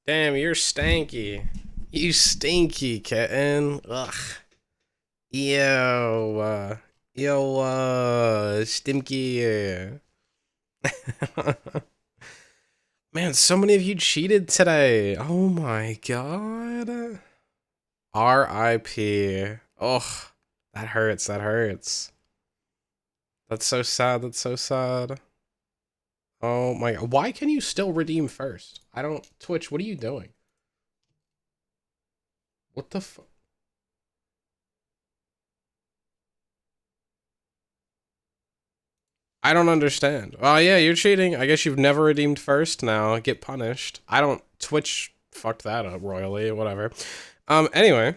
Damn, you're stanky. You stinky kitten. Ugh. Yo, stinky. Man, so many of you cheated today. Oh my god. R.I.P. Oh, that hurts. That hurts. That's so sad. That's so sad. Oh my god. Why can you still redeem first? I don't. Twitch, what are you doing? What the fuck? I don't understand. Oh yeah, you're cheating. I guess you've never redeemed first now. Get punished. I don't Twitch fucked that up royally, whatever. Anyway.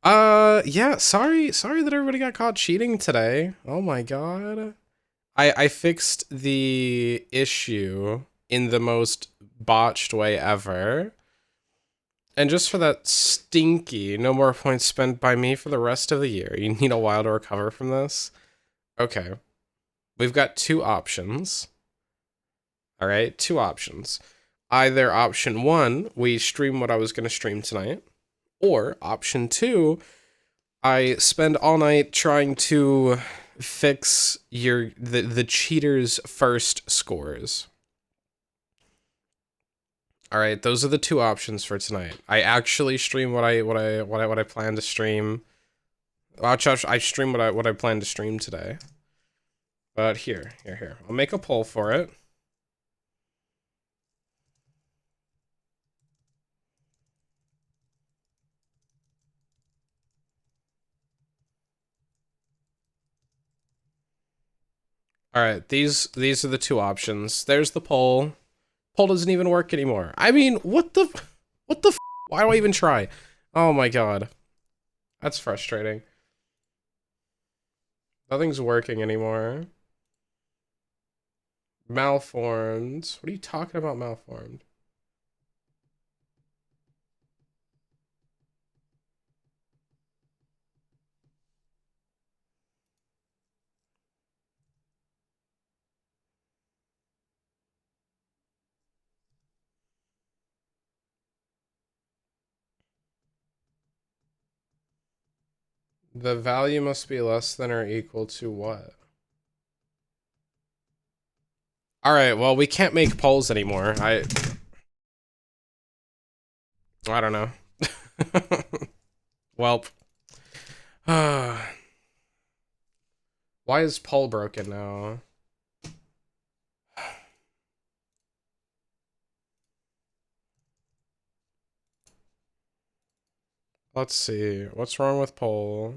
Yeah, sorry that everybody got caught cheating today. Oh my god. I fixed the issue in the most botched way ever. And just for that stinky, no more points spent by me for the rest of the year. You need a while to recover from this. Okay. We've got two options. All right, two options. Either option one, we stream what I was going to stream tonight, or option two, I spend all night trying to fix the cheaters' first scores. All right, those are the two options for tonight. I actually stream what I plan to stream. I stream what I plan to stream today. But here. I'll make a poll for it. All right, these are the two options. There's the poll. Poll doesn't even work anymore. I mean, what the why do I even try? Oh my god. That's frustrating. Nothing's working anymore. Malformed. What are you talking about, malformed? The value must be less than or equal to what? All right, well, we can't make polls anymore. I don't know. Welp. Why is poll broken now? Let's see. What's wrong with poll?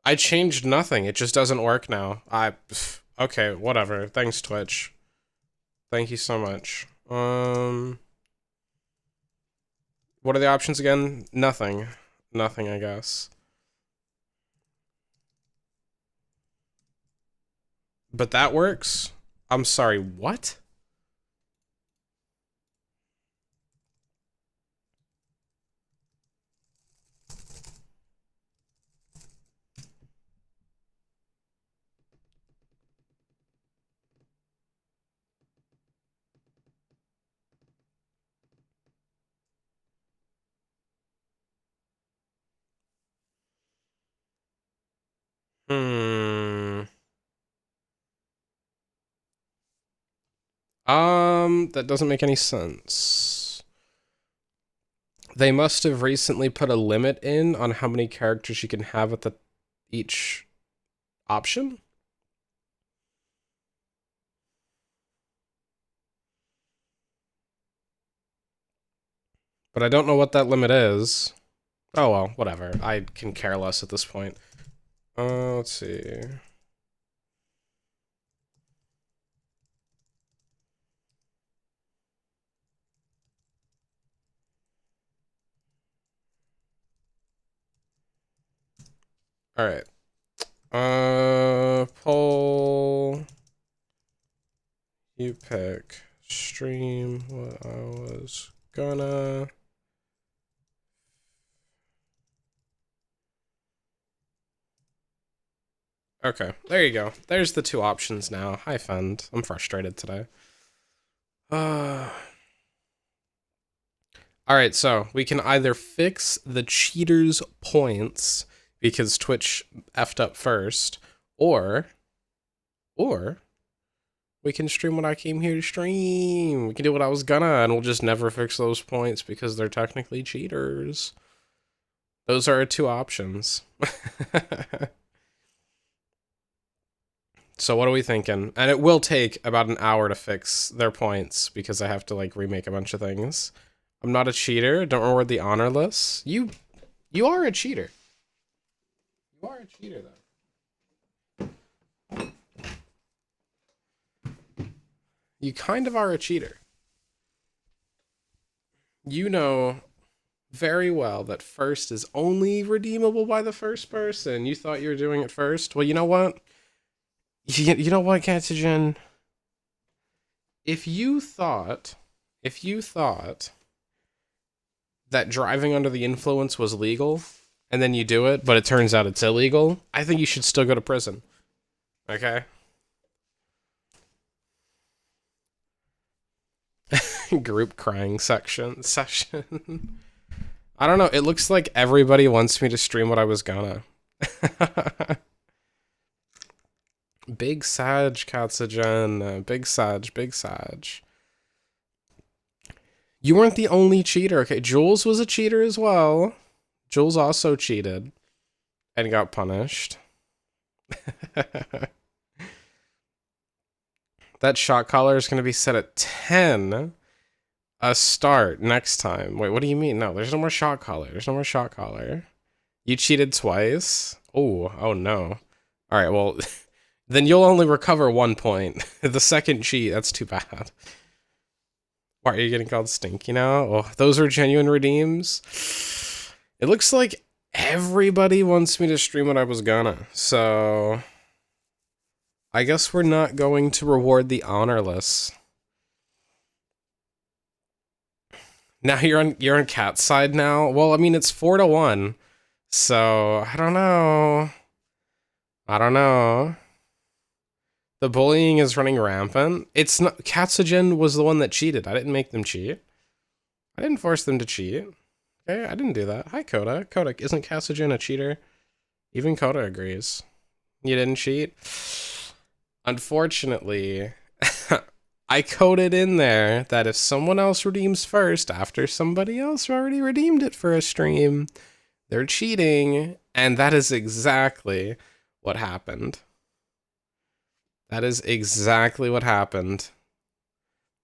I changed nothing. It just doesn't work now. Okay, whatever. Thanks, Twitch. Thank you so much. What are the options again? Nothing. Nothing, I guess. But that works? I'm sorry, what? Hmm. That doesn't make any sense. They must have recently put a limit in on how many characters you can have at each option? But I don't know what that limit is. Oh well, whatever. I can care less at this point. Let's see. Alright. Poll. You pick. Stream what I was gonna. Okay, there you go. There's the two options now. Hi, Fend. I'm frustrated today. Alright, so we can either fix the cheaters' points because Twitch effed up first, or we can stream what I came here to stream. We can do what I was gonna, and we'll just never fix those points because they're technically cheaters. Those are our two options. So what are we thinking? And it will take about an hour to fix their points because I have to like remake a bunch of things. I'm not a cheater. Don't reward the honorless. You are a cheater. You are a cheater though. You kind of are a cheater. You know very well that first is only redeemable by the first person. You thought you were doing it first. Well, you know what? You know what, Katsugen? If you thought that driving under the influence was legal, and then you do it, but it turns out it's illegal, I think you should still go to prison. Okay? Group crying session. I don't know, it looks like everybody wants me to stream what I was gonna. Big Sag, Katsugen. Big Sag. You weren't the only cheater, okay? Jules was a cheater as well. Jules also cheated and got punished. That shot collar is going to be set at 10. A start next time. Wait, what do you mean? No, there's no more shot collar. There's no more shot collar. You cheated twice? Oh no. Alright, well, then you'll only recover 1 point. The second cheat, that's too bad. Why are you getting called stinky now? Oh, those are genuine redeems. It looks like everybody wants me to stream what I was gonna, so I guess we're not going to reward the honorless. Now you're on Cat's side now? Well, I mean, it's 4-1, so I don't know. The bullying is running rampant. It's not. Katsugen was the one that cheated. I didn't make them cheat. I didn't force them to cheat. Okay, I didn't do that. Hi, Coda. Coda, isn't Katsugen a cheater? Even Coda agrees. You didn't cheat? Unfortunately, I coded in there that if someone else redeems first after somebody else already redeemed it for a stream, they're cheating. And that is exactly what happened. That is exactly what happened.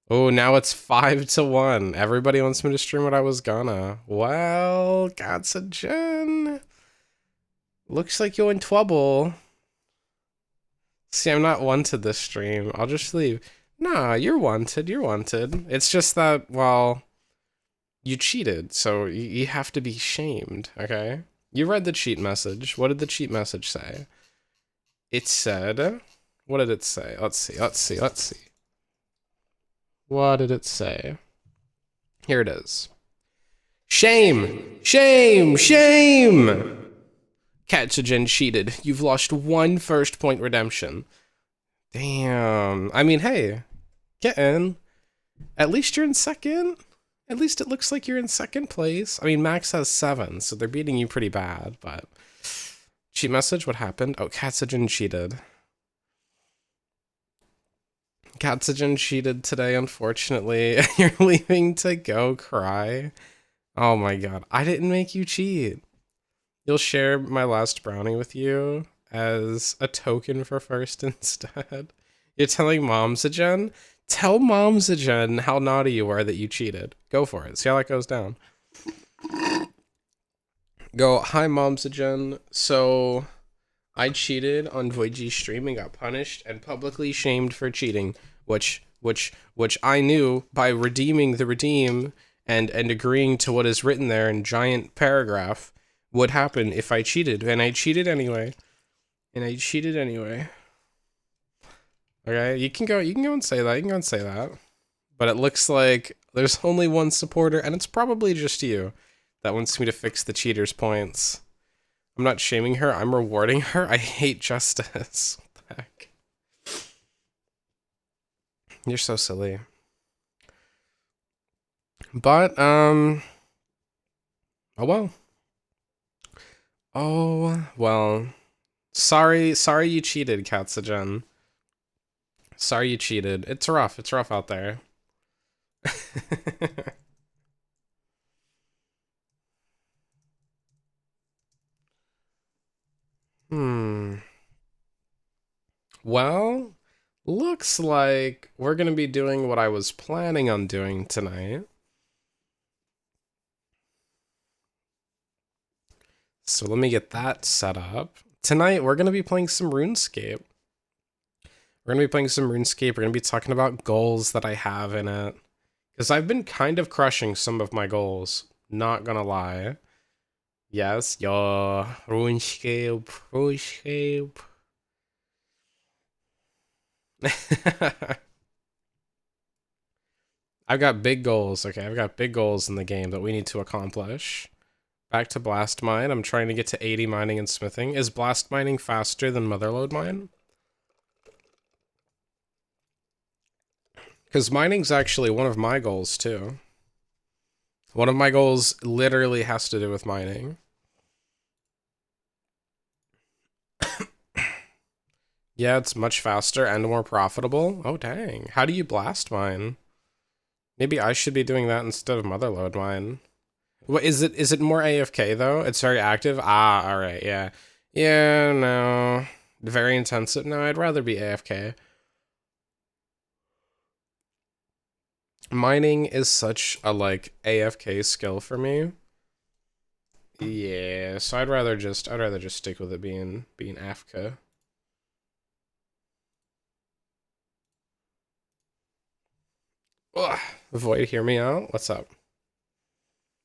Oh, now it's 5-1. Everybody wants me to stream what I was gonna. Well, Katsugen. Looks like you're in trouble. See, I'm not wanted this stream. I'll just leave. Nah, you're wanted. It's just that, well, you cheated, so you have to be shamed, okay? You read the cheat message. What did the cheat message say? It said... What did it say? Let's see. What did it say? Here it is. Shame! Katsugen cheated. You've lost 1 first point redemption. Damn. I mean, hey, get in. At least you're in second. At least it looks like you're in second place. I mean, Max has 7, so they're beating you pretty bad, but... Cheat message? What happened? Oh, Katsugen cheated. Katsugen cheated today, unfortunately. You're leaving to go cry. Oh my god. I didn't make you cheat. You'll share my last brownie with you as a token for first instead. You're telling Momsagen? Tell Momsagen how naughty you are that you cheated. Go for it. See how that goes down. Go, hi Momsagen. So... I cheated on Voiji's stream and got punished and publicly shamed for cheating, which I knew by redeeming the redeem and agreeing to what is written there in giant paragraph would happen if I cheated, and I cheated anyway. Okay, you can go and say that. But it looks like there's only one supporter, and it's probably just you that wants me to fix the cheaters' points. I'm not shaming her, I'm rewarding her. I hate justice. What the heck? You're so silly. But, oh well. Oh, well. Sorry you cheated, Katsugen. Sorry you cheated. It's rough out there. Well, looks like we're gonna be doing what I was planning on doing tonight. So let me get that set up. Tonight, we're gonna be playing some RuneScape. We're gonna be playing some RuneScape. We're gonna be talking about goals that I have in it. Because I've been kind of crushing some of my goals. Not gonna lie. Yes, yo, RuneScape. I've got big goals, okay? I've got big goals in the game that we need to accomplish. Back to Blast Mine. I'm trying to get to 80 mining and smithing. Is Blast Mining faster than Motherlode Mine? Because mining's actually one of my goals, too. One of my goals literally has to do with mining. Yeah, it's much faster and more profitable. Oh, dang. How do you blast mine? Maybe I should be doing that instead of Motherlode Mine. What is it more AFK though? It's very active? Ah, alright, yeah. Yeah, no. Very intensive. No, I'd rather be AFK. Mining is such a like AFK skill for me. Yeah, so I'd rather just stick with it being AFK. Ugh. Void, hear me out. What's up?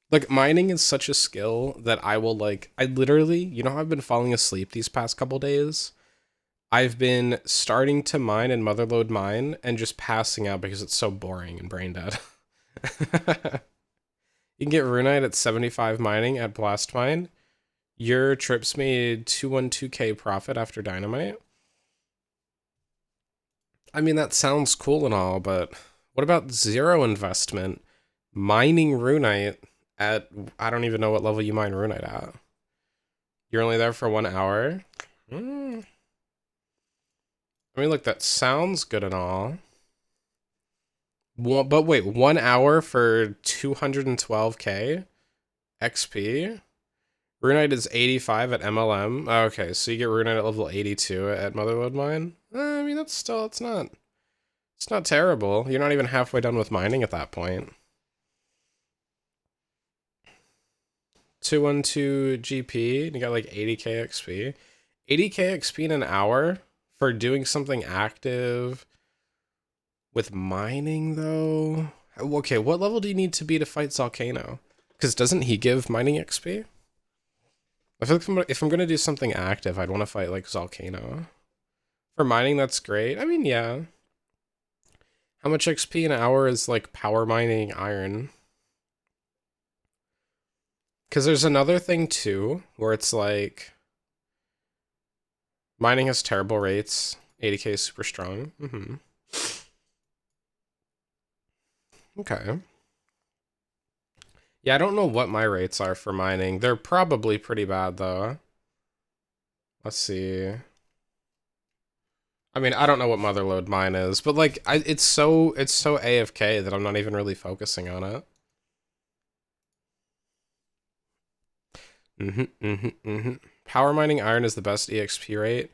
Like, mining is such a skill that I will, like, I literally, you know how I've been falling asleep these past couple days? I've been starting to mine and Motherlode Mine and just passing out because it's so boring and brain dead. You can get Runite at 75 mining at Blast Mine. Your trips made 212k profit after Dynamite. I mean, that sounds cool and all, but what about zero investment? Mining Runite at, I don't even know what level you mine Runite at. You're only there for 1 hour? I mean, look, that sounds good and all. But wait, 1 hour for 212k XP? Runite is 85 at MLM. Okay, so you get Runite at level 82 at Motherlode Mine? I mean, that's still, it's not terrible. You're not even halfway done with mining at that point. 212 GP, and you got like 80k XP. 80k XP in an hour for doing something active with mining, though? Okay, what level do you need to be to fight Zalcano? Because doesn't he give mining XP? I feel like if I'm going to do something active, I'd want to fight like Zalcano. For mining, that's great. I mean, yeah. How much XP an hour is like power mining iron? Because there's another thing too, where it's like mining has terrible rates. 80k is super strong. Okay. Yeah, I don't know what my rates are for mining. They're probably pretty bad though. Let's see. I mean, I don't know what Motherlode Mine is, but like it's so AFK that I'm not even really focusing on it. Power mining iron is the best EXP rate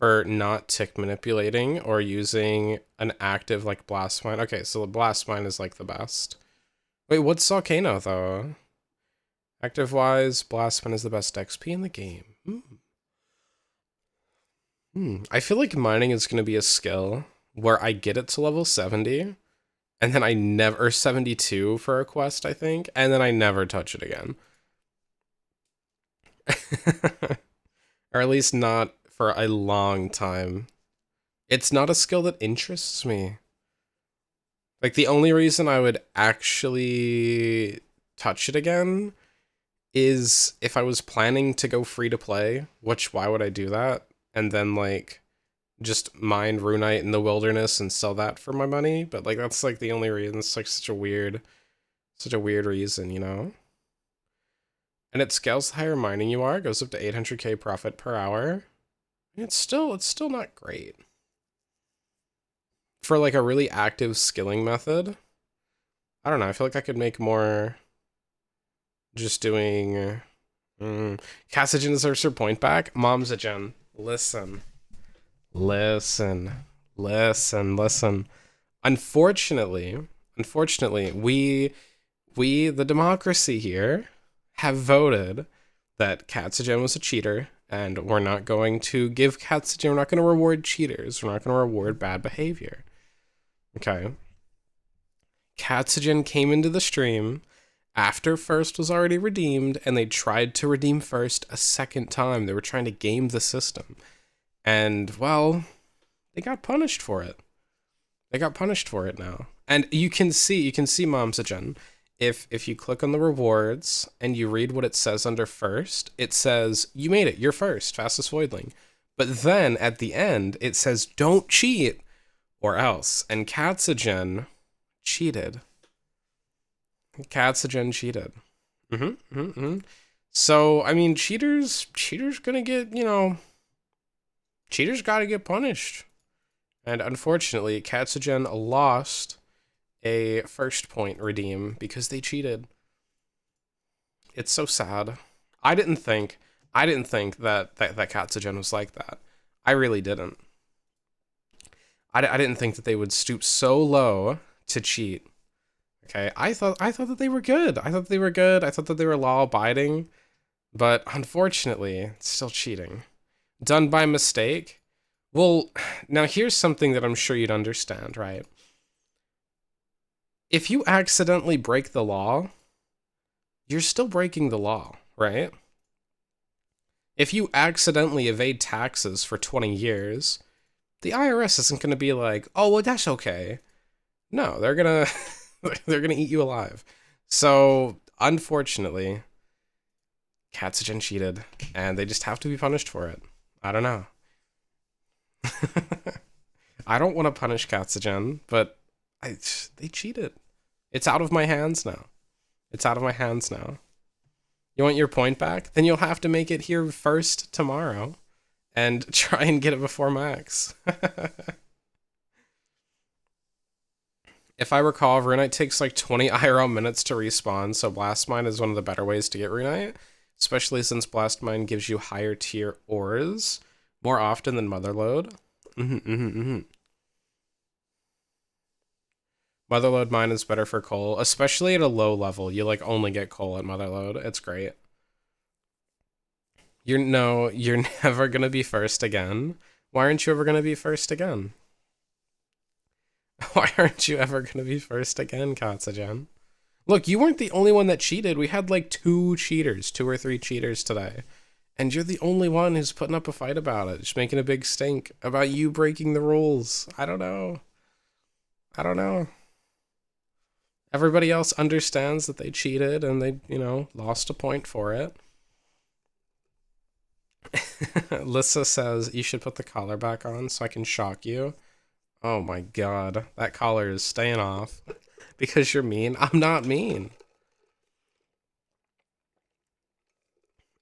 for not tick manipulating or using an active like Blast Mine. Okay, so the Blast Mine is like the best. Wait, what's Volcano though? Active wise, Blast Mine is the best XP in the game. I feel like mining is going to be a skill where I get it to level 70 and then I never, or 72 for a quest, I think, and then I never touch it again. Or at least not for a long time. It's not a skill that interests me. Like, the only reason I would actually touch it again is if I was planning to go free to play, which why would I do that? And then like just mine Runite in the wilderness and sell that for my money, but like that's like the only reason. It's like such a weird reason, you know? And it scales the higher mining you are, goes up to 800k profit per hour. It's still not great. For like a really active skilling method, I don't know, I feel like I could make more just doing Cassigen deserves her point back. Momsagen, listen. Unfortunately, we the democracy here have voted that Katsugen was a cheater, and we're not going to give Katsugen, we're not going to reward cheaters, we're not going to reward bad behavior. Okay. Katsugen came into the stream after First was already redeemed, and they tried to redeem First a second time. They were trying to game the system. And, well, they got punished for it. They got punished for it now. And you can see Momsagen. If you click on the rewards and you read what it says under First, it says, you made it, you're first, fastest voidling. But then at the end, it says, don't cheat or else. And Katsugen cheated. Katsugen cheated. So, I mean, cheaters gonna get, you know, cheaters gotta get punished. And unfortunately, Katsugen lost a first point redeem because they cheated. It's so sad. I didn't think that Katsugen was like that. I really didn't. I didn't think that they would stoop so low to cheat. Okay, I thought that they were good. I thought that they were law abiding, but unfortunately, it's still cheating. Done by mistake. Well, now here's something that I'm sure you'd understand, right? If you accidentally break the law, you're still breaking the law, right? If you accidentally evade taxes for 20 years, the IRS isn't going to be like, oh, well, that's okay. No, they're going to eat you alive. So, unfortunately, Katsugen cheated, and they just have to be punished for it. I don't know. I don't want to punish Katsugen, but they cheated. It's out of my hands now. You want your point back? Then you'll have to make it here first tomorrow and try and get it before max. If I recall, Runite takes like 20 IRL minutes to respawn, so Blast Mine is one of the better ways to get Runite, especially since Blast Mine gives you higher tier ores more often than Motherlode. Motherlode mine is better for coal, especially at a low level. You like only get coal at Motherlode. It's great. You're never gonna be first again. Why aren't you ever gonna be first again? Why aren't you ever gonna be first again, Katsugen? Look, you weren't the only one that cheated. We had like 2 or 3 cheaters today. And you're the only one who's putting up a fight about it. Just making a big stink about you breaking the rules. I don't know. Everybody else understands that they cheated and they, you know, lost a point for it. Lissa says, you should put the collar back on so I can shock you. Oh my god. That collar is staying off. Because you're mean? I'm not mean.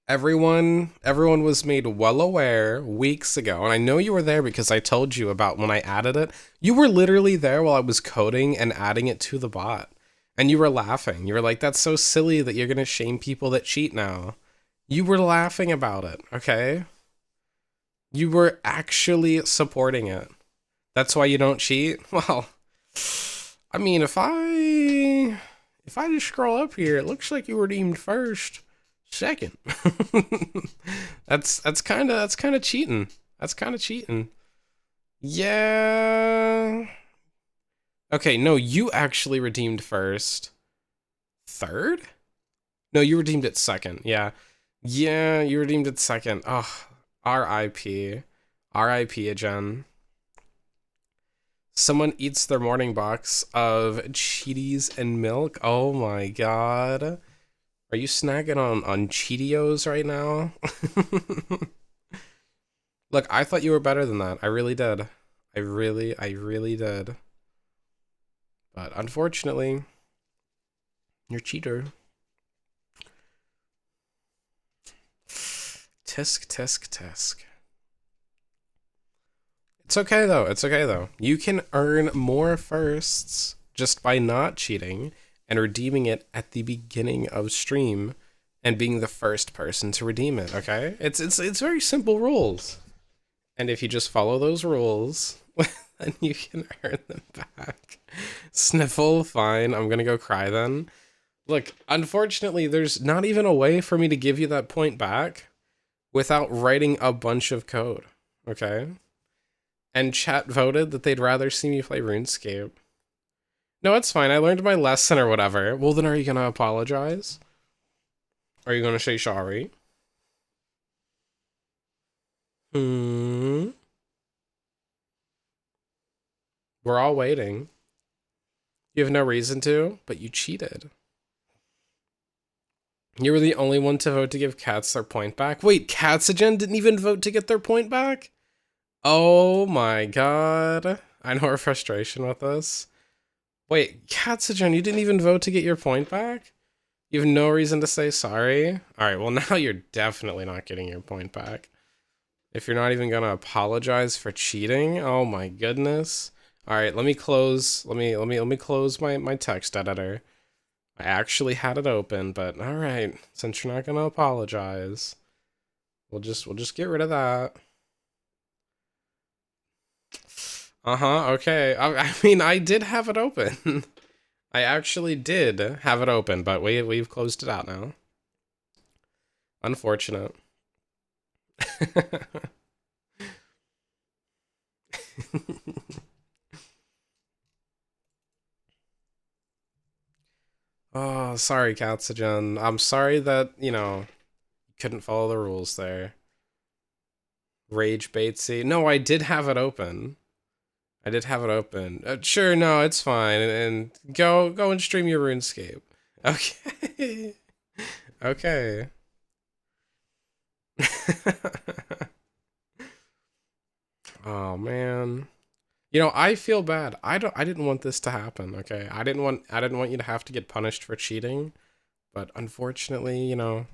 Everyone was made well aware weeks ago, and I know you were there because I told you about when I added it. You were literally there while I was coding and adding it to the bot. And you were laughing. You were like, that's so silly that you're gonna shame people that cheat now. You were laughing about it, okay? You were actually supporting it. That's why you don't cheat? Well, I mean, if I just scroll up here, it looks like you were deemed first. Second. that's kind of cheating. That's kind of cheating. Yeah. Okay, no, you actually redeemed first. Third? No, you redeemed it second. Yeah. Yeah, you redeemed it second. Oh, R.I.P. R.I.P. again. Someone eats their morning box of Cheeties and milk. Oh my god. Are you snagging on Cheetos right now? Look, I thought you were better than that. I really did. I really did. But unfortunately, you're a cheater. Tisk, tisk, tisk. It's okay though. It's okay though. You can earn more firsts just by not cheating and redeeming it at the beginning of stream and being the first person to redeem it, okay? It's very simple rules. And if you just follow those rules, then you can earn them back. Sniffle, fine. I'm gonna go cry then. Look, unfortunately, there's not even a way for me to give you that point back without writing a bunch of code, okay? And chat voted that they'd rather see me play RuneScape. No, it's fine. I learned my lesson or whatever. Well, then are you gonna apologize? Are you gonna say sorry? We're all waiting. You have no reason to, but you cheated. You were the only one to vote to give cats their point back. Wait, Katsugen didn't even vote to get their point back? Oh my god. I know our frustration with this. Wait, Katsugen, you didn't even vote to get your point back? You have no reason to say sorry? Alright, well now you're definitely not getting your point back. If you're not even gonna apologize for cheating, oh my goodness. Alright, let me close close my text editor. I actually had it open, but alright, since you're not gonna apologize, we'll just get rid of that. Okay. I mean, I did have it open. I actually did have it open, but we've closed it out now. Unfortunate. Oh, sorry, Katsugen. I'm sorry that, you know, couldn't follow the rules there. Rage Batesy. No, I did have it open. I did have it open. Sure, no, it's fine. And go and stream your RuneScape. Okay. Okay. Oh man. You know, I feel bad. I didn't want this to happen, okay? I didn't want you to have to get punished for cheating, but unfortunately, you know,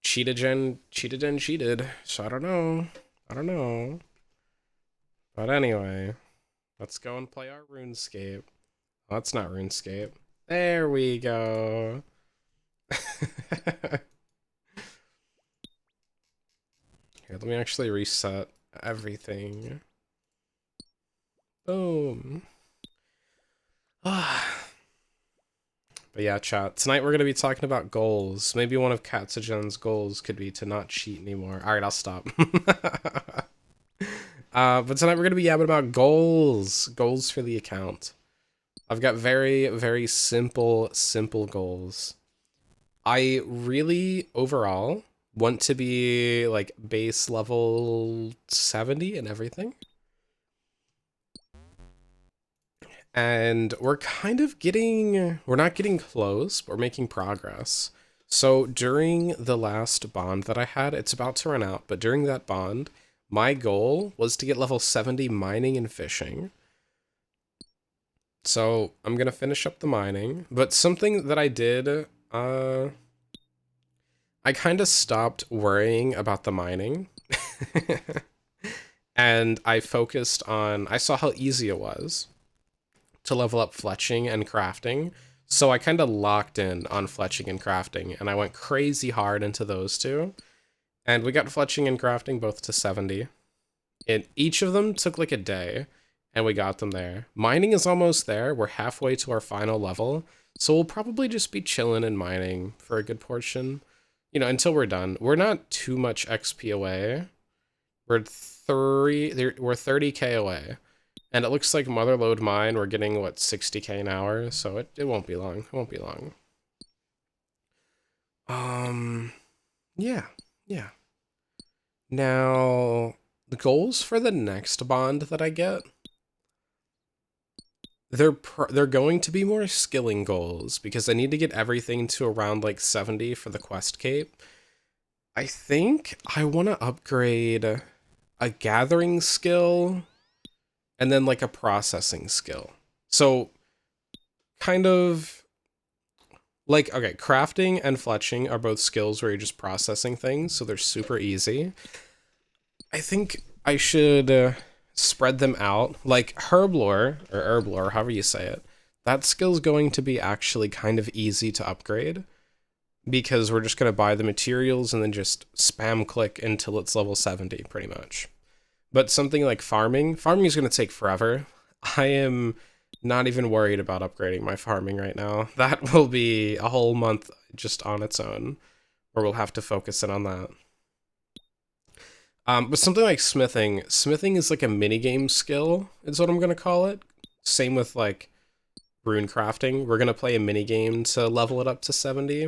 cheated. So I don't know. I don't know. But anyway, let's go and play our RuneScape. Oh, that's not RuneScape. There we go. Here, let me actually reset everything. Boom. But yeah, chat. Tonight we're going to be talking about goals. Maybe one of Katsugen's goals could be to not cheat anymore. Alright, I'll stop. But tonight we're going to be yapping about goals. Goals for the account. I've got very, very simple goals. I really, overall, want to be, like, base level 70 and everything. And we're kind of getting, we're not getting close, but we're making progress. So during the last bond that I had, it's about to run out, but during that bond, my goal was to get level 70 mining and fishing. So I'm going to finish up the mining, but something that I did, I kind of stopped worrying about the mining. And I focused on, I saw how easy it was to level up fletching and crafting. So I kind of locked in on fletching and crafting, and I went crazy hard into those two. And we got fletching and crafting both to 70. Each of them took like a day, and we got them there. Mining is almost there. We're halfway to our final level. So we'll probably just be chilling and mining for a good portion. You know, until we're done. We're not too much XP away. We're 30k away. And it looks like Motherlode Mine, we're getting, what, 60k an hour? So it won't be long. It won't be long. Yeah. Now, the goals for the next bond that I get. they're going to be more skilling goals because I need to get everything to around like 70 for the quest cape. I think I want to upgrade a gathering skill and then like a processing skill. So kind of like, okay, crafting and fletching are both skills where you're just processing things, so they're super easy. I think I should spread them out. Like herblore, or herblore, however you say it, that skill's going to be actually kind of easy to upgrade because we're just going to buy the materials and then just spam click until it's level 70, pretty much. But something like farming is going to take forever. I am not even worried about upgrading my farming right now. That will be a whole month just on its own, where we'll have to focus in on that. But something like smithing is like a minigame skill, is what I'm going to call it. Same with like rune crafting. We're going to play a minigame to level it up to 70.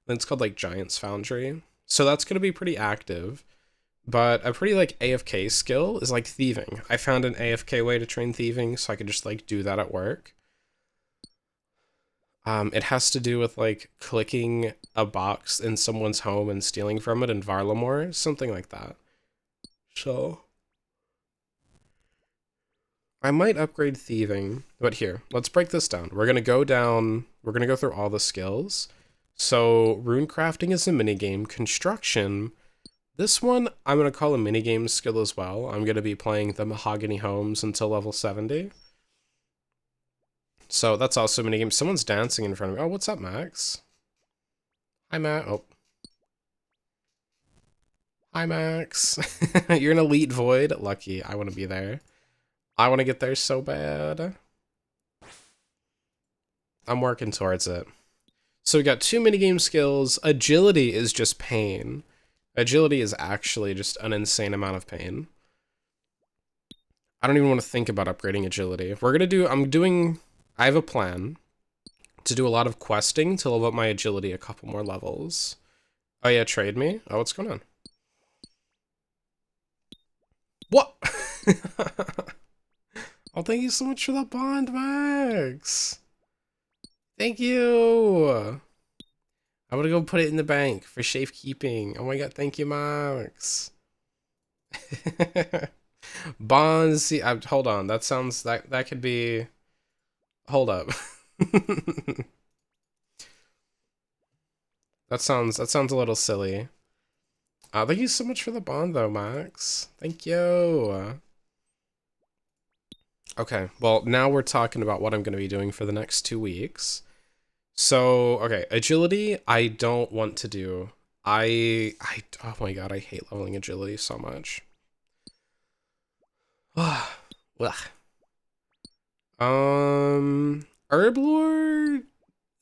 And it's called like Giant's Foundry. So that's going to be pretty active. But a pretty like AFK skill is like thieving. I found an AFK way to train thieving, so I could just like do that at work. It has to do with like clicking a box in someone's home and stealing from it in Varlamore, something like that. So I might upgrade thieving, but here, let's break this down. We're gonna go through all the skills. So rune crafting is a minigame. Construction, this one I'm gonna call a minigame skill as well. I'm gonna be playing the mahogany homes until level 70. So that's also a minigame. Someone's dancing in front of me. Oh, what's up, Max? Hi, Matt. Oh. Hi, Max. You're an elite void. Lucky. I want to be there. I want to get there so bad. I'm working towards it. So we got 2 minigame skills. Agility is just pain. Agility is actually just an insane amount of pain. I don't even want to think about upgrading agility. I have a plan to do a lot of questing to level up my agility a couple more levels. Oh yeah, trade me? Oh, what's going on? What? Oh, thank you so much for the bond, Max. Thank you. I'm gonna go put it in the bank for safekeeping. Oh my god, thank you, Max. Bonds. Hold on. That sounds that could be. Hold up. that sounds a little silly. Thank you so much for the bond, though, Max. Thank you. Okay, well, now we're talking about what I'm going to be doing for the next 2 weeks. So, okay, agility, I don't want to do. Oh my god, I hate leveling agility so much. Herblore,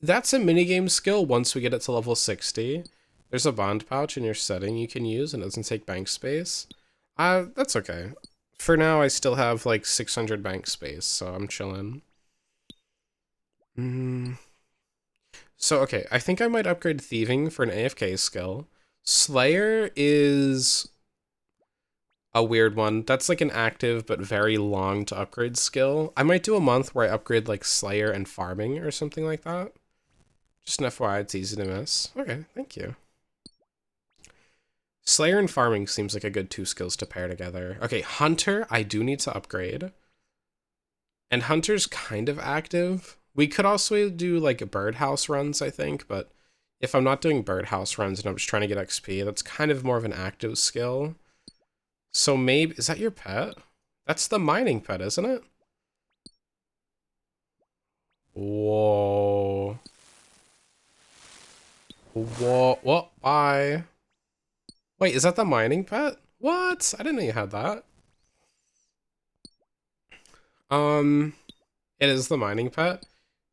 that's a minigame skill once we get it to level 60. There's a bond pouch in your setting you can use and it doesn't take bank space. That's okay. For now, I still have like 600 bank space, so I'm chilling. So, okay, I think I might upgrade thieving for an AFK skill. Slayer is a weird one. That's like an active but very long to upgrade skill. I might do a month where I upgrade like Slayer and farming or something like that. Just an FYI, it's easy to miss. Okay, thank you. Slayer and farming seems like a good 2 skills to pair together. Okay, Hunter, I do need to upgrade. And Hunter's kind of active. We could also do like birdhouse runs, I think, but if I'm not doing birdhouse runs and I'm just trying to get XP, that's kind of more of an active skill. So maybe, is that your pet? That's the mining pet, isn't it? Whoa. Whoa, what? Bye. Wait, is that the mining pet? What? I didn't know you had that. It is the mining pet.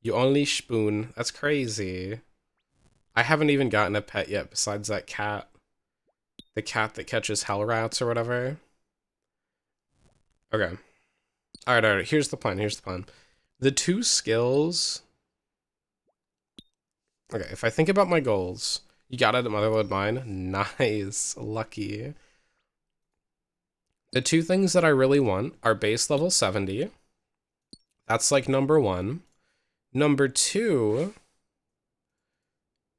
You only spoon. That's crazy. I haven't even gotten a pet yet besides that cat. The cat that catches hell rats or whatever. Okay. Alright, here's the plan, The 2 skills... Okay, if I think about my goals... You got it at Motherlode Mine? Nice. Lucky. The 2 things that I really want are base level 70. That's like number one. Number two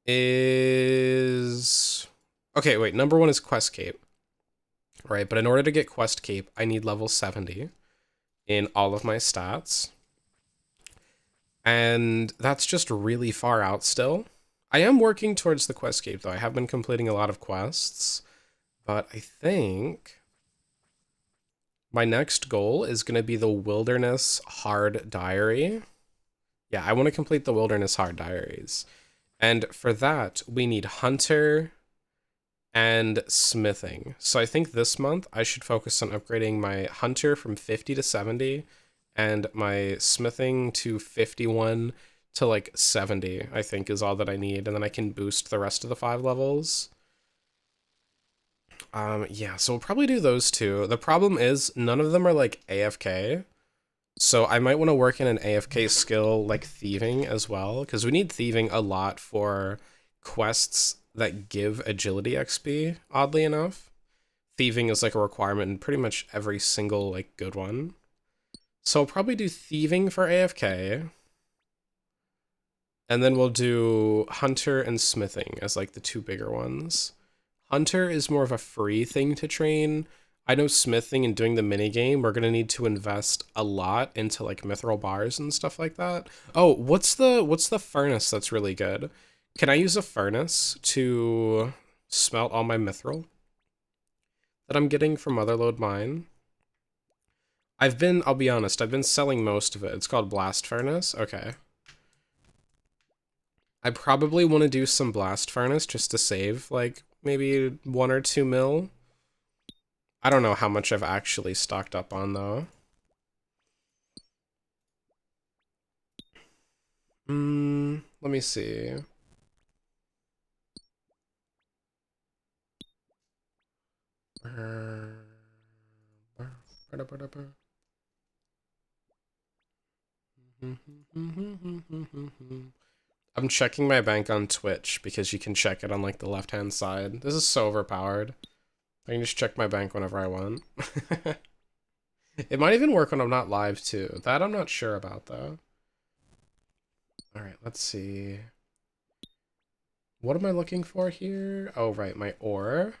is... Okay, wait, number one is Quest Cape. Right, but in order to get Quest Cape, I need level 70 in all of my stats. And that's just really far out still. I am working towards the Quest Cape, though. I have been completing a lot of quests. But I think my next goal is going to be the Wilderness Hard Diary. Yeah, I want to complete the Wilderness Hard Diaries. And for that, we need Hunter and Smithing. So I think this month I should focus on upgrading my Hunter from 50 to 70 and my Smithing to 51 to like 70, I think is all that I need. And then I can boost the rest of the 5 levels. Yeah, so we'll probably do those two. The problem is none of them are like AFK. So I might want to work in an AFK skill like thieving as well, because we need thieving a lot for quests that give agility XP, oddly enough. Thieving is like a requirement in pretty much every single like good one. So I'll probably do thieving for AFK. And then we'll do Hunter and Smithing as like the two bigger ones. Hunter is more of a free thing to train. I know Smithing and doing the minigame, we're gonna need to invest a lot into like mithril bars and stuff like that. Oh, what's the furnace that's really good? Can I use a furnace to smelt all my mithril that I'm getting from Motherlode Mine? I'll be honest, I've been selling most of it. It's called Blast Furnace. Okay. I probably want to do some Blast Furnace just to save like maybe 1 or 2 mil. I don't know how much I've actually stocked up on though. Let me see. I'm checking my bank on Twitch because you can check it on like the left-hand side. This is so overpowered. I can just check my bank whenever I want. It might even work when I'm not live too. That I'm not sure about though. Alright, let's see. What am I looking for here? Oh, right, my ore.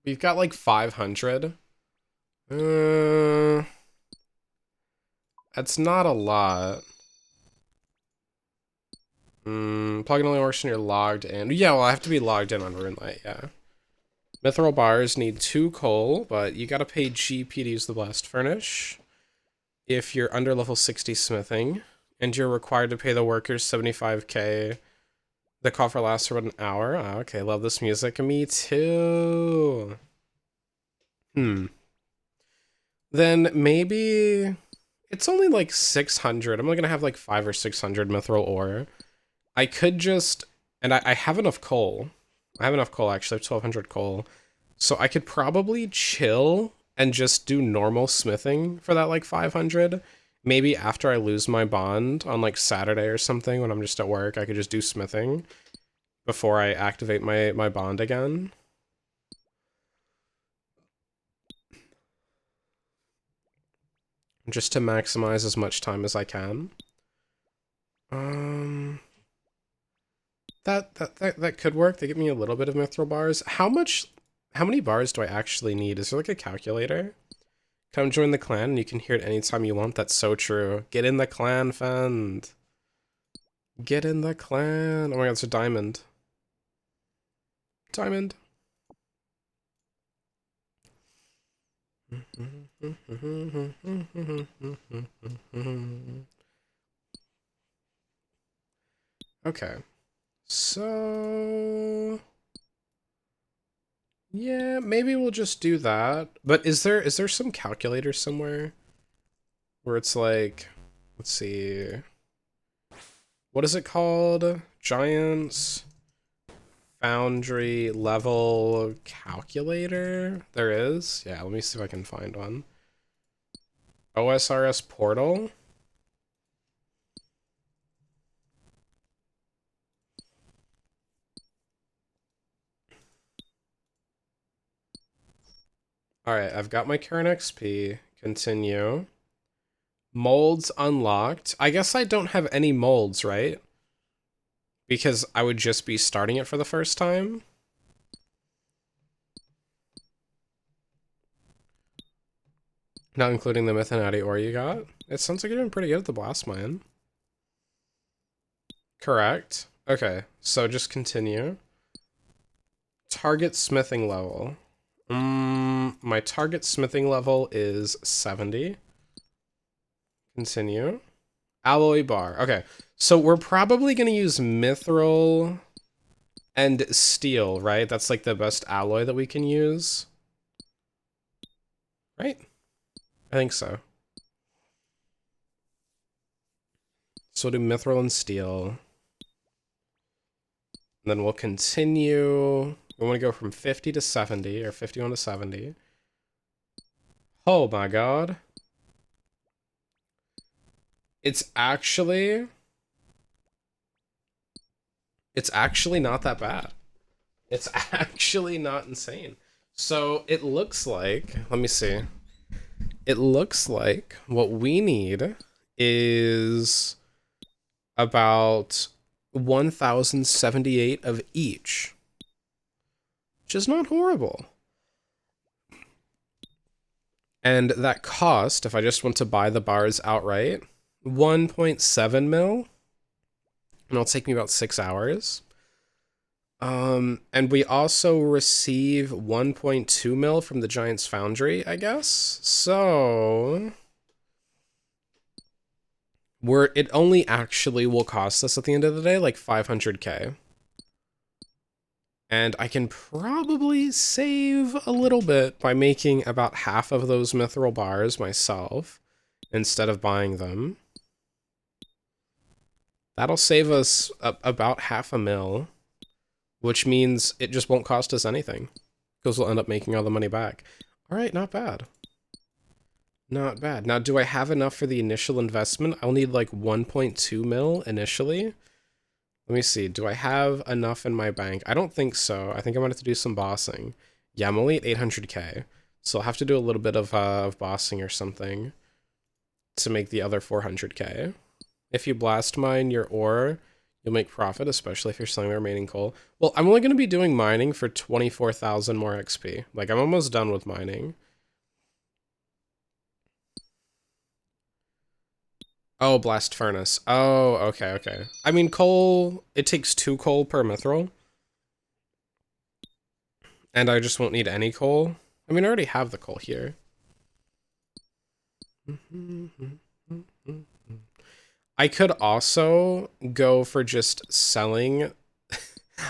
We've got like 500. That's not a lot. Plugin only works when you're logged in. Yeah, well, I have to be logged in on RuneLite, yeah. Mithril bars need 2 coal, but you gotta pay GP to use the Blast Furnace if you're under level 60 smithing, and you're required to pay the workers 75k. The coffer lasts for about an hour. Oh, okay, love this music. Me too. Then maybe it's only like 600. I'm only gonna have like 500 or 600 mithril ore. I could just, and I have enough coal. I have enough coal actually. I have 1200 coal, so I could probably chill and just do normal smithing for that like 500. Maybe after I lose my bond on like Saturday or something when I'm just at work, I could just do smithing before I activate my bond again. Just to maximize as much time as I can. That could work. They give me a little bit of mithril bars. How many bars do I actually need? Is there like a calculator? Come join the clan and you can hear it anytime you want. That's so true. Get in the clan, Fend. Get in the clan. Oh my god, it's a diamond. Diamond. Okay. So yeah, maybe we'll just do that. But is there some calculator somewhere where it's like, let's see, what is it called? Giants Foundry level calculator? There is? Yeah, let me see if I can find one. OSRS portal? Alright, I've got my current XP. Continue. Molds unlocked. I guess I don't have any molds, right? Because I would just be starting it for the first time. Not including the Mythanati ore you got. It sounds like you're doing pretty good at the Blast Mine. Correct. Okay, so just continue. Target smithing level. My target smithing level is 70. Continue. Alloy bar. Okay, so we're probably going to use mithril and steel, right? That's like the best alloy that we can use. Right? I think so. So we'll do mithril and steel. And then we'll continue. We want to go from 50 to 70, or 51 to 70. Oh my god. It's actually not that bad. It's actually not insane. So it looks like, let me see. It looks like what we need is about 1,078 of each, which is not horrible. And that cost, if I just want to buy the bars outright, 1.7 mil, and it'll take me about 6 hours. And we also receive 1.2 mil from the Giant's Foundry, I guess. So it only actually will cost us at the end of the day like 500k. And I can probably save a little bit by making about half of those mithril bars myself instead of buying them. That'll save us about 500 mil, which means it just won't cost us anything because we'll end up making all the money back. All right, not bad. Not bad. Now, do I have enough for the initial investment? I'll need like 1.2 mil initially. Let me see. Do I have enough in my bank? I don't think so. I think I'm going to have to do some bossing. Yeah, I'm only at 800k. So I'll have to do a little bit of bossing or something to make the other 400k. If you blast mine your ore, you'll make profit, especially if you're selling the remaining coal. Well, I'm only going to be doing mining for 24,000 more XP. Like, I'm almost done with mining. Oh, blast furnace. Oh, okay, okay. I mean, coal, it takes 2 coal per mithril. And I just won't need any coal. I mean, I already have the coal here. I could also go for just selling.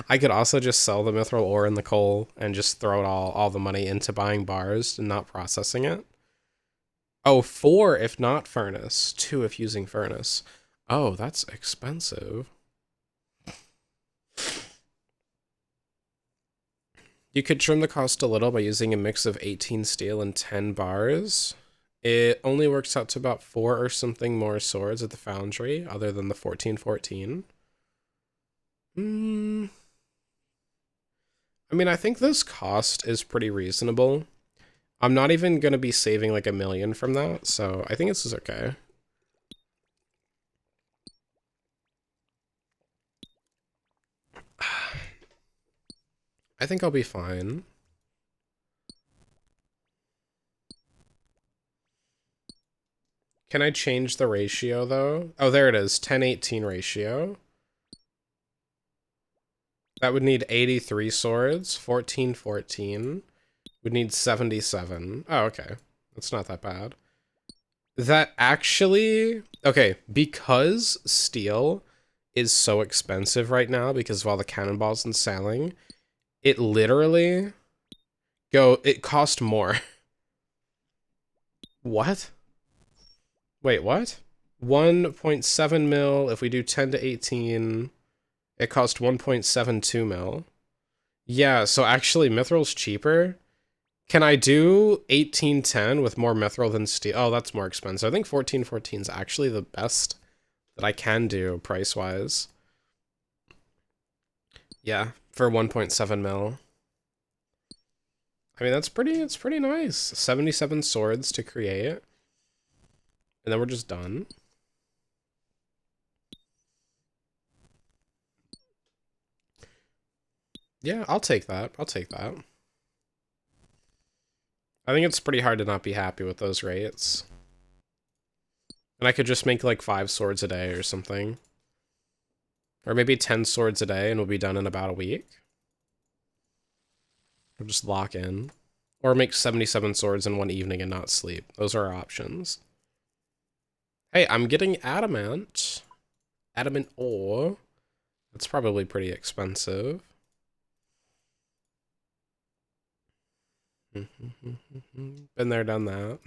I could also just sell the mithril ore and the coal and just throw it all the money into buying bars and not processing it. Oh, 4 if not furnace, 2 if using furnace. Oh, that's expensive. You could trim the cost a little by using a mix of 18 steel and 10 bars. It only works out to about 4 or something more swords at the foundry, other than the 1414. I mean, I think this cost is pretty reasonable. I'm not even going to be saving like 1 million from that, so I think this is okay. I think I'll be fine. Can I change the ratio, though? Oh, there it is, 10-18 ratio. That would need 83 swords, 1414. Would need 77. Oh, okay. That's not that bad. That actually... Okay, because steel is so expensive right now because of all the cannonballs and sailing, it literally... It cost more. What? Wait, what? 1.7 mil, if we do 10 to 18, it cost 1.72 mil. Yeah, so actually Mithril's cheaper. Can I do 1810 with more mithril than steel? Oh, that's more expensive. I think 1414 is actually the best that I can do price-wise. Yeah, for 1.7 mil. I mean, it's pretty nice. 77 swords to create. And then we're just done. Yeah, I'll take that. I'll take that. I think it's pretty hard to not be happy with those rates. And I could just make like 5 swords a day or something. Or maybe 10 swords a day and we'll be done in about a week. We'll just lock in. Or make 77 swords in one evening and not sleep. Those are our options. Hey, I'm getting adamant. Adamant ore. That's probably pretty expensive. Been there, done that.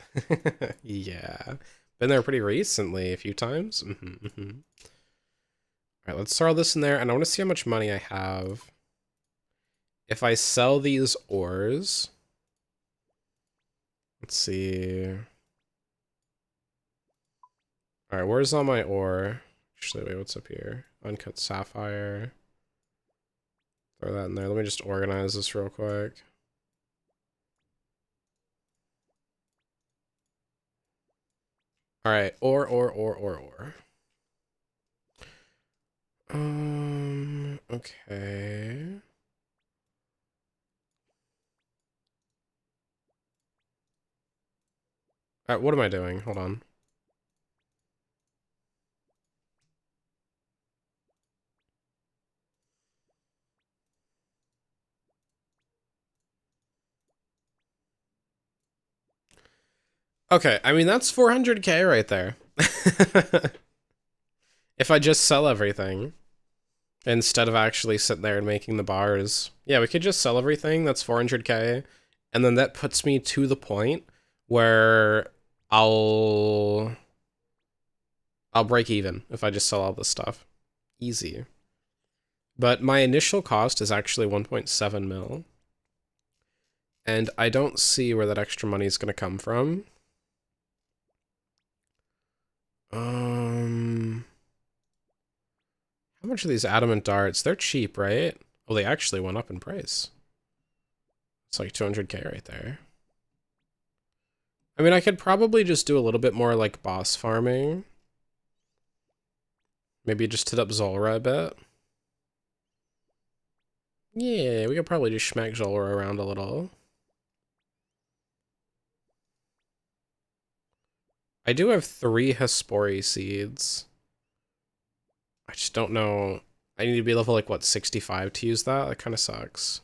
Yeah. Been there pretty recently, a few times. Alright, let's throw this in there, and I want to see how much money I have. If I sell these ores... Let's see... Alright, where's all my ore? Actually, wait, what's up here? Uncut sapphire. Throw that in there. Let me just organize this real quick. Alright, ore. Okay. Alright, what am I doing? Hold on. Okay, I mean, that's 400k right there. If I just sell everything, instead of actually sitting there and making the bars. Yeah, we could just sell everything, that's 400k, and then that puts me to the point where I'll break even if I just sell all this stuff. Easy. But my initial cost is actually 1.7 mil. And I don't see where that extra money is going to come from. How much are these adamant darts? They're cheap, right? Oh, they actually went up in price. It's like 200k right there. I mean, I could probably just do a little bit more like boss farming. Maybe just hit up Zulrah a bit. Yeah, we could probably just smack Zulrah around a little. I do have 3 Hespori seeds. I just don't know. I need to be level, like, what, 65 to use that? That kind of sucks.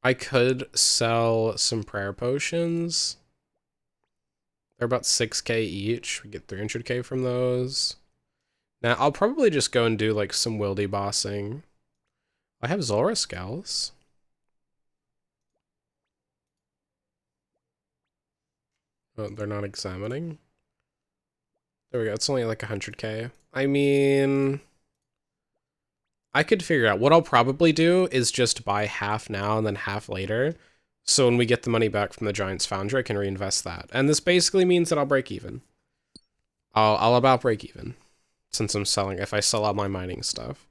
I could sell some prayer potions. They're about 6k each. We get 300k from those. Now, I'll probably just go and do, like, some wildy bossing. I have Zulrah Scowls. Oh, they're not examining. There we go. It's only like 100k. I mean, I could figure out. What I'll probably do is just buy half now and then half later. So when we get the money back from the Giant's Foundry, I can reinvest that. And this basically means that I'll break even. I'll about break even. Since I'm selling, if I sell out my mining stuff.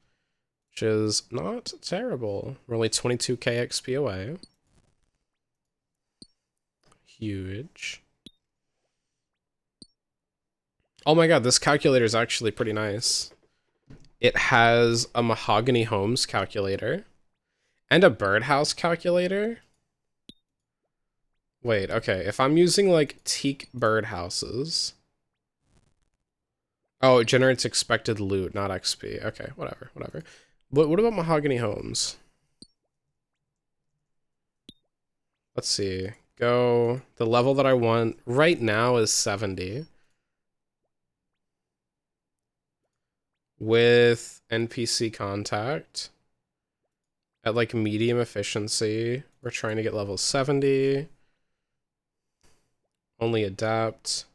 Which is not terrible. We're only 22k XP away. Huge. Oh my god, this calculator is actually pretty nice. It has a Mahogany Homes calculator and a Birdhouse calculator. Wait, okay, if I'm using like teak birdhouses. Oh, it generates expected loot, not XP. Okay, whatever. But what about Mahogany Homes? Let's see. Go. The level that I want right now is 70. With NPC contact. At like medium efficiency. We're trying to get level 70. Only adapt.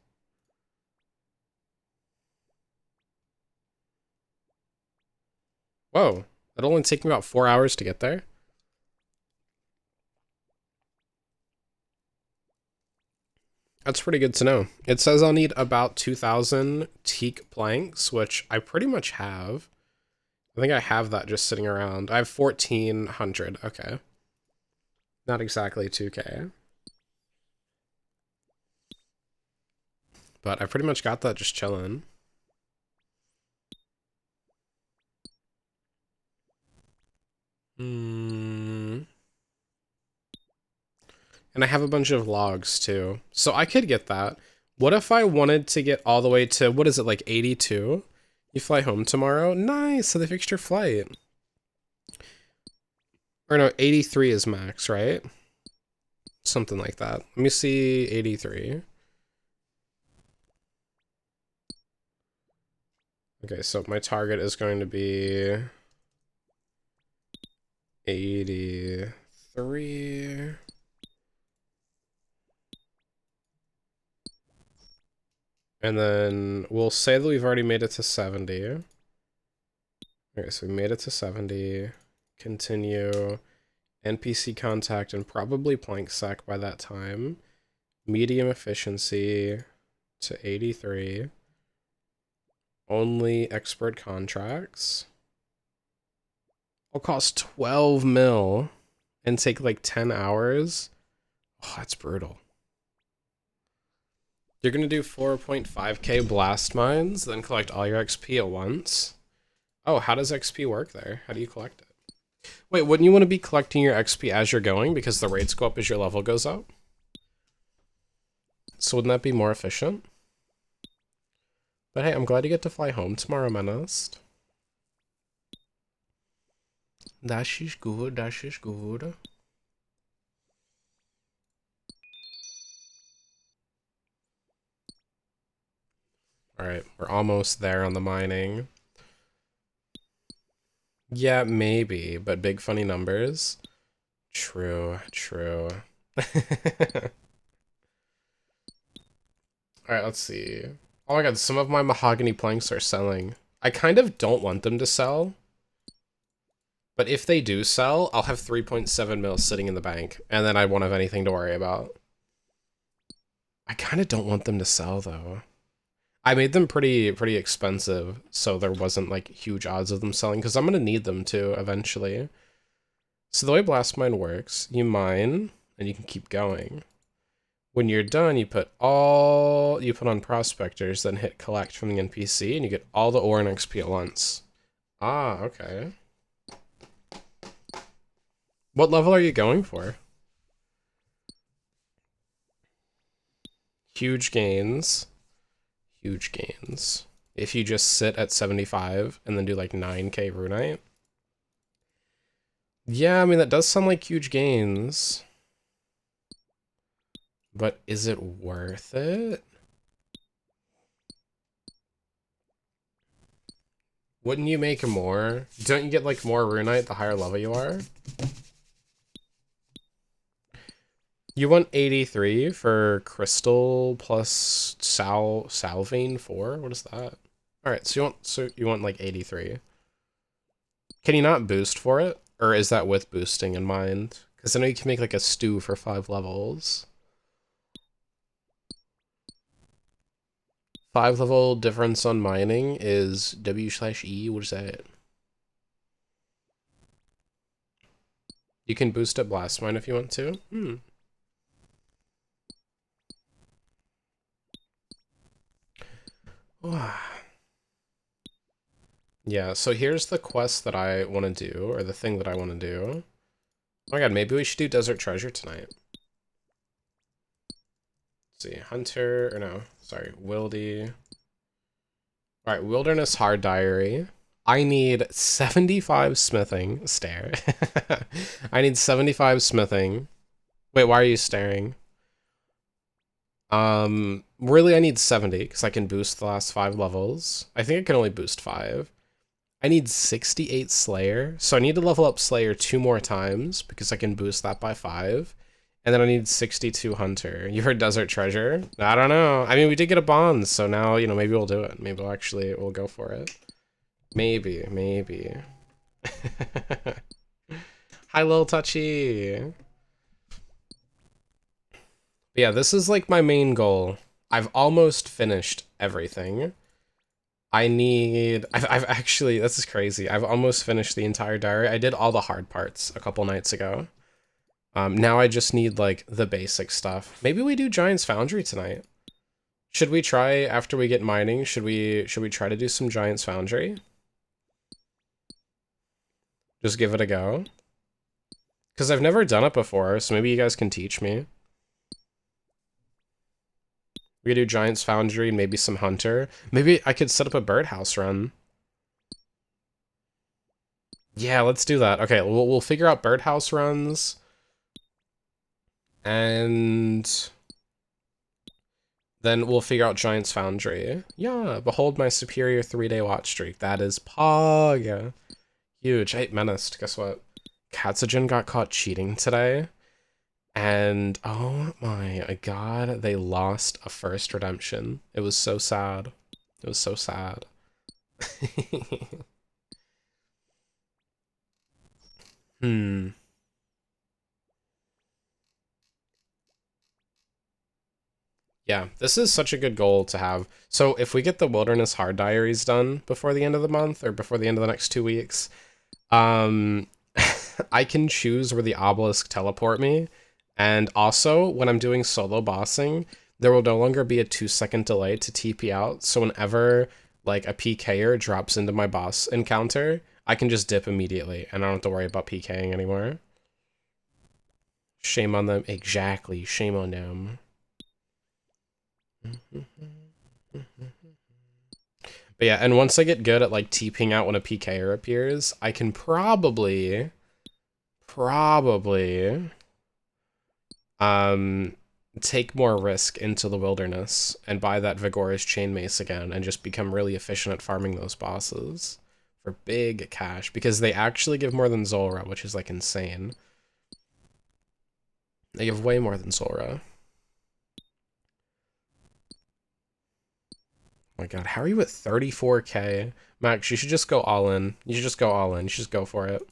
Whoa. It'll only take me about 4 hours to get there. That's pretty good to know. It says I'll need about 2,000 teak planks, which I pretty much have. I think I have that just sitting around. I have 1,400. Okay. Not exactly 2K. But I pretty much got that just chilling. And I have a bunch of logs too. So I could get that. What if I wanted to get all the way to, what is it, like 82? You fly home tomorrow? Nice, so they fixed your flight. Or no, 83 is max, right? Something like that. Let me see 83. Okay, so my target is going to be 83. And then we'll say that we've already made it to 70. Okay, so we made it to 70. Continue. NPC contact and probably plank sack by that time. Medium efficiency to 83. Only expert contracts. Will cost 12 mil and take like 10 hours. Oh, that's brutal. You're gonna do 4.5k blast mines, then collect all your XP at once. Oh, how does XP work there? How do you collect it? Wait, wouldn't you want to be collecting your XP as you're going because the rates go up as your level goes up? So wouldn't that be more efficient? But hey, I'm glad you get to fly home tomorrow, Menast. That is good, that is good. Alright, we're almost there on the mining. Yeah, maybe, but big funny numbers. True, true. Alright, let's see. Oh my god, some of my mahogany planks are selling. I kind of don't want them to sell. But if they do sell, I'll have 3.7 mil sitting in the bank, and then I won't have anything to worry about. I kind of don't want them to sell, though. I made them pretty expensive, so there wasn't, like, huge odds of them selling, because I'm going to need them to, eventually. So the way Blast Mine works, you mine, and you can keep going. When you're done, you put on Prospectors, then hit Collect from the NPC, and you get all the ore and XP at once. Ah, okay. What level are you going for? Huge gains. Huge gains. If you just sit at 75 and then do like 9k Runite. Yeah, I mean, that does sound like huge gains. But is it worth it? Wouldn't you make more? Don't you get like more Runite the higher level you are? You want 83 for Crystal plus Salvine 4? What is that? Alright, so you want like 83. Can you not boost for it? Or is that with boosting in mind? Because I know you can make like a stew for 5 levels. 5 level difference on mining is W/E. What is that? You can boost at Blast Mine if you want to. Yeah, so here's the quest that I want to do, or the thing that I want to do. Oh my god, maybe we should do Desert Treasure tonight. Let's see, Hunter, or no, sorry, Wildy. Alright, Wilderness Hard Diary. I need 75 smithing. Stare. I need 75 smithing. Wait, why are you staring? Really I need 70, because I can boost the last 5 levels. I think I can only boost 5. I need 68 Slayer, so I need to level up Slayer 2 more times, because I can boost that by 5. And then I need 62 Hunter. You heard Desert Treasure? I don't know. I mean, we did get a bond, so now, you know, maybe we'll do it. Maybe we'll go for it. Maybe, maybe. Hi, Lil Touchy. But yeah, this is like my main goal. I've almost finished everything. I've actually, this is crazy. I've almost finished the entire diary. I did all the hard parts a couple nights ago. Now I just need like the basic stuff. Maybe we do Giant's Foundry tonight. Should we try after we get mining? Should we try to do some Giant's Foundry? Just give it a go. Because I've never done it before, so maybe you guys can teach me. We could do Giant's Foundry and maybe some Hunter. Maybe I could set up a birdhouse run. Yeah, let's do that. Okay, we'll figure out birdhouse runs. And then we'll figure out Giant's Foundry. Yeah, behold my superior 3-day watch streak. That is pog. Huge. Hey, Menaced, guess what? Katsugen got caught cheating today. And oh my god, they lost a first redemption. It was so sad. It was so sad. Hmm. Yeah, this is such a good goal to have. So if we get the Wilderness Hard Diaries done before the end of the month or before the end of the next 2 weeks, I can choose where the obelisk teleport me. And also, when I'm doing solo bossing, there will no longer be a 2-second delay to TP out. So whenever like a PKer drops into my boss encounter, I can just dip immediately and I don't have to worry about PKing anymore. Shame on them. Exactly. Shame on them. But yeah, and once I get good at like TPing out when a PKer appears, I can probably take more risk into the wilderness and buy that Vigorous Chain Mace again and just become really efficient at farming those bosses for big cash, because they actually give more than Zulrah, which is like insane. They give way more than Zulrah. Oh my god, how are you at 34k? Max, you should just go all in. You should just go all in. You should just go for it.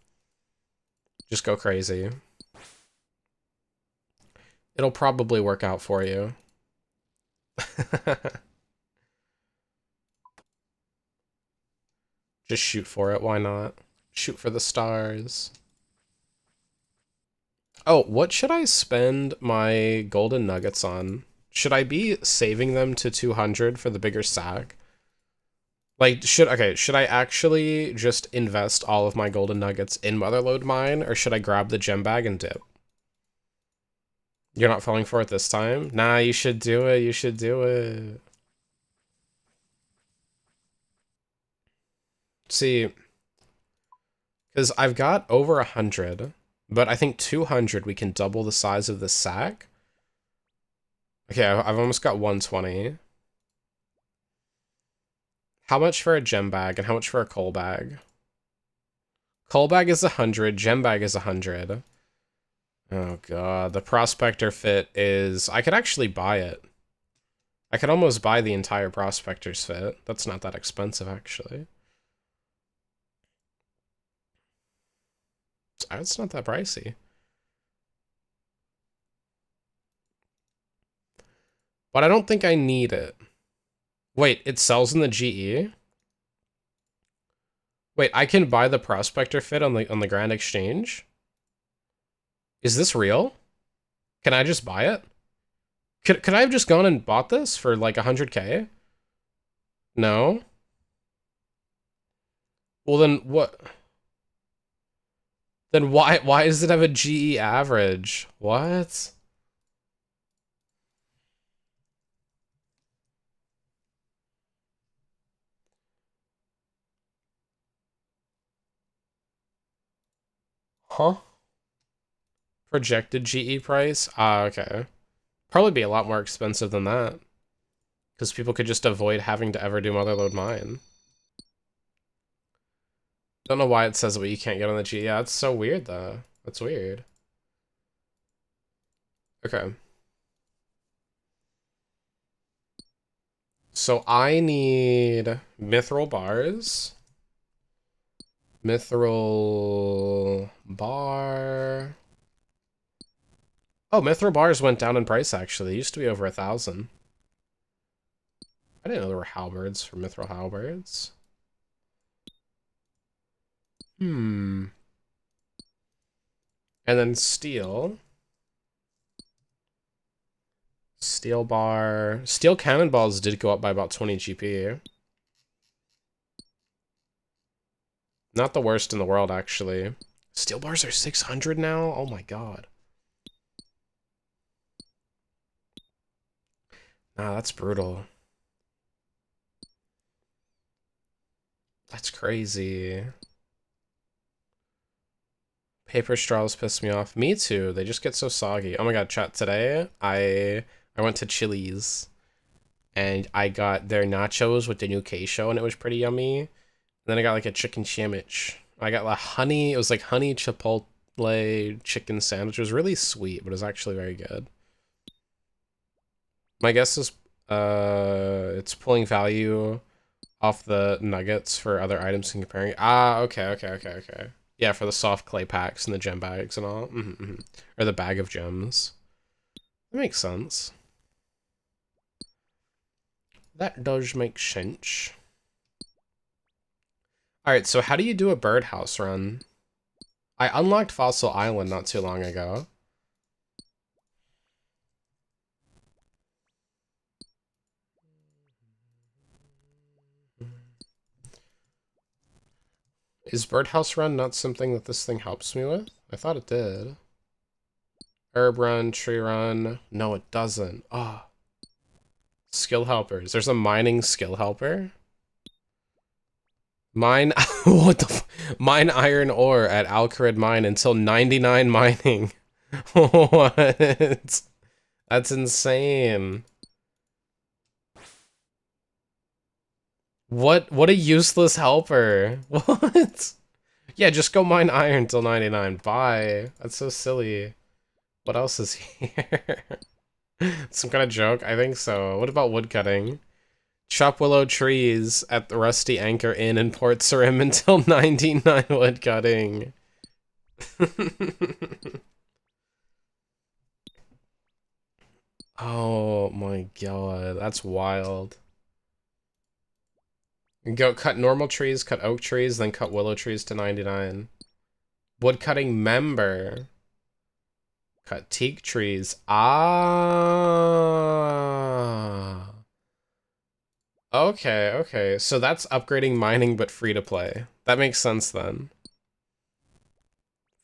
Just go crazy. It'll probably work out for you. Just shoot for it, why not? Shoot for the stars. Oh, what should I spend my golden nuggets on? Should I be saving them to 200 for the bigger sack? Like, should I actually just invest all of my golden nuggets in Motherlode Mine, or should I grab the gem bag and dip? You're not falling for it this time? Nah, you should do it, you should do it. See, because I've got over 100, but I think 200 we can double the size of the sack. Okay, I've almost got 120. How much for a gem bag and how much for a coal bag? Coal bag is 100, gem bag is 100. Oh god, the prospector fit is... I could actually buy it. I could almost buy the entire prospector's fit. That's not that expensive, actually. It's not that pricey. But I don't think I need it. Wait, it sells in the GE? Wait, I can buy the prospector fit on the Grand Exchange? Is this real? Can I just buy it? Could I have just gone and bought this for like 100k? No? Well then what? Then why does it have a GE average? What? Huh? Projected GE price? Ah, okay. Probably be a lot more expensive than that. Because people could just avoid having to ever do Motherlode Mine. Don't know why it says what you can't get on the GE. Yeah, it's so weird though. That's weird. Okay. So I need mithril bars. Mithril bar. Oh, Mithril bars went down in price, actually. They used to be over 1,000. I didn't know there were halberds for Mithril halberds. Hmm. And then steel. Steel bar. Steel cannonballs did go up by about 20 GP. Not the worst in the world, actually. Steel bars are 600 now? Oh my god. Nah, that's brutal. That's crazy. Paper straws piss me off. Me too. They just get so soggy. Oh my god, chat. Today, I went to Chili's and I got their nachos with the new queso and it was pretty yummy. And then I got like a chicken sandwich. I got like honey. It was like honey chipotle chicken sandwich. It was really sweet, but it was actually very good. My guess is it's pulling value off the nuggets for other items and comparing. Ah, okay. Yeah, for the soft clay packs and the gem bags and all. Or the bag of gems. That makes sense. That does make sense. Alright, so how do you do a birdhouse run? I unlocked Fossil Island not too long ago. Is birdhouse run not something that this thing helps me with? I thought it did. Herb run, tree run. No, it doesn't. Ah. Oh. Skill helpers. There's a mining skill helper. Mine, what the mine iron ore at Alcarid Mine until 99 mining. What? That's insane. What a useless helper. What? Yeah, just go mine iron till 99. Bye. That's so silly. What else is here? Some kind of joke? I think so. What about woodcutting? Chop willow trees at the Rusty Anchor Inn in Port Sarim until 99 woodcutting. Oh my god, that's wild. Go cut normal trees, cut oak trees, then cut willow trees to 99. Woodcutting member. Cut teak trees. Ah. Okay. So that's upgrading mining but free to play. That makes sense then.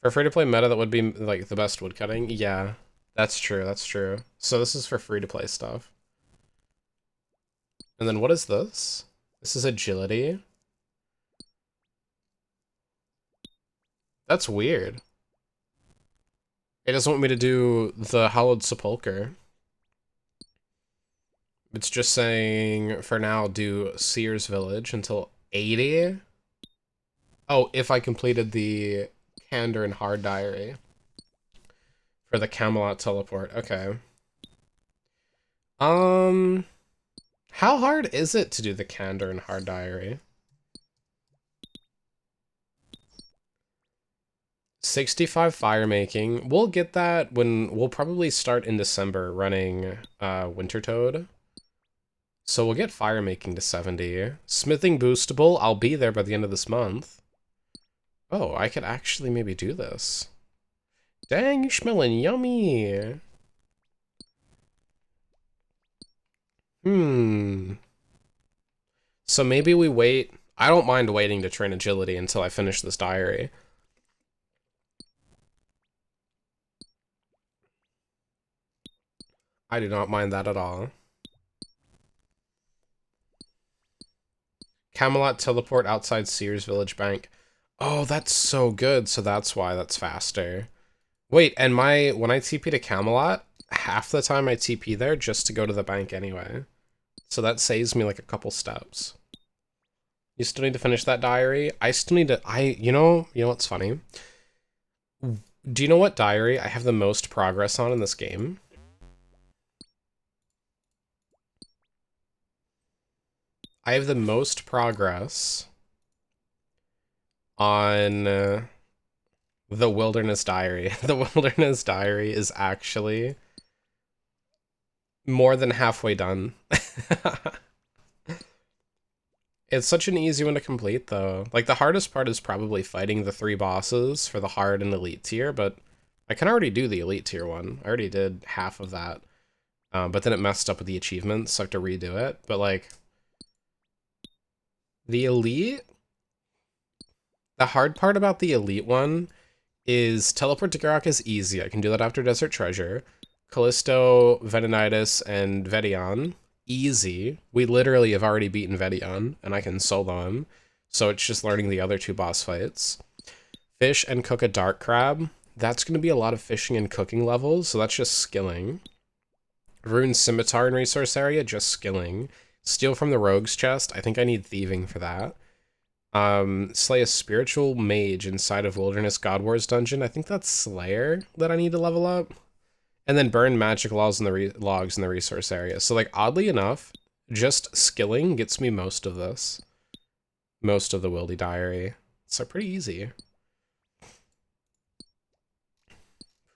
For free to play meta, that would be like the best woodcutting. Yeah, that's true. So this is for free to play stuff. And then what is this? This is agility. That's weird. It doesn't want me to do the Hallowed Sepulcher. It's just saying, for now, do Seer's Village until 80? Oh, if I completed the Candor and Hard Diary. For the Camelot teleport, okay. How hard is it to do the Candor and Hard Diary? 65 fire making. We'll get that when we'll probably start in December running Winter Toad. So we'll get fire making to 70. Smithing boostable, I'll be there by the end of this month. Oh, I could actually maybe do this. Dang, you're smelling yummy. So maybe we wait. I don't mind waiting to train agility until I finish this diary. I do not mind that at all. Camelot teleport outside Seer's Village Bank. Oh, that's so good. So that's why that's faster. Wait, and when I TP to Camelot, half the time I TP there just to go to the bank anyway. So that saves me like a couple steps. You still need to finish that diary? I still need to, you know what's funny? Do you know what diary I have the most progress on in this game? I have the most progress on the The Wilderness Diary. The Wilderness Diary is actually more than halfway done. It's such an easy one to complete, though. Like, the hardest part is probably fighting the 3 bosses for the hard and elite tier, but I can already do the elite tier one. I already did half of that. But then it messed up with the achievements, so I have to redo it. But, like, the elite... The hard part about the elite one is teleport to Garak is easy. I can do that after Desert Treasure. Callisto, Venonitis, and Vedion. Easy. We literally have already beaten Vedion, and I can solo him. So it's just learning the other 2 boss fights. Fish and cook a dark crab. That's going to be a lot of fishing and cooking levels, so that's just skilling. Rune Scimitar in Resource Area, just skilling. Steal from the Rogue's Chest. I think I need thieving for that. Slay a spiritual mage inside of Wilderness God Wars dungeon. I think that's Slayer that I need to level up. And then burn magic logs in the resource area. So, like, oddly enough, just skilling gets me most of this. Most of the Wildy Diary. So pretty easy.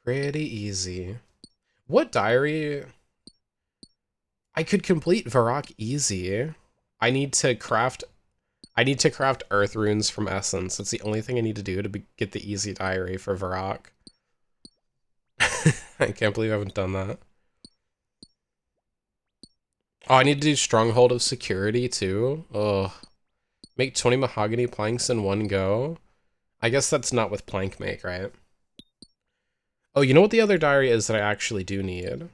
Pretty easy. What diary? I could complete Varrock easy. I need to craft earth runes from Essence. That's the only thing I need to do to get the easy diary for Varrock. I can't believe I haven't done that. Oh, I need to do Stronghold of Security too. Ugh. Make 20 mahogany planks in one go. I guess that's not with plank make, right? Oh, you know what the other diary is that I actually do need?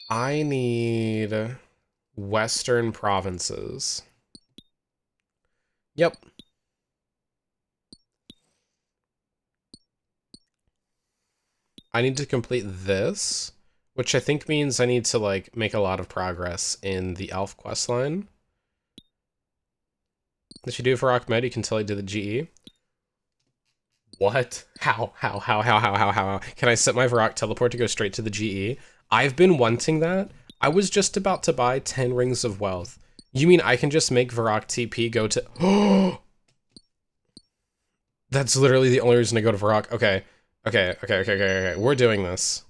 I need Western Provinces. Yep. I need to complete this, which I think means I need to, like, make a lot of progress in the Elf questline. If you do for Ahmed, you can tell I did the GE. What? How? Can I set my Varrock teleport to go straight to the GE? I've been wanting that. I was just about to buy 10 Rings of Wealth. You mean I can just make Varrock TP go to... Oh! That's literally the only reason to go to Varrock. Okay. Okay. We're doing this.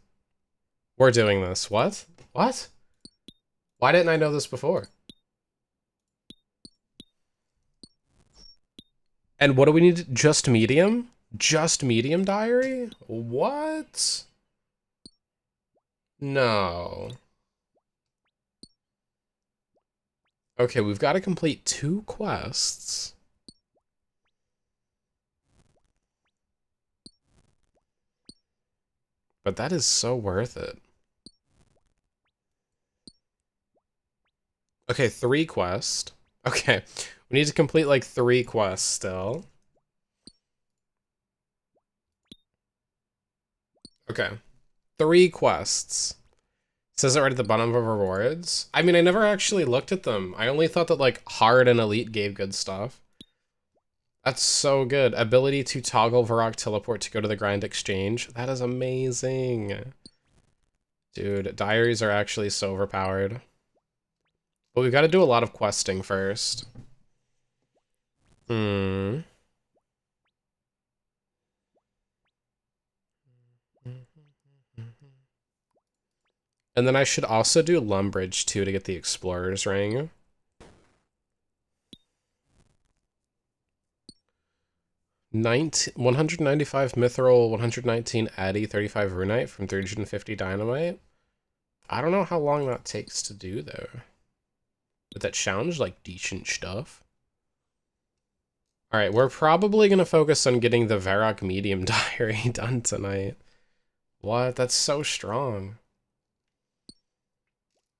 We're doing this. What? What? Why didn't I know this before? And what do we need? Just medium? Just medium diary? What? No. Okay, we've got to complete 2 quests. But that is so worth it. Okay, 3 quests. Okay, we need to complete like 3 quests still. Okay, 3 quests. It says it right at the bottom of rewards. I mean, I never actually looked at them. I only thought that like hard and elite gave good stuff. That's so good. Ability to toggle Varrock teleport to go to the grind exchange. That is amazing. Dude, diaries are actually so overpowered. But we've got to do a lot of questing first. And then I should also do Lumbridge too to get the Explorer's Ring. $195 Mithril, 119 Addy, 35 Runite from 350 Dynamite. I don't know how long that takes to do though. But that sounds like decent stuff. Alright, we're probably going to focus on getting the Varrock Medium Diary done tonight. What? That's so strong.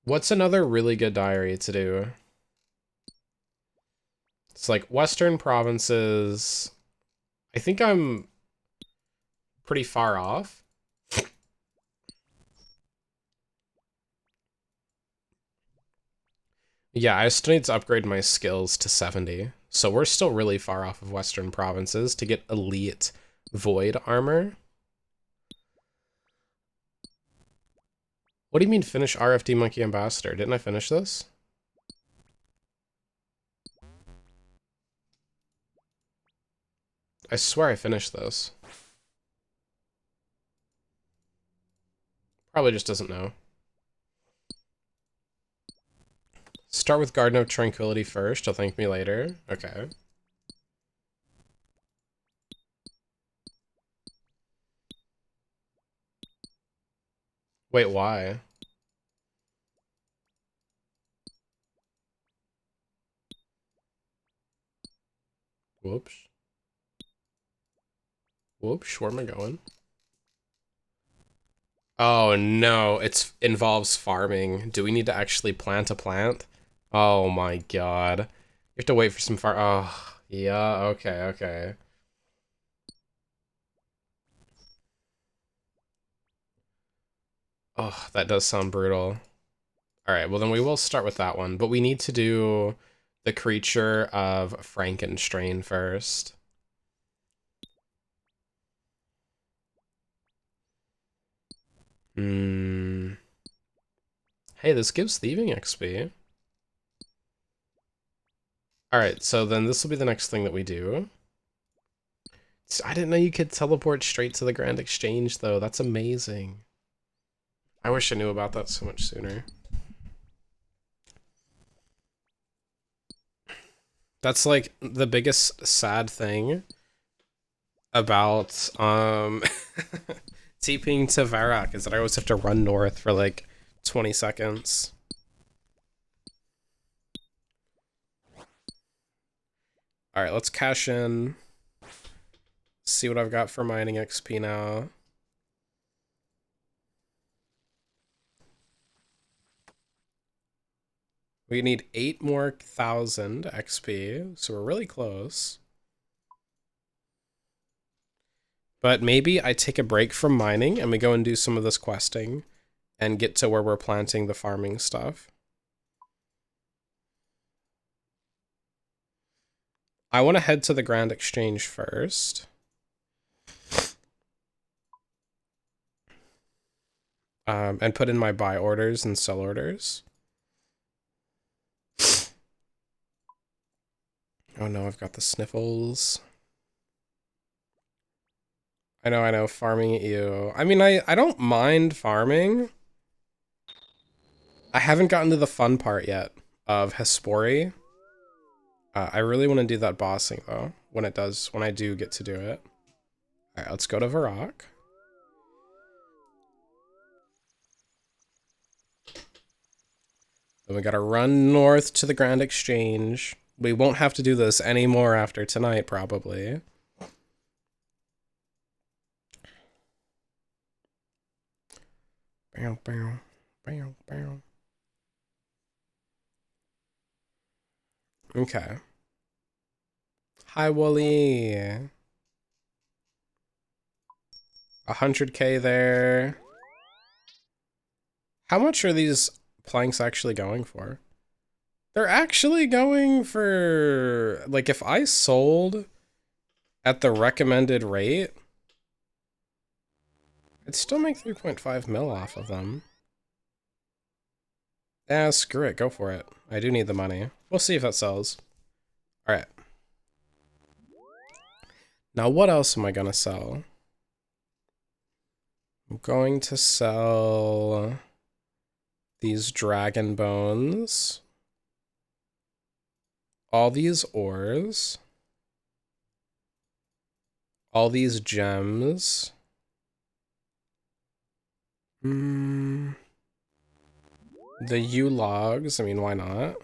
What's another really good diary to do? It's like Western Provinces. I think I'm pretty far off. Yeah, I still need to upgrade my skills to 70. So we're still really far off of Western Provinces to get elite Void armor. What do you mean finish RFD Monkey Ambassador? Didn't I finish this? I swear I finished this. Probably just doesn't know. Start with Garden of Tranquility first. She'll thank me later. Okay. Wait, why? Whoops. Whoops, where am I going? Oh no, it involves farming. Do we need to actually plant a plant? Oh my god. You have to wait for some oh, yeah, okay, okay. Oh, that does sound brutal. Alright, well then we will start with that one, but we need to do the creature of Frankenstrain first. Hmm. Hey, this gives thieving XP. Alright, so then this will be the next thing that we do. I didn't know you could teleport straight to the Grand Exchange, though. That's amazing. I wish I knew about that so much sooner. That's like the biggest sad thing about TPing to Varrock is that I always have to run north for like 20 seconds. Alright, let's cash in. See what I've got for mining XP now. We need 8 more thousand XP, so we're really close. But maybe I take a break from mining and we go and do some of this questing and get to where we're planting the farming stuff. I want to head to the Grand Exchange first. And put in my buy orders and sell orders. Oh no, I've got the sniffles. I know, farming at you. I mean, I don't mind farming. I haven't gotten to the fun part yet of Hespori. I really want to do that bossing though, when I do get to do it. Alright, let's go to Varrock. Then we gotta run north to the Grand Exchange. We won't have to do this anymore after tonight, probably. Bow, bow, bow, bow. Okay. Hi, Wooly. 100k there. How much are these planks actually going for? They're actually going for, like, if I sold at the recommended rate, I'd still make 3.5 mil off of them. Ah, screw it, go for it. I do need the money. We'll see if that sells. Alright. Now what else am I gonna sell? I'm going to sell these dragon bones. All these ores. All these gems. The U logs, I mean, why not?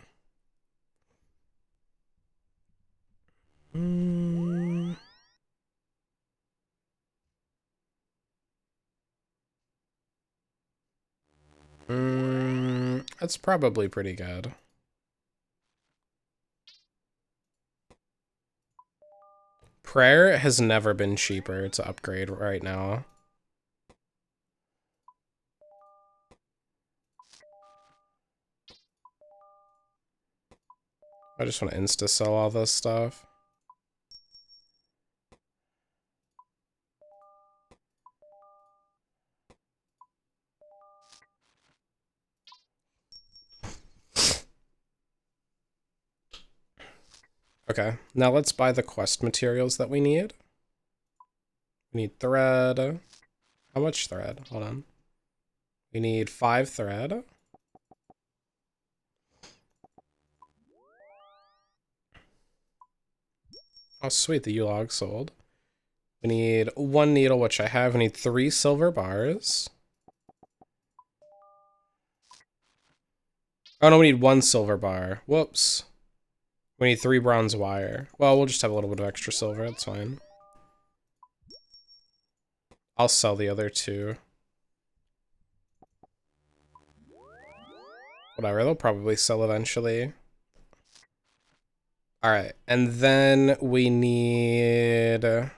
That's probably pretty good. Prayer has never been cheaper to upgrade right now. I just want to insta-sell all this stuff. Okay, now let's buy the quest materials that we need. We need thread. How much thread? Hold on. We need 5 thread. Oh, sweet. The U-log sold. We need 1 needle, which I have. We need 3 silver bars. Oh, no, we need 1 silver bar. Whoops. We need 3 bronze wire. Well, we'll just have a little bit of extra silver. That's fine. I'll sell the other 2. Whatever, they'll probably sell eventually. Alright, and then we need...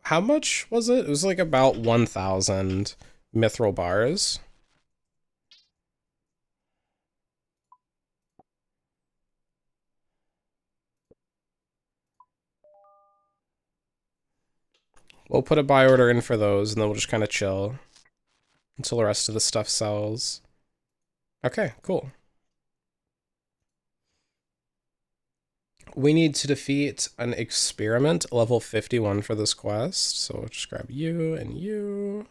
How much was it? It was like about 1,000 mithril bars. We'll put a buy order in for those, and then we'll just kind of chill until the rest of the stuff sells. Okay, cool. We need to defeat an experiment, level 51 for this quest. So we'll just grab you and you.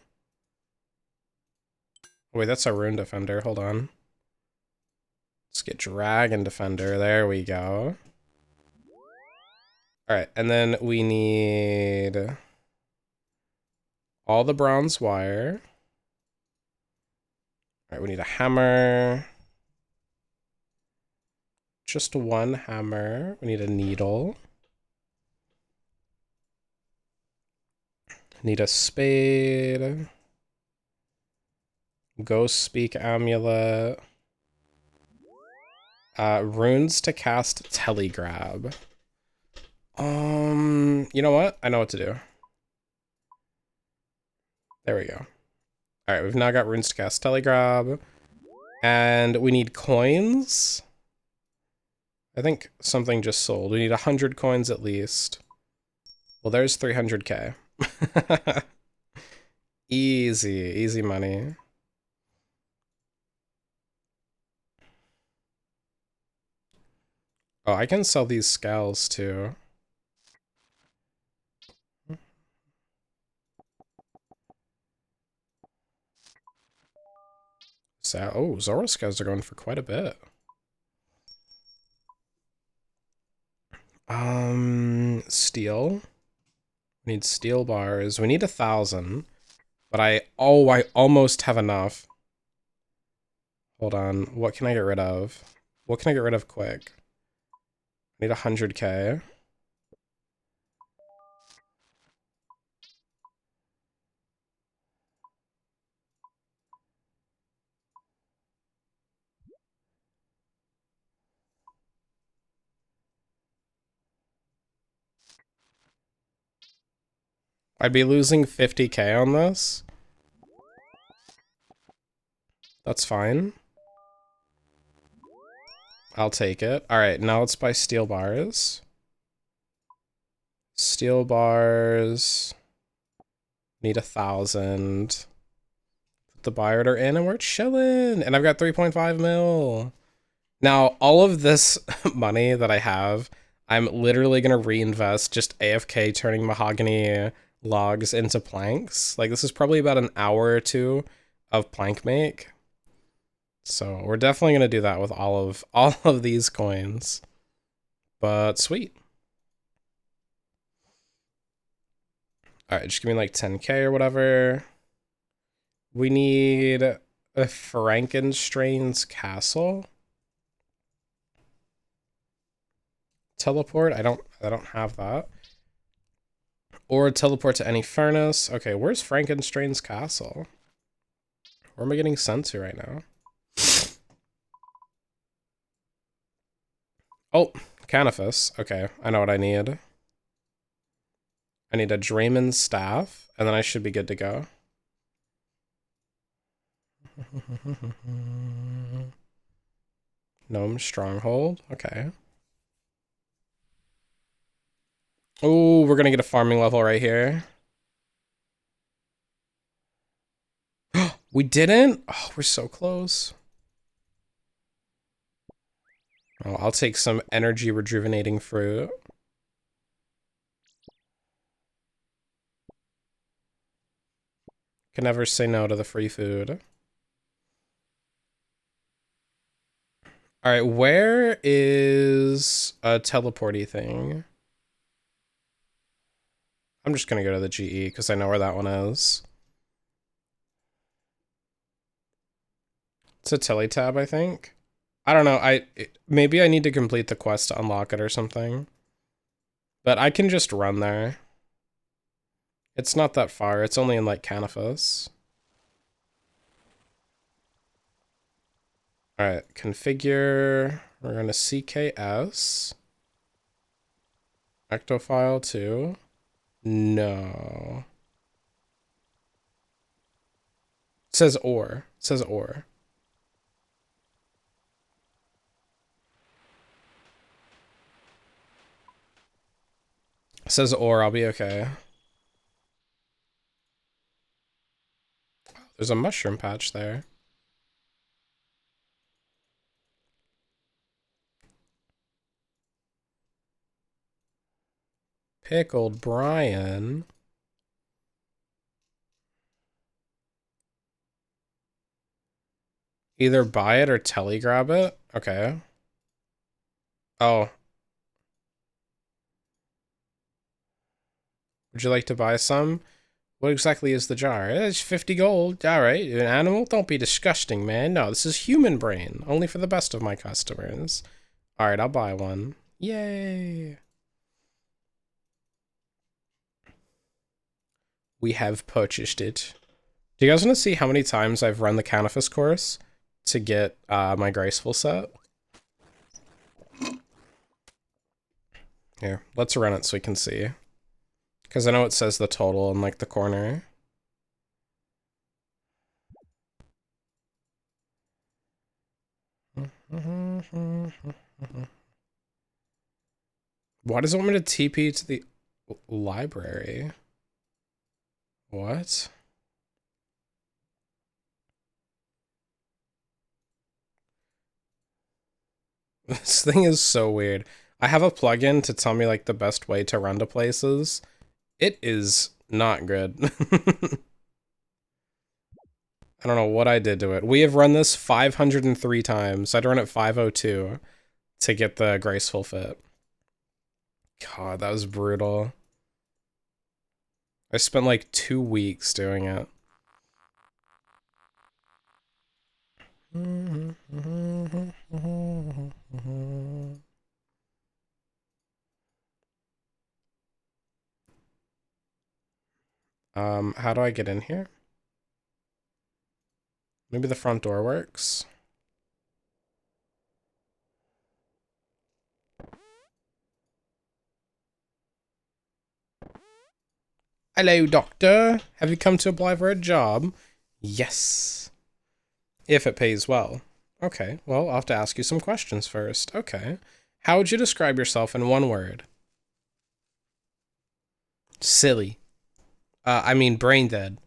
Wait, that's a rune defender. Hold on. Let's get dragon defender. There we go. Alright, and then we need all the bronze wire. Alright, we need a hammer. Just 1 hammer. We need a needle. Need a spade. Ghost Speak amulet. Runes to cast Telegrab. You know what? I know what to do. There we go. Alright, we've now got runes to cast Telegrab. And we need coins. I think something just sold. We need 100 coins at least. Well, there's 300k. Easy money. Oh, I can sell these scales too. So, oh, Zoro scales are going for quite a bit. Steel. We need steel bars. We need 1,000. But I almost have enough. Hold on. What can I get rid of? What can I get rid of quick? I need 100k. I'd be losing 50k on this. That's fine. I'll take it. Alright, now let's buy steel bars. Steel bars. Need 1,000. Put the buy order in and we're chilling. And I've got 3.5 mil. Now, all of this money that I have, I'm literally going to reinvest just AFK turning mahogany logs into planks. Like, this is probably about an hour or 2 of plank make. So we're definitely going to do that with all of these coins. But sweet. Alright, just give me like 10k or whatever. We need a Frankenstrain's castle. Teleport? I don't have that. Or teleport to any furnace. Okay, where's Frankenstrain's castle? Where am I getting sent to right now? Oh, Canifus. Okay, I know what I need. I need a Draymond staff, and then I should be good to go. Gnome stronghold. Okay. Oh, we're gonna get a farming level right here. We didn't? Oh, we're so close. Oh, I'll take some energy rejuvenating fruit. Can never say no to the free food. All right, where is a teleporty thing? I'm just gonna go to the GE because I know where that one is. It's a teletab, I think. I don't know. Maybe I need to complete the quest to unlock it or something. But I can just run there. It's not that far. It's only in like Canifus. All right, configure. We're gonna CKS. Ectofile 2. No. It says or. It says or. It says or, I'll be okay. There's a mushroom patch there. Pickled Brian. Either buy it or telegrab it? Okay. Oh. Would you like to buy some? What exactly is the jar? It's 50 gold. Alright, an animal? Don't be disgusting, man. No, this is human brain. Only for the best of my customers. Alright, I'll buy one. Yay! We have purchased it. Do you guys want to see how many times I've run the Canifus course to get my graceful set? Here, let's run it so we can see. Because I know it says the total in like the corner. Why does it want me to TP to the library? What? This thing is so weird. I have a plugin to tell me like the best way to run to places. It is not good. I don't know what I did to it. We have run this 503 times. I'd run it 502 to get the graceful fit. God, that was brutal. I spent like 2 weeks doing it. How do I get in here? Maybe the front door works. Hello, doctor. Have you come to apply for a job? Yes. If it pays well. Okay, well, I'll have to ask you some questions first. Okay. How would you describe yourself in one word? Silly. I mean brain dead.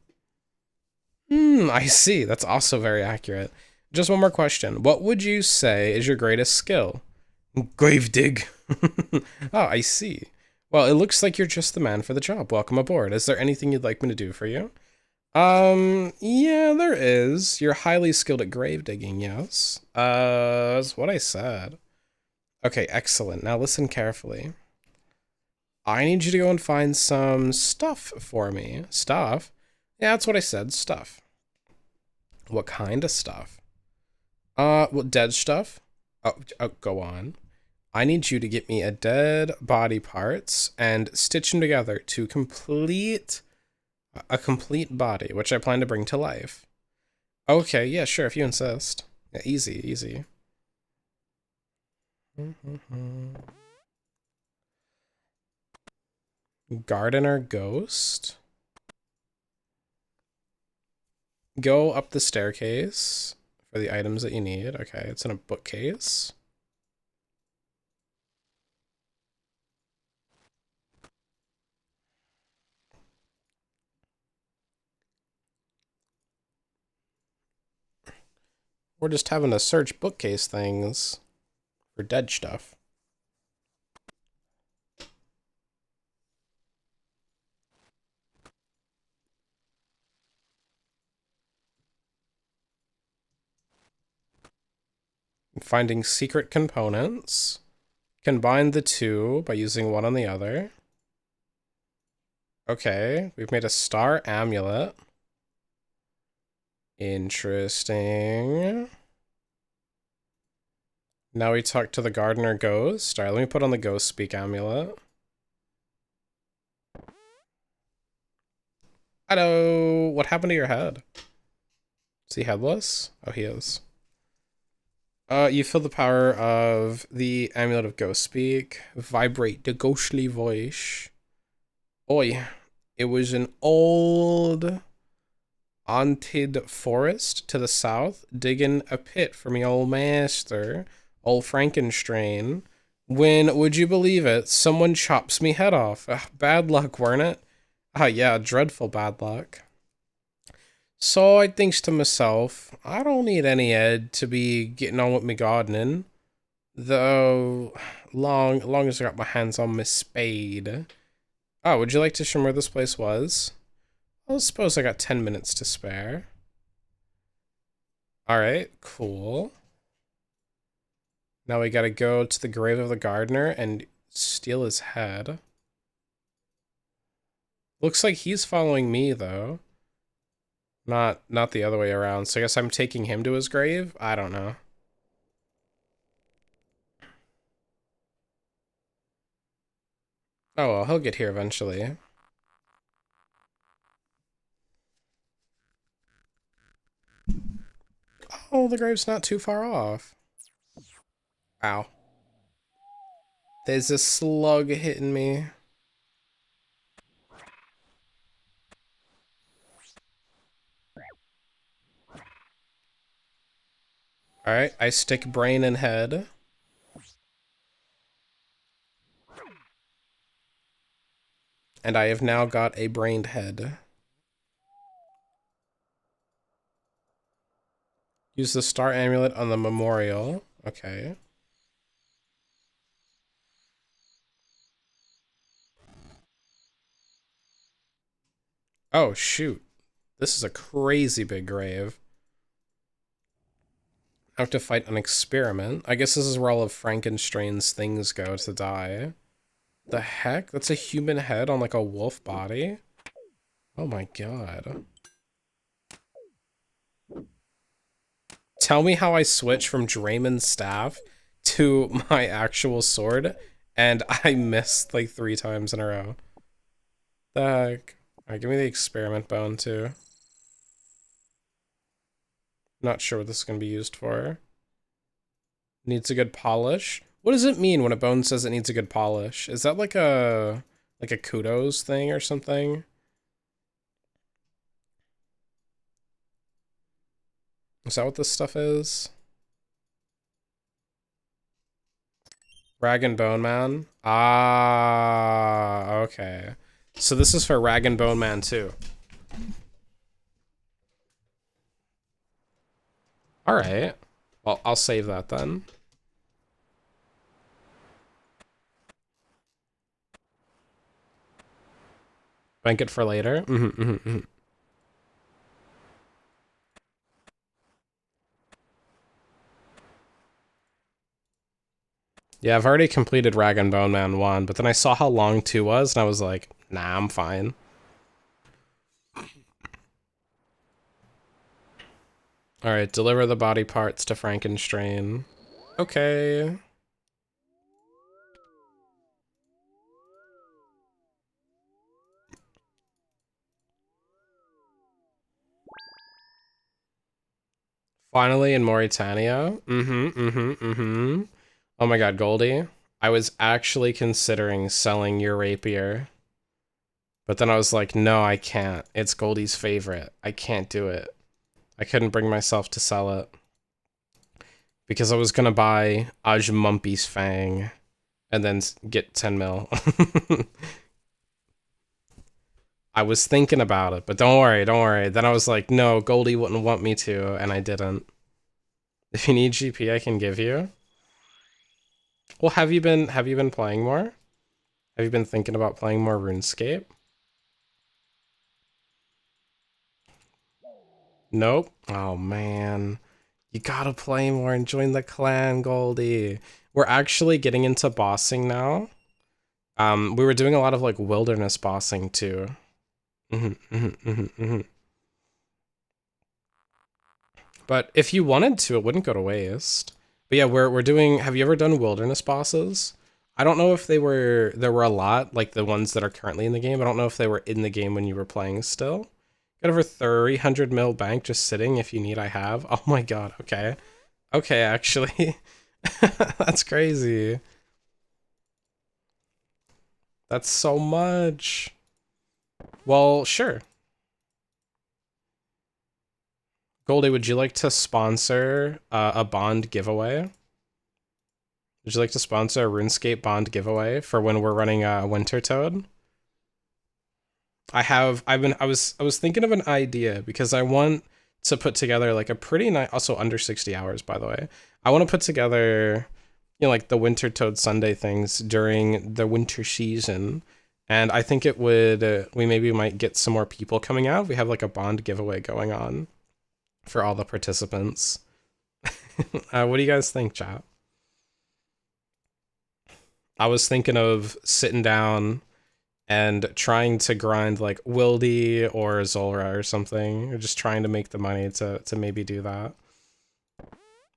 I see. That's also very accurate. Just one more question. What would you say is your greatest skill? Grave dig. Oh, I see. Well, it looks like you're just the man for the job. Welcome aboard. Is there anything you'd like me to do for you? Yeah, there is. You're highly skilled at grave digging, yes. That's what I said. Okay, excellent. Now listen carefully. I need you to go and find some stuff for me. Stuff? Yeah, that's what I said, stuff. What kind of stuff? Well, dead stuff? Oh, go on. I need you to get me a dead body parts and stitch them together to complete a complete body, which I plan to bring to life. Okay, yeah, sure, if you insist. Yeah, easy, easy. Gardener ghost. Go up the staircase for the items that you need. Okay, it's in a bookcase. We're just having to search bookcase things for dead stuff. Finding secret components. Combine the two by using one on the other. Okay, we've made a star amulet. Interesting. Now we talk to the gardener ghost. Alright, let me put on the ghost speak amulet. Hello! What happened to your head? Is he headless? Oh, he is. You feel the power of the amulet of ghost speak. Vibrate the ghostly voice. Oi, it was an old haunted forest to the south, digging a pit for me old master, old Frankenstein. When, would you believe it, someone chops me head off. Bad luck, weren't it? Yeah, dreadful bad luck. So I thinks to myself, I don't need any Ed to be getting on with me gardening. Though, long as I got my hands on my spade. Oh, would you like to show me where this place was? I suppose I got 10 minutes to spare. Alright, cool. Now we gotta go to the grave of the gardener and steal his head. Looks like he's following me, though. Not the other way around, so I guess I'm taking him to his grave? I don't know. Oh well, he'll get here eventually. Oh, the grave's not too far off. Ow. There's a slug hitting me. Alright, I stick brain and head. And I have now got a brained head. Use the star amulet on the memorial. Okay. Oh, shoot. This is a crazy big grave. I have to fight an experiment. I guess this is where all of Frankenstein's things go to die. The heck? That's a human head on like a wolf body? Oh my god. Tell me how I switch from Draymond's staff to my actual sword, and I missed like 3 times in a row. The heck? Alright, give me the experiment bone too. Not sure what this is going to be used for. Needs a good polish. What does it mean when a bone says it needs a good polish? Is that like a kudos thing or something? Is that what this stuff is? Rag and Bone Man? Ah, okay. So this is for Rag and Bone Man too. Alright. Well, I'll save that then. Bank it for later. Yeah, I've already completed Rag and Bone Man 1, but then I saw how long 2 was, and I was like, nah, I'm fine. Alright, deliver the body parts to Frankenstein. Okay. Finally in Mauritania. Oh my god, Goldie. I was actually considering selling your rapier. But then I was like, no, I can't. It's Goldie's favorite. I can't do it. I couldn't bring myself to sell it. Because I was gonna buy Ajmumpy's Fang and then get 10 mil. I was thinking about it, but don't worry, don't worry. Then I was like, no, Goldie wouldn't want me to, and I didn't. If you need GP, I can give you. Well, have you been playing more? Have you been thinking about playing more RuneScape? Nope. Oh man. You gotta play more and join the clan, Goldie. We're actually getting into bossing now. We were doing a lot of like wilderness bossing too. But if you wanted to, it wouldn't go to waste. But yeah, we're doing. Have you ever done wilderness bosses? I don't know if there were a lot like the ones that are currently in the game. I don't know if they were in the game when you were playing still. Got over 300 mil bank just sitting. If you need, I have. Oh my god. Okay. Okay, actually, that's crazy. That's so much. Well, sure. Goldie, would you like to sponsor a bond giveaway? Would you like to sponsor a RuneScape bond giveaway for when we're running Winter Toad? I was thinking of an idea because I want to put together like a pretty nice, also under 60 hours by the way. I want to put together, you know, like the Winter Toad Sunday things during the winter season. And I think it would, we maybe might get some more people coming out. We have like a bond giveaway going on for all the participants. What do you guys think, chat? I was thinking of sitting down and trying to grind like Wildy or Zulrah or something, or just trying to make the money to maybe do that.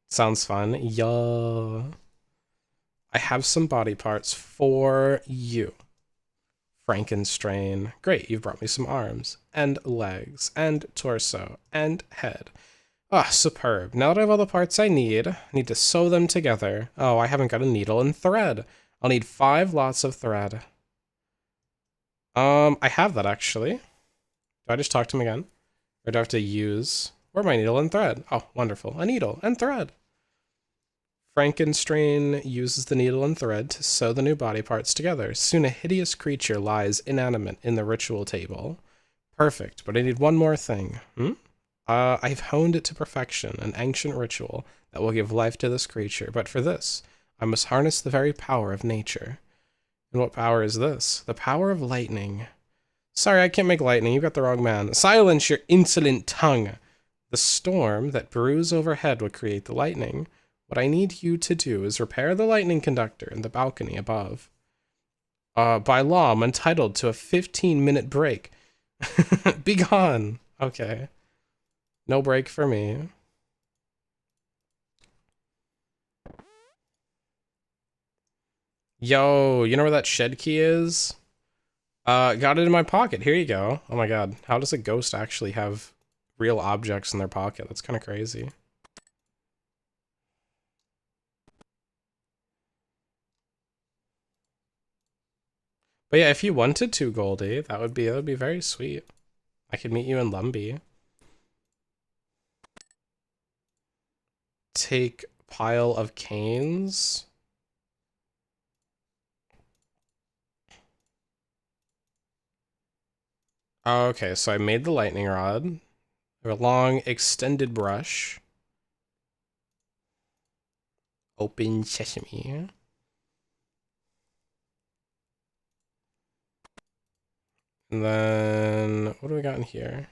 Sounds fun. Yeah. I have some body parts for you. Frankenstrain. Great, you've brought me some arms, and legs, and torso, and head. Ah, superb. Now that I have all the parts I need to sew them together. Oh, I haven't got a needle and thread. I'll need 5 lots of thread. I have that actually. Do I just talk to him again? Or do I have to use... Where my needle and thread? Oh, wonderful. A needle and thread. Frankenstrain uses the needle and thread to sew the new body parts together. Soon a hideous creature lies inanimate in the ritual table. Perfect, but I need one more thing. I've honed it to perfection, an ancient ritual that will give life to this creature. But for this, I must harness the very power of nature. And what power is this? The power of lightning. Sorry, I can't make lightning. You got the wrong man. Silence your insolent tongue. The storm that brews overhead will create the lightning. What I need you to do is repair the lightning conductor in the balcony above. By law, I'm entitled to a 15-minute break. Be gone. Okay. No break for me. Yo, you know where that shed key is? Got it in my pocket. Here you go. Oh my god. How does a ghost actually have real objects in their pocket? That's kind of crazy. But yeah, if you wanted to, Goldie, that would be very sweet. I could meet you in Lumbee. Take pile of canes. Okay, so I made the lightning rod. A long extended brush. Open sesame. And then, what do we got in here?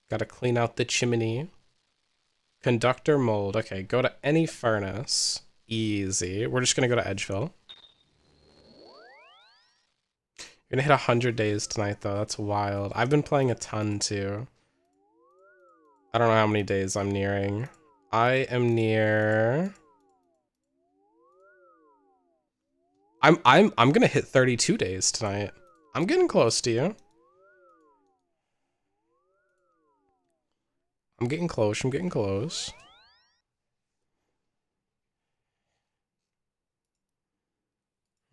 Gotta clean out the chimney. Conductor mold. Okay, go to any furnace. Easy. We're just gonna go to Edgeville. You're gonna hit 100 days tonight, though. That's wild. I've been playing a ton, too. I don't know how many days I'm nearing. I am near... I'm gonna hit 32 days tonight. I'm getting close to you. I'm getting close, I'm getting close.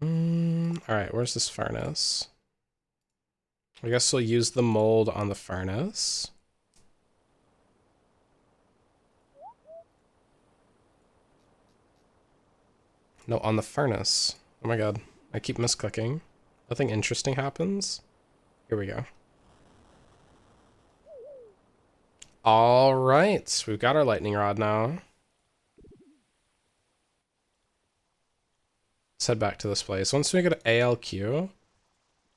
Alright, where's this furnace? I guess we'll use the mold on the furnace. No, on the furnace. Oh my god, I keep misclicking. Nothing interesting happens. Here we go. All right, we've got our lightning rod now. Let's head back to this place. Once we go to ALQ,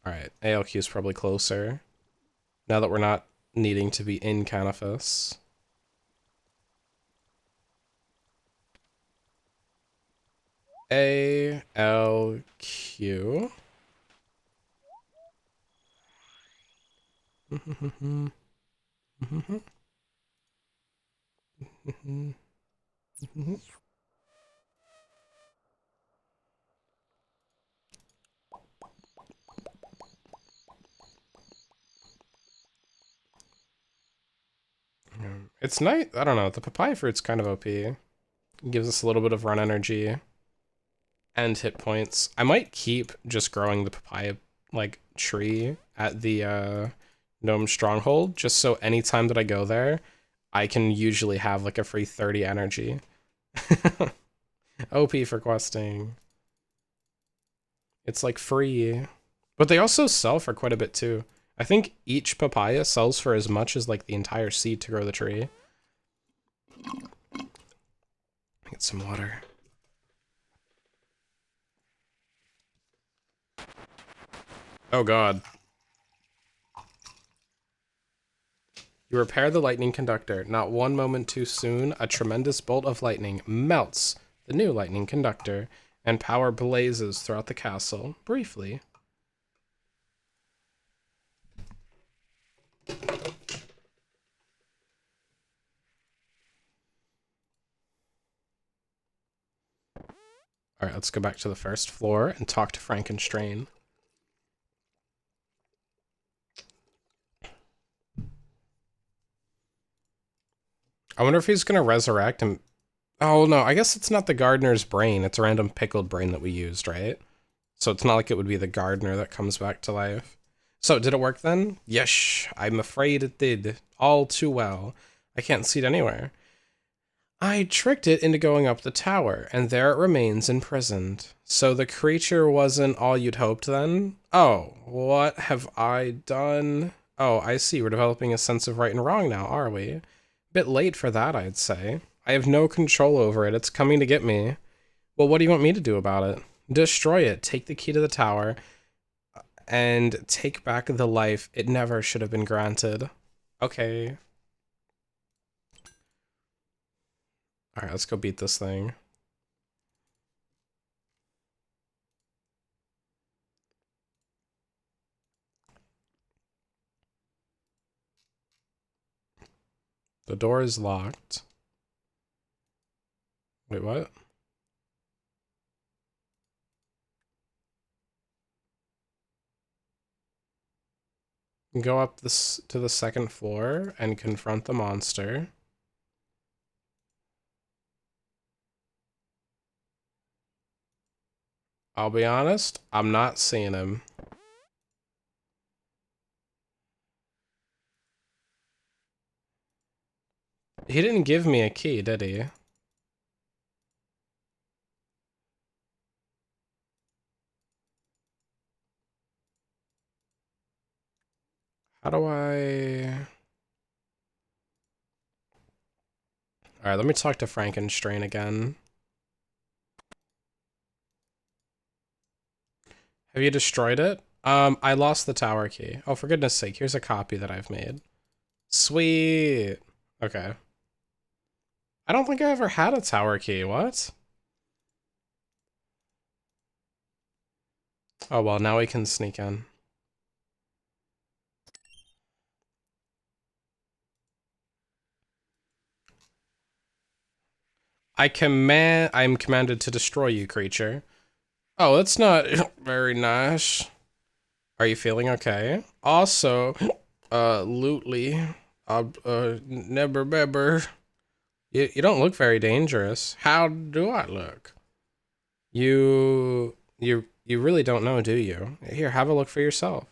Alright, ALQ is probably closer. Now that we're not needing to be in Canifus. ALQ. It's nice. I don't know. The papaya fruit's kind of OP. It gives us a little bit of run energy and hit points. I might keep just growing the papaya like tree at the gnome stronghold, just so anytime that I go there, I can usually have like a free 30 energy. OP for questing. It's like free. But they also sell for quite a bit too. I think each papaya sells for as much as like the entire seed to grow the tree. Get some water. Oh god. You repair the lightning conductor. Not one moment too soon, a tremendous bolt of lightning melts the new lightning conductor, and power blazes throughout the castle, briefly. Alright, let's go back to the first floor and talk to Frankenstrain. I wonder if he's gonna resurrect him. Oh no, I guess it's not the gardener's brain, it's a random pickled brain that we used, right? So it's not like it would be the gardener that comes back to life. So did it work then? Yes, I'm afraid it did. All too well. I can't see it anywhere. I tricked it into going up the tower, and there it remains imprisoned. So the creature wasn't all you'd hoped then? Oh, what have I done? Oh, I see, we're developing a sense of right and wrong now, are we? Bit late for that, I'd say. I have no control over it, it's coming to get me. Well, what do you want me to do about it? Destroy it, take the key to the tower, and take back the life it never should have been granted. Okay. Alright, let's go beat this thing. The door is locked. Wait, what? Go up this to the second floor and confront the monster. I'll be honest, I'm not seeing him. He didn't give me a key, did he? How do I... Alright, let me talk to Frankenstrain again. Have you destroyed it? I lost the tower key. Oh, for goodness sake, here's a copy that I've made. Sweet. Okay. I don't think I ever had a tower key, what? Oh well, now we can sneak in. I'm commanded to destroy you, creature. Oh, that's not very nice. Are you feeling okay? Also, Lootly, never beber. You don't look very dangerous. How do I look? You really don't know, do you? Here, have a look for yourself.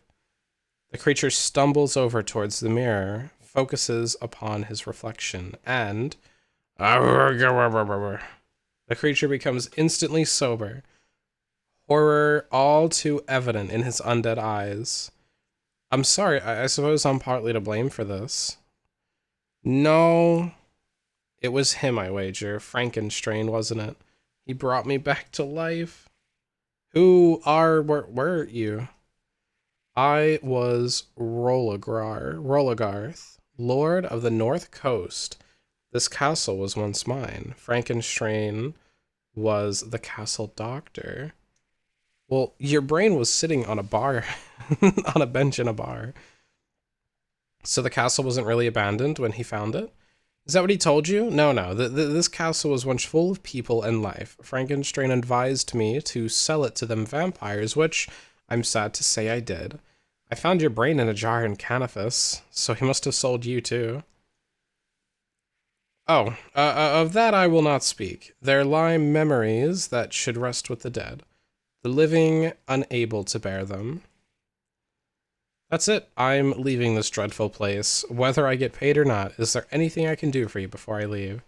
The creature stumbles over towards the mirror, focuses upon his reflection, and the creature becomes instantly sober, horror all too evident in his undead eyes. I'm sorry, I suppose I'm partly to blame for this. No, it was him, I wager. Frankenstrain, wasn't it? He brought me back to life. Were you? I was Rolagarth, Lord of the North Coast. This castle was once mine. Frankenstein was the castle doctor. Well, your brain was sitting on a bar, on a bench in a bar. So the castle wasn't really abandoned when he found it? Is that what he told you? No, no. This castle was once full of people and life. Frankenstein advised me to sell it to them vampires, which I'm sad to say I did. I found your brain in a jar in Canifus, so he must have sold you too. Oh, of that I will not speak. There lie memories that should rest with the dead, the living unable to bear them. That's it. I'm leaving this dreadful place. Whether I get paid or not, is there anything I can do for you before I leave?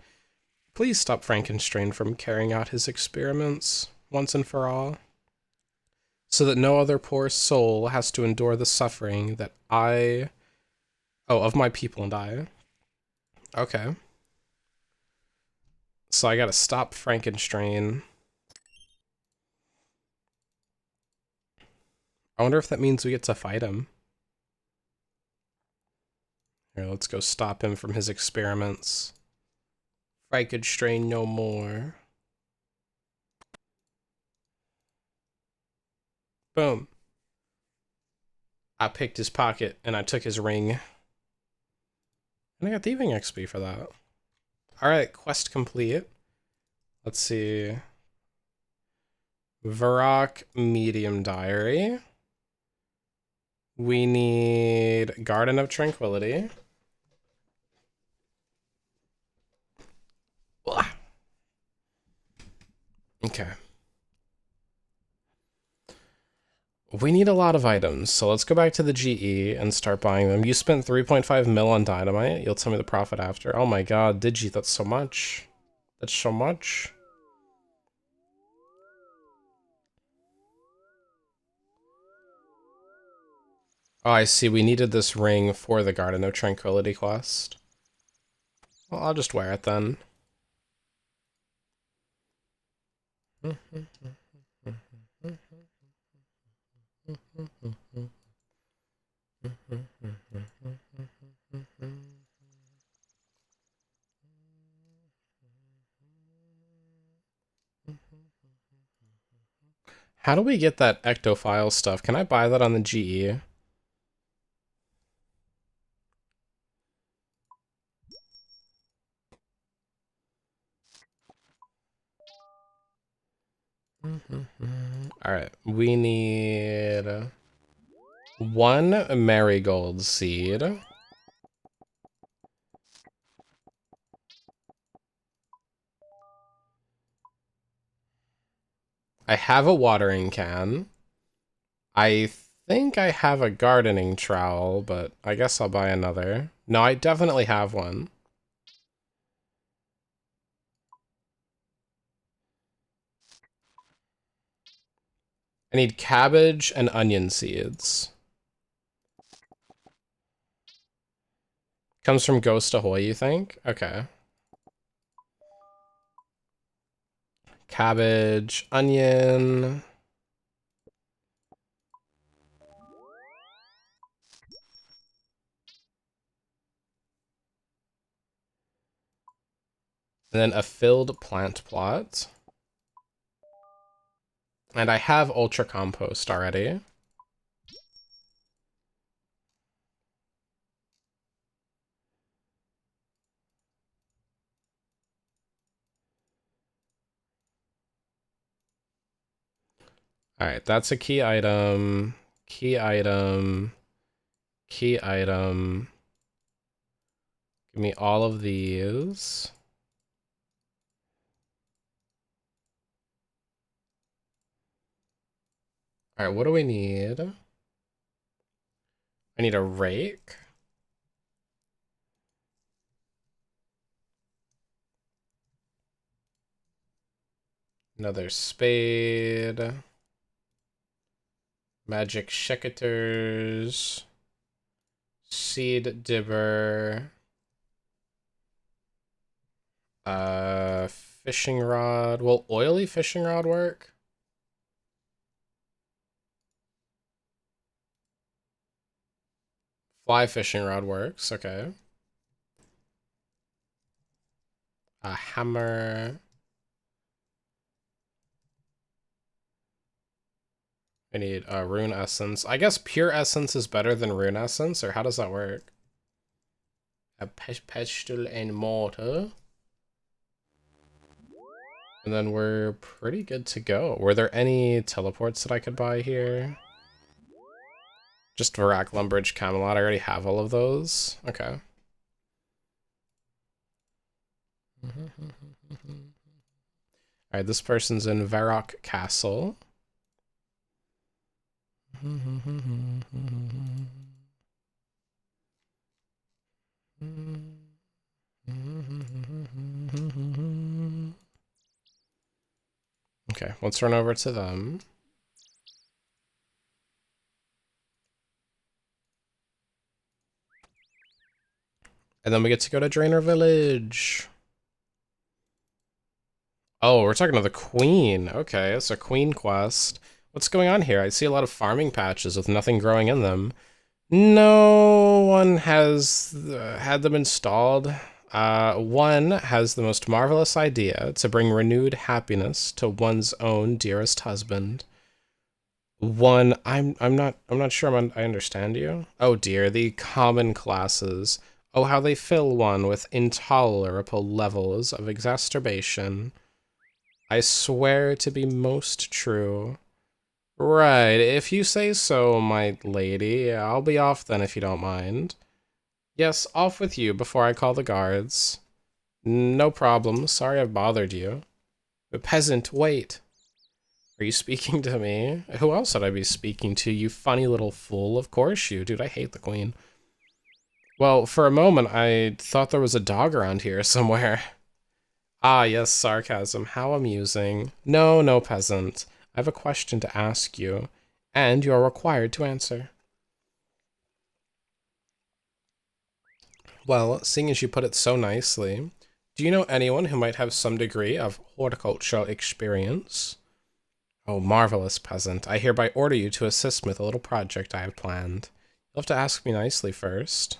Please stop Frankenstein from carrying out his experiments, once and for all, so that no other poor soul has to endure the suffering that of my people and I. Okay. So I gotta stop Frankenstein. I wonder if that means we get to fight him. Here, let's go stop him from his experiments. Frankenstein no more. Boom. I picked his pocket and I took his ring. And I got thieving XP for that. Alright, quest complete. Let's see. Varrock Medium Diary. We need Garden of Tranquility. Okay. We need a lot of items, so let's go back to the GE and start buying them. You spent 3.5 mil on dynamite. You'll tell me the profit after. Oh my god, Digi, that's so much. That's so much. Oh, I see. We needed this ring for the Garden of Tranquility quest. Well, I'll just wear it then. How do we get that ectophile stuff? Can I buy that on the GE? Alright, we need 1 marigold seed. I have a watering can. I think I have a gardening trowel, but I guess I'll buy another. No, I definitely have one. I need cabbage and onion seeds. Comes from Ghost Ahoy, you think? Okay. Cabbage, onion. And then a filled plant plot. And I have ultra compost already. Alright, that's a key item. Key item. Key item. Give me all of these. Alright, what do we need? I need a rake. Another spade. Magic sheketers. Seed dibber. Fishing rod. Will oily fishing rod work? Fly fishing rod works, okay. A hammer. I need a rune essence. I guess pure essence is better than rune essence, or how does that work? A pestle and mortar. And then we're pretty good to go. Were there any teleports that I could buy here? Just Varak, Lumbridge, Camelot. I already have all of those. Okay. Alright, this person's in Varrock Castle. Okay, let's run over to them. And then we get to go to Draenor Village. Oh, we're talking to the Queen. Okay, it's a Queen quest. What's going on here? I see a lot of farming patches with nothing growing in them. No one has had them installed. One has the most marvelous idea to bring renewed happiness to one's own dearest husband. One, I'm not sure I understand you. Oh dear, the common classes. Oh, how they fill one with intolerable levels of exacerbation. I swear to be most true. Right, if you say so, my lady. I'll be off then if you don't mind. Yes, off with you before I call the guards. No problem, sorry I've bothered you. But peasant, wait. Are you speaking to me? Who else would I be speaking to, you funny little fool? Of course you, dude, I hate the queen. Well, for a moment, I thought there was a dog around here somewhere. Ah, yes, sarcasm, how amusing. No, no, peasant. I have a question to ask you, and you are required to answer. Well, seeing as you put it so nicely, do you know anyone who might have some degree of horticultural experience? Oh, marvelous, peasant. I hereby order you to assist me with a little project I have planned. You'll have to ask me nicely first.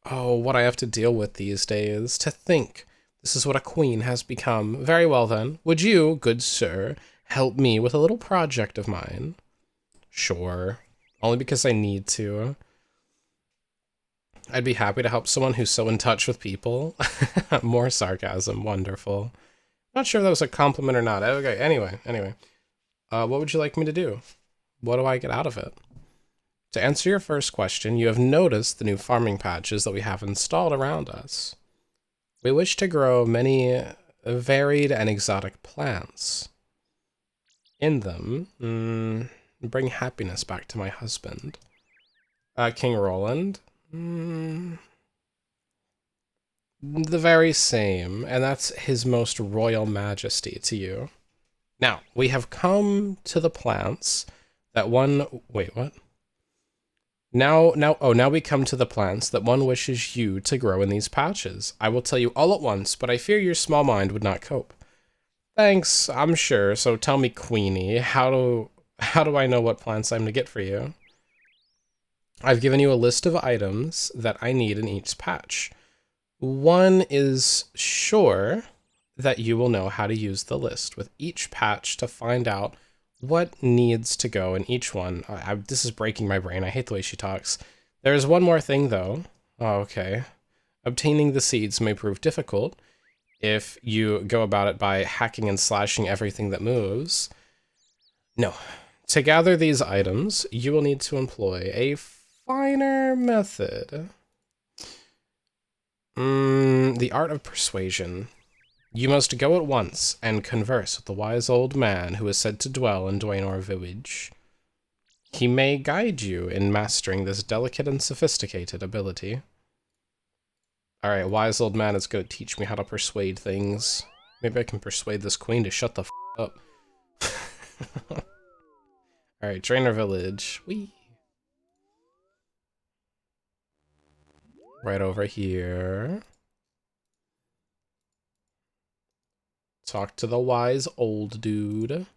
Oh, what I have to deal with these days. To think, this is what a queen has become. Very well then, would you, good sir, help me with a little project of mine? Sure. Only because I need to. I'd be happy to help someone who's so in touch with people. More sarcasm, wonderful. Not sure if that was a compliment or not. Okay, anyway. What would you like me to do? What do I get out of it? To answer your first question, you have noticed the new farming patches that we have installed around us. We wish to grow many varied and exotic plants. In them, bring happiness back to my husband. King Roland. The very same, and that's his most royal majesty to you. Now, we have come to the plants that one... Wait, what? Now we come to the plants that one wishes you to grow in these patches. I will tell you all at once, but I fear your small mind would not cope. Thanks, I'm sure, so tell me, Queenie, how do I know what plants I'm to get for you? I've given you a list of items that I need in each patch. One is sure that you will know how to use the list with each patch to find out what needs to go in each one. This is breaking my brain. I hate the way she talks. There's one more thing, though. Oh, okay. Obtaining the seeds may prove difficult if you go about it by hacking and slashing everything that moves. No. To gather these items, you will need to employ a finer method. The art of persuasion. You must go at once and converse with the wise old man who is said to dwell in Draenor Village. He may guide you in mastering this delicate and sophisticated ability. Alright, wise old man is going to teach me how to persuade things. Maybe I can persuade this queen to shut the f up. Alright, Draenor Village. Whee! Right over here. Talk to the wise old dude.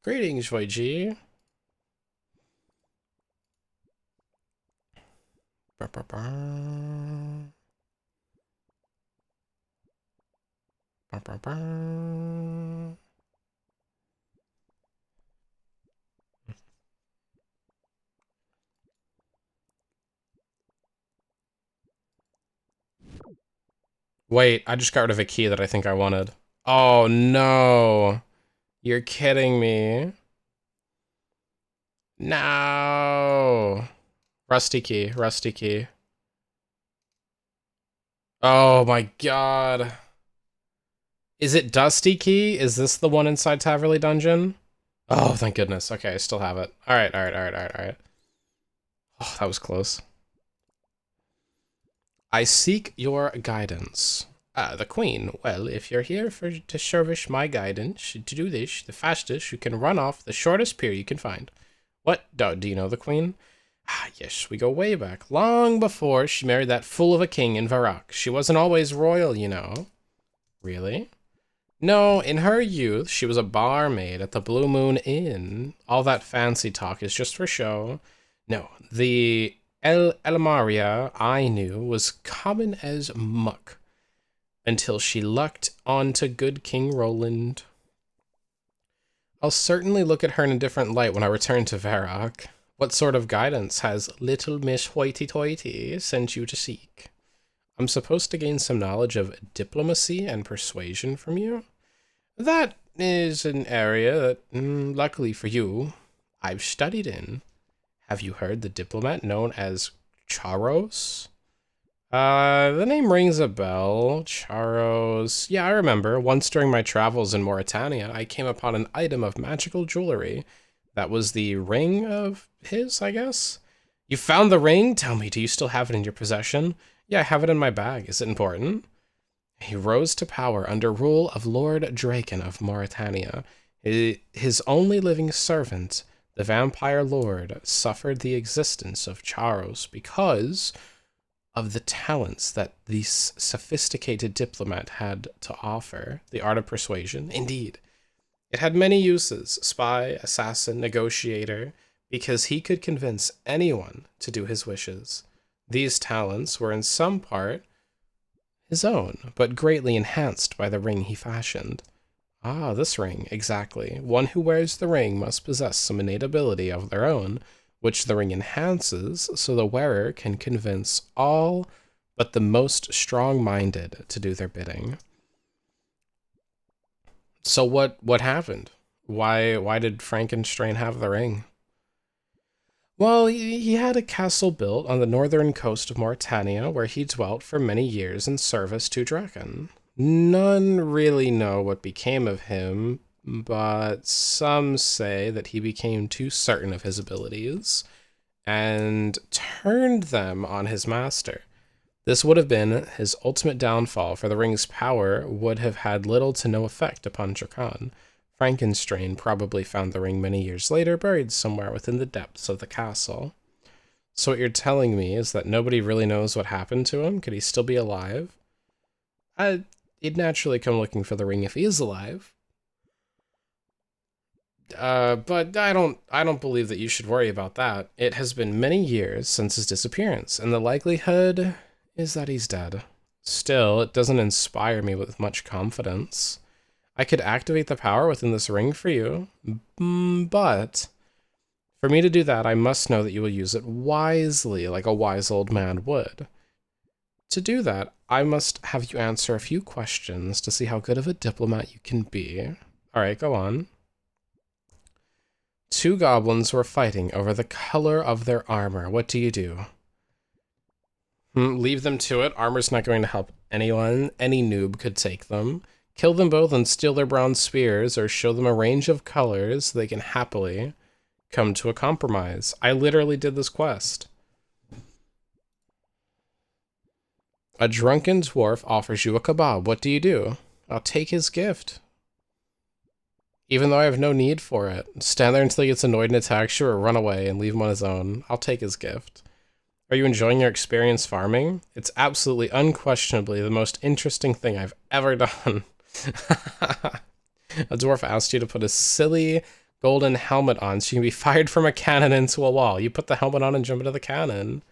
Greetings, YG. Ba, ba, ba. Ba, ba, ba. Wait, I just got rid of a key that I think I wanted. Oh no. You're kidding me. No. Rusty key, rusty key. Oh my god. Is it Dusty Key? Is this the one inside Taverley Dungeon? Oh, thank goodness. Okay, I still have it. Alright, alright. Oh, that was close. I seek your guidance. Ah, the Queen. Well, if you're here to service my guidance, to do this the fastest, you can run off the shortest pier you can find. What? Do you know the Queen? Ah, yes, we go way back. Long before she married that fool of a king in Varrock. She wasn't always royal, you know. Really? No, in her youth, she was a barmaid at the Blue Moon Inn. All that fancy talk is just for show. No, the Elmaria I knew was common as muck until she lucked onto good King Roland. I'll certainly look at her in a different light when I return to Varrock. What sort of guidance has little Miss Hoity-Toity sent you to seek? I'm supposed to gain some knowledge of diplomacy and persuasion from you? That is an area that, luckily for you, I've studied in. Have you heard the diplomat known as Charos? The name rings a bell. Charos. Yeah, I remember. Once during my travels in Mauritania, I came upon an item of magical jewelry. That was the ring of his, I guess? You found the ring? Tell me, do you still have it in your possession? Yeah, I have it in my bag. Is it important? He rose to power under rule of Lord Draken of Mauritania. His only living servant, the vampire lord, suffered the existence of Charos because of the talents that this sophisticated diplomat had to offer. The art of persuasion, indeed. It had many uses: spy, assassin, negotiator, because he could convince anyone to do his wishes. These talents were in some part his own, but greatly enhanced by the ring he fashioned. Ah, this ring, exactly. One who wears the ring must possess some innate ability of their own, which the ring enhances, so the wearer can convince all but the most strong-minded to do their bidding. So what happened? Why did Frankenstein have the ring? Well, he had a castle built on the northern coast of Mauritania where he dwelt for many years in service to Draken. None really know what became of him, but some say that he became too certain of his abilities and turned them on his master. This would have been his ultimate downfall, for the ring's power would have had little to no effect upon Draken. Frankenstein probably found the ring many years later, buried somewhere within the depths of the castle. So what you're telling me is that nobody really knows what happened to him? Could he still be alive? He'd naturally come looking for the ring if he is alive. But I don't believe that you should worry about that. It has been many years since his disappearance, and the likelihood is that he's dead. Still, it doesn't inspire me with much confidence. I could activate the power within this ring for you, but for me to do that, I must know that you will use it wisely, like a wise old man would. To do that, I must have you answer a few questions to see how good of a diplomat you can be. Alright, go on. 2 goblins were fighting over the color of their armor. What do you do? Leave them to it. Armor's not going to help anyone. Any noob could take them. Kill them both and steal their bronze spears, or show them a range of colors so they can happily come to a compromise. I literally did this quest. A drunken dwarf offers you a kebab. What do you do? I'll take his gift. Even though I have no need for it. Stand there until he gets annoyed and attacks you, or run away and leave him on his own. I'll take his gift. Are you enjoying your experience farming? It's absolutely unquestionably the most interesting thing I've ever done. A dwarf asked you to put a silly golden helmet on so you can be fired from a cannon into a wall. You put the helmet on and jump into the cannon.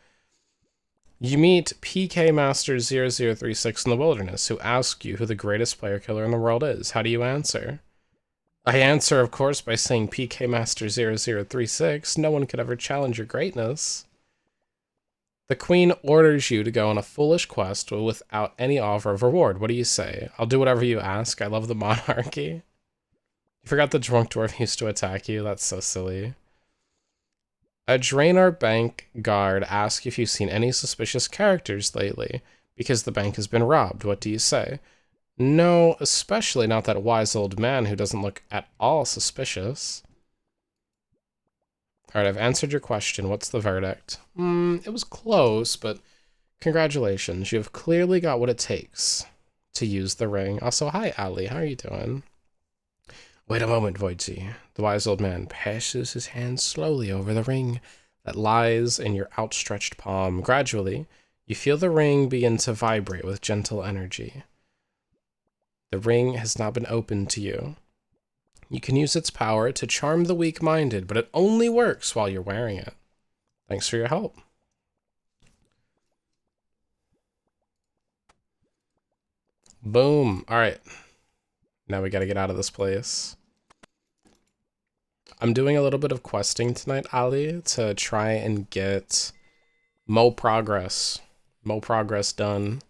You meet PK Master 0036 in the wilderness, who asks you who the greatest player killer in the world is. How do you answer? I answer, of course, by saying PK Master 0036. No one could ever challenge your greatness. The queen orders you to go on a foolish quest without any offer of reward. What do you say? I'll do whatever you ask. I love the monarchy. You forgot the drunk dwarf used to attack you? That's so silly. A Draenor bank guard asks if you've seen any suspicious characters lately, because the bank has been robbed. What do you say? No, especially not that wise old man who doesn't look at all suspicious. Alright, I've answered your question. What's the verdict? It was close, but congratulations. You have clearly got what it takes to use the ring. Also, hi, Ali. How are you doing? Wait a moment, Voidsy. The wise old man passes his hand slowly over the ring that lies in your outstretched palm. Gradually, you feel the ring begin to vibrate with gentle energy. The ring has now been opened to you. You can use its power to charm the weak-minded, but it only works while you're wearing it. Thanks for your help. Boom. All right. Now we gotta get out of this place. I'm doing a little bit of questing tonight, Ali, to try and get more progress done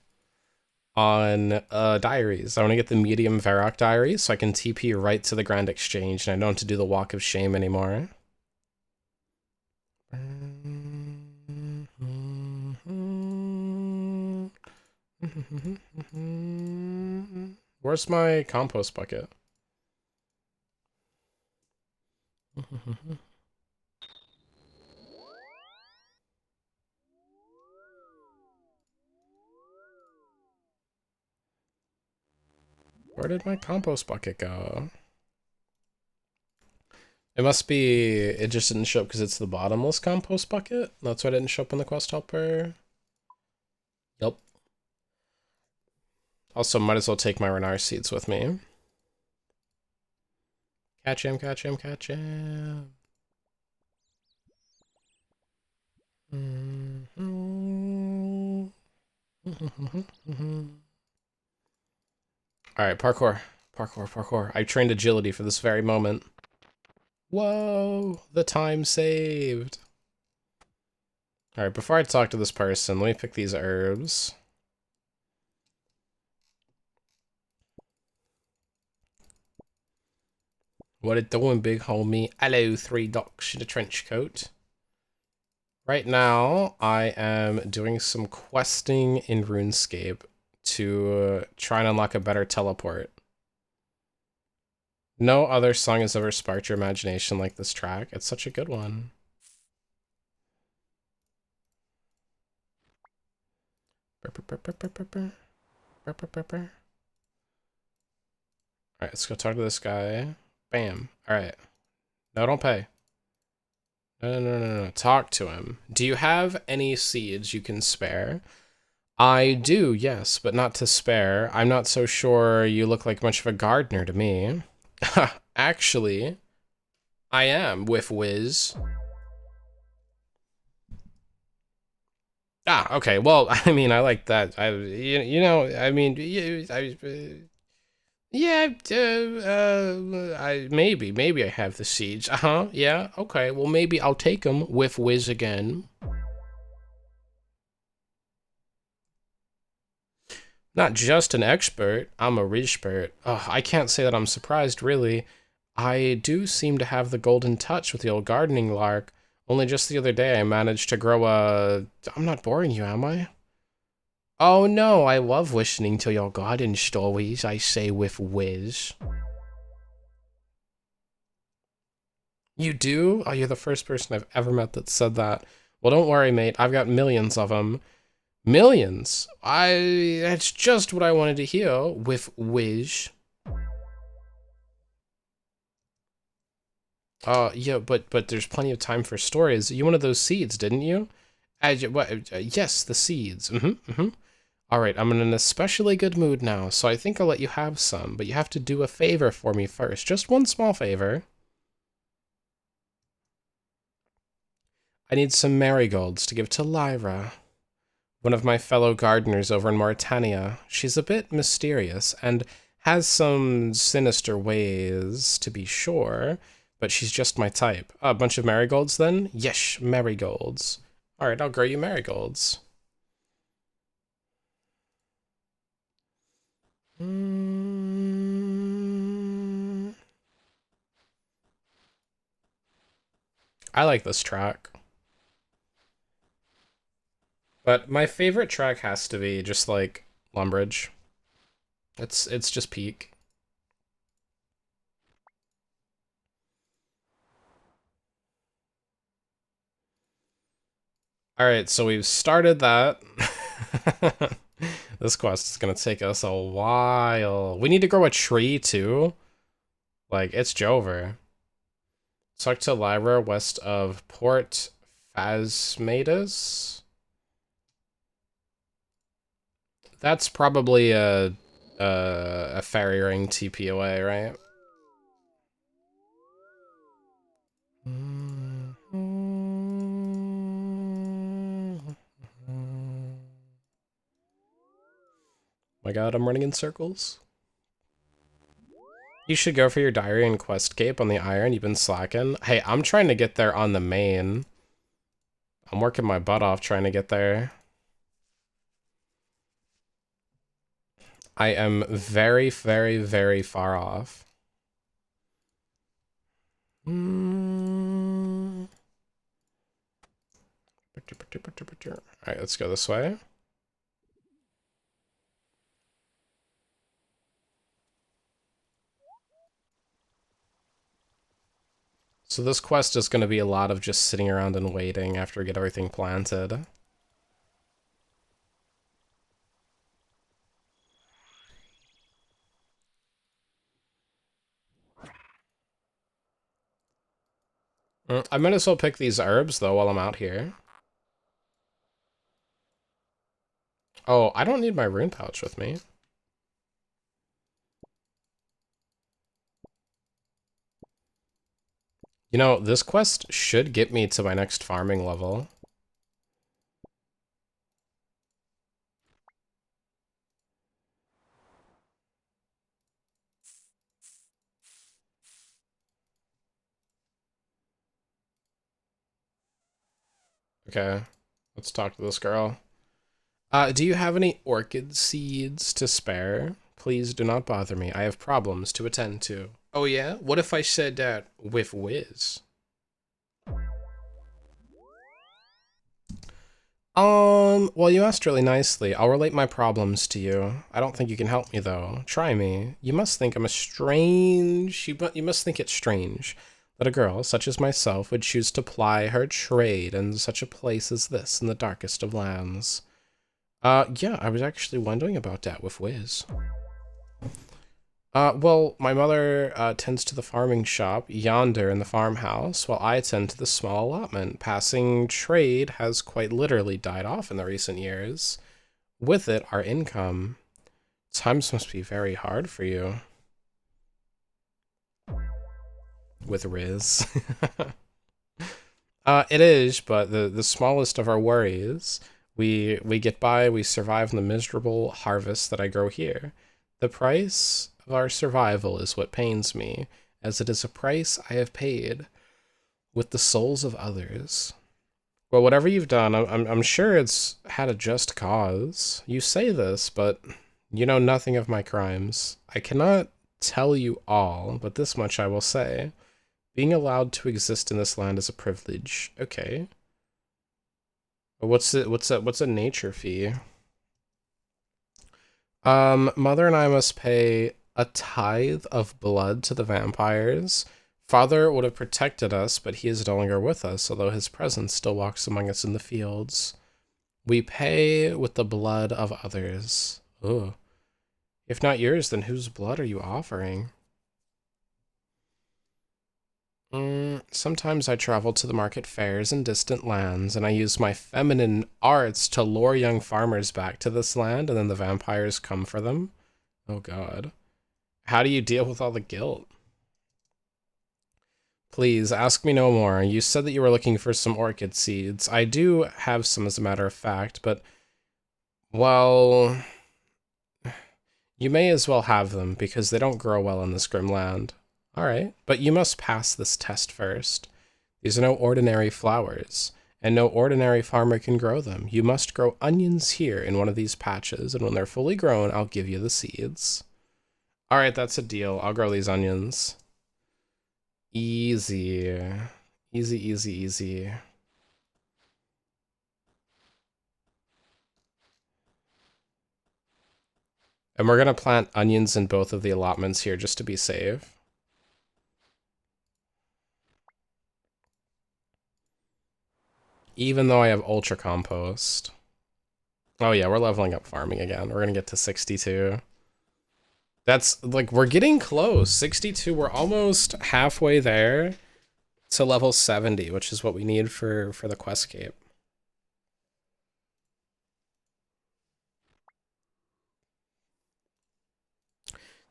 on diaries. I want to get the medium Varrock diary so I can TP right to the Grand Exchange and I don't have to do the Walk of Shame anymore. Where's my compost bucket? Where did my compost bucket go? It must be, it just didn't show up because it's the bottomless compost bucket. That's why it didn't show up in the quest helper. Yup. Also, might as well take my Renar seeds with me. Catch him, catch him, catch him. Alright, parkour. Parkour, parkour. I trained agility for this very moment. Whoa, the time saved. Alright, before I talk to this person, let me pick these herbs. What it doing, big homie? Hello, 3 docs in a trench coat. Right now, I am doing some questing in RuneScape to try and unlock a better teleport. No other song has ever sparked your imagination like this track. It's such a good one. Alright, let's go talk to this guy. Bam. Alright. No, don't pay. No. Talk to him. Do you have any seeds you can spare? I do, yes, but not to spare. I'm not so sure you look like much of a gardener to me. Actually, I am, with Wiz. Ah, okay. Well, I mean, I like that. Maybe I have the seeds. Yeah, okay. Well, maybe I'll take them with Wiz again. Not just an expert, I'm a Rizpert. I can't say that I'm surprised, really. I do seem to have the golden touch with the old gardening lark. Only just the other day I managed to grow a... I'm not boring you, am I? Oh no, I love listening to your garden stories, I say with Wiz. You do? Oh, you're the first person I've ever met that said that. Well, don't worry, mate. I've got millions of them. Millions? That's just what I wanted to hear with Wiz. Yeah, but there's plenty of time for stories. You wanted those seeds, didn't you? Yes, the seeds. Alright, I'm in an especially good mood now, so I think I'll let you have some, but you have to do a favor for me first. Just one small favor. I need some marigolds to give to Lyra, one of my fellow gardeners over in Mauritania. She's a bit mysterious and has some sinister ways, to be sure, but she's just my type. A bunch of marigolds, then? Yes, marigolds. All right, I'll grow you marigolds. I like this track. But my favorite track has to be just like Lumbridge. It's just peak. All right, so we've started that. This quest is gonna take us a while. We need to grow a tree too. Like, it's Jover. Talk to Lyra west of Port Phasmatus. That's probably a fairy ring TP away, right? My god, I'm running in circles. You should go for your diary and quest cape on the iron. You've been slacking. Hey, I'm trying to get there on the main. I'm working my butt off trying to get there. I am very, very, very far off. Alright, let's go this way. So this quest is going to be a lot of just sitting around and waiting after we get everything planted. I might as well pick these herbs, though, while I'm out here. Oh, I don't need my rune pouch with me. You know, this quest should get me to my next farming level. Okay, let's talk to this girl. Do you have any orchid seeds to spare? Please do not bother me. I have problems to attend to. Oh yeah? What if I said that with Wiz? Well, you asked really nicely. I'll relate my problems to you. I don't think you can help me, though. Try me. You must think I'm a strange... You must think it's strange that a girl, such as myself, would choose to ply her trade in such a place as this in the darkest of lands. Yeah, I was actually wondering about that with Wiz. Well, my mother tends to the farming shop yonder in the farmhouse, while I tend to the small allotment. Passing trade has quite literally died off in the recent years. With it, our income. Times must be very hard for you. With Riz. It is, but the smallest of our worries. We get by, we survive on the miserable harvest that I grow here. The price of our survival is what pains me, as it is a price I have paid with the souls of others. Well, whatever you've done, I'm sure it's had a just cause. You say this, but you know nothing of my crimes. I cannot tell you all, but this much I will say. Being allowed to exist in this land is a privilege. Okay. What's a nature fee? Mother and I must pay a tithe of blood to the vampires. Father would have protected us, but he is no longer with us, although his presence still walks among us in the fields. We pay with the blood of others. Ugh. If not yours, then whose blood are you offering? Sometimes I travel to the market fairs in distant lands, and I use my feminine arts to lure young farmers back to this land, and then the vampires come for them. Oh god. How do you deal with all the guilt? Please, ask me no more. You said that you were looking for some orchid seeds. I do have some, as a matter of fact, but... well... you may as well have them, because they don't grow well in this grim land. Alright, but you must pass this test first. These are no ordinary flowers, and no ordinary farmer can grow them. You must grow onions here in one of these patches, and when they're fully grown, I'll give you the seeds. Alright, that's a deal. I'll grow these onions. Easy. Easy, easy, easy. And we're gonna plant onions in both of the allotments here just to be safe. Even though I have ultra compost. Oh yeah, we're leveling up farming again. We're gonna get to 62. That's, like, we're getting close. 62, we're almost halfway there to level 70, which is what we need for the quest cape.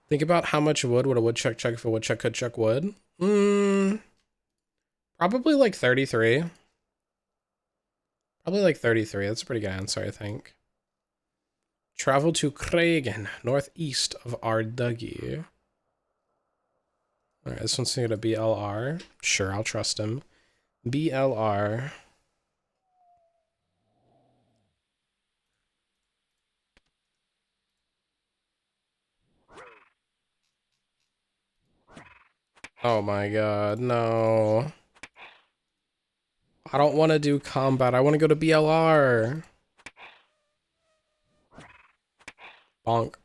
Think about how much wood would a woodchuck chuck if a woodchuck could chuck wood. Probably like 33. Probably like 33. That's a pretty good answer, I think. Travel to Kragen, northeast of Arduggy. Alright, this one's going to BLR. Sure, I'll trust him. BLR. Oh my god, no. I don't want to do combat. I want to go to BLR. Bonk.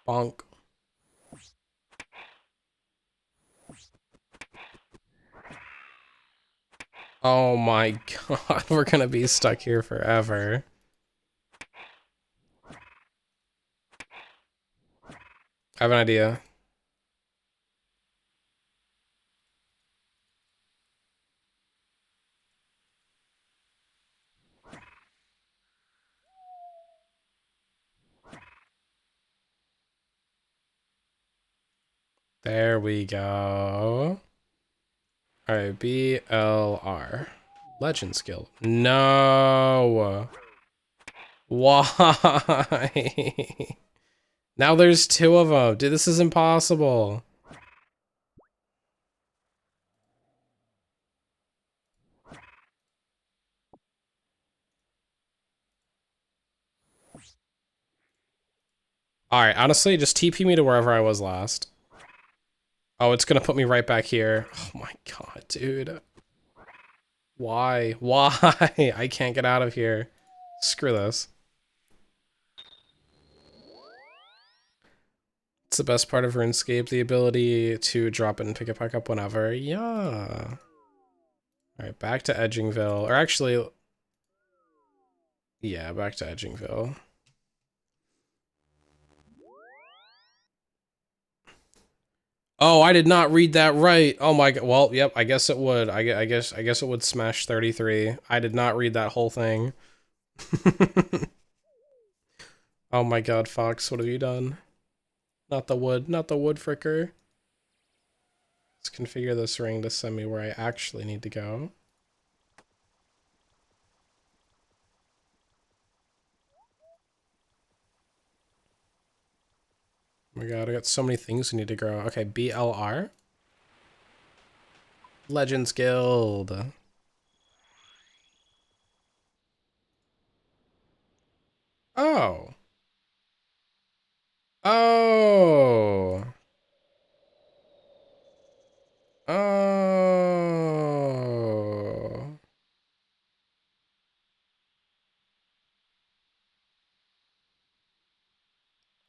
Bonk. Oh my god, we're gonna be stuck here forever. I have an idea. There we go. Alright, BLR. Legends Guild. No! Why? Now there's two of them. Dude, this is impossible. Alright, honestly, just TP me to wherever I was last. Oh, it's gonna put me right back here. Oh my god, dude. Why? Why? I can't get out of here. Screw this. It's the best part of RuneScape, the ability to drop it and pick it back up whenever. Yeah. Alright, back to Edgingville. Or actually... yeah, back to Edgingville. Oh, I did not read that right. Oh my god. Well, yep, I guess it would. I guess it would smash 33. I did not read that whole thing. Oh my god, Fox, what have you done? Not the wood fricker. Let's configure this ring to send me where I actually need to go. Oh my god, I got so many things we need to grow. Okay, BLR. Legends Guild. Oh. Oh. Oh.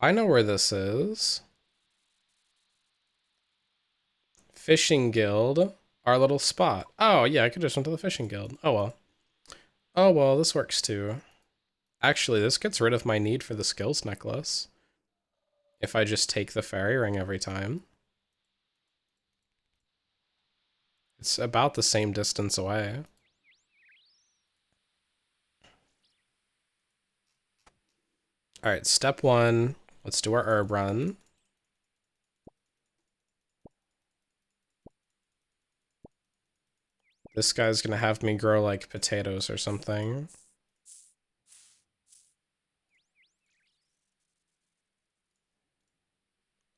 I know where this is. Fishing Guild. Our little spot. Oh, yeah, I could just went to the Fishing Guild. Oh, well. Oh, well, this works too. Actually, this gets rid of my need for the skills necklace. If I just take the fairy ring every time. It's about the same distance away. Alright, step 1. Let's do our herb run. This guy's gonna have me grow like potatoes or something.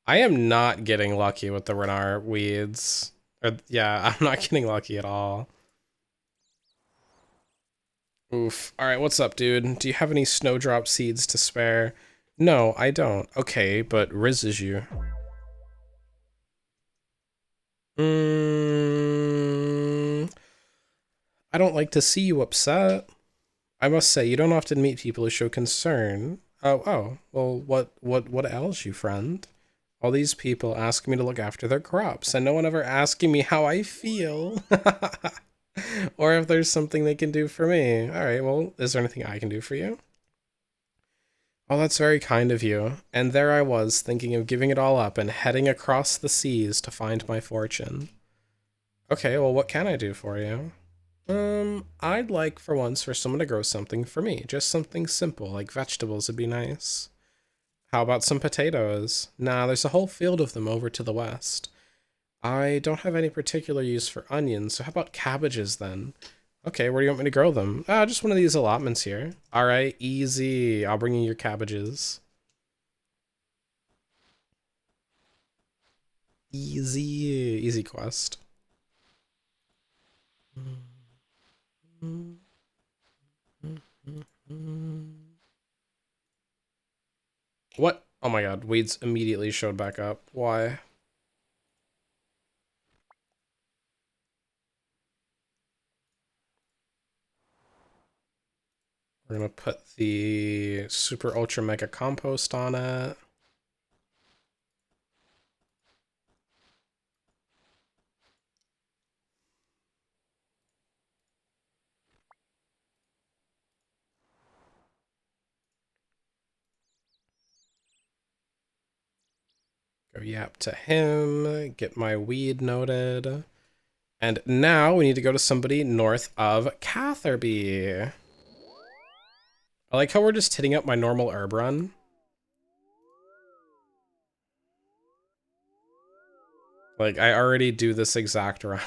I am not getting lucky with the Rennar weeds. Or, yeah, I'm not getting lucky at all. Oof. Alright, what's up, dude? Do you have any snowdrop seeds to spare? No, I don't. Okay, but Riz is you. I don't like to see you upset. I must say, you don't often meet people who show concern. Well, what ails you, friend? All these people ask me to look after their crops, and no one ever asking me how I feel. Or if there's something they can do for me. Alright, well, is there anything I can do for you? Oh, that's very kind of you. And there I was, thinking of giving it all up and heading across the seas to find my fortune. Okay, well, what can I do for you? I'd like for once for someone to grow something for me. Just something simple, like vegetables would be nice. How about some potatoes? Nah, there's a whole field of them over to the west. I don't have any particular use for onions, so how about cabbages then? Okay, where do you want me to grow them? Just one of these allotments here. Alright, easy. I'll bring you your cabbages. Easy quest. What? Oh my god, weeds immediately showed back up. Why? We're gonna put the super ultra mega compost on it. Go yap to him, get my weed noted. And now we need to go to somebody north of Catherby. I like how we're just hitting up my normal herb run. Like, I already do this exact run.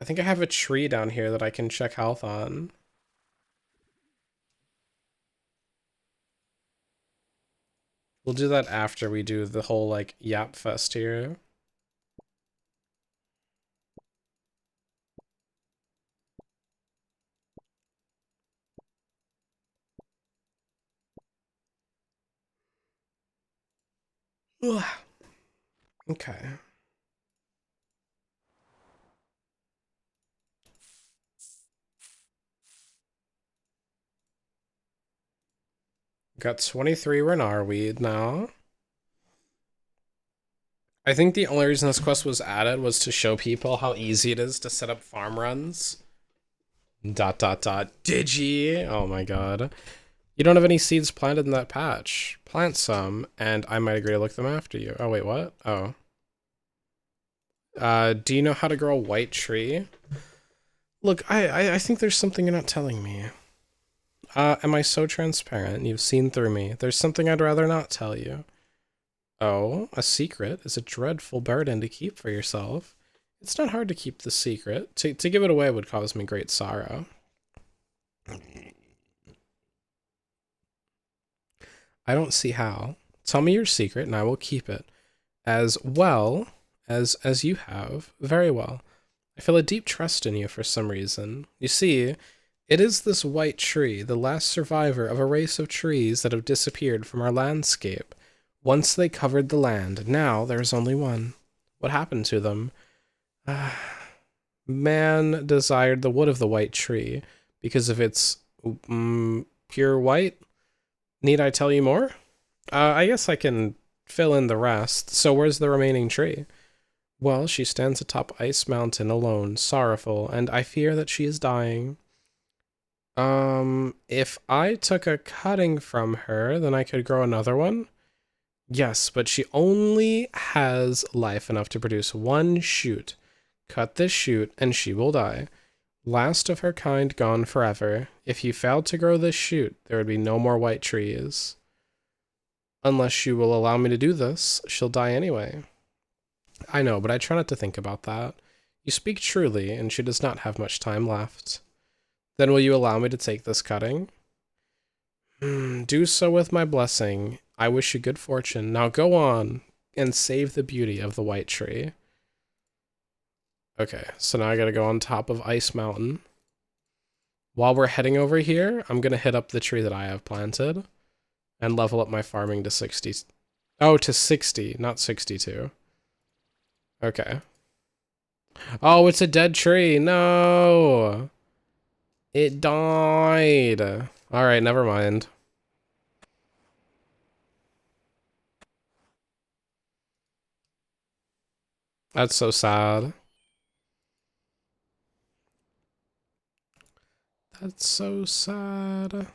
I think I have a tree down here that I can check health on. We'll do that after we do the whole, like, yap fest here. Ugh. Okay. Got 23 Rennar weed now. I think the only reason this quest was added was to show people how easy it is to set up farm runs. ... Digi! Oh my god. You don't have any seeds planted in that patch. Plant some, and I might agree to look them after you. Oh, wait, what? Oh. Do you know how to grow a white tree? Look, I think there's something you're not telling me. Am I so transparent? You've seen through me. There's something I'd rather not tell you. Oh, a secret is a dreadful burden to keep for yourself. It's not hard to keep the secret. To give it away would cause me great sorrow. I don't see how. Tell me your secret and I will keep it. As well as you have. Very well. I feel a deep trust in you for some reason. You see, it is this white tree, the last survivor of a race of trees that have disappeared from our landscape. Once they covered the land, now there is only one. What happened to them? Man desired the wood of the white tree because of its pure white. Need I tell you more? I guess I can fill in the rest. So where's the remaining tree? Well, she stands atop Ice Mountain alone, sorrowful, and I fear that she is dying. If I took a cutting from her, then I could grow another one? Yes, but she only has life enough to produce one shoot. Cut this shoot, and she will die. Last of her kind gone forever. If you failed to grow this shoot, there would be no more white trees. Unless you will allow me to do this, she'll die anyway. I know, but I try not to think about that. You speak truly, and she does not have much time left. Then will you allow me to take this cutting? Do so with my blessing. I wish you good fortune. Now go on and save the beauty of the white tree. Okay, so now I gotta go on top of Ice Mountain. While we're heading over here, I'm gonna hit up the tree that I have planted and level up my farming to 60. Oh, to 60, not 62. Okay. Oh, it's a dead tree. No. It died. All right, never mind. That's so sad. That's so sad.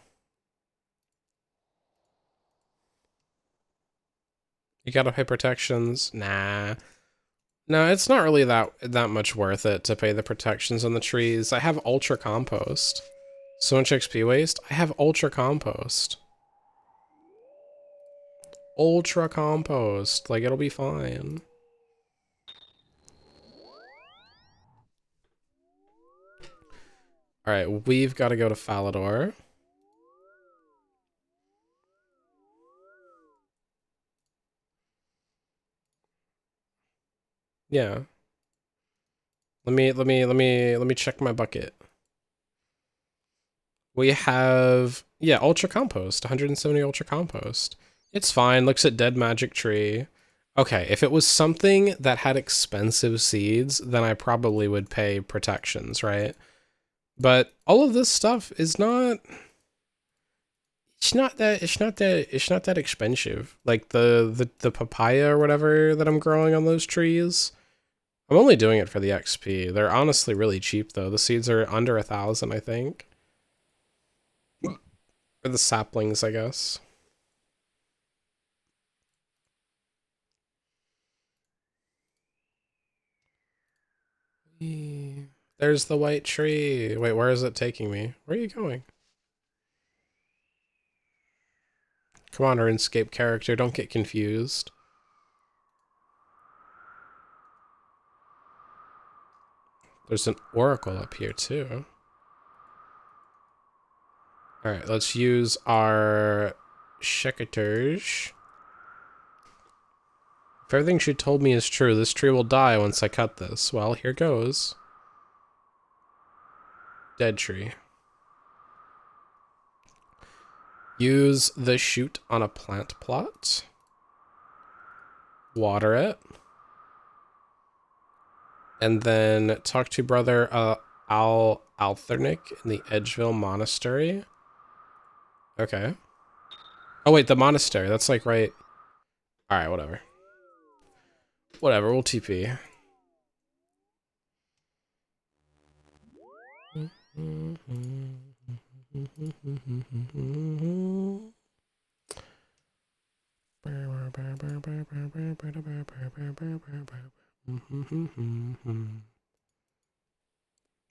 You gotta pay protections. Nah. No, it's not really that much worth it to pay the protections on the trees. I have Ultra Compost. So much XP waste. I have Ultra Compost. Ultra Compost. Like, it'll be fine. Alright, we've got to go to Falador. Yeah. Let me check my bucket. We have, yeah, Ultra Compost, 170 Ultra Compost. It's fine, looks at Dead Magic Tree. Okay, if it was something that had expensive seeds, then I probably would pay protections, right? But all of this stuff is not, it's not that expensive. Like the papaya or whatever that I'm growing on those trees. I'm only doing it for the XP. They're honestly really cheap though. The seeds are under 1,000, I think. Or the saplings, I guess. There's the white tree. Wait, where is it taking me? Where are you going? Come on, RuneScape character, don't get confused. There's an oracle up here too. Alright, let's use our Shekaterge. If everything she told me is true, this tree will die once I cut this. Well, here goes. Dead tree. Use the shoot on a plant plot. Water it. And then talk to brother Althernic in the Edgeville Monastery. Okay. Oh wait, the monastery. That's like right. Alright, whatever. Whatever, we'll TP.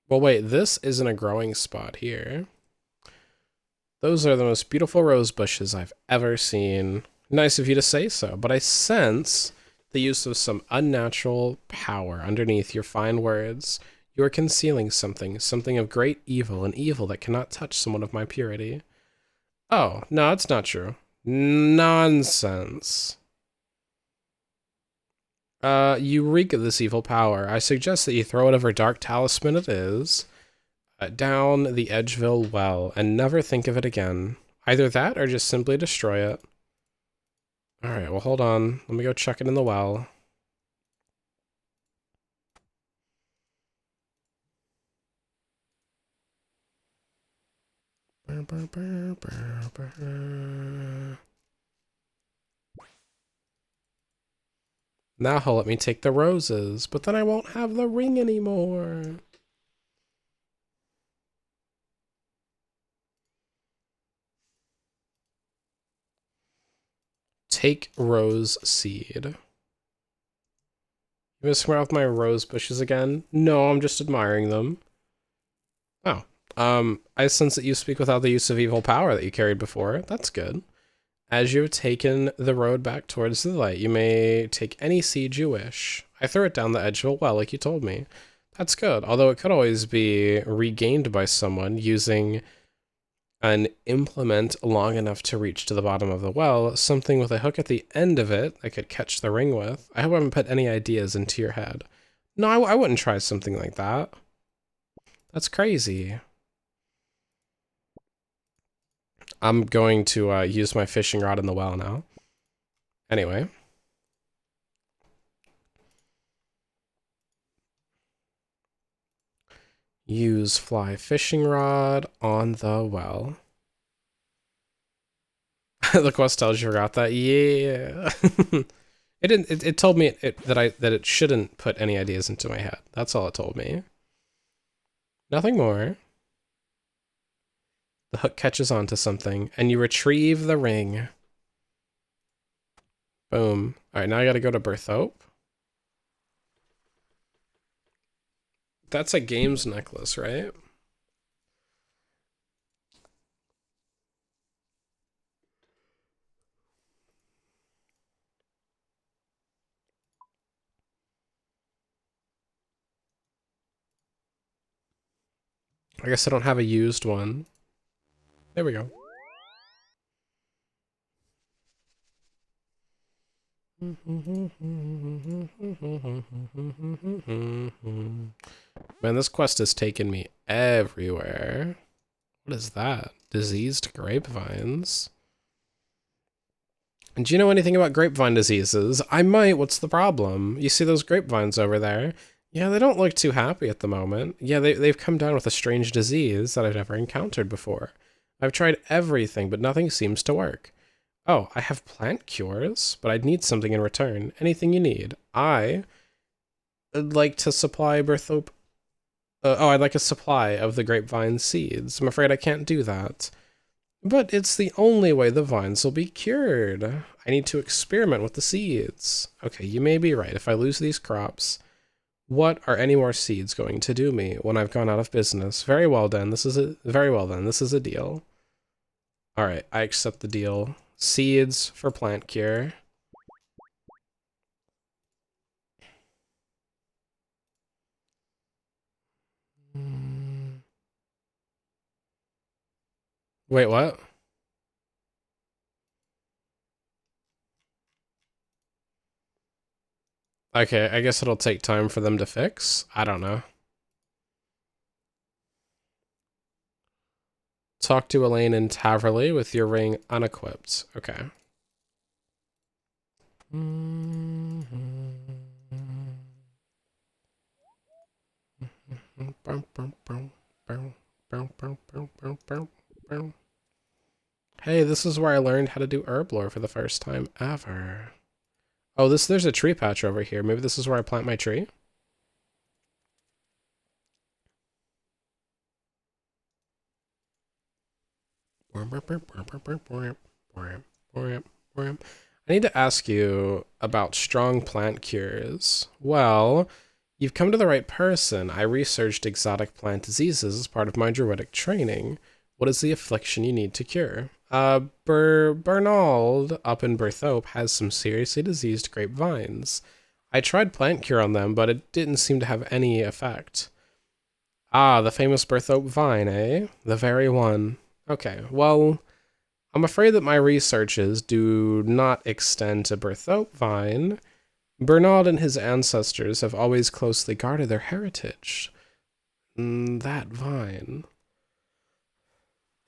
Well, wait, this isn't a growing spot here. Those are the most beautiful rose bushes I've ever seen. Nice of you to say so, but I sense the use of some unnatural power underneath your fine words. You are concealing something, something of great evil, an evil that cannot touch someone of my purity. Oh, no, it's not true. Nonsense. You reek of this evil power. I suggest that you throw whatever dark talisman it is down the Edgeville well and never think of it again. Either that or just simply destroy it. Alright, well hold on. Let me go chuck it in the well. Now he'll let me take the roses, but then I won't have the ring anymore. Take rose seed. You messing around with my rose bushes again? No, I'm just admiring them. Oh. I sense that you speak without the use of evil power that you carried before. That's good. As you have taken the road back towards the light, you may take any seed you wish. I threw it down the edge of a well, like you told me. That's good, although it could always be regained by someone using an implement long enough to reach to the bottom of the well, something with a hook at the end of it I could catch the ring with. I hope I haven't put any ideas into your head. No, I wouldn't try something like that. That's crazy. I'm going to use my fishing rod in the well now. Anyway. Use fly fishing rod on the well. The quest tells you forgot that. Yeah. It didn't. It told me that it shouldn't put any ideas into my head. That's all it told me. Nothing more. The hook catches onto something, and you retrieve the ring. Boom. All right, now I got to go to Berthope. That's a games necklace, right? I guess I don't have a used one. There we go. Man, this quest has taken me everywhere. What is that? Diseased grapevines. And do you know anything about grapevine diseases? I might. What's the problem? You see those grapevines over there? Yeah, they don't look too happy at the moment. Yeah, they've come down with a strange disease that I've never encountered before. I've tried everything, but nothing seems to work. Oh, I have plant cures, but I'd need something in return. Anything you need. I'd like to supply Berthope. I'd like a supply of the grapevine seeds. I'm afraid I can't do that. But it's the only way the vines will be cured. I need to experiment with the seeds. Okay, you may be right. If I lose these crops, what are any more seeds going to do me when I've gone out of business? Very well then. This is a deal. All right, I accept the deal. Seeds for plant cure. Wait, what? Okay, I guess it'll take time for them to fix. I don't know. Talk to Elaine in Taverley with your ring unequipped. Okay. Hey, this is where I learned how to do herb lore for the first time ever. Oh, there's a tree patch over here. Maybe this is where I plant my tree? I need to ask you about strong plant cures. Well, you've come to the right person. I researched exotic plant diseases as part of my druidic training. What is the affliction you need to cure? Bernald up in Berthope has some seriously diseased grapevines. I tried plant cure on them, but it didn't seem to have any effect. Ah, the famous Berthope vine, eh? The very one. Okay, well, I'm afraid that my researches do not extend to Berthope vine. Bernard and his ancestors have always closely guarded their heritage. That vine.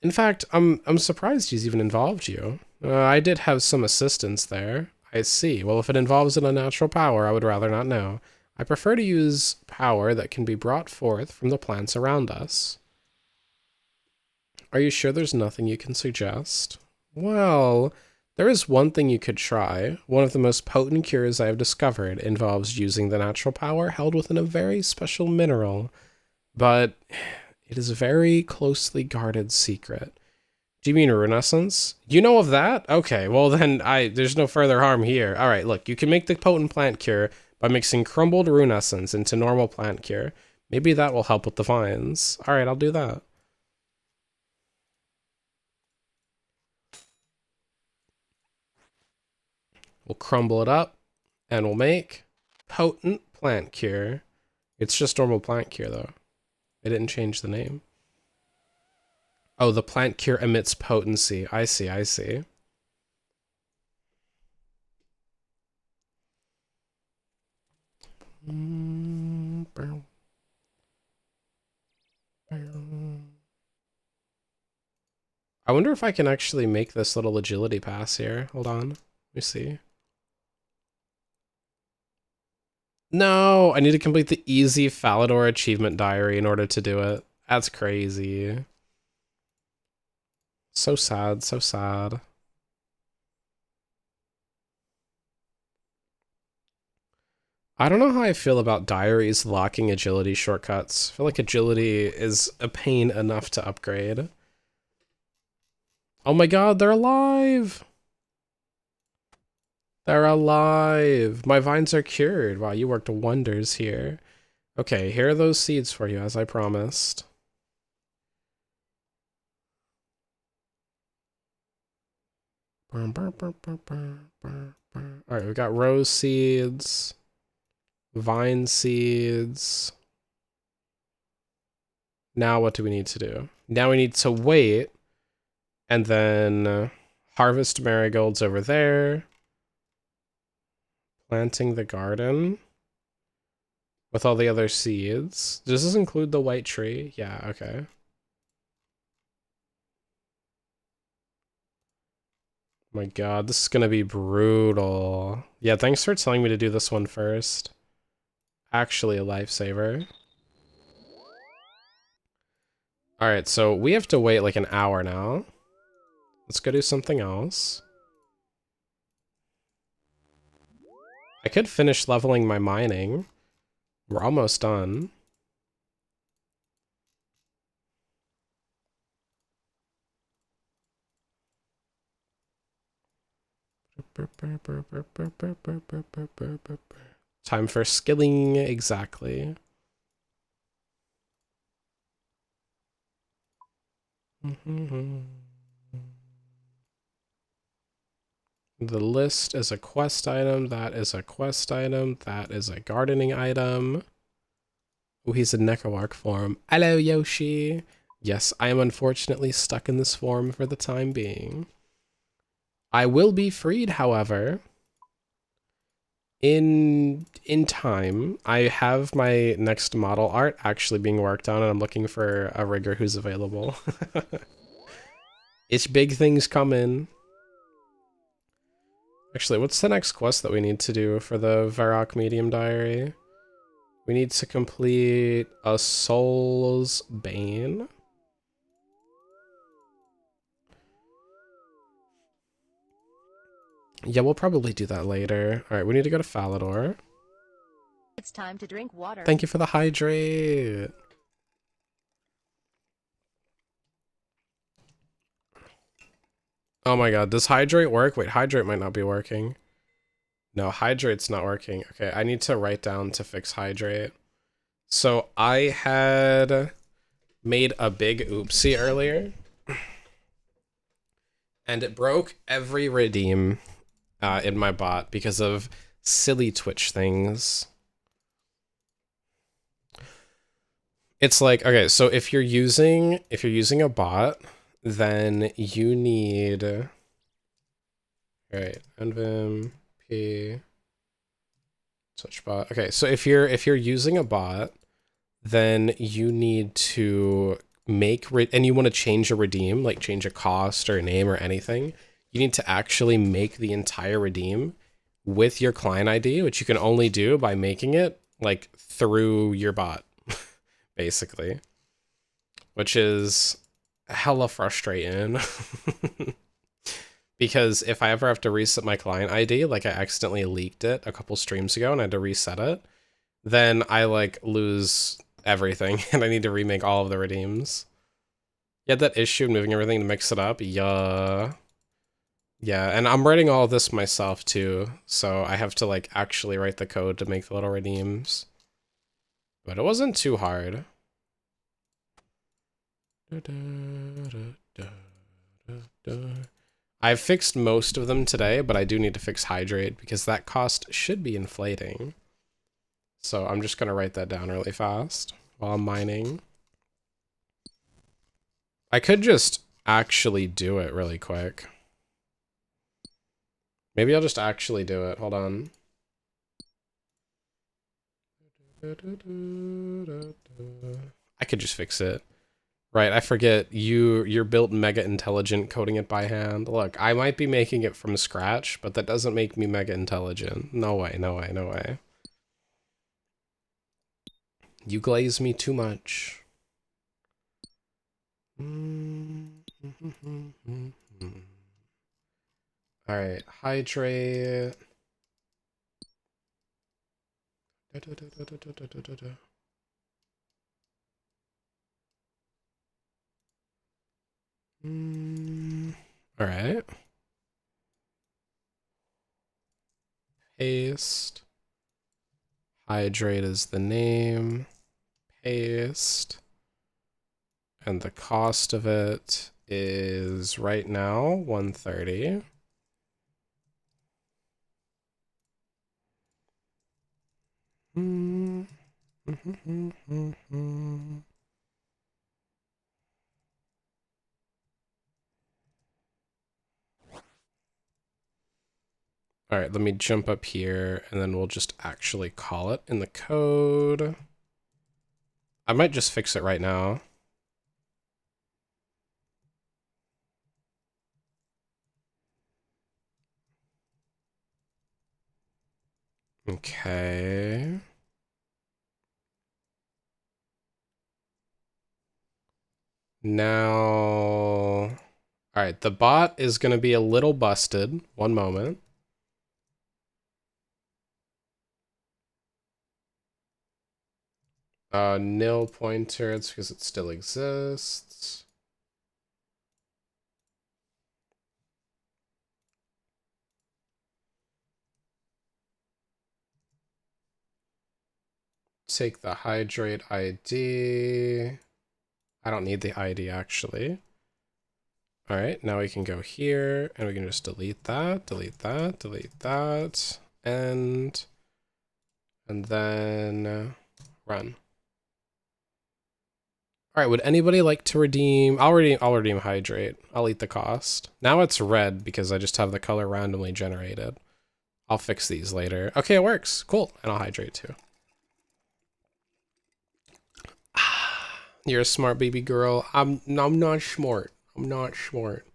In fact, I'm surprised he's even involved you. I did have some assistance there. I see. Well, if it involves an unnatural power, I would rather not know. I prefer to use power that can be brought forth from the plants around us. Are you sure there's nothing you can suggest? Well, there is one thing you could try. One of the most potent cures I have discovered involves using the natural power held within a very special mineral, but it is a very closely guarded secret. Do you mean Runescence? You know of that? Okay, well then there's no further harm here. All right, look, you can make the potent plant cure by mixing crumbled Runescence into normal plant cure. Maybe that will help with the vines. All right, I'll do that. We'll crumble it up and we'll make potent plant cure. It's just normal plant cure though. I didn't change the name. Oh, the plant cure emits potency. I see, I see. I wonder if I can actually make this little agility pass here. Hold on. Let me see. No, I need to complete the easy Falador achievement diary in order to do it. That's crazy. So sad, so sad. I don't know how I feel about diaries locking agility shortcuts. I feel like agility is a pain enough to upgrade. Oh my god, they're alive! They're alive! My vines are cured. Wow, you worked wonders here. Okay, here are those seeds for you, as I promised. Alright, we got rose seeds, vine seeds. Now what do we need to do? Now we need to wait and then harvest marigolds over there. Planting the garden with all the other seeds. Does this include the white tree? Yeah, okay. My god, this is gonna be brutal. Yeah, thanks for telling me to do this one first. Actually a lifesaver. Alright, so we have to wait like an hour now. Let's go do something else. I could finish leveling my mining. We're almost done. Time for skilling, exactly. The list is a quest item, that is a quest item, that is a gardening item. Oh, he's in Necroark form. Hello, Yoshi! Yes, I am unfortunately stuck in this form for the time being. I will be freed, however, in time. I have my next model art actually being worked on, and I'm looking for a rigger who's available. It's big things coming. Actually, what's the next quest that we need to do for the Varrock Medium Diary? We need to complete a Soul's Bane. Yeah, we'll probably do that later. All right, we need to go to Falador. It's time to drink water. Thank you for the hydrate. Oh my god, does hydrate work? Wait, hydrate might not be working. No, hydrate's not working. Okay, I need to write down to fix hydrate. So I had made a big oopsie earlier. And it broke every redeem in my bot because of silly Twitch things. It's like, okay, so if you're using a bot, then you need, right, nvim p Twitch bot. Okay, so if you're using a bot, then you need to make and you want to change a redeem, like change a cost or a name or anything, you need to actually make the entire redeem with your client ID, which you can only do by making it like through your bot, basically, which is hella frustrating. Because if I ever have to reset my client ID, like I accidentally leaked it a couple streams ago and I had to reset it, then I like lose everything and I need to remake all of the redeems. You had that issue moving everything to mix it up? Yeah. Yeah, and I'm writing all of this myself too, so I have to like actually write the code to make the little redeems. But it wasn't too hard. I've fixed most of them today, but I do need to fix hydrate because that cost should be inflating. So I'm just gonna write that down really fast while I'm mining. I could just actually do it really quick. Maybe I'll just actually do it. Hold on. I could just fix it. Right, I forget you're built mega intelligent coding it by hand. Look, I might be making it from scratch, but that doesn't make me mega intelligent. No way, no way, no way. You glaze me too much. Alright, hydrate. Alright. Paste. Hydrate is the name. Paste. And the cost of it is right now 130. All right, let me jump up here and then we'll just actually call it in the code. I might just fix it right now. Okay. Now, all right, the bot is going to be a little busted. One moment. Nil pointer, it's because it still exists. Take the hydrate ID. I don't need the ID actually. All right, now we can go here and we can just delete that, delete that, delete that, and then run. All right, would anybody like to redeem? I'll redeem hydrate. I'll eat the cost. Now it's red because I just have the color randomly generated. I'll fix these later. Okay, it works. Cool. And I'll hydrate too. You're a smart baby girl. I'm not smart. I'm not smart.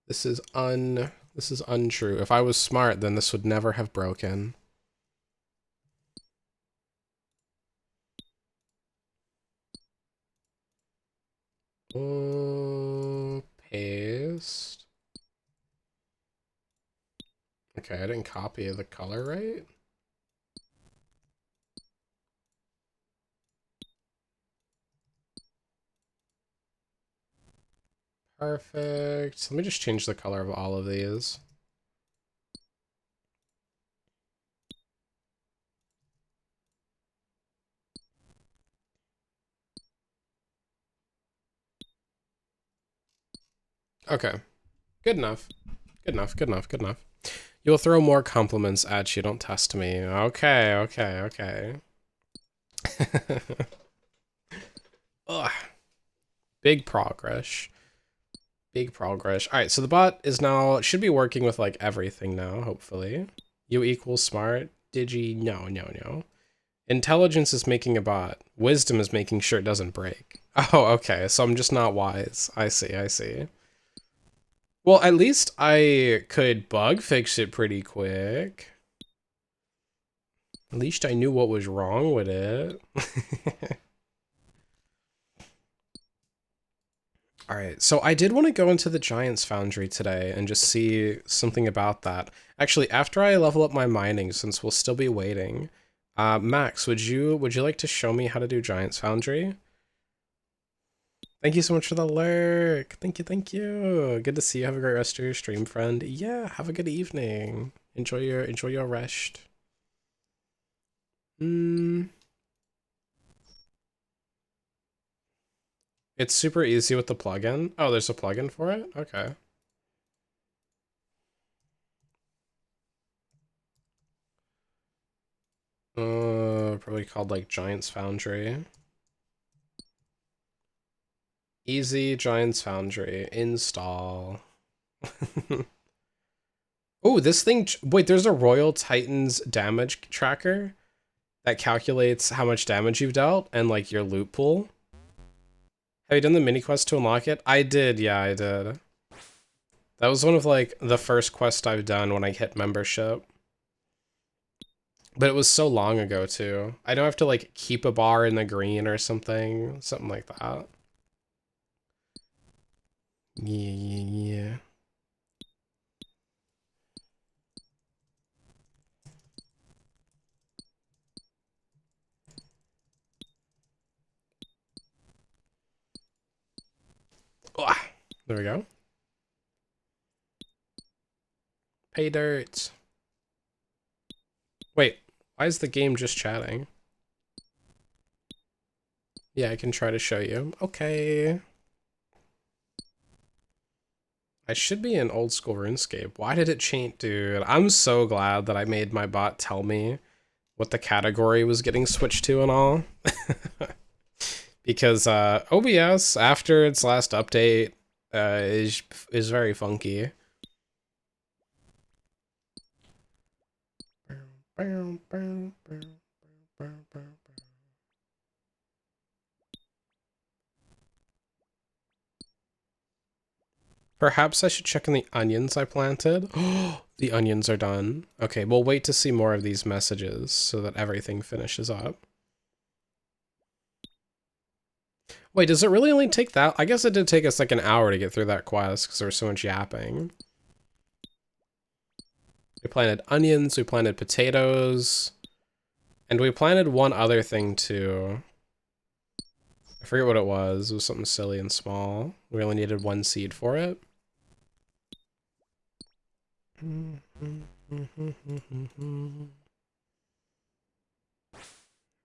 This is untrue. If I was smart, then this would never have broken. Oh, paste. Okay, I didn't copy the color right. Perfect. Let me just change the color of all of these. Okay. Good enough. Good enough, good enough, good enough. You'll throw more compliments at you, don't test me. Okay, okay, okay. Ugh. Big progress. Big progress. All right, so the bot is now, should be working with like everything now, hopefully. U equals smart. Digi, no, no, no. Intelligence is making a bot. Wisdom is making sure it doesn't break. Oh, okay, so I'm just not wise. I see, I see. Well, at least I could bug fix it pretty quick. At least I knew what was wrong with it. All right, so I did want to go into the Giants Foundry today and just see something about that. Actually, after I level up my mining, since we'll still be waiting, Max, would you like to show me how to do Giants Foundry? Thank you so much for the lurk. Thank you, thank you. Good to see you. Have a great rest of your stream, friend. Yeah, have a good evening. Enjoy your rest. It's super easy with the plugin. Oh, there's a plugin for it? Okay. Probably called like Giants Foundry. Easy Giants Foundry. Install. Oh, this thing. Wait, there's a Royal Titans damage tracker that calculates how much damage you've dealt and like your loot pool. Have you done the mini quest to unlock it? I did, yeah, I did. That was one of like the first quests I've done when I hit membership. But it was so long ago too. I don't have to like keep a bar in the green or something like that. Yeah. Oh, there we go. Pay dirt. Wait, why is the game just chatting? Yeah, I can try to show you. Okay. I should be in old school RuneScape. Why did it change? Dude, I'm so glad that I made my bot tell me what the category was getting switched to and all. Because OBS, after its last update, is very funky. Perhaps I should check on the onions I planted. Oh, the onions are done. Okay, we'll wait to see more of these messages so that everything finishes up. Wait, does it really only take that? I guess it did take us like an hour to get through that quest because there was so much yapping. We planted onions, we planted potatoes, and we planted one other thing too. I forget what it was. It was something silly and small. We only needed one seed for it.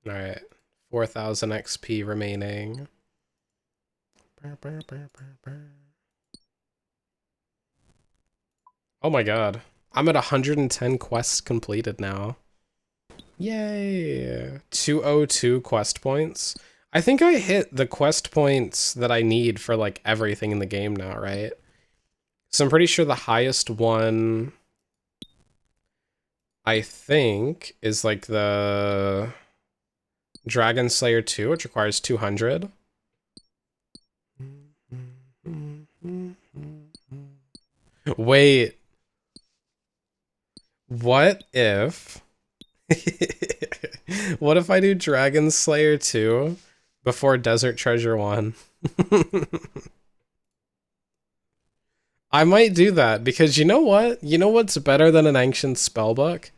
Alright. 4,000 XP remaining. Oh my god. I'm at 110 quests completed now. Yay! 202 quest points. I think I hit the quest points that I need for like everything in the game now, right? So I'm pretty sure the highest one, I think, is like the Dragon Slayer 2, which requires 200. Wait. What if... What if I do Dragon Slayer 2 before Desert Treasure 1? I might do that because you know what? You know what's better than an ancient spellbook?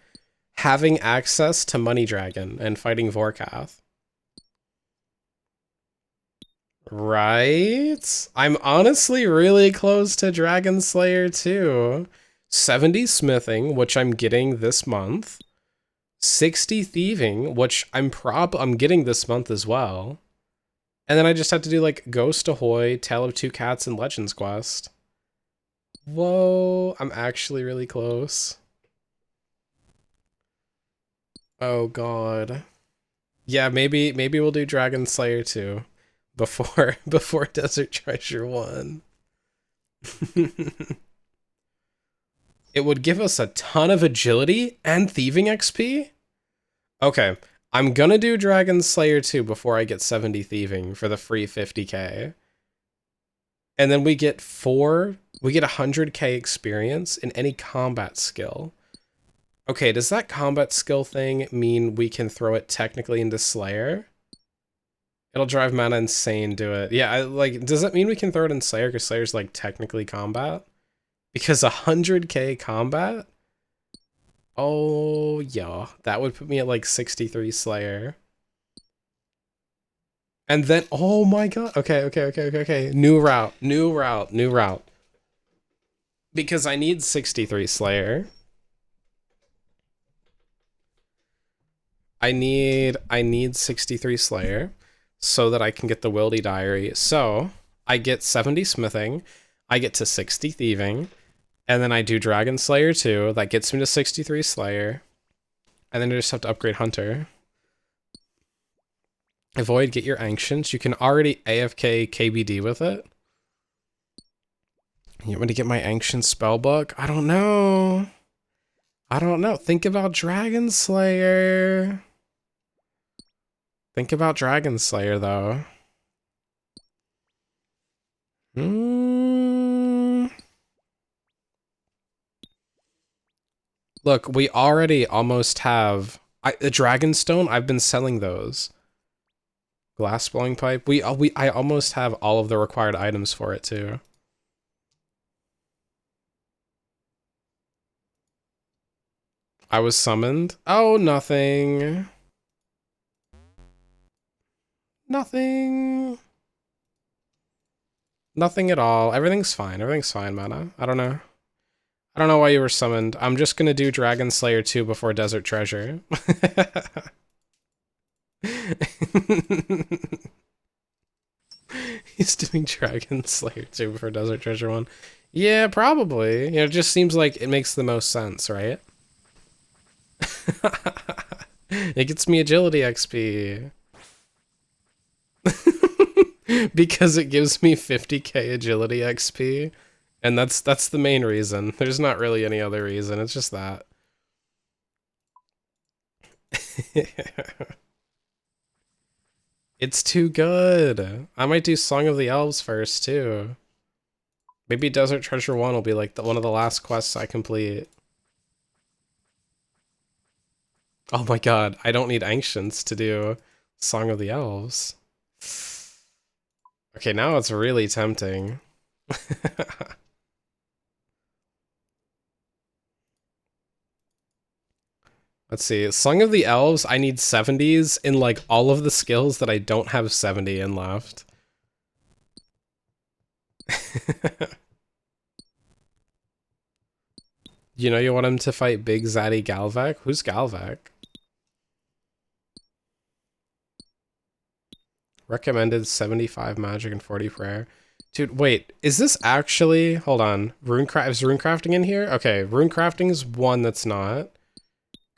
Having access to Money Dragon and fighting Vorkath. Right? I'm honestly really close to Dragon Slayer 2. 70 smithing, which I'm getting this month. 60 thieving, which I'm getting this month as well. And then I just have to do like Ghost Ahoy, Tale of Two Cats, and Legends Quest. Whoa, I'm actually really close. Oh god. Yeah, maybe we'll do Dragon Slayer 2 before Desert Treasure 1. It would give us a ton of agility and thieving XP? Okay, I'm gonna do Dragon Slayer 2 before I get 70 thieving for the free 50k. And then we get 100k experience in any combat skill. Okay, does that combat skill thing mean we can throw it technically into Slayer? It'll drive mana insane, do it. Yeah, does that mean we can throw it in Slayer because Slayer's like technically combat? Because 100k combat? Oh, yeah. That would put me at like 63 Slayer. And then, oh my god. Okay. New route. Because I need 63 Slayer. I need 63 Slayer. so that I can get the Wildy Diary. So I get 70 smithing, I get to 60 thieving, and then I do Dragon Slayer 2. That gets me to 63 Slayer. And then I just have to upgrade Hunter. Avoid, get your Ancients. You can already AFK KBD with it. You want me to get my Ancient Spellbook? I don't know. I don't know. Think about Dragon Slayer. Think about Dragon Slayer, though. Look, we already almost have... the Dragonstone, I've been selling those. Glass blowing pipe. I almost have all of the required items for it, too. I was summoned. Oh, nothing. Nothing. Nothing at all. Everything's fine. Everything's fine, mana. I don't know. I don't know why you were summoned. I'm just gonna do Dragon Slayer 2 before Desert Treasure. He's doing Dragon Slayer 2 before Desert Treasure 1. Yeah, probably. You know, it just seems like it makes the most sense, right? It gets me agility XP. Because it gives me 50k agility XP. And that's the main reason. There's not really any other reason. It's just that. It's too good. I might do Song of the Elves first, too. Maybe Desert Treasure 1 will be like one of the last quests I complete. Oh my god, I don't need Ancients to do Song of the Elves. Okay, now it's really tempting. Let's see, Song of the Elves, I need 70s in like all of the skills that I don't have 70 in left. You know you want him to fight Big Zaddy Galvak? Who's Galvak? Recommended 75 magic and 40 prayer. Dude, wait, is this actually... Hold on. Is runecrafting in here? Okay, runecrafting is one that's not.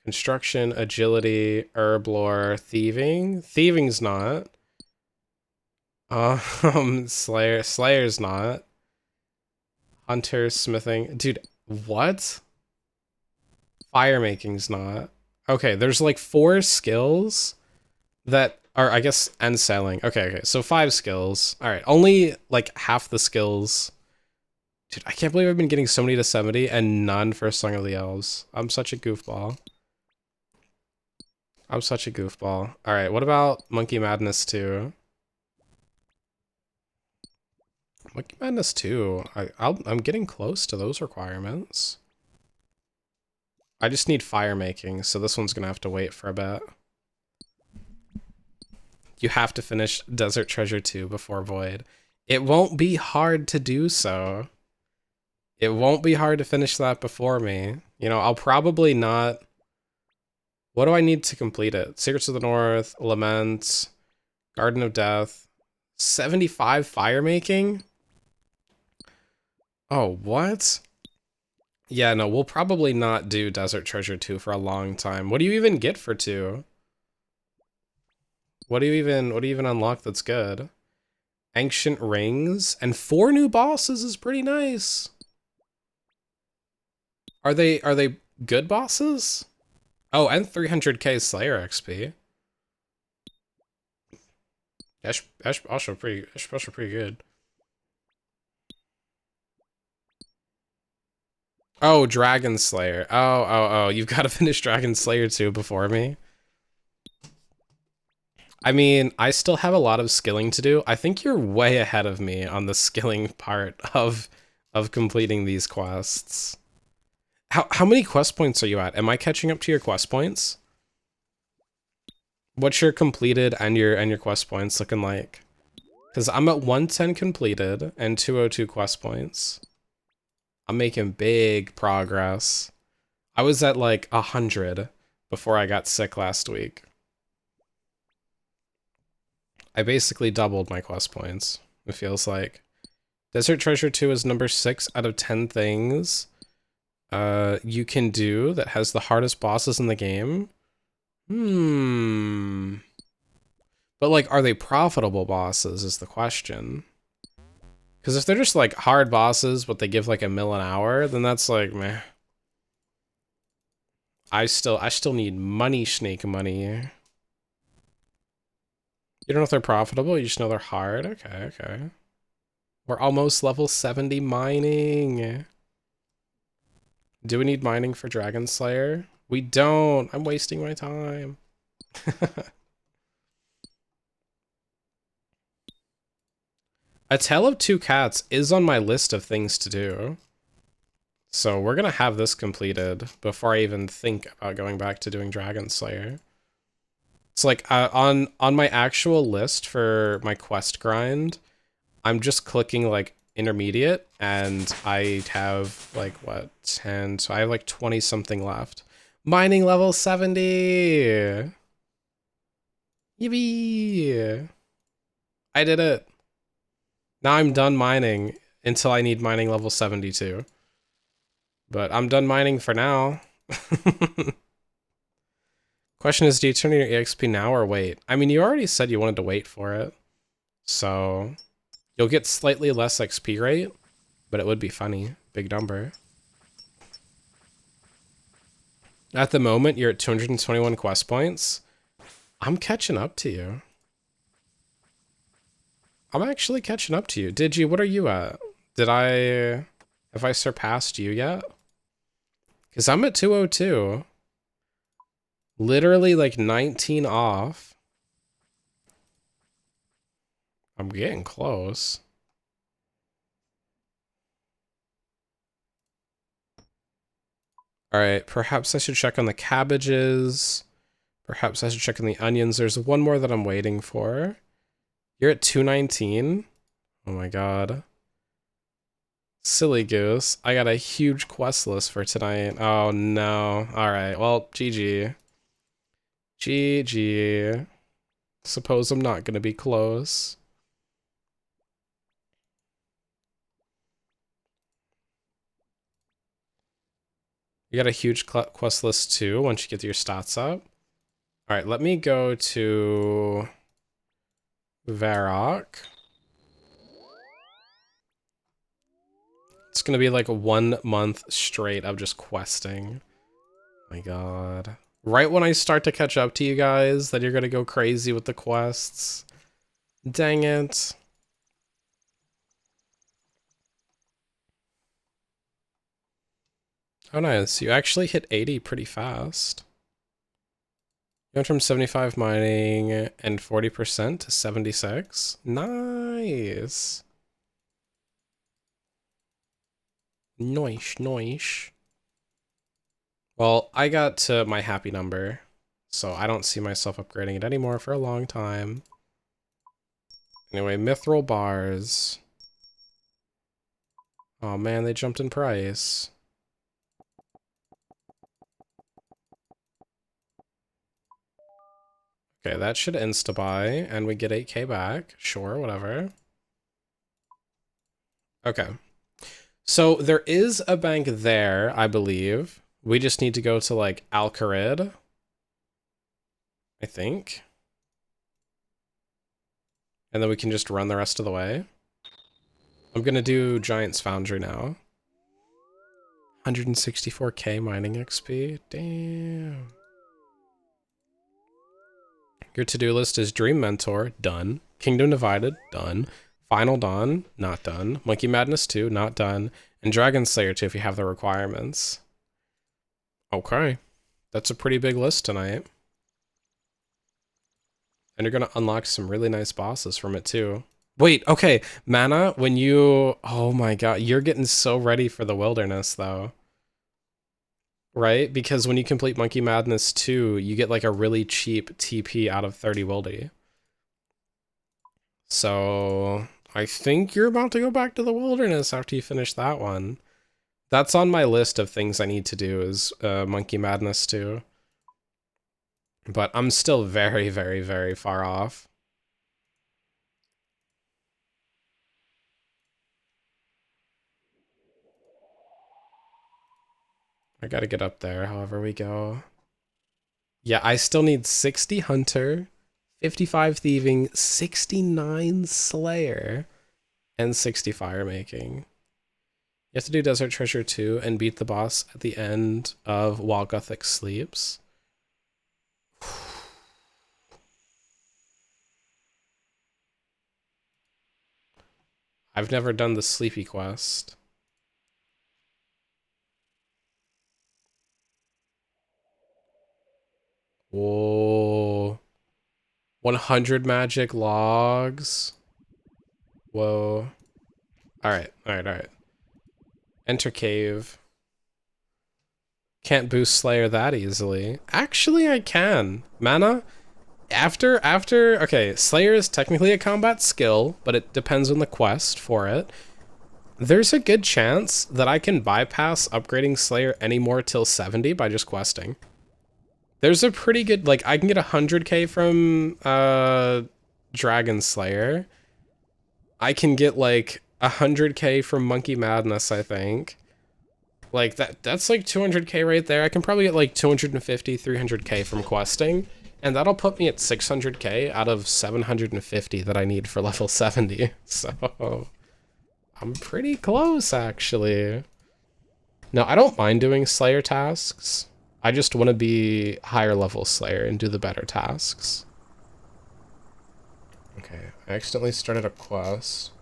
Construction, agility, herb lore, thieving. Thieving's not. Slayer's not. Hunter, smithing. Dude, what? Fire making's not. Okay, there's like 4 skills that are, I guess, and selling. Okay, so 5 skills. All right, only like half the skills. Dude, I can't believe I've been getting so many to 70 and none for Song of the Elves. I'm such a goofball. I'm such a goofball. All right, what about Monkey Madness 2? Monkey Madness 2. I'm getting close to those requirements. I just need fire making, so this one's gonna have to wait for a bit. You have to finish Desert Treasure 2 before Void. It won't be hard to do so. It won't be hard to finish that before me. You know, I'll probably not... What do I need to complete it? Secrets of the North, Lament, Garden of Death, 75 fire making? Oh, what? Yeah, no, we'll probably not do Desert Treasure 2 for a long time. What do you even get for 2? What do you even unlock that's good? Ancient Rings and 4 new bosses is pretty nice. Are they good bosses? Oh, and 300k Slayer XP. That's also pretty good. Oh, Dragon Slayer. Oh, you've got to finish Dragon Slayer 2 before me. I mean, I still have a lot of skilling to do. I think you're way ahead of me on the skilling part of completing these quests. How many quest points are you at? Am I catching up to your quest points? What's your completed and your quest points looking like? Because I'm at 110 completed and 202 quest points. I'm making big progress. I was at like 100 before I got sick last week. I basically doubled my quest points, it feels like. Desert Treasure 2 is number 6 out of 10 things you can do that has the hardest bosses in the game. But like, are they profitable bosses is the question. Because if they're just like hard bosses, but they give like $1 mil an hour, then that's like, meh. I still need money, snake money. You don't know if they're profitable, you just know they're hard? Okay, okay. We're almost level 70 mining. Do we need mining for Dragon Slayer? We don't. I'm wasting my time. A Tale of Two Cats is on my list of things to do. So we're gonna have this completed before I even think about going back to doing Dragon Slayer. It's like on my actual list for my quest grind, I'm just clicking like intermediate and I have like what, 10, so I have like 20 something left. Mining level 70. Yippee. I did it. Now I'm done mining until I need mining level 72. But I'm done mining for now. Question is, do you turn in your EXP now or wait? I mean, you already said you wanted to wait for it. So you'll get slightly less XP rate, but it would be funny. Big number. At the moment, you're at 221 quest points. I'm catching up to you. I'm actually catching up to you. Did you? What are you at? Have I surpassed you yet? Because I'm at 202. Literally like 19 off. I'm getting close. All right, perhaps I should check on the cabbages. Perhaps I should check on the onions. There's one more that I'm waiting for. You're at 219. Oh my god. Silly goose. I got a huge quest list for tonight. Oh no. Alright, well, GG. GG. Suppose I'm not gonna be close. You got a huge quest list too once you get your stats up. Alright, let me go to Varrock. It's gonna be like 1 month straight of just questing. Oh my god. Right when I start to catch up to you guys, then you're gonna go crazy with the quests. Dang it. Oh nice, you actually hit 80 pretty fast. You went from 75 mining and 40% to 76. Nice. Nice. Well, I got to my happy number, so I don't see myself upgrading it anymore for a long time. Anyway, mithril bars. Oh man, they jumped in price. Okay, that should insta-buy, and we get 8k back. Sure, whatever. Okay. So there is a bank there, I believe. We just need to go to, like, Al Kharid, I think. And then we can just run the rest of the way. I'm gonna do Giant's Foundry now. 164k mining XP. Damn. Your to-do list is Dream Mentor, done. Kingdom Divided, done. Final Dawn, not done. Monkey Madness 2, not done. And Dragon Slayer 2 if you have the requirements. Okay. That's a pretty big list tonight. And you're gonna unlock some really nice bosses from it too. Wait, okay. Mana, when you... Oh my god, you're getting so ready for the wilderness though. Right? Because when you complete Monkey Madness 2, you get like a really cheap TP out of 30 wildy. So I think you're about to go back to the wilderness after you finish that one. That's on my list of things I need to do is Monkey Madness 2. But I'm still very, very, very far off. I gotta get up there however we go. Yeah, I still need 60 Hunter, 55 Thieving, 69 Slayer, and 60 Fire Making. You have to do Desert Treasure 2 and beat the boss at the end of While Gothic Sleeps. I've never done the Sleepy quest. Whoa. 100 magic logs. Whoa. Alright. Enter cave. Can't boost Slayer that easily. Actually, I can. Mana? Okay, Slayer is technically a combat skill, but it depends on the quest for it. There's a good chance that I can bypass upgrading Slayer anymore till 70 by just questing. There's a pretty good, like, I can get 100k from Dragon Slayer. I can get like 100k from Monkey Madness, I think. Like that's like 200k right there. I can probably get like 250, 300k from questing, and that'll put me at 600k out of 750 that I need for level 70. So I'm pretty close, actually. No, I don't mind doing Slayer tasks. I just want to be higher level Slayer and do the better tasks. Okay, I accidentally started a quest.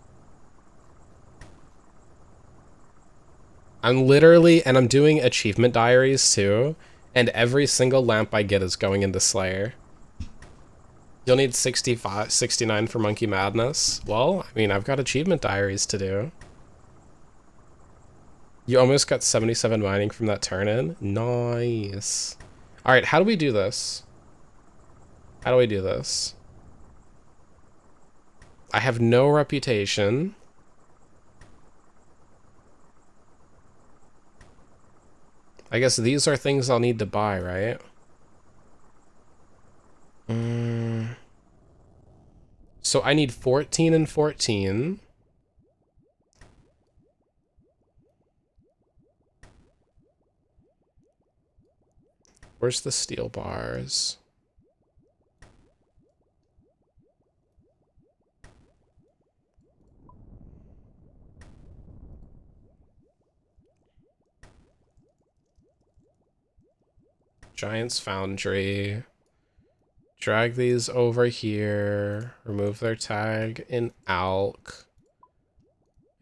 I'm doing achievement diaries too, and every single lamp I get is going into Slayer. You'll need 69 for Monkey Madness. Well, I mean, I've got achievement diaries to do. You almost got 77 mining from that turn-in. Nice. All right, how do we do this? I have no reputation. I guess these are things I'll need to buy, right? So I need 14 and 14. Where's the steel bars? Giant's Foundry. Drag these over here. Remove their tag in Alk.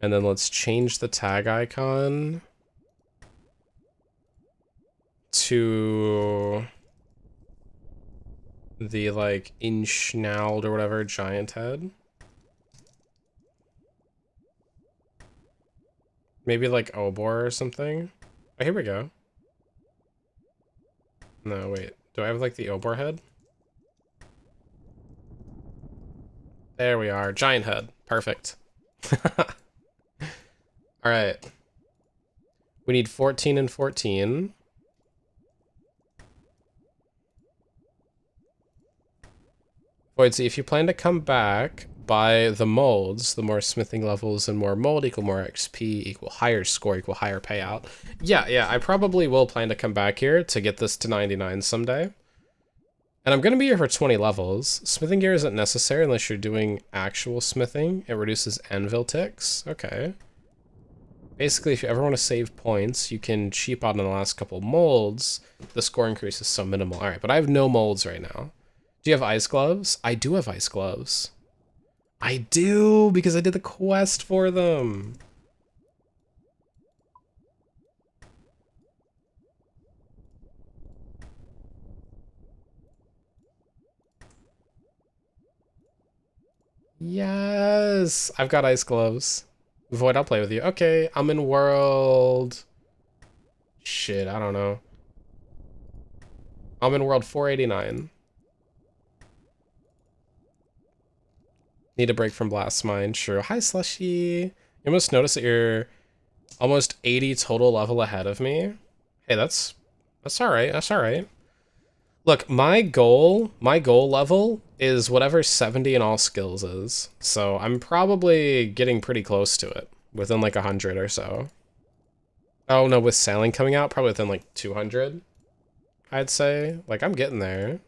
And then let's change the tag icon to the like Inschnald or whatever giant head. Maybe like Obor or something. Oh, here we go. No, wait. Do I have like the Obor head? There we are. Giant head. Perfect. Alright. We need 14 and 14. Voidsy, if you plan to come back, buy the molds. The more smithing levels and more mold equal more XP, equal higher score, equal higher payout. Yeah, I probably will plan to come back here to get this to 99 someday. And I'm going to be here for 20 levels. Smithing gear isn't necessary unless you're doing actual smithing. It reduces anvil ticks. Okay. Basically, if you ever want to save points, you can cheap out on the last couple molds. The score increase is so minimal. All right, but I have no molds right now. Do you have ice gloves? I do have ice gloves. I do, because I did the quest for them. Yes, I've got ice gloves. Void, I'll play with you. Okay, I'm in world... Shit, I don't know. I'm in world 489. Need a break from Blast Mine, sure. Hi, Slushy. You almost notice that you're almost 80 total level ahead of me. Hey, that's all right. That's all right. Look, my goal level is whatever 70 in all skills is. So I'm probably getting pretty close to it, within like 100 or so. Oh no, with sailing coming out, probably within like 200, I'd say. Like, I'm getting there.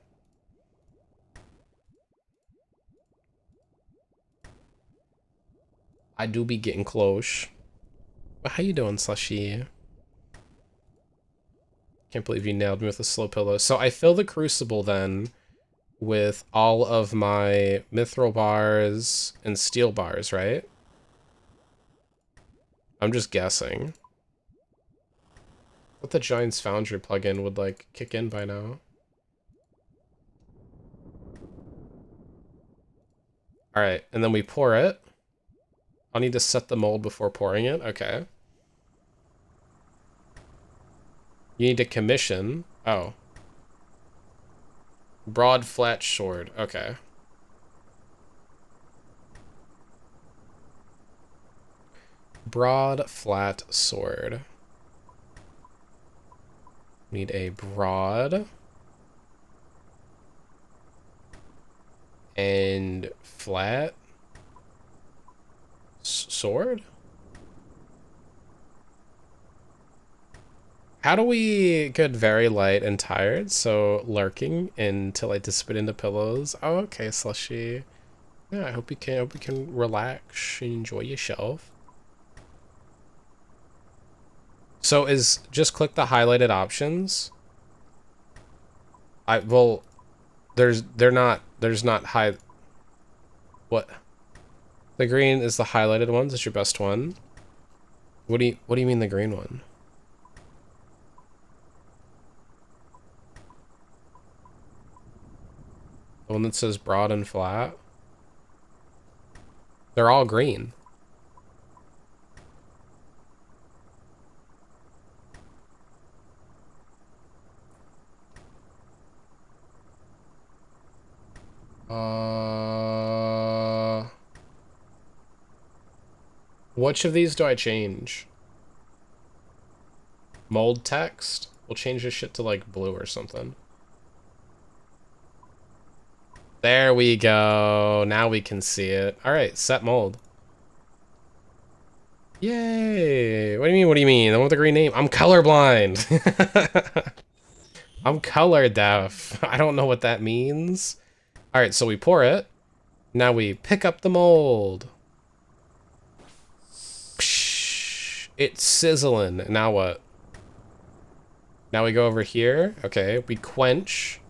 I do be getting close. But how you doing, Slushy? Can't believe you nailed me with a slow pillow. So I fill the crucible then with all of my mithril bars and steel bars, right? I'm just guessing. What the Giants Foundry plugin would like kick in by now. All right, and then we pour it. I'll need to set the mold before pouring it. Okay. You need to commission. Oh. Broad flat sword. Okay. Broad flat sword. Need a broad and flat sword? How do we get very light and tired? So lurking until I dissipate into pillows. Oh, okay, Slushy. Yeah, I hope you can relax and enjoy yourself. So is just click the highlighted options. There's not high. What? The green is the highlighted ones. It's your best one. What do you mean the green one? The one that says broad and flat? They're all green. Which of these do I change? Mold text? We'll change this shit to like blue or something. There we go. Now we can see it. All right, set mold. Yay! What do you mean? What do you mean? The one with the green name? I'm colorblind. I'm color deaf. I don't know what that means. All right, so we pour it. Now we pick up the mold. Psh, it's sizzling. Now what? Now we go over here. Okay, we quench.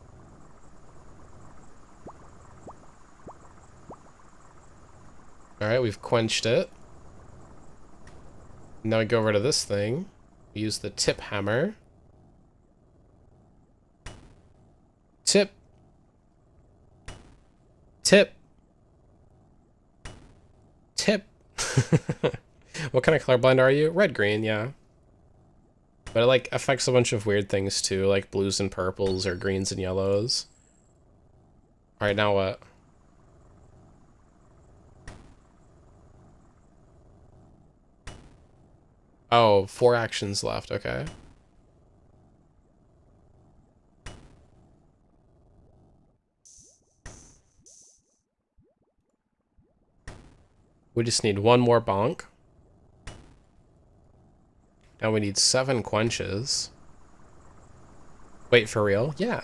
All right, we've quenched it. Now we go over to this thing. We use the tip hammer. Tip. Tip. Tip. What kind of colorblind are you? Red, green, yeah. But it like affects a bunch of weird things too, like blues and purples or greens and yellows. All right, now what? Oh, 4 actions left, okay. We just need 1 more bonk. Now we need 7 quenches. Wait, for real? Yeah.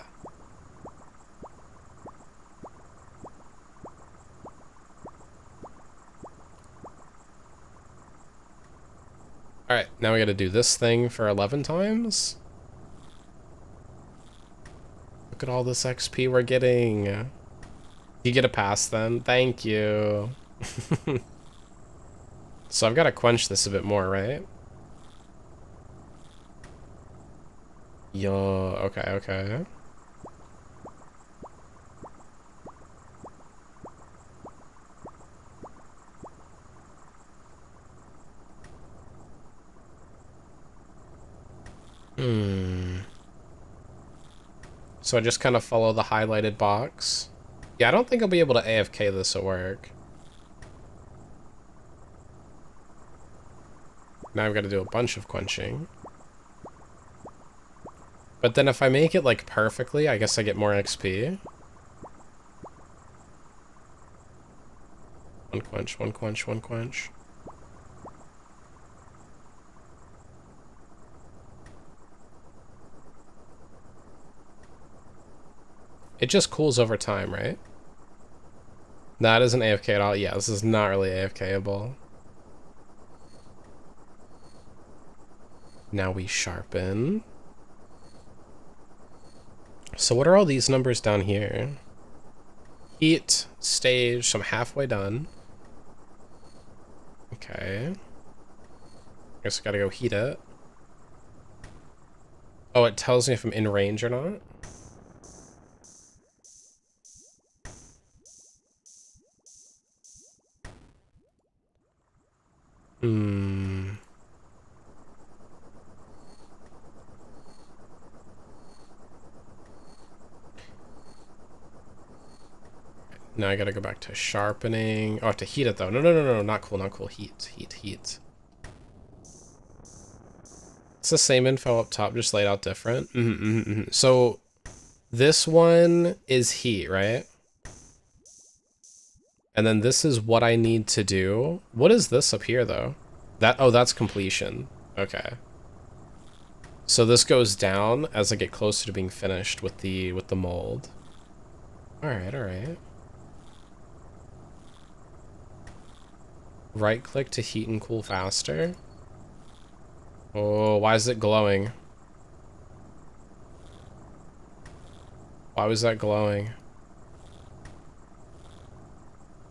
Alright, now we gotta do this thing for 11 times? Look at all this XP we're getting. You get a pass then? Thank you. So I've got to quench this a bit more, right? Yo, okay, okay. So I just kind of follow the highlighted box. Yeah, I don't think I'll be able to AFK this at work. Now I've got to do a bunch of quenching. But then if I make it like perfectly, I guess I get more XP. 1 quench, 1 quench, 1 quench. It just cools over time, right? That isn't AFK at all. Yeah, this is not really AFK-able. Now we sharpen. So what are all these numbers down here? Heat, stage, so I'm halfway done. Okay. Guess I gotta go heat it. Oh, it tells me if I'm in range or not? Hmm. Now I gotta go back to sharpening. Oh, I have to heat it though. No, not cool, not cool. Heat. It's the same info up top, just laid out different. So this one is heat, right? And then this is what I need to do. What is this up here though? Oh, that's completion. Okay. So this goes down as I get closer to being finished with the mold. All right. Right click to heat and cool faster. Oh, why is it glowing? Why was that glowing?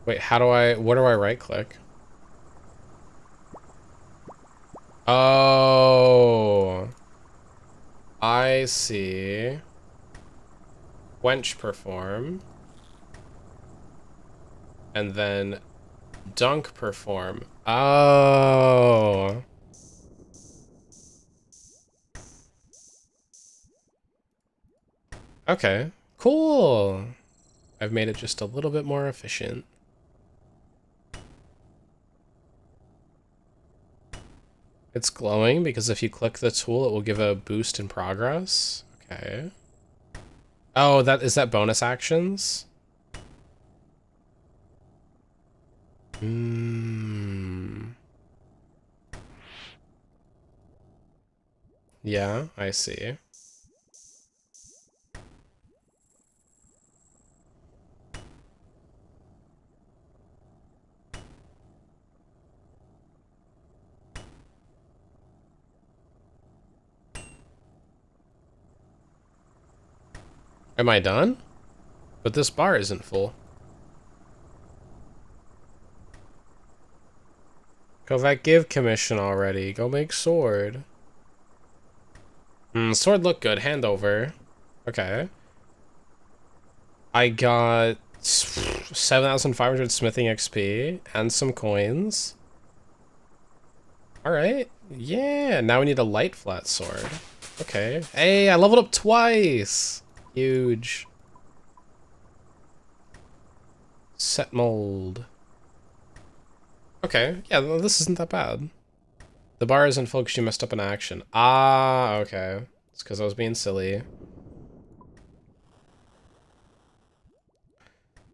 Wait, what do I right click? Oh, I see. Quench perform. And then dunk perform. Oh. Okay, cool. I've made it just a little bit more efficient. It's glowing because if you click the tool, it will give a boost in progress. Okay. Oh, is that bonus actions? Yeah, I see. Am I done? But this bar isn't full. Go back, give commission already. Go make sword. Sword look good. Hand over. Okay. I got 7,500 smithing XP and some coins. Alright. Yeah, now we need a light flat sword. Okay. Hey, I leveled up twice! Huge. Set mold. Okay, yeah, this isn't that bad. The bar isn't full because you messed up an action. Ah, okay. It's because I was being silly.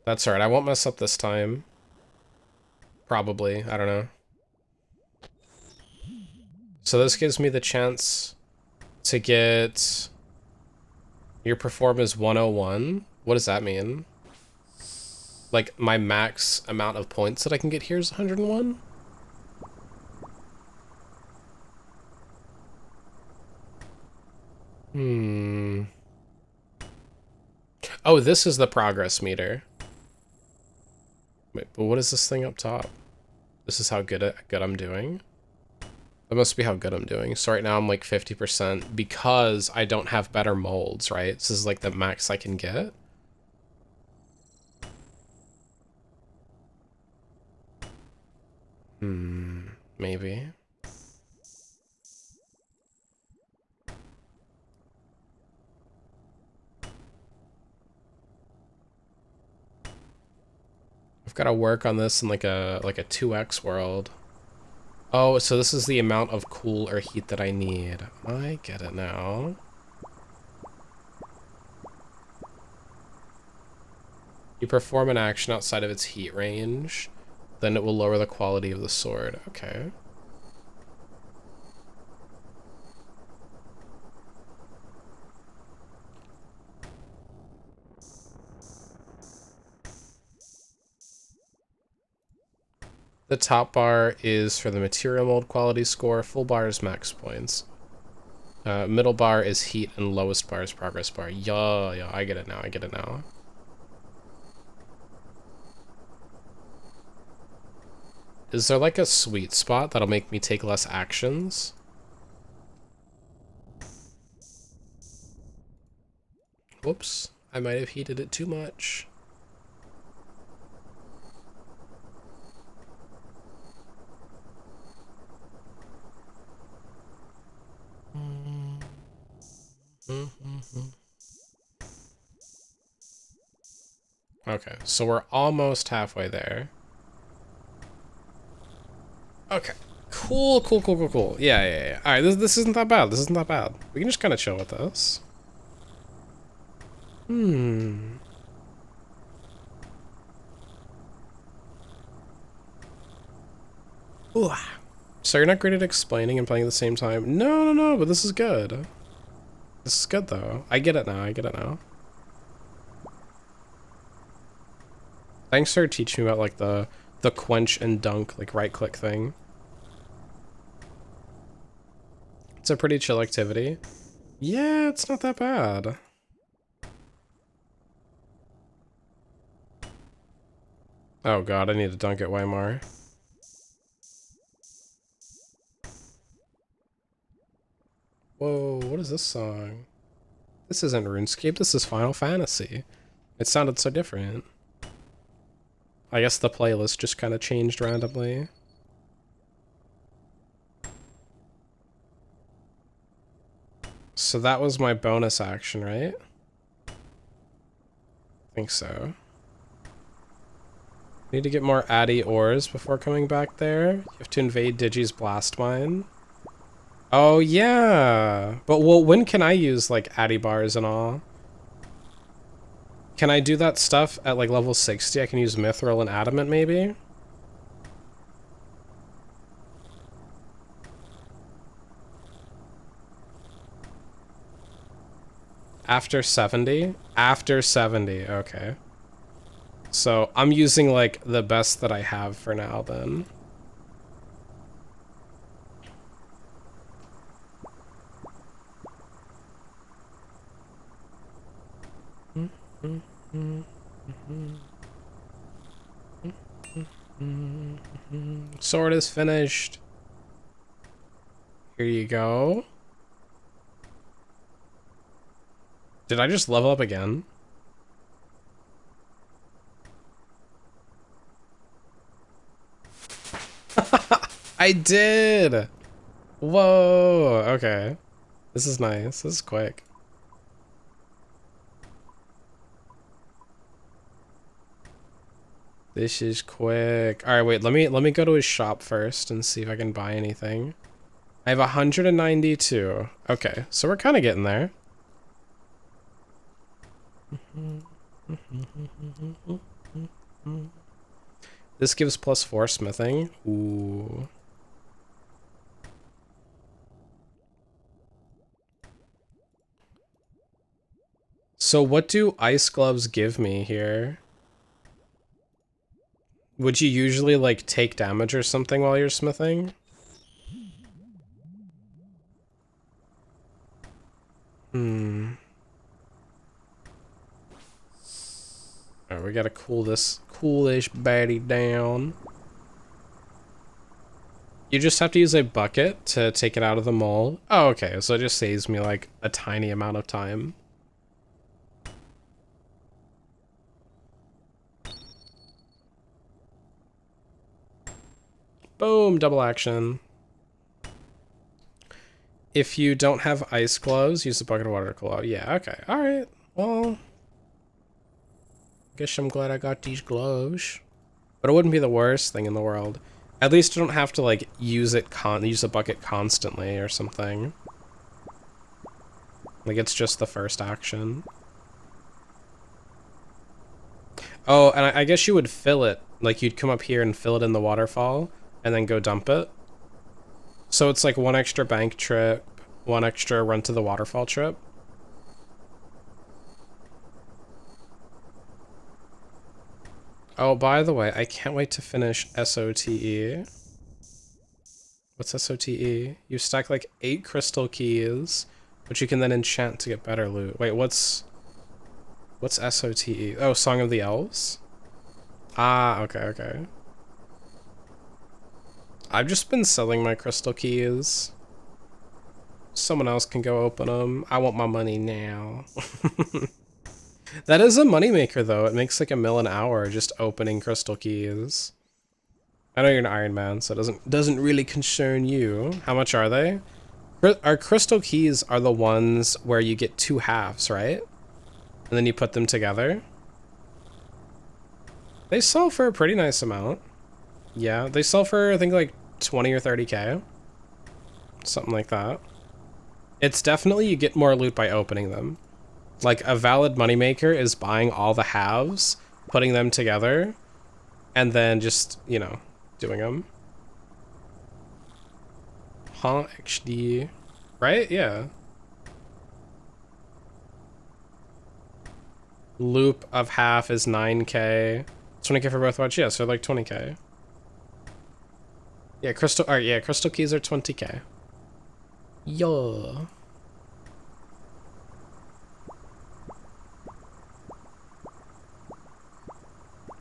That's alright, I won't mess up this time. Probably, I don't know. So this gives me the chance to get... Your perform is 101. What does that mean? Like, my max amount of points that I can get here is 101? Oh, this is the progress meter. Wait, but what is this thing up top? This is how good I'm doing? That must be how good I'm doing. So right now I'm like 50% because I don't have better molds, right? This is like the max I can get. Maybe. I've got to work on this in like a 2x world. Oh, so this is the amount of cool or heat that I need. I get it now. You perform an action outside of its heat range, then it will lower the quality of the sword. Okay. The top bar is for the material mold quality score. Full bar is max points. Middle bar is heat, and lowest bar is progress bar. Yeah, I get it now, I get it now. Is there like a sweet spot that'll make me take less actions? Whoops, I might have heated it too much. Okay, so we're almost halfway there. Okay, cool. Yeah. All right, this isn't that bad. This isn't that bad. We can just kind of chill with this. Ooh. So you're not great at explaining and playing at the same time? No, but this is good. This is good, though. I get it now. Thanks for teaching me about, like, the quench and dunk, like, right-click thing. It's a pretty chill activity. Yeah, it's not that bad. Oh god, I need to dunk it way more. Whoa, what is this song? This isn't RuneScape, this is Final Fantasy. It sounded so different. I guess the playlist just kind of changed randomly. So that was my bonus action, right? I think so. Need to get more Addy ores before coming back there. You have to invade Digi's blast mine. Oh yeah! But well, when can I use like Addy bars and all? Can I do that stuff at like level 60? I can use Mithril and Adamant maybe? After 70? After 70, okay. So I'm using like the best that I have for now then. Sword is finished. Here you go. Did I just level up again? I did! Whoa, okay. This is nice, this is quick. This is quick. Alright, wait, let me go to his shop first and see if I can buy anything. I have 192. Okay, so we're kind of getting there. This gives +4 smithing. Ooh. So what do ice gloves give me here? Would you usually like take damage or something while you're smithing? Alright, we gotta cool this coolish baddie down. You just have to use a bucket to take it out of the mold. Oh, okay, so it just saves me like a tiny amount of time. Boom, double action. If you don't have ice gloves, use a bucket of water to cool out. Yeah, okay, alright. Well, guess I'm glad I got these gloves. But it wouldn't be the worst thing in the world. At least you don't have to like use the bucket constantly or something. Like it's just the first action. Oh, and I guess you would fill it. Like you'd come up here and fill it in the waterfall and then go dump it. So it's like one extra bank trip, one extra run to the waterfall trip. Oh, by the way, I can't wait to finish SOTE. What's SOTE? You stack like 8 crystal keys, which you can then enchant to get better loot. Wait, what's SOTE? Oh, Song of the Elves? Ah, okay, okay. I've just been selling my crystal keys. Someone else can go open them. I want my money now. That is a moneymaker though. It makes like $1 million an hour just opening crystal keys. I know you're an Iron Man, so it doesn't really concern you. How much are they? Our crystal keys are the ones where you get 2 halves, right? And then you put them together. They sell for a pretty nice amount. Yeah, they sell for I think like 20 or 30k. Something like that. It's definitely you get more loot by opening them. Like a valid moneymaker is buying all the halves, putting them together, and then just, you know, doing them. Huh, HD. Right? Yeah. Loop of half is 9k. 20k for both watch, yeah, so like 20k. Yeah, crystal, alright, yeah, crystal keys are 20k. Yeah.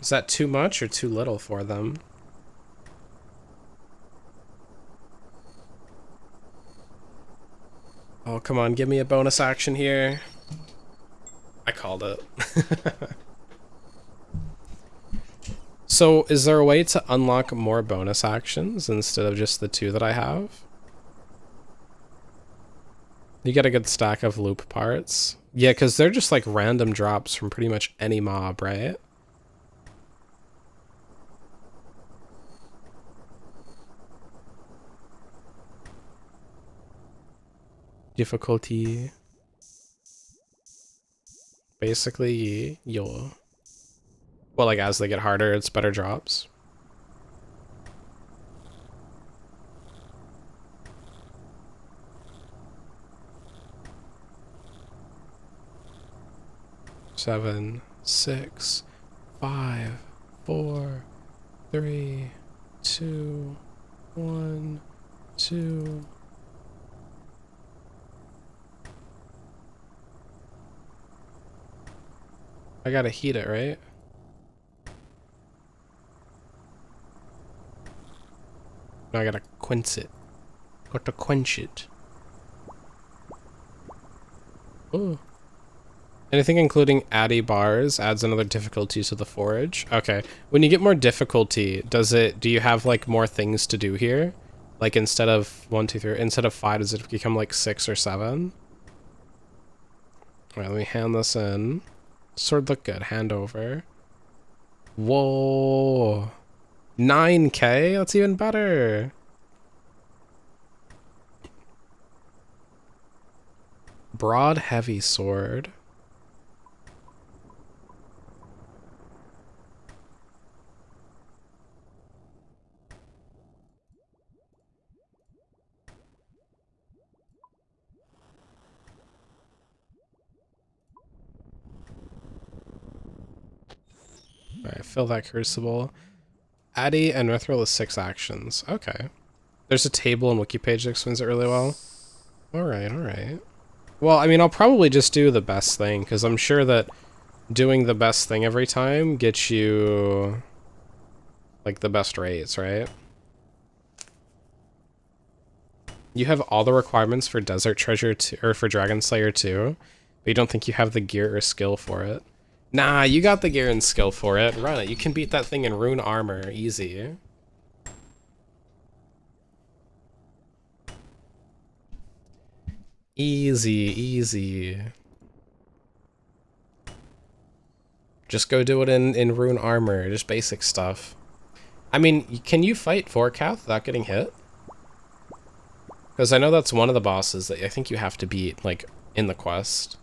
Is that too much or too little for them? Oh, come on, give me a bonus action here. I called it. So, is there a way to unlock more bonus actions instead of just the 2 that I have? You get a good stack of loop parts. Yeah, because they're just like random drops from pretty much any mob, right? Difficulty. Basically, you'll... Well, like as they get harder, it's better drops. Seven, 6, 5, 4, 3, 2, 1, 2. I gotta heat it, right? No, I gotta quench it. Got to quench it. Ooh. Anything including addy bars adds another difficulty to the forage. Okay. When you get more difficulty, do you have like more things to do here? Like instead of 1, 2, 3, instead of 5, does it become like 6 or 7? Alright, let me hand this in. Sword look good. Hand over. Whoa. 9k? That's even better. Broad heavy sword. Alright, fill that crucible. Addy and Mithril is 6 actions. Okay. There's a table and wiki page that explains it really well. Alright, alright. Well, I mean, I'll probably just do the best thing, because I'm sure that doing the best thing every time gets you, like, the best rates, right? You have all the requirements for Desert Treasure 2, or for Dragon Slayer 2, but you don't think you have the gear or skill for it. Nah, you got the gear and skill for it. Run it. You can beat that thing in rune armor. Easy. Easy, easy. Just go do it in rune armor. Just basic stuff. I mean, can you fight Vorkath without getting hit? Because I know that's one of the bosses that I think you have to beat, like, in the quest.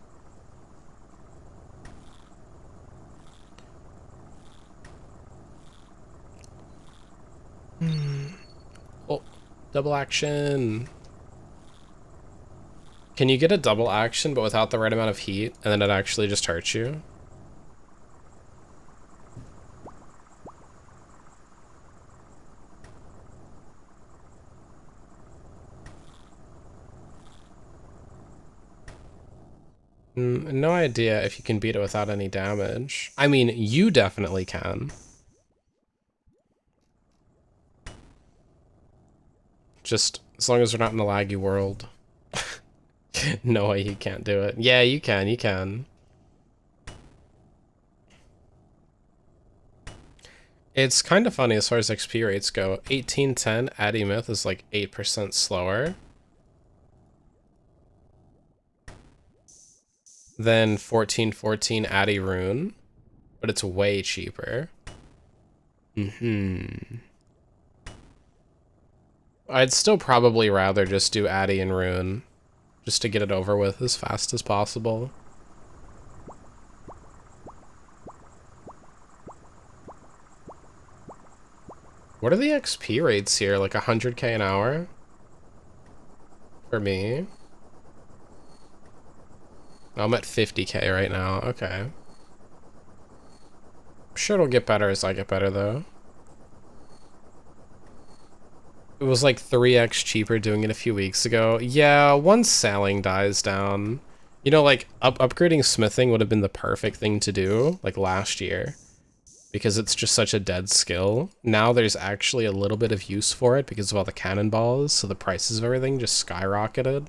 Oh, double action. Can you get a double action but without the right amount of heat and then it actually just hurts you? No idea if you can beat it without any damage. I mean, you definitely can. Just as long as we're not in a laggy world. No way you can't do it. Yeah, you can, you can. It's kind of funny as far as XP rates go. 1810 Addy Myth is like 8% slower than 1414 Addy Rune, but it's way cheaper. I'd still probably rather just do Addy and Rune, just to get it over with as fast as possible. What are the XP rates here? Like 100k an hour? For me? I'm at 50k right now, okay. I'm sure it'll get better as I get better though. It was like 3x cheaper doing it a few weeks ago. Yeah, once sailing dies down. You know, like, upgrading smithing would have been the perfect thing to do, like, last year. Because it's just such a dead skill. Now there's actually a little bit of use for it because of all the cannonballs, so the prices of everything just skyrocketed.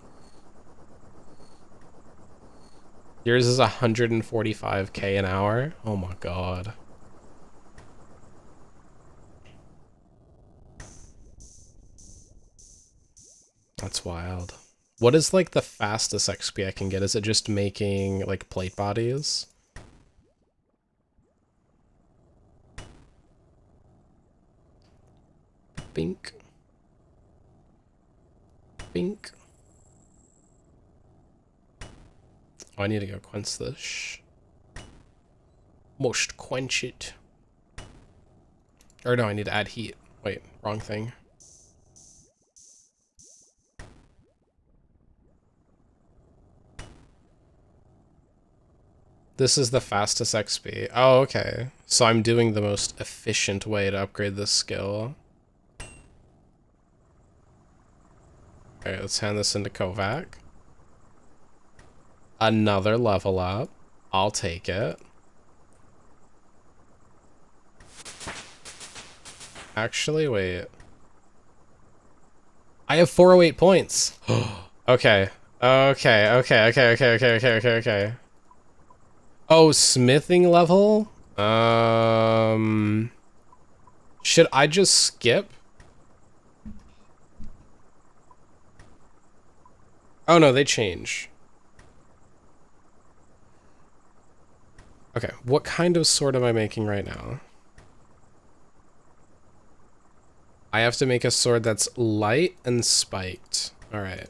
Yours is 145k an hour? Oh my god. That's wild. What is like the fastest XP I can get? Is it just making like plate bodies? Bink. Bink. Oh, I need to go quench this. Most quench it. Or no, I need to add heat. Wait, wrong thing. This is the fastest XP. Oh, okay. So I'm doing the most efficient way to upgrade this skill. Okay, let's hand this into Kovac. Another level up. I'll take it. Actually, wait. I have 408 points. Okay. Okay. Oh, smithing level? Should I just skip? Oh no, they change. Okay, what kind of sword am I making right now? I have to make a sword that's light and spiked. All right.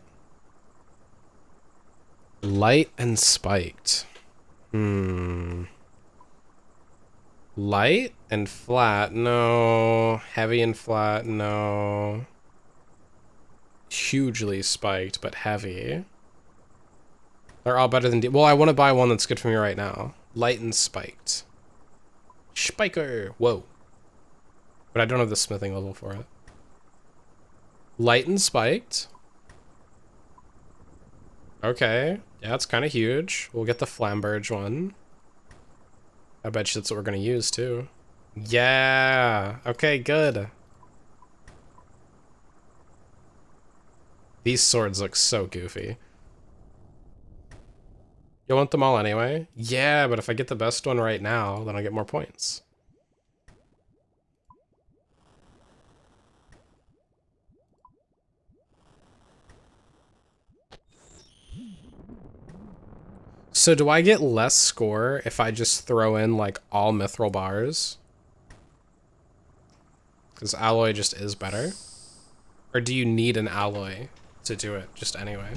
Light and spiked. Light and flat, no. Heavy and flat, no. Hugely spiked, but heavy. They're all better than well, I want to buy one that's good for me right now. Light and spiked. Spiker! Whoa. But I don't have the smithing level for it. Light and spiked. Okay. Yeah, it's kind of huge. We'll get the Flamberge one. I bet you that's what we're going to use, too. Yeah! Okay, good. These swords look so goofy. You want them all anyway? Yeah, but if I get the best one right now, then I get more points. So do I get less score if I just throw in like all mithril bars? Because alloy just is better? Or do you need an alloy to do it just anyway?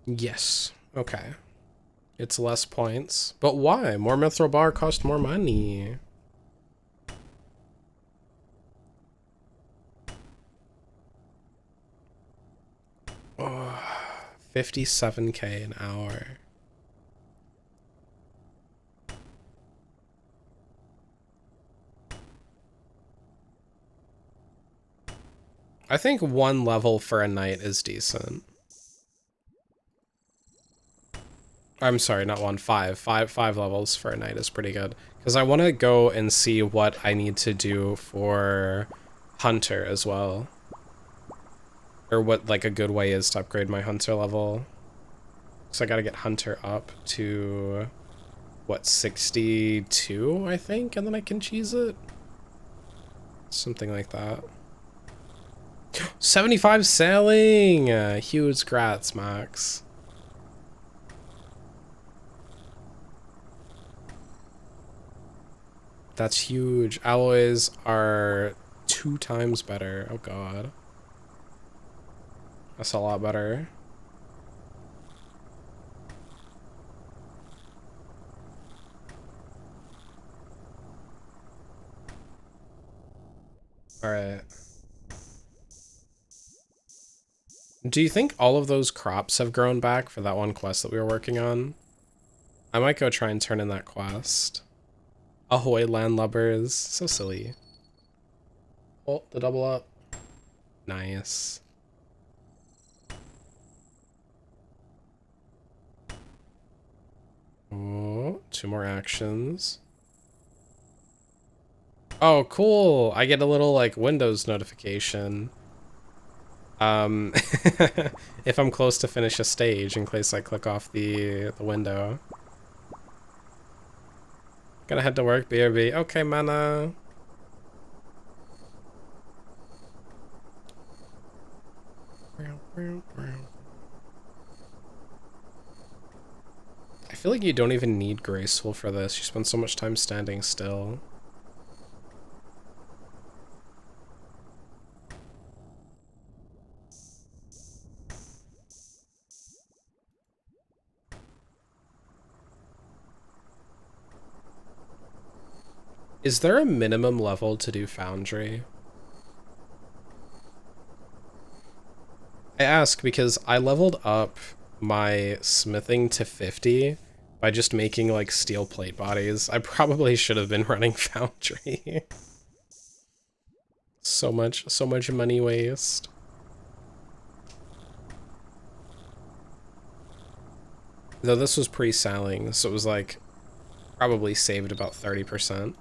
Yes. Okay. It's less points. But why? More mithril bar cost more money. Oh, 57k an hour. I think 1 level for a night is decent. I'm sorry, not 1, 5. 5 levels for a night is pretty good. Because I want to go and see what I need to do for Hunter as well. Or what, like, a good way is to upgrade my Hunter level. So I gotta get Hunter up to, what, 62, I think? And then I can cheese it? Something like that. 75 sailing! Huge grats, Max. That's huge. Alloys are 2 times better. Oh god. That's a lot better. Alright. Do you think all of those crops have grown back for that one quest that we were working on? I might go try and turn in that quest. Ahoy, landlubbers. So silly. Oh, the double up. Nice. Oh, 2 more actions. Oh, cool. I get a little, like, Windows notification. If I'm close to finish a stage, in case I click off the window. Gonna head to work, BRB. Okay, mana. I feel like you don't even need graceful for this. You spend so much time standing still. Is there a minimum level to do Foundry? I ask because I leveled up my smithing to 50 by just making like steel plate bodies. I probably should have been running Foundry. So much money waste. Though this was pre-selling, so it was like probably saved about 30%.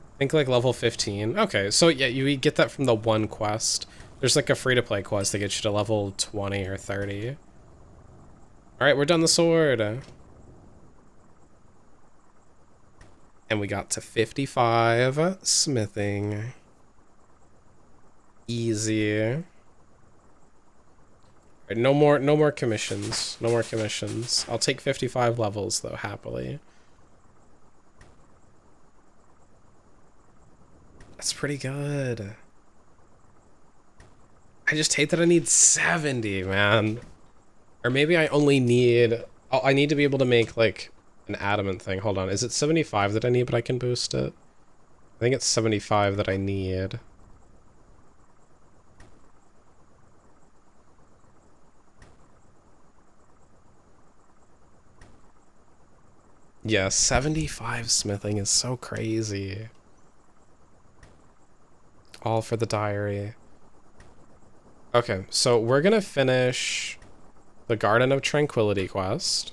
I think like level 15. Okay, so yeah, you get that from the one quest. There's like a free-to-play quest that gets you to level 20 or 30. Alright, we're done the sword. And we got to 55 smithing. Easy. Alright, no more commissions. No more commissions. I'll take 55 levels though, happily. That's pretty good. I just hate that I need 70, man. Or maybe I only need... Oh, I need to be able to make, like, an adamant thing. Hold on. Is it 75 that I need, but I can boost it? I think it's 75 that I need. Yeah, 75 smithing is so crazy. All for the diary. Okay, so we're gonna finish the Garden of Tranquility quest.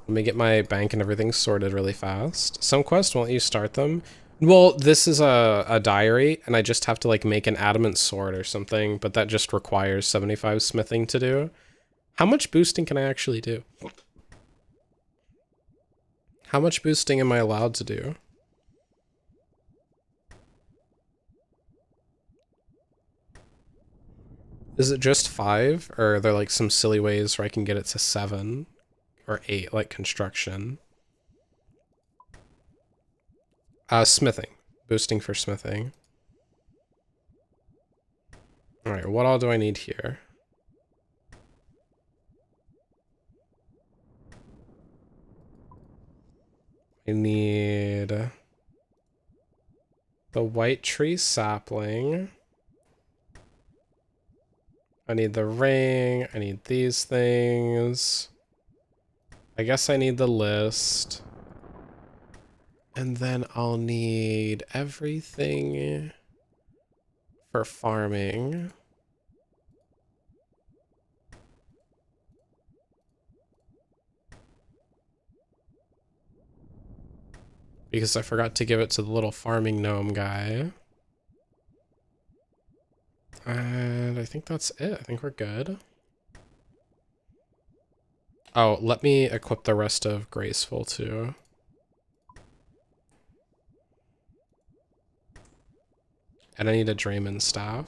Let me get my bank and everything sorted really fast. Some quests won't you start them? Well, this is a diary, and I just have to like make an adamant sword or something, but that just requires 75 smithing to do. How much boosting can I actually do? How much boosting am I allowed to do? Is it just 5, or are there like some silly ways where I can get it to 7 or 8, like construction? Smithing. Boosting for smithing. Alright, what all do I need here? I need the white tree sapling. I need the ring. I need these things. I guess I need the list. And then I'll need everything for farming. Because I forgot to give it to the little farming gnome guy. And I think that's it. I think we're good. Oh, let me equip the rest of Graceful too. And I need a Drayman staff.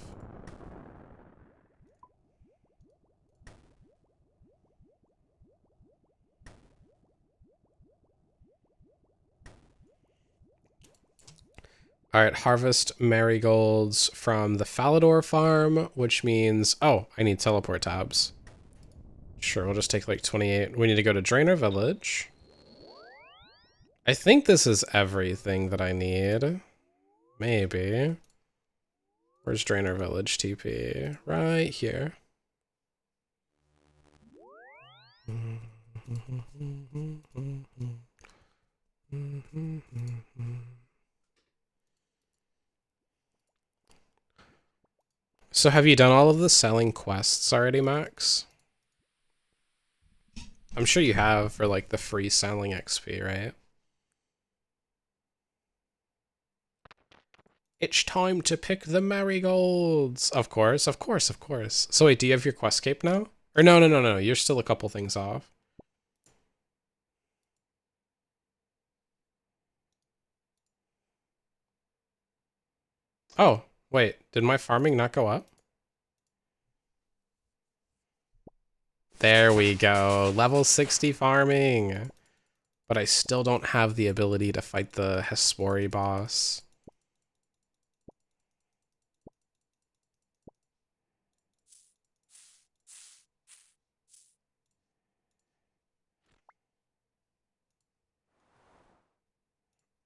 All right, harvest marigolds from the Falador farm, which means, oh, I need teleport tabs. Sure, we'll just take like 28. We need to go to Draenor Village. I think this is everything that I need. Maybe. Where's Draenor Village TP? Right here. So have you done all of the selling quests already, Max? I'm sure you have for like the free selling XP, right? It's time to pick the marigolds. Of course, of course, of course. So wait, do you have your quest cape now? Or no. You're still a couple things off. Oh, wait, did my farming not go up? There we go, level 60 farming. But I still don't have the ability to fight the Hespori boss.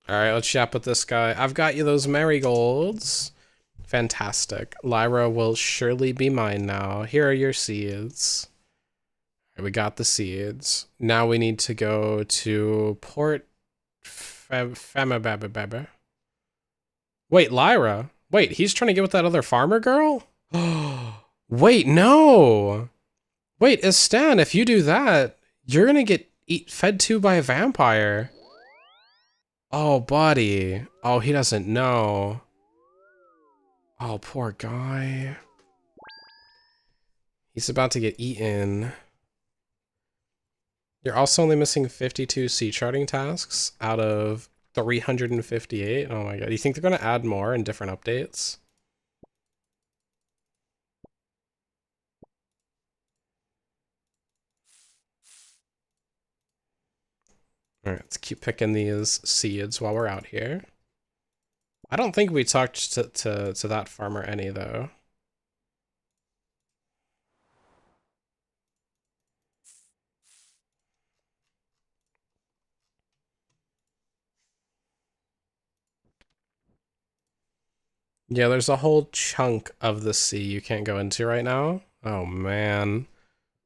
Alright, let's chat with this guy. I've got you those marigolds. Fantastic. Lyra will surely be mine now. Here are your seeds. We got the seeds. Now we need to go to Port Famababa. Wait, Lyra? Wait, he's trying to get with that other farmer girl? Wait, no! Wait, Estan, if you do that, you're gonna get fed to by a vampire. Oh, buddy. Oh, he doesn't know. Oh, poor guy. He's about to get eaten. You're also only missing 52 sea charting tasks out of 358. Oh my god. You think they're going to add more in different updates? Alright, let's keep picking these seeds while we're out here. I don't think we talked to that farmer any, though. Yeah, there's a whole chunk of the sea you can't go into right now. Oh, man.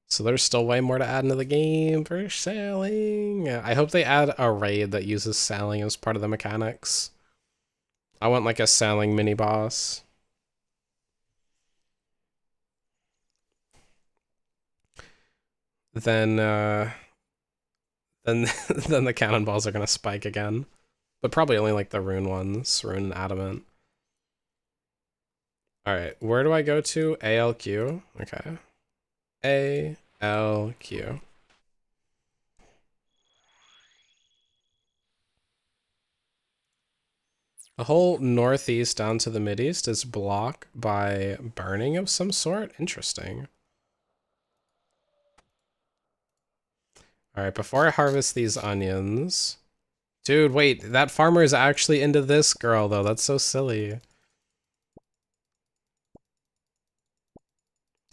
So there's still way more to add into the game for sailing. I hope they add a raid that uses sailing as part of the mechanics. I want like a sailing mini boss. Then then the cannonballs are gonna spike again. But probably only like the rune ones, rune and adamant. Alright, where do I go to? ALQ. Okay. ALQ. The whole northeast down to the mideast is blocked by burning of some sort? Interesting. Alright, before I harvest these onions... Dude, wait, that farmer is actually into this girl, though. That's so silly.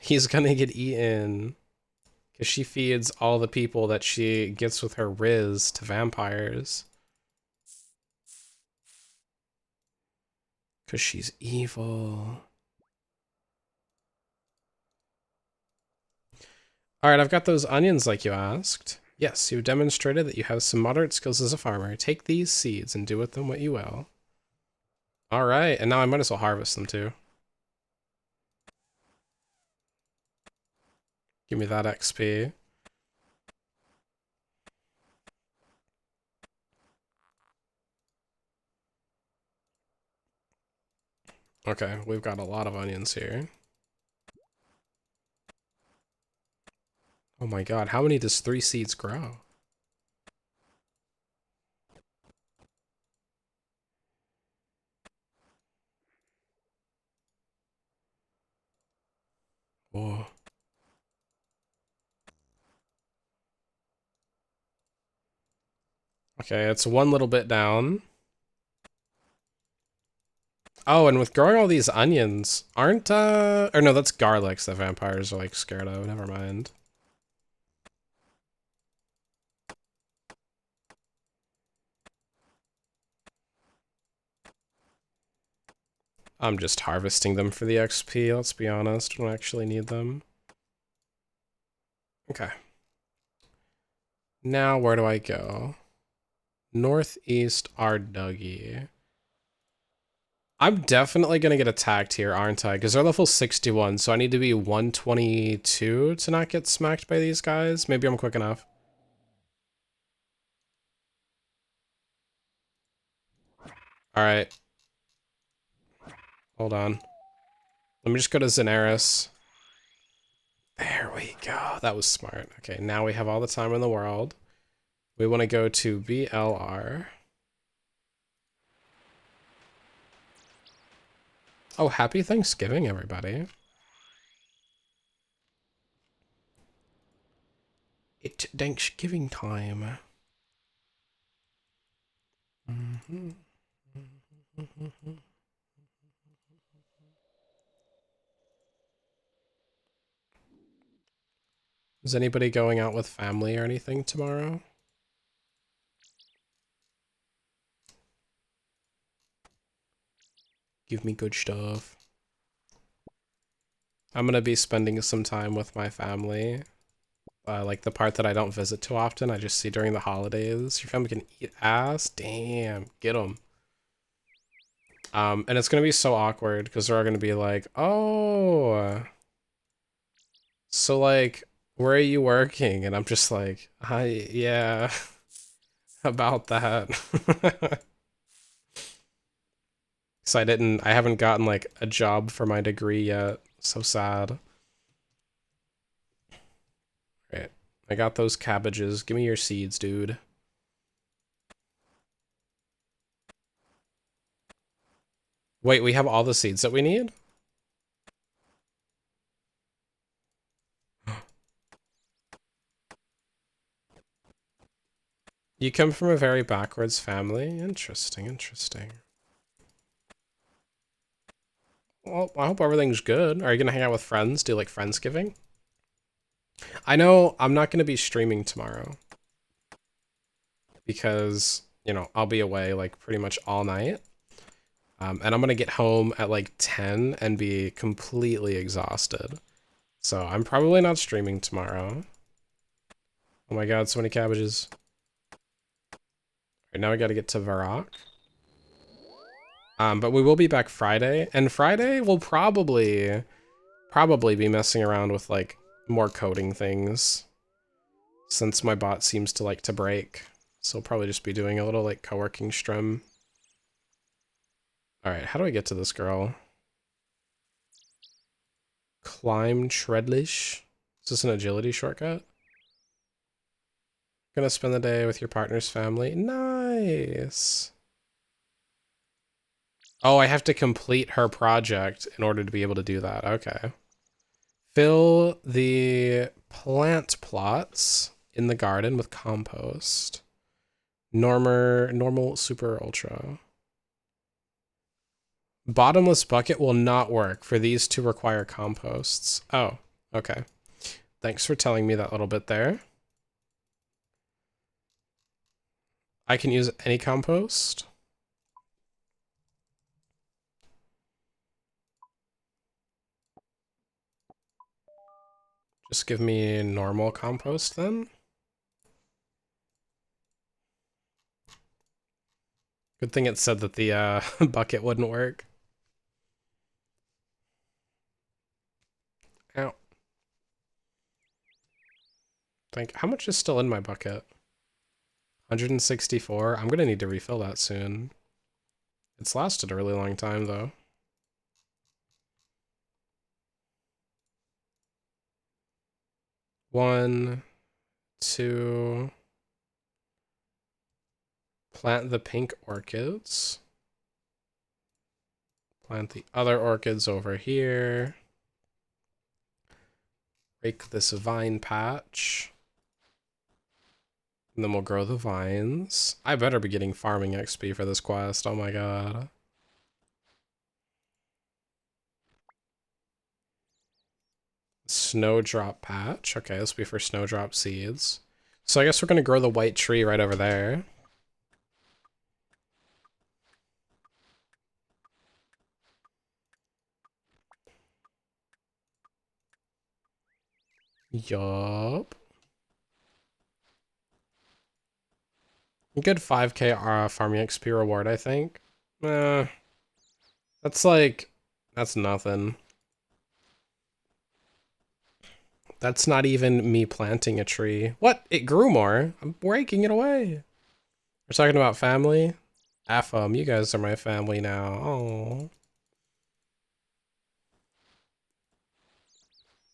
He's gonna get eaten. Because she feeds all the people that she gets with her riz to vampires. Because she's evil. Alright, I've got those onions like you asked. Yes, you've demonstrated that you have some moderate skills as a farmer. Take these seeds and do with them what you will. Alright, and now I might as well harvest them too. Give me that XP. Okay, we've got a lot of onions here. Oh my god, how many does 3 seeds grow? Whoa. Okay, it's one little bit down. Oh, and with growing all these onions, aren't, or no, that's garlics that vampires are, like, scared of. Never mind. I'm just harvesting them for the XP, let's be honest. I don't actually need them. Okay. Now, where do I go? Northeast Arduggy. I'm definitely gonna get attacked here, aren't I? Because they're level 61, so I need to be 122 to not get smacked by these guys. Maybe I'm quick enough. Alright. Hold on. Let me just go to Zenaris. There we go. That was smart. Okay, now we have all the time in the world. We want to go to BLR. Oh, happy Thanksgiving, everybody. It's Thanksgiving time. Is anybody going out with family or anything tomorrow? Give me good stuff. I'm gonna be spending some time with my family. Like the part that I don't visit too often, I just see during the holidays. Your family can eat ass? Damn, get them. And it's gonna be so awkward because they're all gonna be like, oh, so like, where are you working? And I'm just like, yeah, about that. So I haven't gotten like a job for my degree yet. So sad. Right. I got those cabbages. Give me your seeds, dude. Wait, we have all the seeds that we need? You come from a very backwards family? Interesting, interesting. Well, I hope everything's good. Are you gonna hang out with friends? Do like Friendsgiving? I know I'm not gonna be streaming tomorrow. Because, you know, I'll be away like pretty much all night. And I'm gonna get home at like 10 and be completely exhausted. So I'm probably not streaming tomorrow. Oh my god, so many cabbages. Right, now I gotta get to Varrock. But we will be back Friday, and Friday we'll probably be messing around with like more coding things, since my bot seems to like to break. So we'll probably just be doing a little like co-working stream. All right, how do I get to this girl? Climb Treadlish. Is this an agility shortcut? Gonna spend the day with your partner's family. Nice. Oh, I have to complete her project in order to be able to do that. Okay. Fill the plant plots in the garden with compost. Normal, super, ultra. Bottomless bucket will not work, for these to require composts. Oh, okay. Thanks for telling me that little bit there. I can use any compost. Just give me normal compost then. Good thing it said that the bucket wouldn't work. Ow. How much is still in my bucket? 164. I'm gonna need to refill that soon. It's lasted a really long time though. One, two. Plant the pink orchids. Plant the other orchids over here. Rake this vine patch. And then we'll grow the vines. I better be getting farming XP for this quest. Oh my god. Snowdrop patch. Okay, this will be for snowdrop seeds. So I guess we're going to grow the white tree right over there. Yup. Good 5k farming XP reward, I think. That's like, that's nothing. That's not even me planting a tree. What? It grew more. I'm breaking it away. We're talking about family. You guys are my family now. Oh.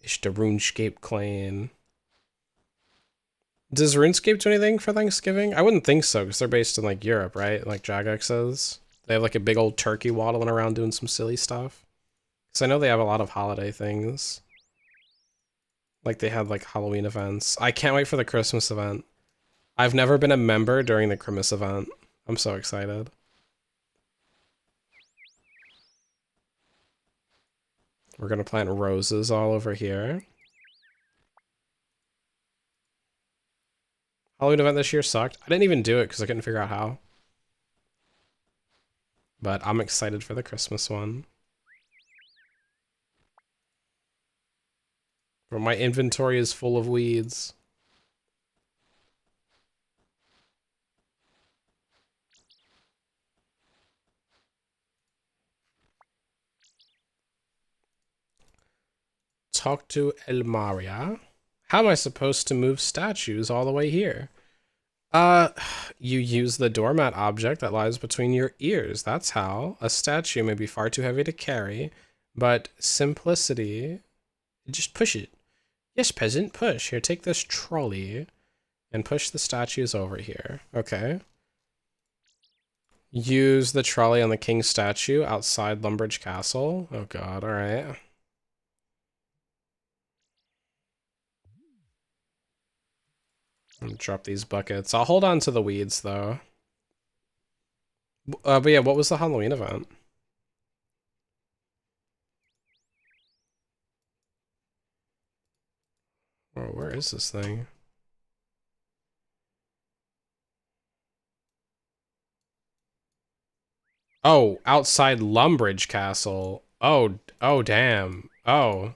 It's the RuneScape clan. Does RuneScape do anything for Thanksgiving? I wouldn't think so, because they're based in like Europe, right? Like Jagex is. They have like a big old turkey waddling around doing some silly stuff. Because I know they have a lot of holiday things. Like they had like Halloween events. I can't wait for the Christmas event. I've never been a member during the Christmas event. I'm so excited. We're gonna plant roses all over here. Halloween event this year sucked. I didn't even do it because I couldn't figure out how. But I'm excited for the Christmas one. But my inventory is full of weeds. Talk to Elmaria. How am I supposed to move statues all the way here? You use the doormat object that lies between your ears. That's how. A statue may be far too heavy to carry, but simplicity. Just push it. Yes, peasant, push. Here, take this trolley and push the statues over here. Okay. Use the trolley on the king statue outside Lumbridge Castle. Oh god, alright. Drop these buckets. I'll hold on to the weeds, though. But yeah, what was the Halloween event? Oh, where is this thing? Oh, outside Lumbridge Castle. Oh, damn. Oh.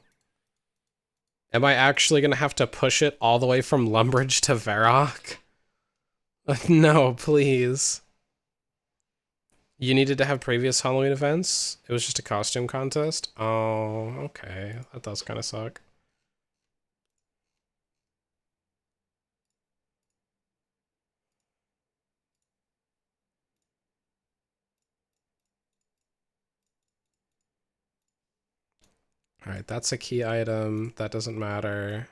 Am I actually gonna have to push it all the way from Lumbridge to Varrock? No, please. You needed to have previous Halloween events? It was just a costume contest? Oh, okay. That does kind of suck. Alright, that's a key item. That doesn't matter.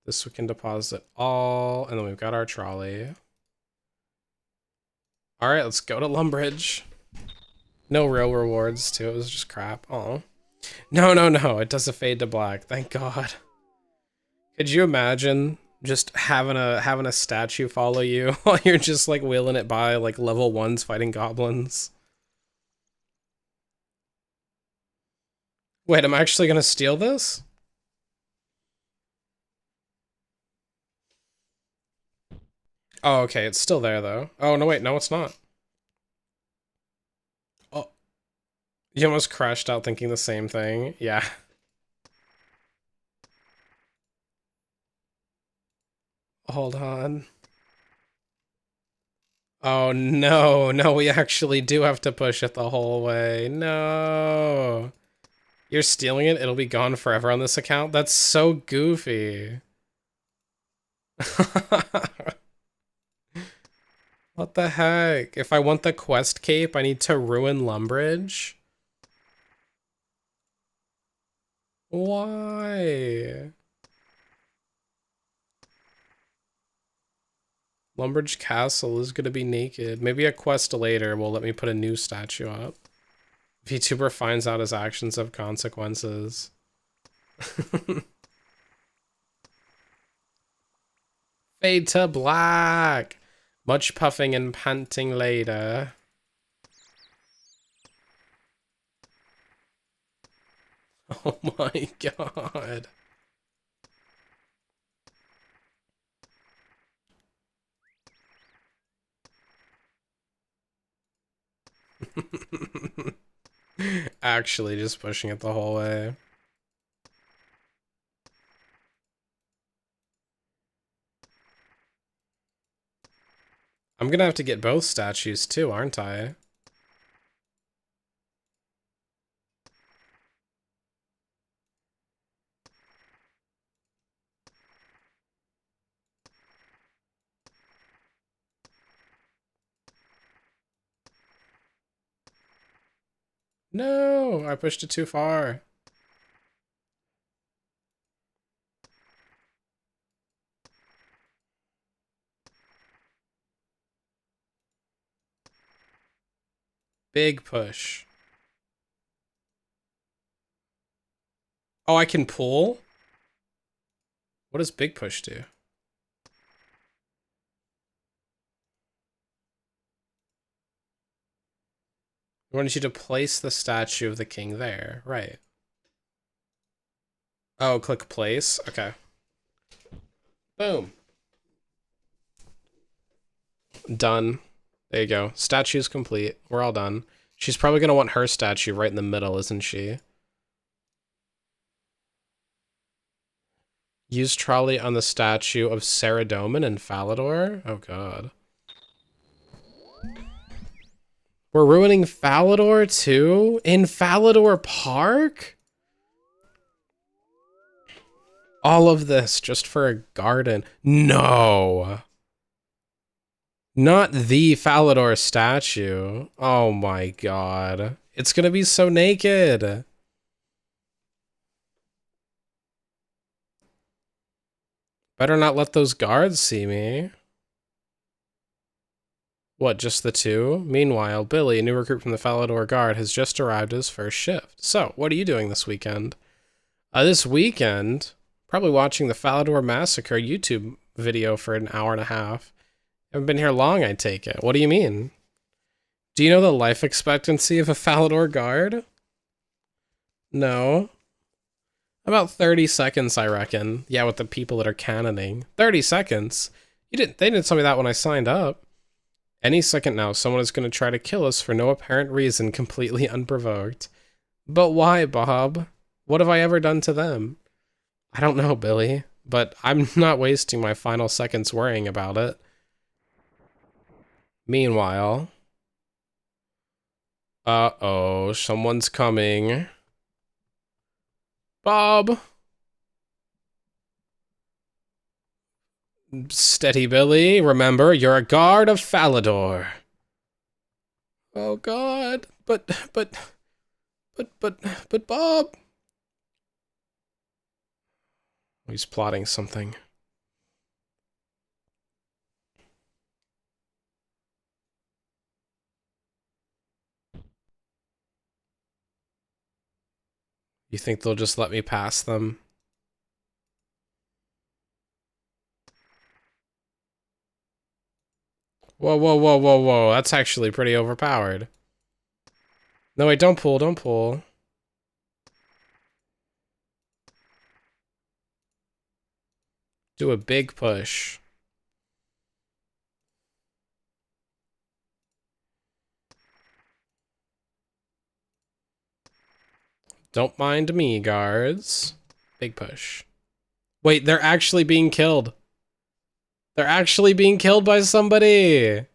This we can deposit all, and then we've got our trolley. Alright, let's go to Lumbridge. No real rewards, too. It was just crap. Oh. No, it does a fade to black. Thank God. Could you imagine just having a statue follow you while you're just like wheeling it by like level 1s fighting goblins? Wait, I'm actually gonna steal this? Oh, okay, it's still there though. Oh, no, wait, no, it's not. Oh, you almost crashed out thinking the same thing. Yeah. Hold on. Oh no, no, we actually do have to push it the whole way. No. You're stealing it? It'll be gone forever on this account? That's so goofy. What the heck? If I want the quest cape, I need to ruin Lumbridge? Why? Lumbridge Castle is gonna be naked. Maybe a quest later will let me put a new statue up. VTuber finds out his actions have consequences. Fade to black. Much puffing and panting later. Oh my god. Actually, just pushing it the whole way. I'm gonna have to get both statues too, aren't I? No, I pushed it too far. Big push. Oh, I can pull? What does big push do? I wanted you to place the statue of the king there. Right. Oh, click place. Okay. Boom. Done. There you go. Statue's complete. We're all done. She's probably going to want her statue right in the middle, isn't she? Use trolley on the statue of Saradomin and Falador? Oh god. We're ruining Falador too? In Falador Park? All of this just for a garden. No. Not the Falador statue. Oh my god. It's gonna be so naked. Better not let those guards see me. What, just the two? Meanwhile, Billy, a new recruit from the Falador Guard, has just arrived at his first shift. So, what are you doing this weekend? This weekend, probably watching the Falador Massacre YouTube video for an hour and a half. Haven't been here long, I take it. What do you mean? Do you know the life expectancy of a Falador Guard? No. About 30 seconds, I reckon. Yeah, with the people that are cannoning. 30 seconds? They didn't tell me that when I signed up. Any second now, someone is going to try to kill us for no apparent reason, completely unprovoked. But why, Bob? What have I ever done to them? I don't know, Billy, but I'm not wasting my final seconds worrying about it. Meanwhile... Uh-oh, someone's coming. Bob! Steady, Billy. Remember, you're a guard of Falador. Oh, God. But, Bob... He's plotting something. You think they'll just let me pass them? Whoa, whoa, whoa, whoa, whoa. That's actually pretty overpowered. No, wait, don't pull, don't pull. Do a big push. Don't mind me, guards. Big push. Wait, they're actually being killed. They're actually being killed by somebody.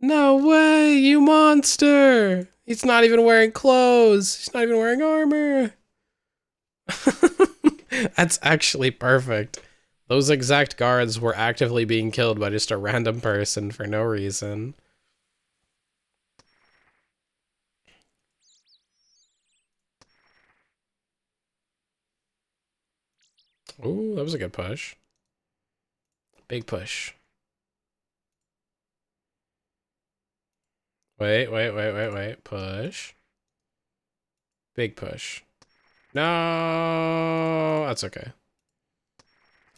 No way, you monster! He's not even wearing clothes. He's not even wearing armor. That's actually perfect. Those exact guards were actively being killed by just a random person for no reason. Ooh, that was a good push. Big push. Wait. Push. Big push. No, that's okay.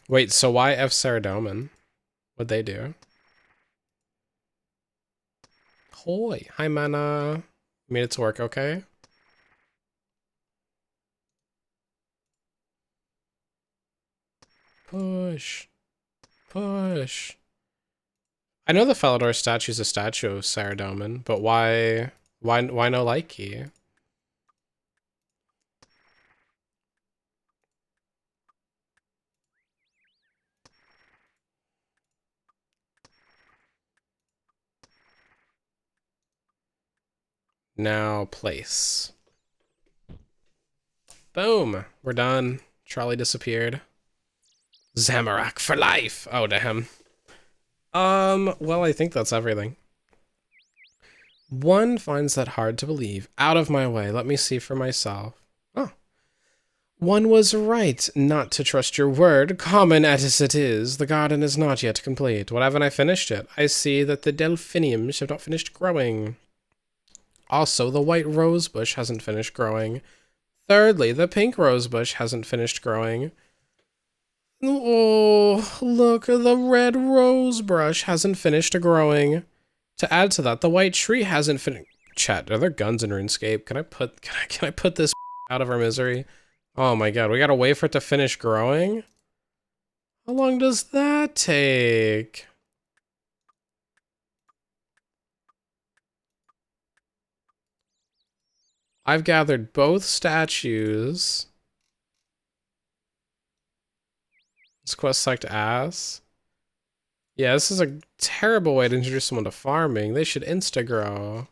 Wait, so why F Saradomin? What'd they do? Hoy, hi mana. Made it to work okay? Push. Push. I know the Falador statue's a statue of Saradomin, but why no Likey? Now place. Boom. We're done. Charlie disappeared. Zamorak for life. Oh, damn. Well, I think that's everything. One finds that hard to believe. Out of my way. Let me see for myself. Oh. One was right not to trust your word. Common as it is, the garden is not yet complete. What haven't I finished yet? I see that the delphiniums have not finished growing. Also, the white rosebush hasn't finished growing. Thirdly, the pink rosebush hasn't finished growing. Oh, look, the red rosebrush hasn't finished growing. To add to that, the white tree hasn't finished. Chat, are there guns in RuneScape? Can I put this out of our misery? Oh my god, we gotta wait for it to finish growing? How long does that take? I've gathered both statues. This quest select ass. Yeah, this is a terrible way to introduce someone to farming. They should insta-grow.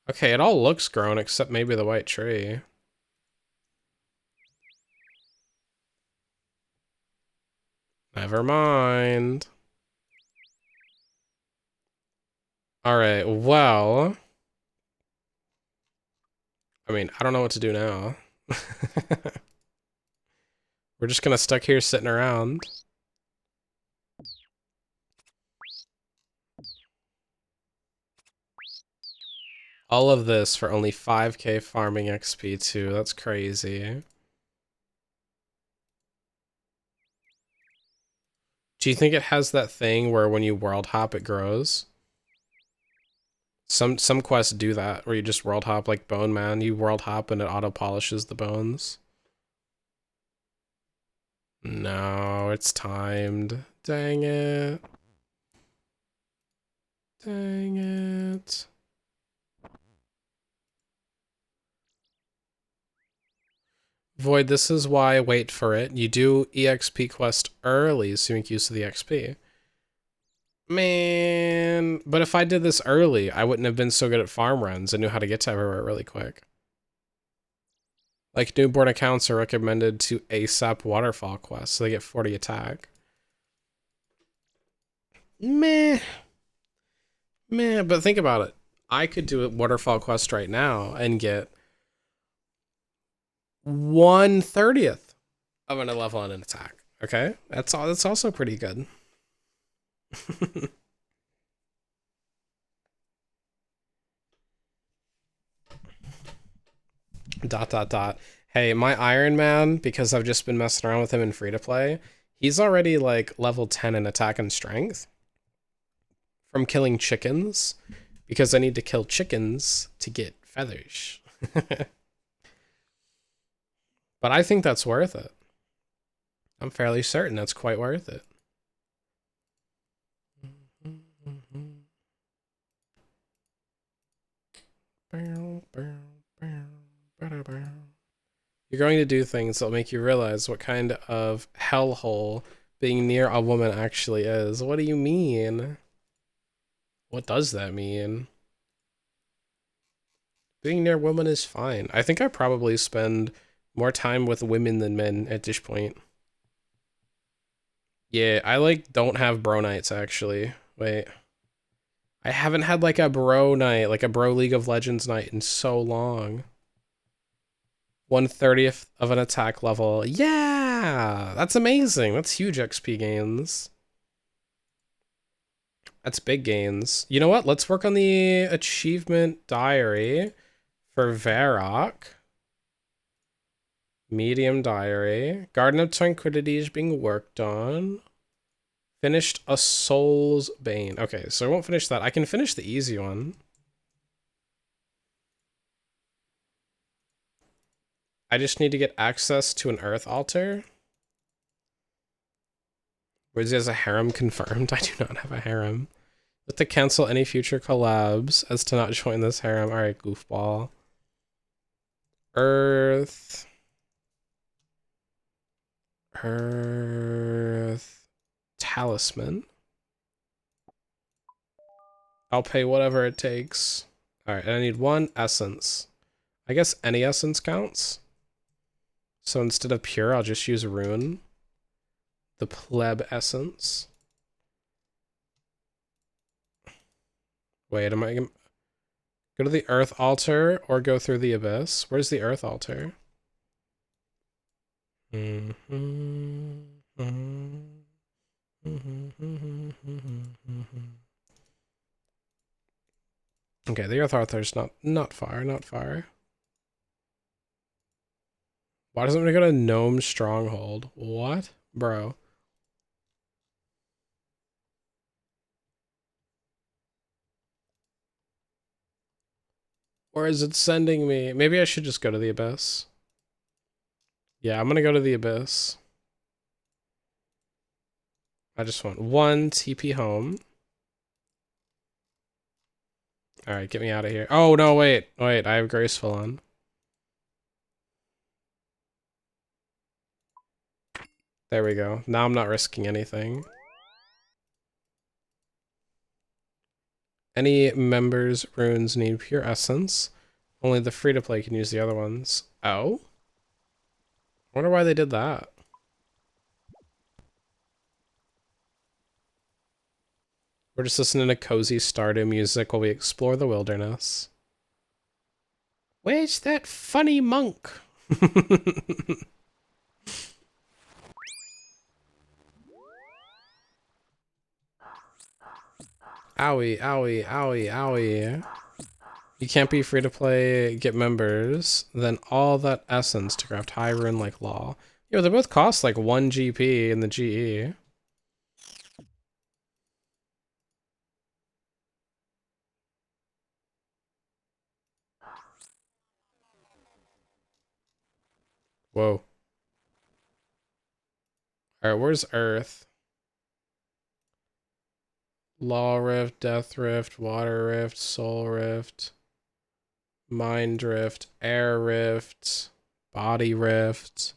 Okay, it all looks grown except maybe the white tree. Never mind. Alright, well... I mean, I don't know what to do now. We're just gonna stuck here sitting around. All of this for only 5k farming XP too. That's crazy. Do you think it has that thing where when you world hop it grows? Some quests do that, where you just world hop like Bone Man. You world hop and it auto polishes the bones. No, it's timed. Dang it. Dang it. Void, this is why I wait for it. You do EXP quest early so you make use of the XP. Man, but if I did this early, I wouldn't have been so good at farm runs and knew how to get to everywhere really quick. Like, newborn accounts are recommended to ASAP waterfall quests, so they get 40 attack. Meh. Meh, but think about it. I could do a waterfall quest right now and get 1/30th of an level on an attack. Okay? That's also pretty good. ... Hey, my Iron Man, because I've just been messing around with him in free to play, he's already like level 10 in attack and strength from killing chickens, because I need to kill chickens to get feathers. But I think that's worth it. I'm fairly certain that's quite worth it. You're going to do things that'll make you realize what kind of hellhole being near a woman actually is. What do you mean? What does that mean? Being near women is fine. I think I probably spend more time with women than men at this point. Yeah, I like don't have bro nights actually. Wait. I haven't had like a bro night, like a bro League of Legends night in so long. 1/30th of an attack level. Yeah! That's amazing. That's huge XP gains. That's big gains. You know what? Let's work on the achievement diary for Varrock. Medium diary. Garden of Tranquility is being worked on. Finished a Soul's Bane. Okay, so I won't finish that. I can finish the easy one. I just need to get access to an Earth altar. Whereas he has a harem confirmed. I do not have a harem. But to cancel any future collabs as to not join this harem. Alright, goofball. Earth. Talisman. I'll pay whatever it takes. Alright, I need 1 essence. I guess any essence counts. So instead of pure, I'll just use rune. The pleb essence. Wait, am I gonna go to the earth altar or go through the abyss? Where's the earth altar? Okay, the earth altar's not far, not far. Why doesn't it go to Gnome Stronghold? What? Bro. Or is it sending me? Maybe I should just go to the abyss. Yeah, I'm gonna go to the abyss. I just want 1 TP home. Alright, get me out of here. Oh, no, wait. Wait, I have Graceful on. There we go. Now I'm not risking anything. Any members' runes need pure essence. Only the free-to-play can use the other ones. Oh? I wonder why they did that. We're just listening to cozy Stardew music while we explore the wilderness. Where's that funny monk? Owie, owie, owie, owie. You can't be free to play, get members, then all that essence to craft high rune like law. Yo, they both cost like 1 GP in the GE. Whoa. Alright, where's Earth? Law Rift, Death Rift, Water Rift, Soul Rift, Mind Rift, Air Rift, Body Rift,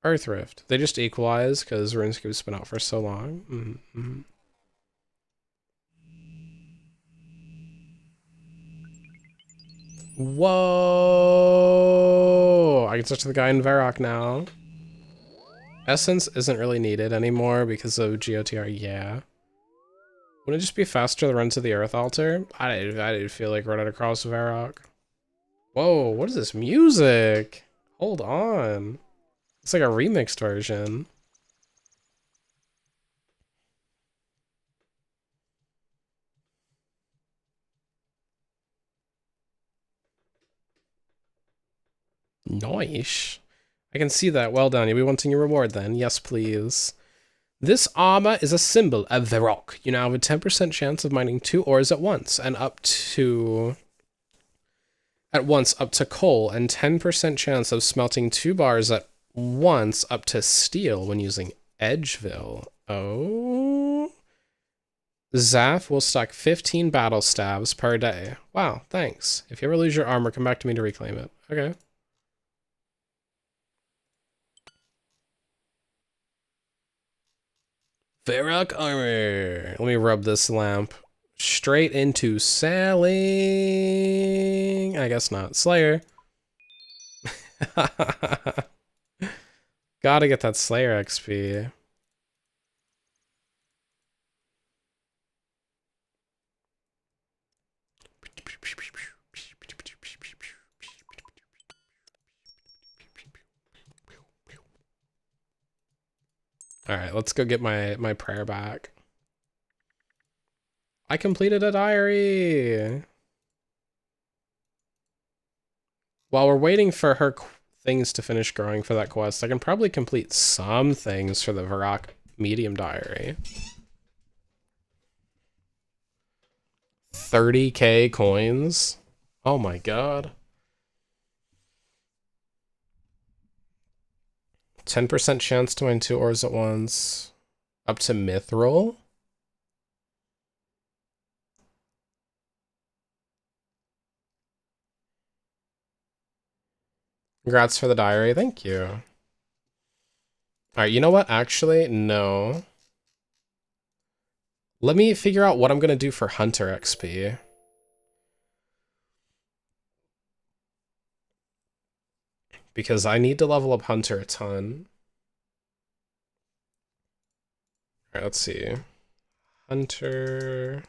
Earth Rift. They just equalize because RuneScape's been out for so long. Whoa! I can switch to the guy in Varrock now. Essence isn't really needed anymore because of GOTR, yeah. Wouldn't it just be faster to run to the Earth Altar? I didn't feel like running across Varrock. Whoa, what is this music? Hold on. It's like a remixed version. Nice. I can see that. Well done. You'll be wanting your reward then. Yes, please. This armor is a symbol of Varrock. You now have a 10% chance of mining 2 ores at once and up to coal, and 10% chance of smelting 2 bars at once up to steel when using Edgeville. Oh. Zaf will stack 15 battle stabs per day. Wow, thanks. If you ever lose your armor, come back to me to reclaim it. Okay. Varrock armor. Let me rub this lamp straight into selling. I guess not. Slayer. Gotta get that Slayer XP. All right, let's go get my prayer back. I completed a diary. While we're waiting for her things to finish growing for that quest, I can probably complete some things for the Varrock medium diary. 30k coins. Oh my god. 10% chance to mine 2 ores at once. Up to Mithril. Congrats for the diary. Thank you. Alright, you know what? Actually, no. Let me figure out what I'm going to do for Hunter XP. Because I need to level up Hunter a ton. Alright, let's see. Hunter...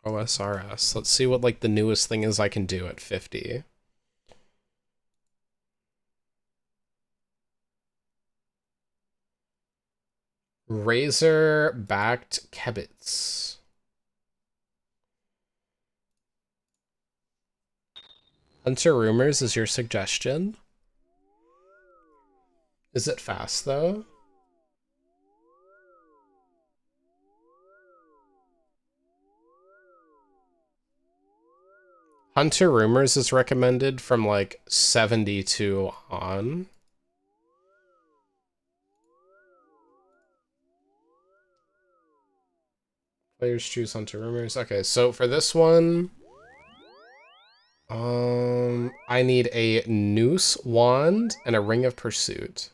OSRS. Let's see what like the newest thing is I can do at 50. Razor-backed Kebits. Hunter Rumors is your suggestion? Is it fast though? Hunter Rumors is recommended from like 72 on. Players choose Hunter Rumors. Okay, so for this one, I need a Noose Wand and a Ring of Pursuit.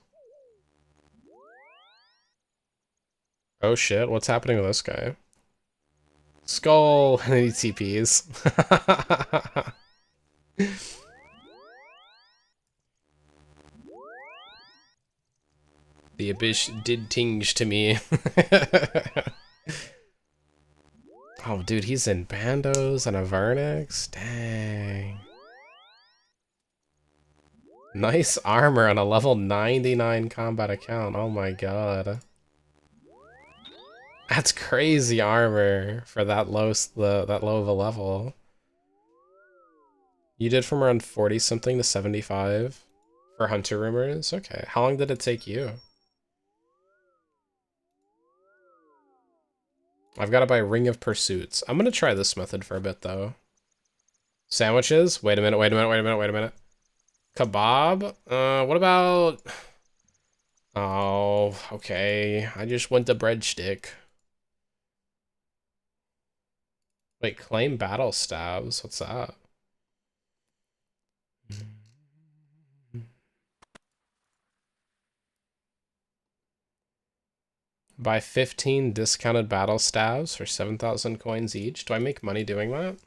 Oh shit, what's happening with this guy? Skull and any TPs. The abyss did tinge to me. Oh, dude, he's in Bandos and a Vernix? Dang. Nice armor on a level 99 combat account. Oh my god. That's crazy armor for that low of a level. You did from around 40 something to 75 for Hunter Rumors? Okay. How long did it take you? I've got to buy Ring of Pursuits. I'm going to try this method for a bit, though. Sandwiches? Wait a minute, wait a minute, wait a minute, wait a minute. Kebab? What about... Oh, okay. I just went to breadstick. Wait, claim battle stabs? What's that? Buy 15 discounted battle stabs for 7,000 coins each. Do I make money doing that?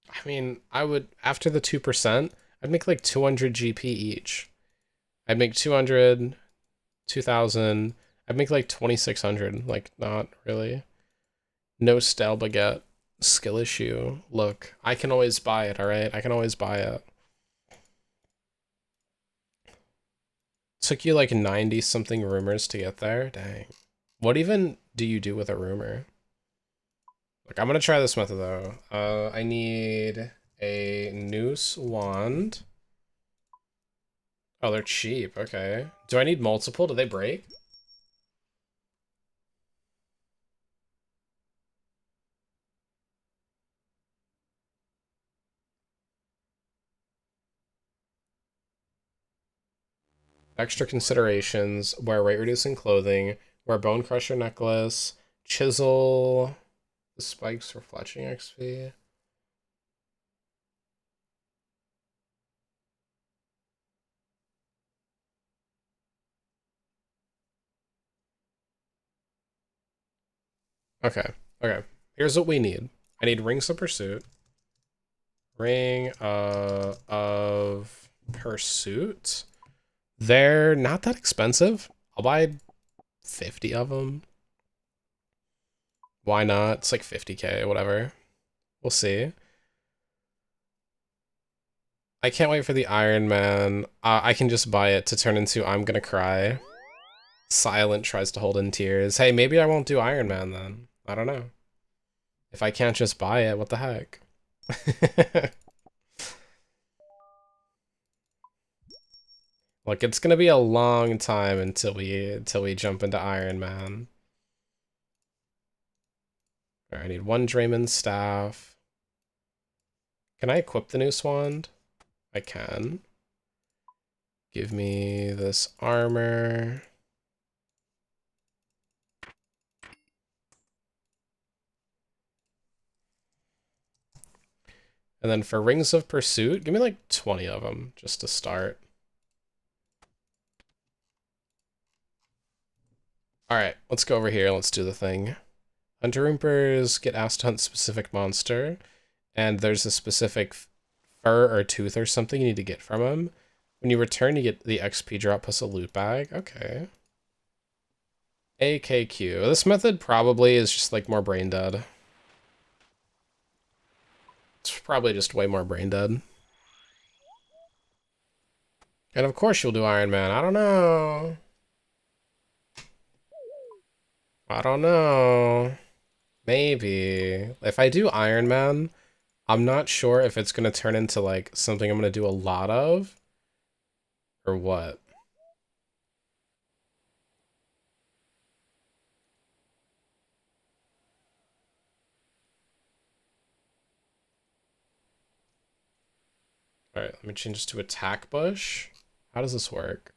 I mean, I would, after the 2%, I'd make like 200 GP each. I'd make 200, 2,000. I'd make like 2,600. Like, not really. No stale baguette. Skill issue. Look, I can always buy it, alright? I can always buy it. Took you like 90 something rumors to get there? Dang. What even do you do with a rumor? Like, I'm gonna try this method though. I need a Noose Wand. Oh, they're cheap. Okay. Do I need multiple? Do they break? Extra considerations. Wear weight reducing clothing. Wear bone crusher necklace. Chisel the spikes for fletching XP. Okay. Okay. Here's what we need. I need Rings of Pursuit. Ring of Pursuit. They're not that expensive. I'll buy 50 of them. Why not? It's like 50k, whatever. We'll see. I can't wait for the Iron Man. I can just buy it to turn into I'm gonna cry. Silent tries to hold in tears. Hey, maybe I won't do Iron Man then. I don't know. If I can't just buy it, what the heck? Look, it's gonna be a long time until we jump into Iron Man. Alright, I need one Draymond staff. Can I equip the Noose Wand? I can. Give me this armor. And then for Rings of Pursuit, give me like 20 of them just to start. Alright, let's go over here. Let's do the thing. Hunter Roopers get asked to hunt a specific monster, and there's a specific fur or tooth or something you need to get from him. When you return, you get the XP drop plus a loot bag. Okay. AKQ. This method probably is just like more brain dead. It's probably just way more brain dead. And of course you'll do Iron Man. I don't know. I don't know. Maybe. If I do Iron Man, I'm not sure if it's going to turn into like something I'm going to do a lot of or what. All right, let me change this to attack bush. How does this work?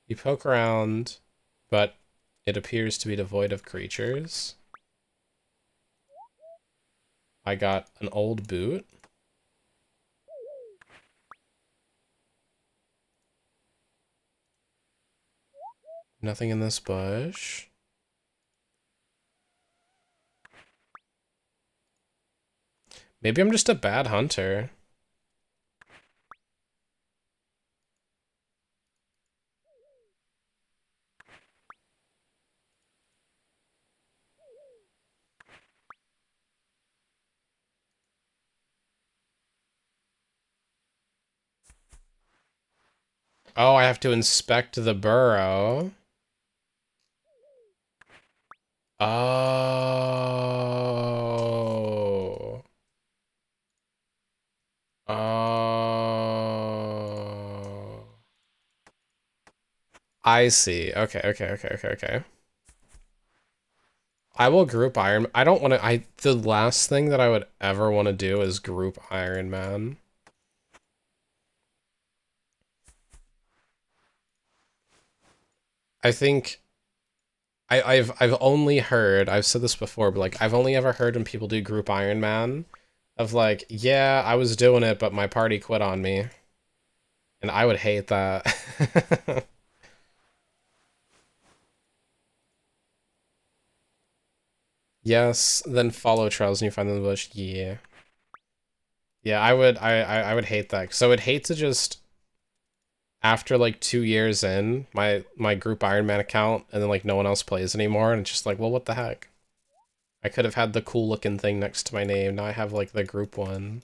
You poke around, but it appears to be devoid of creatures. I got an old boot. Nothing in this bush. Maybe I'm just a bad hunter. Oh, I have to inspect the burrow. Oh. Oh. I see. Okay, okay, okay, okay, okay. I will group Iron. I don't want to. The last thing that I would ever want to do is group Iron Man. I think I've only heard, I've said this before, but like I've only ever heard when people do group Iron Man of like, yeah, I was doing it, but my party quit on me. And I would hate that. Yes, then follow trails and you find them in the bush. Yeah. Yeah, I would hate that. So I would hate to just after like 2 years in my group Iron Man account and then like no one else plays anymore and it's just like, well, what the heck? I could have had the cool looking thing next to my name. Now I have like the group one.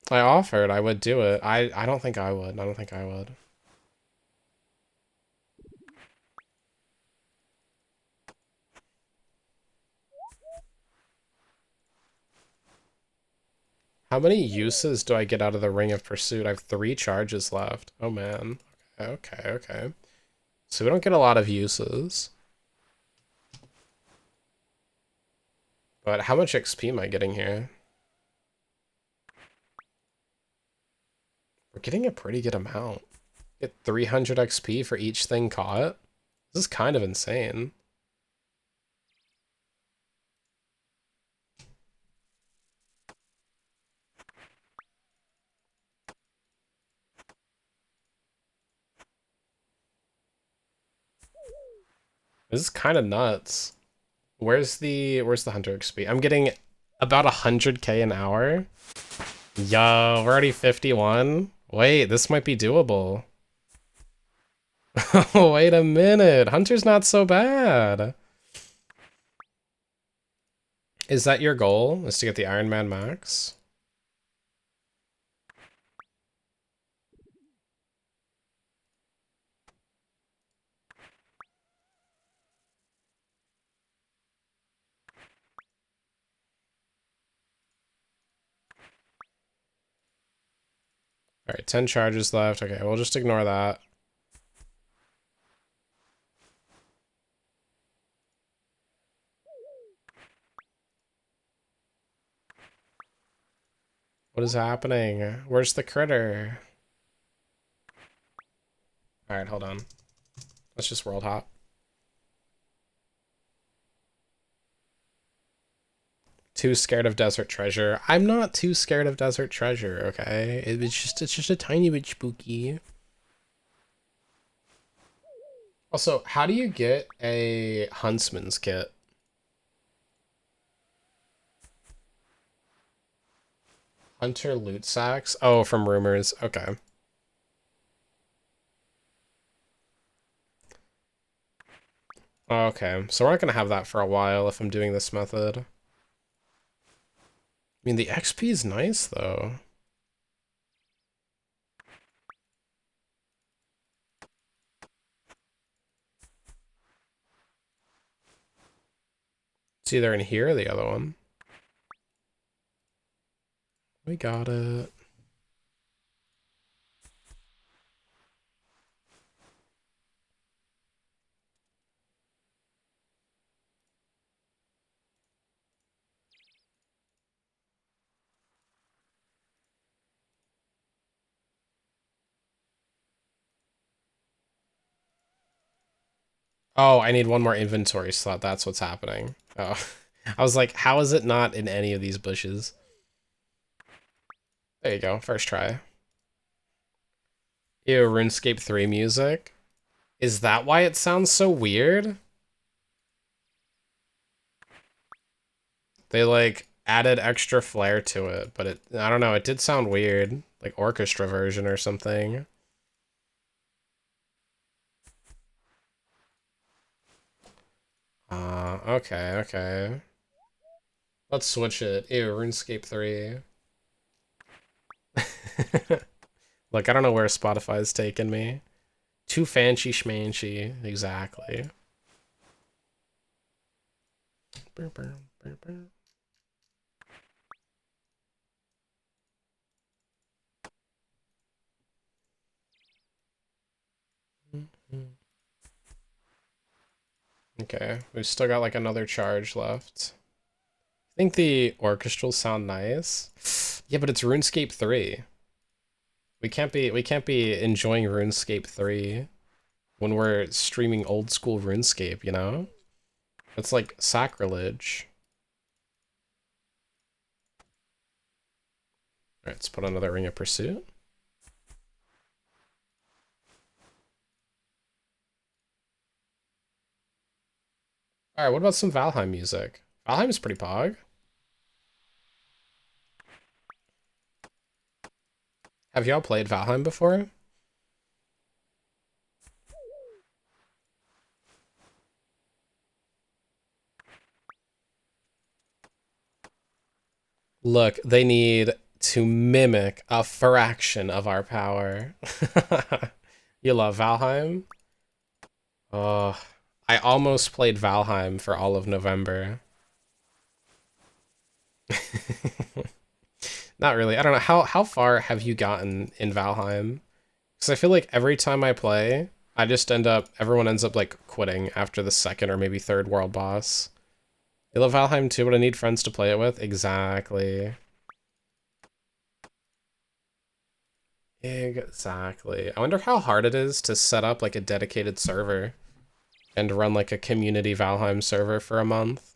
I offered I would do it. I don't think I would. I don't think I would. How many uses do I get out of the Ring of Pursuit? I have 3 charges left. Oh man. Okay, okay. So we don't get a lot of uses. But how much XP am I getting here? We're getting a pretty good amount. Get 300 XP for each thing caught. This is kind of insane. This is kind of nuts. Where's the hunter XP? I'm getting about 100k an hour. Yo, we're already 51. Wait, this might be doable. Wait a minute. Hunter's not so bad. Is that your goal? Is to get the Iron Man max? All right, 10 charges left. Okay, we'll just ignore that. What is happening? Where's the critter? All right, hold on. Let's just world hop. Too scared of desert treasure. I'm not too scared of desert treasure, okay? It's just a tiny bit spooky. Also, how do you get a huntsman's kit? Hunter loot sacks? Oh, from rumors. Okay. Okay, so we're not gonna have that for a while if I'm doing this method. I mean, the XP is nice, though. It's either in here or the other one. We got it. Oh, I need one more inventory slot. That's what's happening. Oh, I was like, how is it not in any of these bushes? There you go. First try. Ew, RuneScape 3 music. Is that why it sounds so weird? They like added extra flair to it, but I don't know, it did sound weird. Like orchestra version or something. Okay, okay. Let's switch it. Ew, RuneScape 3. Look, I don't know where Spotify's taken me. Too fancy schmancy. Exactly. Okay, we've still got like another charge left. I think the orchestrals sound nice. Yeah, but it's RuneScape 3. We can't be enjoying RuneScape 3 when we're streaming old school RuneScape, you know? It's like sacrilege. Alright, let's put another Ring of Pursuit. Alright, what about some Valheim music? Valheim's pretty pog. Have y'all played Valheim before? Look, they need to mimic a fraction of our power. You love Valheim? Oh, I almost played Valheim for all of November. Not really. I don't know. How far have you gotten in Valheim? Because I feel like every time I play, everyone ends up like quitting after the second or maybe third world boss. You love Valheim too, but I need friends to play it with? Exactly. Exactly. I wonder how hard it is to set up like a dedicated server and run like a community Valheim server for a month.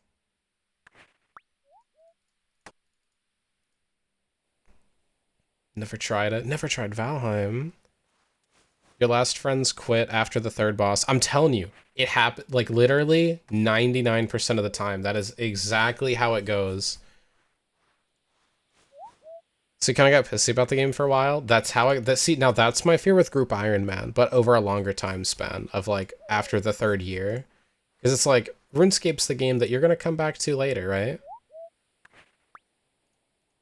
Never tried it. Never tried Valheim. Your last friends quit after the third boss. I'm telling you, it happened like literally 99% of the time. That is exactly how it goes. So you kind of got pissy about the game for a while. That's how see, now that's my fear with Group Iron Man, but over a longer time span of like after the third year. Because it's like, RuneScape's the game that you're going to come back to later, right?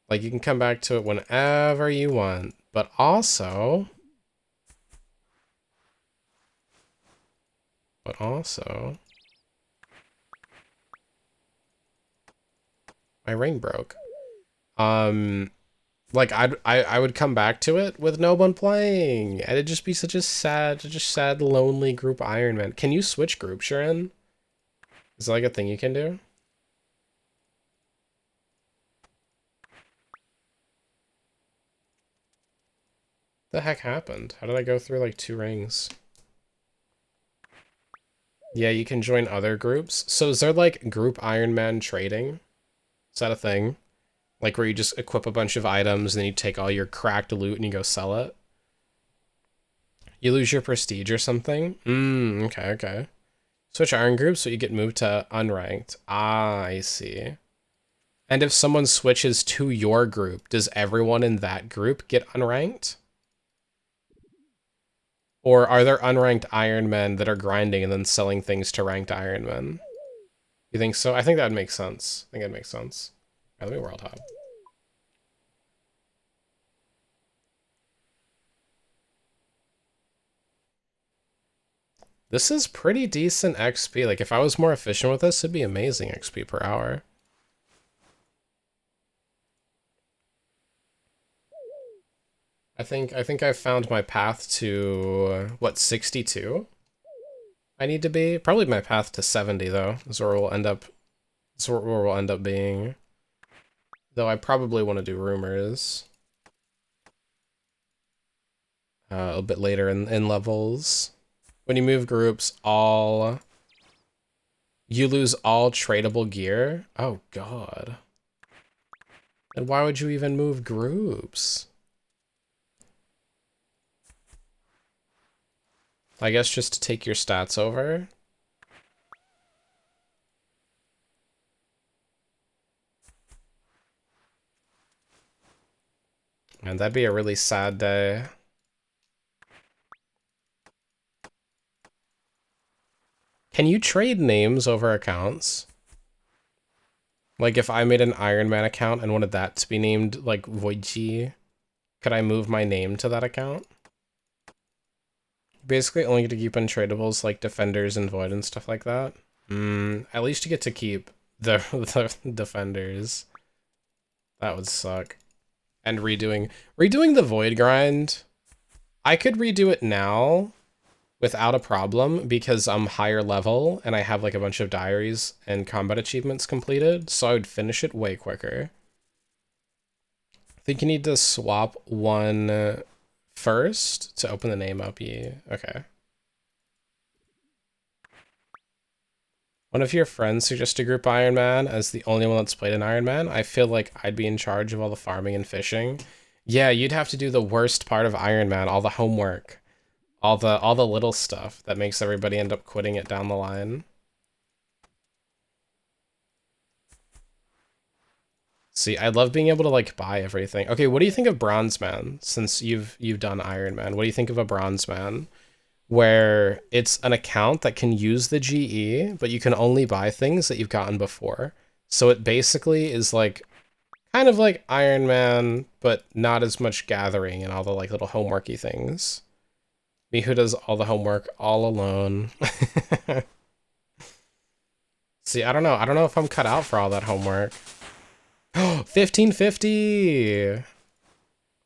Like, you can come back to it whenever you want. But also... my ring broke. Like, I would come back to it with no one playing. And it'd just be such a sad, lonely Group Iron Man. Can you switch groups, Sharon? Is that like a thing you can do? The heck happened? How did I go through like 2 rings? Yeah, you can join other groups. So is there like Group Iron Man trading? Is that a thing? Like where you just equip a bunch of items and then you take all your cracked loot and you go sell it? You lose your prestige or something? Okay. Switch iron groups so you get moved to unranked. Ah, I see. And if someone switches to your group, does everyone in that group get unranked? Or are there unranked Iron Men that are grinding and then selling things to ranked Iron Men? You think so? I think that would make sense. I think that makes sense. Alright, let me world hop. This is pretty decent XP. Like, if I was more efficient with this, it'd be amazing XP per hour. I think I've found my path to, what, 62? I need to be? Probably my path to 70, though, is where we'll end up, being. Though I probably want to do rumors. A bit later in levels. When you move groups, you lose all tradable gear? Oh, God. And why would you even move groups? I guess just to take your stats over. And that'd be a really sad day. Can you trade names over accounts? Like if I made an Iron Man account and wanted that to be named like Voichi, could I move my name to that account? Basically only get to keep untradables like Defenders and Void and stuff like that. At least you get to keep the Defenders. That would suck. And redoing the Void grind, I could redo it now without a problem because I'm higher level and I have like a bunch of diaries and combat achievements completed, so I would finish it way quicker. I think you need to swap one first to open the name up. Yeah, okay. One of your friends suggested Group Iron Man as the only one that's played an Iron Man. I feel like I'd be in charge of all the farming and fishing. Yeah, you'd have to do the worst part of Iron Man, all the homework. All the little stuff that makes everybody end up quitting it down the line. See, I love being able to like buy everything. Okay, what do you think of Bronze Man since you've done Iron Man? What do you think of a Bronze Man? Where it's an account that can use the GE, but you can only buy things that you've gotten before. So it basically is like kind of like Iron Man, but not as much gathering and all the like little homeworky things. Me who does all the homework all alone. See, I don't know. I don't know if I'm cut out for all that homework. 1550!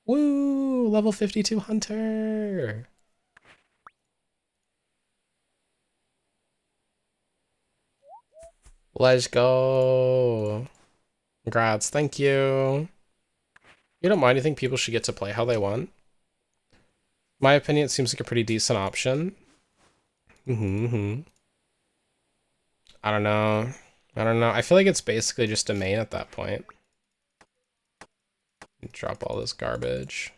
Woo! Level 52 Hunter! Let's go! Congrats, thank you. You don't mind? You think people should get to play how they want? My opinion, it seems like a pretty decent option. I don't know. I feel like it's basically just a main at that point. Drop all this garbage.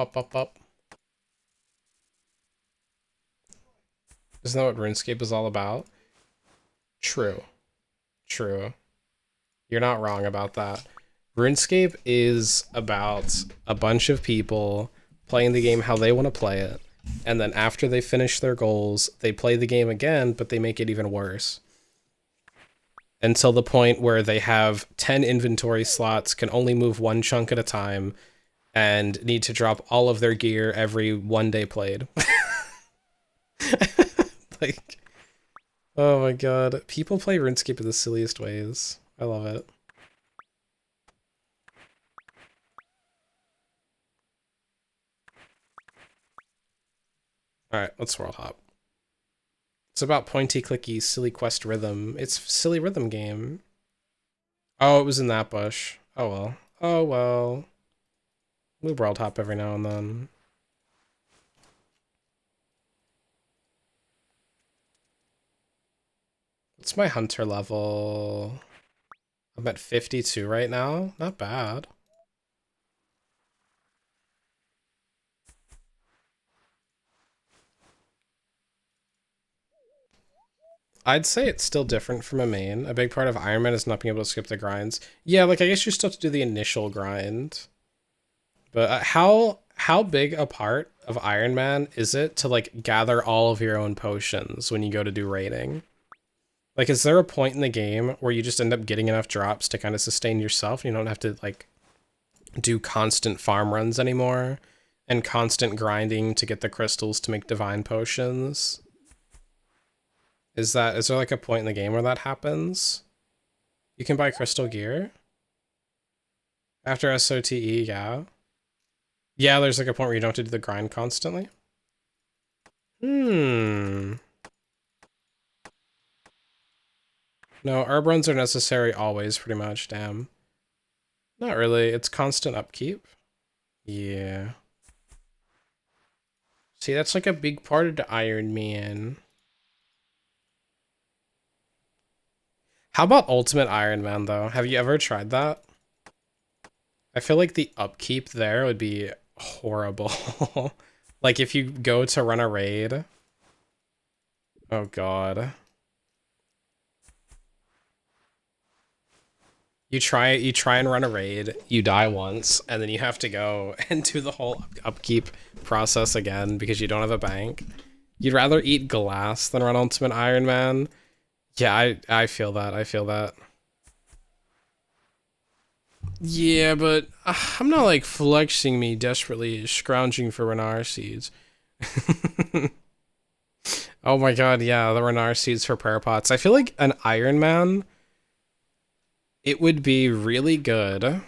Up, up, up. Isn't that what RuneScape is all about? True. True. You're not wrong about that. RuneScape is about a bunch of people playing the game how they want to play it, and then after they finish their goals, they play the game again, but they make it even worse. Until the point where they have 10 inventory slots, can only move one chunk at a time, and need to drop all of their gear every one day played. Like, oh my god. People play RuneScape in the silliest ways. I love it. Alright, let's world hop. It's about pointy clicky, silly quest rhythm. It's a silly rhythm game. Oh, it was in that bush. Oh well. Oh well. We world hop every now and then. What's my hunter level? I'm at 52 right now. Not bad. I'd say it's still different from a main. A big part of Iron Man is not being able to skip the grinds. Yeah, like I guess you still have to do the initial grind. But how big a part of Iron Man is it to like gather all of your own potions when you go to do raiding? Like, is there a point in the game where you just end up getting enough drops to kind of sustain yourself and you don't have to like do constant farm runs anymore and constant grinding to get the crystals to make divine potions? Is there like a point in the game where that happens? You can buy crystal gear after SOTE, yeah. Yeah, there's like a point where you don't have to do the grind constantly. No, herb runs are necessary always, pretty much, damn. Not really, it's constant upkeep. Yeah. See, that's like a big part of the Iron Man. How about Ultimate Iron Man, though? Have you ever tried that? I feel like the upkeep there would be horrible. Like, if you go to run a raid... Oh, God. You try and run a raid, you die once, and then you have to go and do the whole upkeep process again because you don't have a bank. You'd rather eat glass than run Ultimate Iron Man. Yeah, I feel that. I feel that. Yeah, but I'm not like flexing me desperately scrounging for Renar seeds. Oh my god, yeah, the Renar seeds for prayer pots. I feel like an Iron Man, it would be really good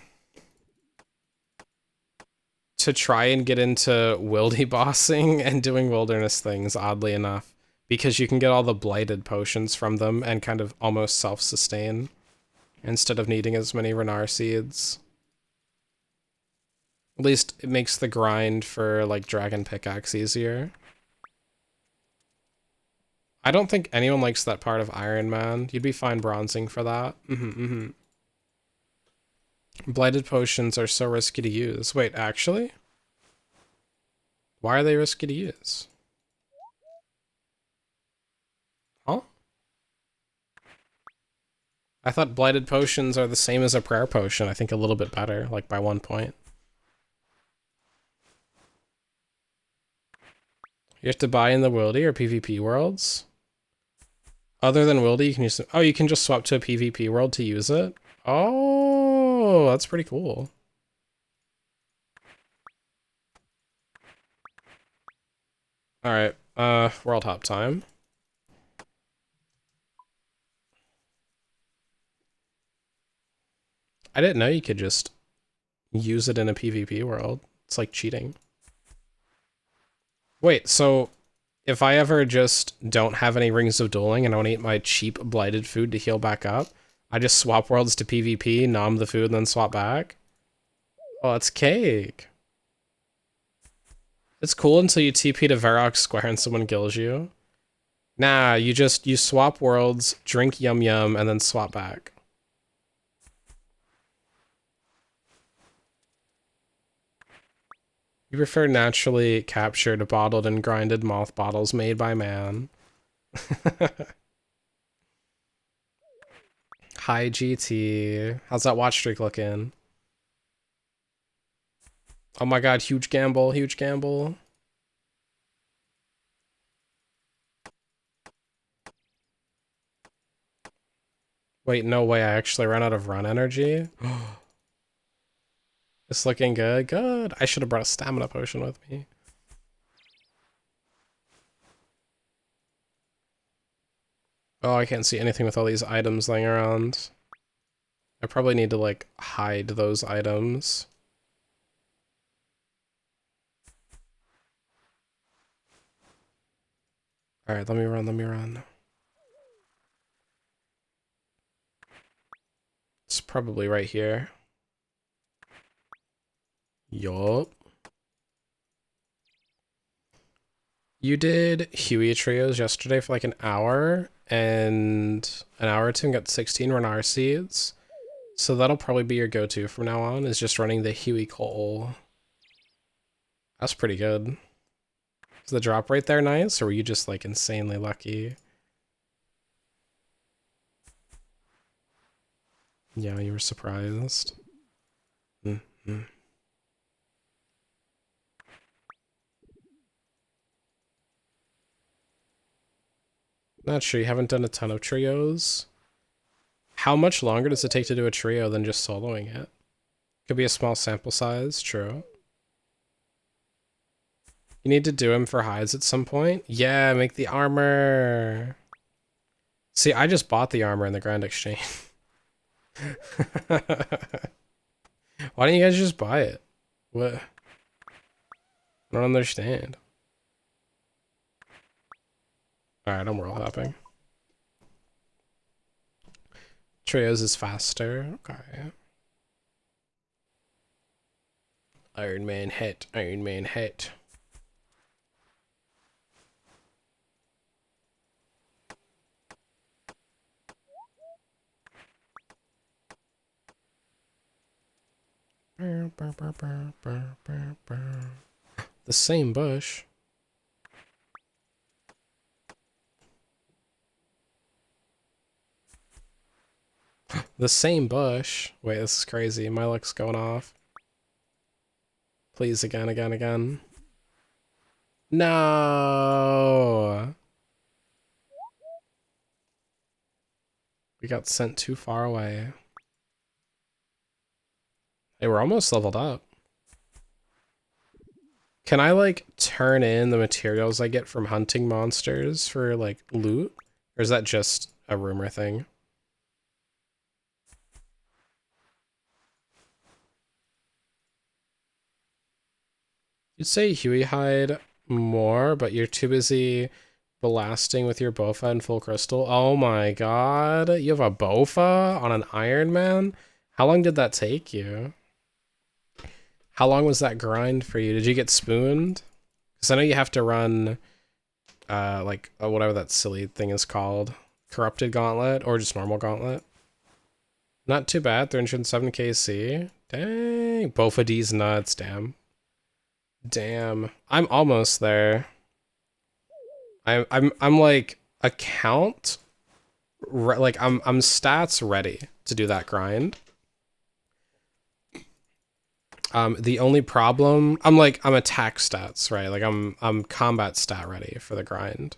to try and get into wildy bossing and doing wilderness things, oddly enough, because you can get all the blighted potions from them and kind of almost self-sustain instead of needing as many Renar seeds. At least it makes the grind for like dragon pickaxe easier. I don't think anyone likes that part of Iron Man. You'd be fine bronzing for that. Blighted potions are so risky to use. Wait, actually? Why are they risky to use? Huh? I thought blighted potions are the same as a prayer potion. I think a little bit better, like by 1 point. You have to buy in the Wildy or PvP worlds? Other than Wildy, you can use... Oh, you can just swap to a PvP world to use it? Oh, that's pretty cool. Alright, world hop time. I didn't know you could just use it in a PvP world. It's like cheating. Wait, so if I ever just don't have any Rings of Dueling and I want to eat my cheap blighted food to heal back up, I just swap worlds to PvP, nom the food, and then swap back? Oh, it's cake. It's cool until you TP to Varrock Square and someone kills you. Nah, you swap worlds, drink Yum Yum, and then swap back. You prefer naturally captured, bottled, and grinded moth bottles made by man. Hi, GT. How's that watch streak looking? Oh my god, huge gamble, huge gamble. Wait, no way, I actually ran out of run energy? It's looking good, good. I should have brought a stamina potion with me. Oh, I can't see anything with all these items laying around. I probably need to, like, hide those items. Alright, let me run, let me run. It's probably right here. Yup. You did Huey trios yesterday for like an hour and an hour or two and got 16 Renar seeds. So that'll probably be your go-to from now on, is just running the Huey Cole. That's pretty good. Is the drop rate there nice, or were you just like insanely lucky? Yeah, you were surprised. Mm-hmm. Not sure, you haven't done a ton of trios. How much longer does it take to do a trio than just soloing it? Could be a small sample size, true. You need to do him for hides at some point? Yeah, make the armor. See, I just bought the armor in the Grand Exchange. Why don't you guys just buy it? What? I don't understand. Alright, I'm world hopping. Trios is faster. Okay. Iron Man hit. Iron Man hit. The same bush. The same bush. Wait, this is crazy. My luck's going off. Please, again, again, again. No! We got sent too far away. Hey, we're almost leveled up. Can I, like, turn in the materials I get from hunting monsters for, like, loot? Or is that just a rumor thing? You'd say Huey hide more, but you're too busy blasting with your Bofa and full crystal. Oh my god, you have a Bofa on an Iron Man? How long did that take you? How long was that grind for you? Did you get spooned? Because I know you have to run, like, whatever that silly thing is called. Corrupted Gauntlet, or just normal Gauntlet. Not too bad, 307 KC. Dang, Bofa D's nuts, damn. Damn, I'm almost there. I'm like account, like I'm stats ready to do that grind. The only problem, I'm attack stats, right? Like I'm combat stat ready for the grind.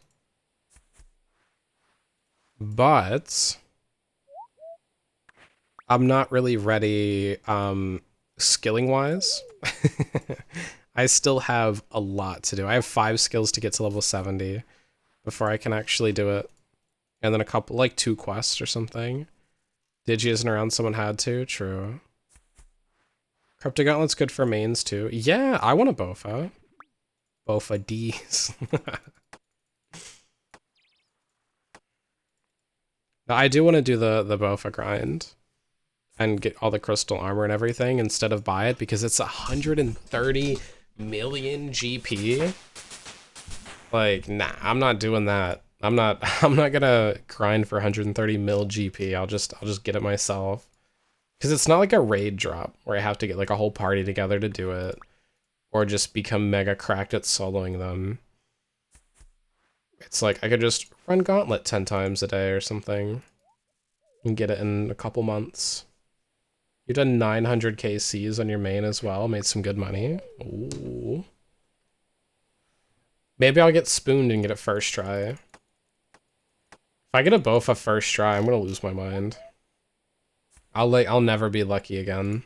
But I'm not really ready skilling wise. I still have a lot to do. I have 5 skills to get to level 70 before I can actually do it. And then a couple, like 2 quests or something. Digi isn't around, someone had to, true. Corrupted Gauntlet's good for mains too. Yeah, I want a Bofa. Bofa D's. Now, I do want to do the Bofa grind and get all the crystal armor and everything instead of buy it, because it's 130 million GP. Like, nah, I'm not doing that. I'm not gonna grind for 130 mil GP. I'll just get it myself. Because it's not like a raid drop where I have to get like a whole party together to do it. or just become mega cracked at soloing them. It's like I could just run Gauntlet 10 times a day or something and get it in a couple months. You've done 900 KCs on your main as well, made some good money. Ooh. Maybe I'll get spooned and get it first try. If I get a Bofa first try, I'm gonna lose my mind. I'll never be lucky again.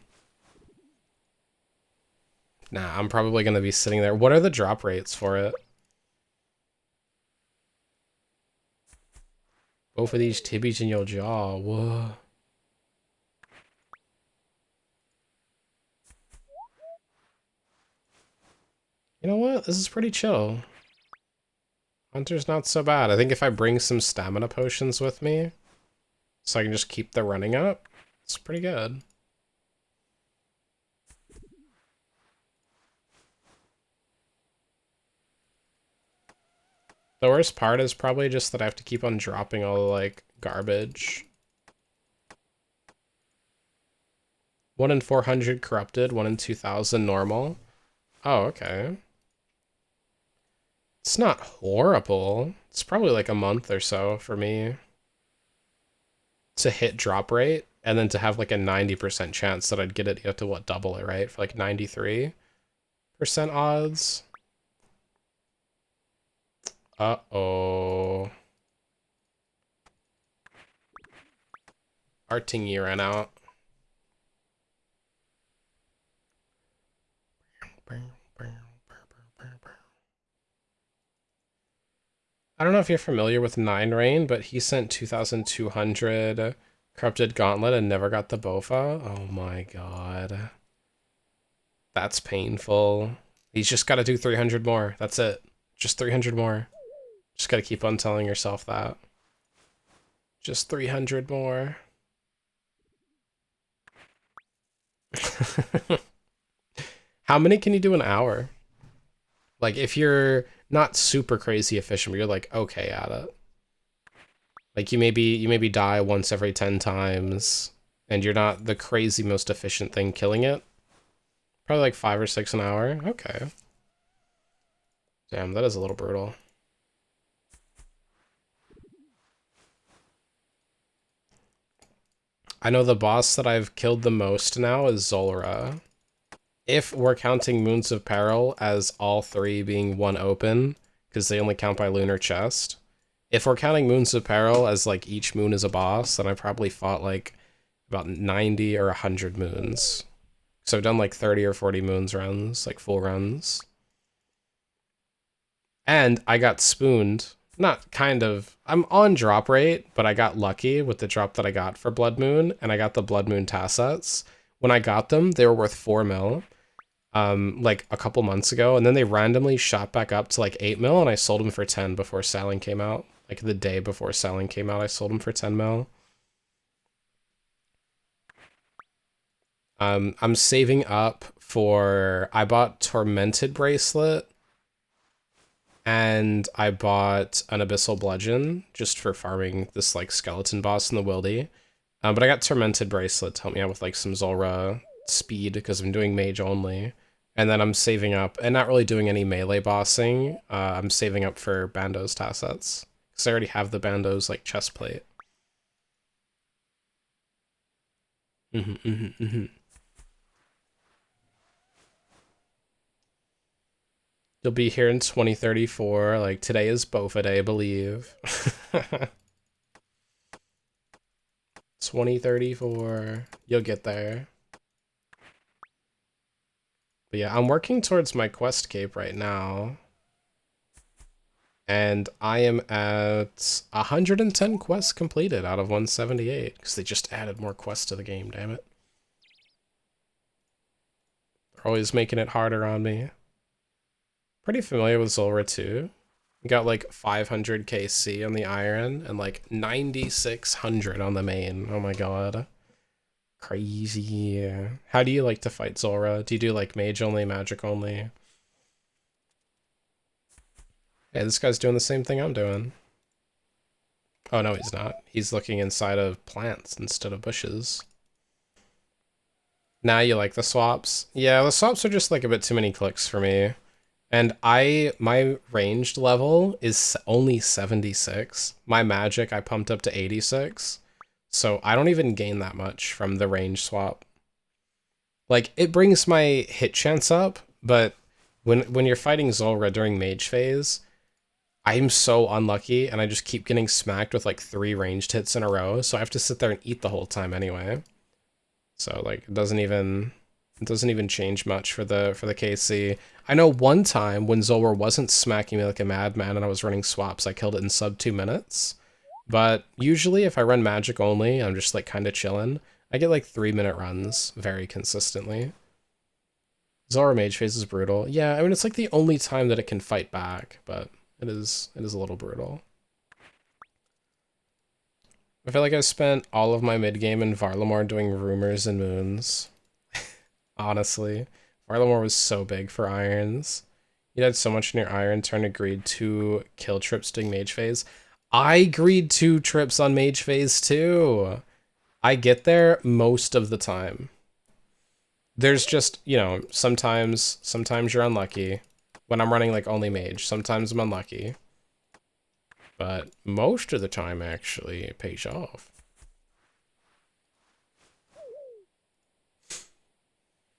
Nah, I'm probably gonna be sitting there. What are the drop rates for it? Both of these tibbies in your jaw. Whoa. You know what? This is pretty chill. Hunter's not so bad. I think if I bring some stamina potions with me, so I can just keep the running up, it's pretty good. The worst part is probably just that I have to keep on dropping all the, like, garbage. 1 in 400 corrupted, 1 in 2000 normal. Oh, okay. It's not horrible. It's probably like a month or so for me to hit drop rate, and then to have like a 90% chance that I'd get it. You have to, what, double it, right? For like 93% odds. Uh-oh. Artingy ran out. I don't know if you're familiar with Nine Rain, but he sent 2,200 Corrupted Gauntlet and never got the Bofa. Oh my god. That's painful. He's just got to do 300 more. That's it. Just 300 more. Just got to keep on telling yourself that. Just 300 more. How many can you do an hour? Like, if you're not super crazy efficient, but you're like okay at it. Like you maybe die once every 10 times, and you're not the crazy most efficient thing killing it. Probably like 5 or 6 an hour. Okay. Damn, that is a little brutal. I know the boss that I've killed the most now is Zulrah. If we're counting Moons of Peril as all 3 being one open, because they only count by lunar chest. If we're counting Moons of Peril as like each moon is a boss, then I probably fought like about 90 or 100 moons. So I've done like 30 or 40 moons runs, like full runs. And I got spooned. Not kind of. I'm on drop rate, but I got lucky with the drop that I got for Blood Moon, and I got the Blood Moon Tassets. When I got them, they were worth 4 mil. Like a couple months ago, and then they randomly shot back up to like 8 mil, and I sold them for 10 before Saling came out. Like the day before Saling came out, I sold them for 10 mil. I'm saving up for, I bought Tormented Bracelet, and I bought an Abyssal Bludgeon, just for farming this like skeleton boss in the Wildy. But I got Tormented Bracelet to help me out with like some Zulrah speed, because I'm doing mage only. And then I'm saving up, and not really doing any melee bossing, I'm saving up for Bando's Tassets, because I already have the Bando's like chest plate. You'll be here in 2034, like today is Bofa Day, I believe. 2034, you'll get there. But yeah, I'm working towards my quest cape right now. And I am at 110 quests completed out of 178, because they just added more quests to the game, damn it. They're always making it harder on me. Pretty familiar with Zulrah too. Got like 500 KC on the Iron and like 9,600 on the main. Oh my god. Crazy. How do you like to fight Zulrah? Do you do like mage only, magic only? Hey, this guy's doing the same thing I'm doing. Oh no, he's not. He's looking inside of plants instead of bushes. Now you like the swaps? Yeah, the swaps are just like a bit too many clicks for me. And my ranged level is only 76. My magic I pumped up to 86. So I don't even gain that much from the range swap. Like, it brings my hit chance up, but when you're fighting Zulrah during mage phase, I'm so unlucky and I just keep getting smacked with like 3 ranged hits in a row, so I have to sit there and eat the whole time anyway. So like it doesn't even change much for the KC. I know one time when Zulrah wasn't smacking me like a madman and I was running swaps, I killed it in sub 2 minutes. But usually if I run magic only, I'm just like kind of chilling. I get like 3-minute runs very consistently. Zulrah mage phase is brutal. Yeah, I mean it's like the only time that it can fight back, but it is a little brutal. I feel like I spent all of my mid game in Varlamore doing rumors and moons. Honestly, Varlamore was so big for irons. You had so much in your iron turn agreed to kill trips doing mage phase. I agreed 2 trips on mage phase too. I get there most of the time. There's just, sometimes you're unlucky. When I'm running like only mage, sometimes I'm unlucky. But most of the time actually it pays off.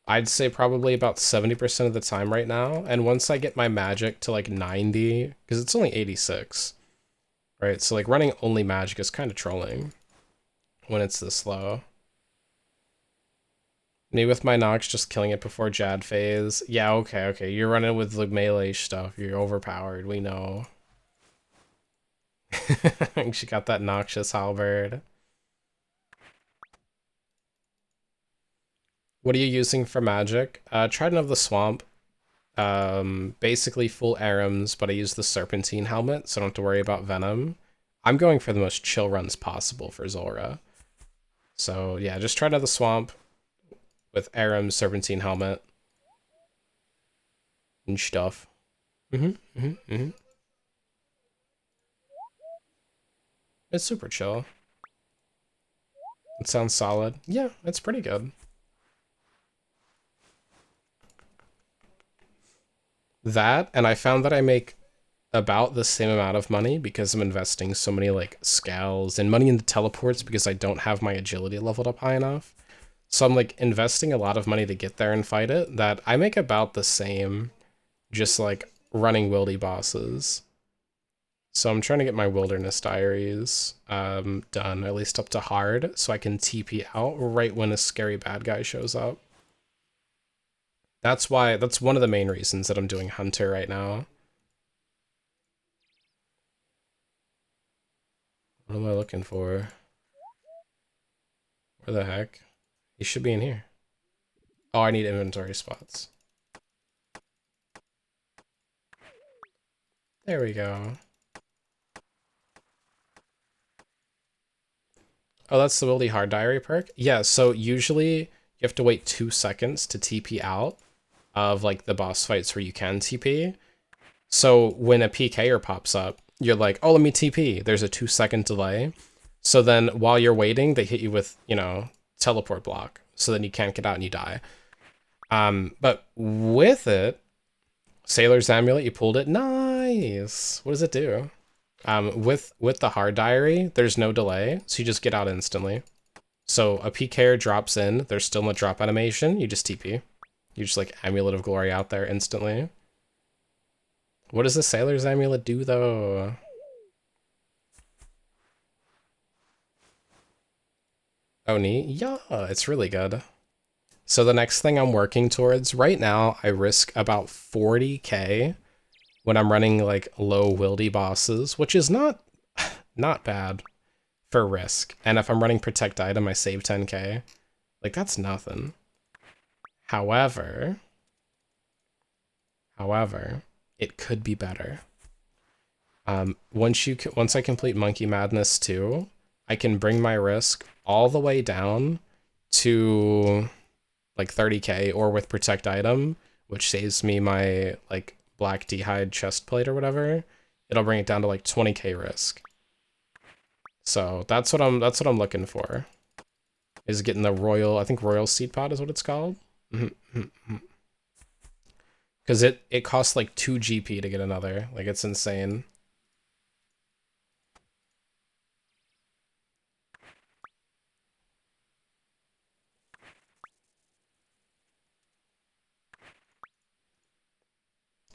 I'd say probably about 70% of the time right now. And once I get my magic to like 90, because it's only 86, right? So like running only magic is kind of trolling when it's this low. Me with my Nox just killing it before Jad phase. Yeah, okay. You're running with the melee stuff. You're overpowered, we know. She got that noxious halberd. What are you using for magic? Trident of the Swamp. Basically full Arams, but I use the Serpentine helmet, so I don't have to worry about Venom. I'm going for the most chill runs possible for Zulrah. So yeah, just Trident of the Swamp with Arams, Serpentine helmet, and stuff. It's super chill. It sounds solid. Yeah, it's pretty good. That, and I found that I make about the same amount of money because I'm investing so many like scales and money into teleports because I don't have my agility leveled up high enough. So I'm like investing a lot of money to get there and fight it, that I make about the same just like running wildy bosses. So I'm trying to get my Wilderness Diaries done, at least up to hard, so I can TP out right when a scary bad guy shows up. That's one of the main reasons that I'm doing Hunter right now. What am I looking for? Where the heck? He should be in here. Oh, I need inventory spots. There we go. Oh, that's the Wildy Hard Diary perk? Yeah, so usually you have to wait 2 seconds to TP out of like the boss fights where you can TP. So when a PKer pops up, you're like, oh, let me TP. There's a 2-second delay. So then while you're waiting, they hit you with, teleport block. So then you can't get out and you die. But with it, Sailor's Amulet, you pulled it. Nice. What does it do? With the Hard Diary, there's no delay, so you just get out instantly. So a PKer drops in, there's still no drop animation, you just TP. You just like Amulet of Glory out there instantly. What does the Sailor's Amulet do though? Oh neat? Yeah, it's really good. So the next thing I'm working towards, right now I risk about 40k when I'm running like low wildy bosses, which is not bad for risk. And if I'm running protect item, I save 10k. Like that's nothing. However, it could be better. Once I complete Monkey Madness 2, I can bring my risk all the way down to like 30k, or with protect item, which saves me my like black d'hide chest plate or whatever, it'll bring it down to like 20k risk. So that's what I'm looking for. is getting the royal, I think royal seed pod is what it's called. Because it costs like 2 GP to get another. Like, it's insane.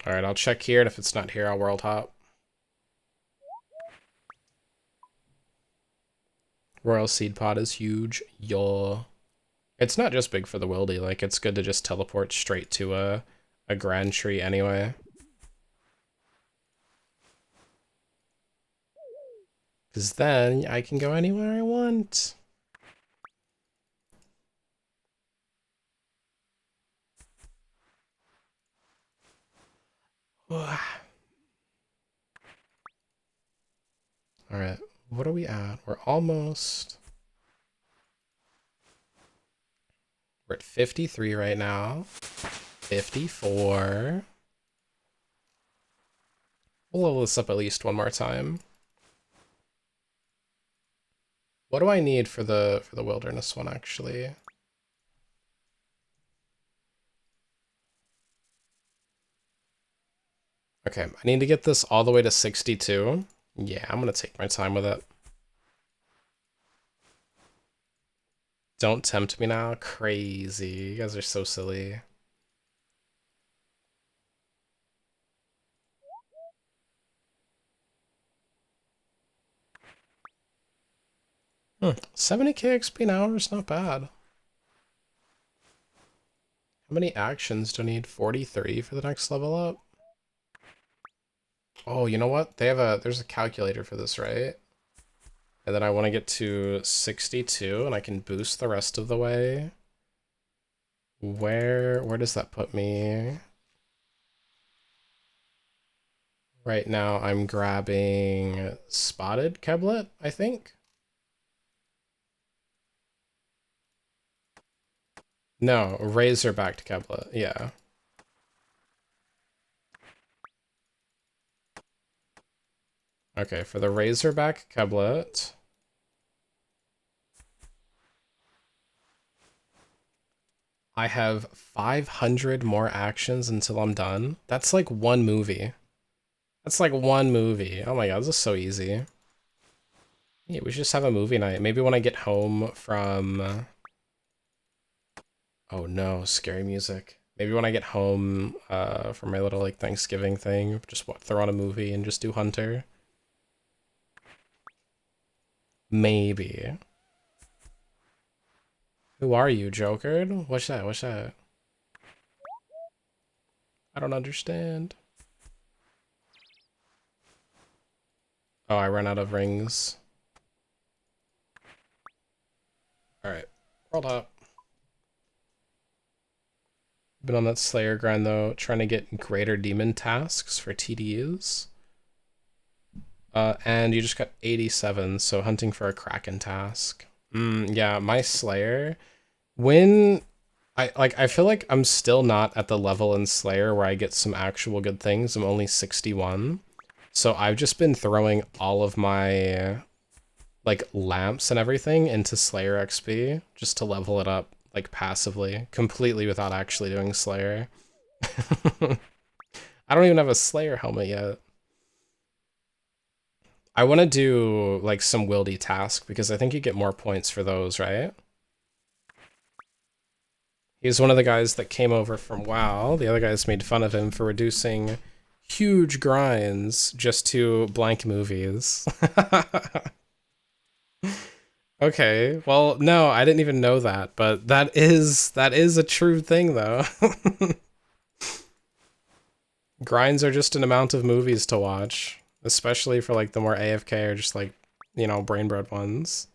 Alright, I'll check here, and if it's not here, I'll world hop. Royal seed pod is huge. Yo. It's not just big for the wildy, like, it's good to just teleport straight to a grand tree anyway. Because then I can go anywhere I want. Alright, what are we at? We're almost... We're at 53 right now. 54. We'll level this up at least one more time. What do I need for the wilderness one, actually? Okay, I need to get this all the way to 62. Yeah, I'm gonna take my time with it. Don't tempt me now. Crazy. You guys are so silly. Hmm. 70k XP an hour is not bad. How many actions do I need? 43 for the next level up? Oh, you know what? There's a calculator for this, right? And then I want to get to 62 and I can boost the rest of the way. Where does that put me? Right now I'm grabbing Spotted Keblet, I think. No, Razorbacked Keblet, yeah. Okay, for the Razorback Keblet, I have 500 more actions until I'm done. That's like one movie. That's like one movie. Oh my god, this is so easy. Yeah, we should just have a movie night. Maybe when I get home from... Oh no, scary music. Maybe when I get home from my little like Thanksgiving thing, just throw on a movie and just do Hunter. Maybe. Who are you, Joker? What's that? What's that? I don't understand. Oh, I ran out of rings. Alright, world up. Been on that Slayer grind though, trying to get greater demon tasks for TDUs. And you just got 87, so hunting for a Kraken task. Yeah, my Slayer, when I feel like I'm still not at the level in Slayer where I get some actual good things. I'm only 61. So I've just been throwing all of my like lamps and everything into Slayer XP just to level it up like passively, completely without actually doing Slayer. I don't even have a Slayer helmet yet. I want to do like some wildy task because I think you get more points for those, right? He's one of the guys that came over from WoW. The other guys made fun of him for reducing huge grinds just to blank movies. Okay, well, no, I didn't even know that, but that is a true thing though. Grinds are just an amount of movies to watch, especially for like the more AFK or just like, you know, brain-bred ones.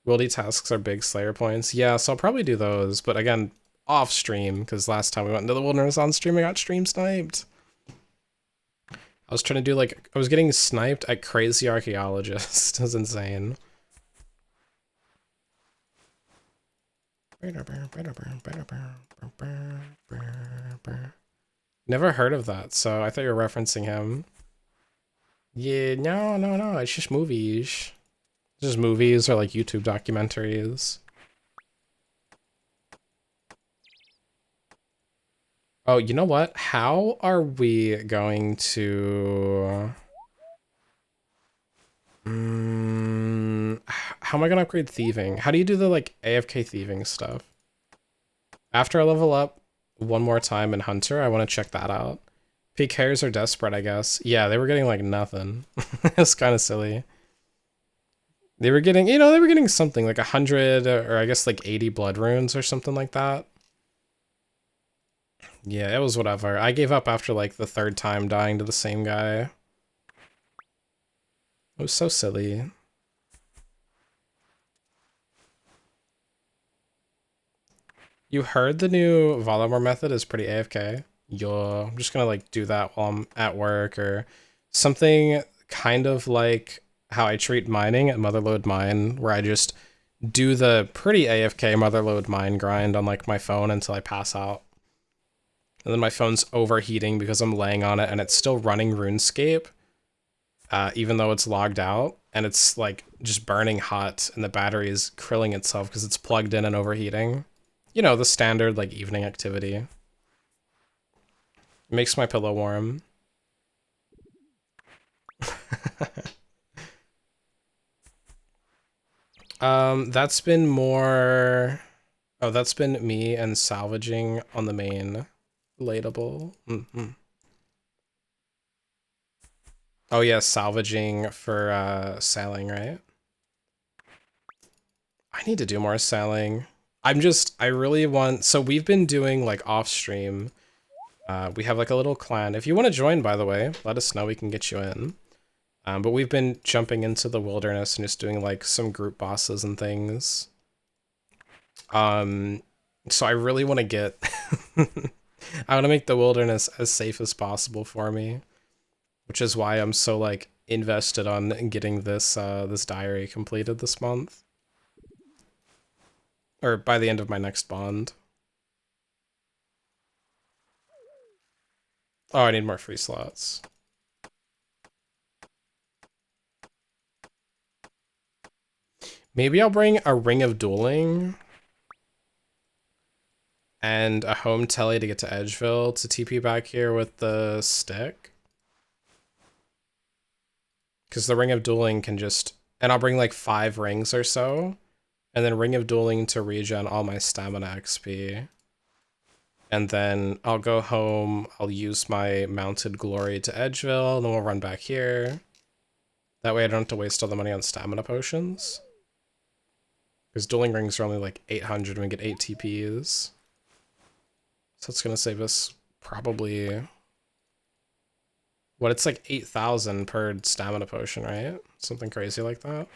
Wildy tasks are big Slayer points. Yeah, so I'll probably do those, but again, off stream, because last time we went into the wilderness on stream, I got stream sniped. I was trying to do like, I was getting sniped at Crazy Archaeologist. It was insane. Never heard of that, so I thought you were referencing him. Yeah, no, it's just movies. Just movies or like YouTube documentaries. Oh, you know what? How are we going to... how am I gonna upgrade thieving? How do you do the, like, AFK thieving stuff? After I level up one more time in Hunter, I want to check that out. PKers are desperate, I guess. Yeah, they were getting, like, nothing. It's kind of silly. They were getting, you know, they were getting something, like 100, or I guess, like, 80 blood runes or something like that. Yeah, it was whatever. I gave up after, like, the third time dying to the same guy. It was so silly. You heard the new Volumor method is pretty AFK. Yo, I'm just gonna like do that while I'm at work or something kind of like how I treat mining at Motherlode Mine, where I just do the pretty AFK Motherlode Mine grind on like my phone until I pass out. And then my phone's overheating because I'm laying on it and it's still running RuneScape, even though it's logged out, and it's like just burning hot and the battery is krilling itself because it's plugged in and overheating. You know, the standard like evening activity. It makes my pillow warm. That's been more... Oh, that's been me and salvaging on the main relatable. Oh yeah, salvaging for sailing, right? I need to do more sailing. I really want, so we've been doing like off stream. We have like a little clan. If you want to join, by the way, let us know, we can get you in. But we've been jumping into the wilderness and just doing like some group bosses and things. So I really want to get, I want to make the wilderness as safe as possible for me, which is why I'm so like invested on getting this this diary completed this month, or by the end of my next bond. Oh, I need more free slots. Maybe I'll bring a Ring of Dueling and a home telly to get to Edgeville to TP back here with the stick. Because the Ring of Dueling can just... And I'll bring like 5 rings or so. And then Ring of Dueling to regen all my stamina XP. And then I'll go home, I'll use my Mounted Glory to Edgeville, and then we'll run back here. That way I don't have to waste all the money on stamina potions. Because dueling rings are only like 800 and we get 8 TPs. So it's gonna save us probably... What, it's like 8,000 per stamina potion, right? Something crazy like that.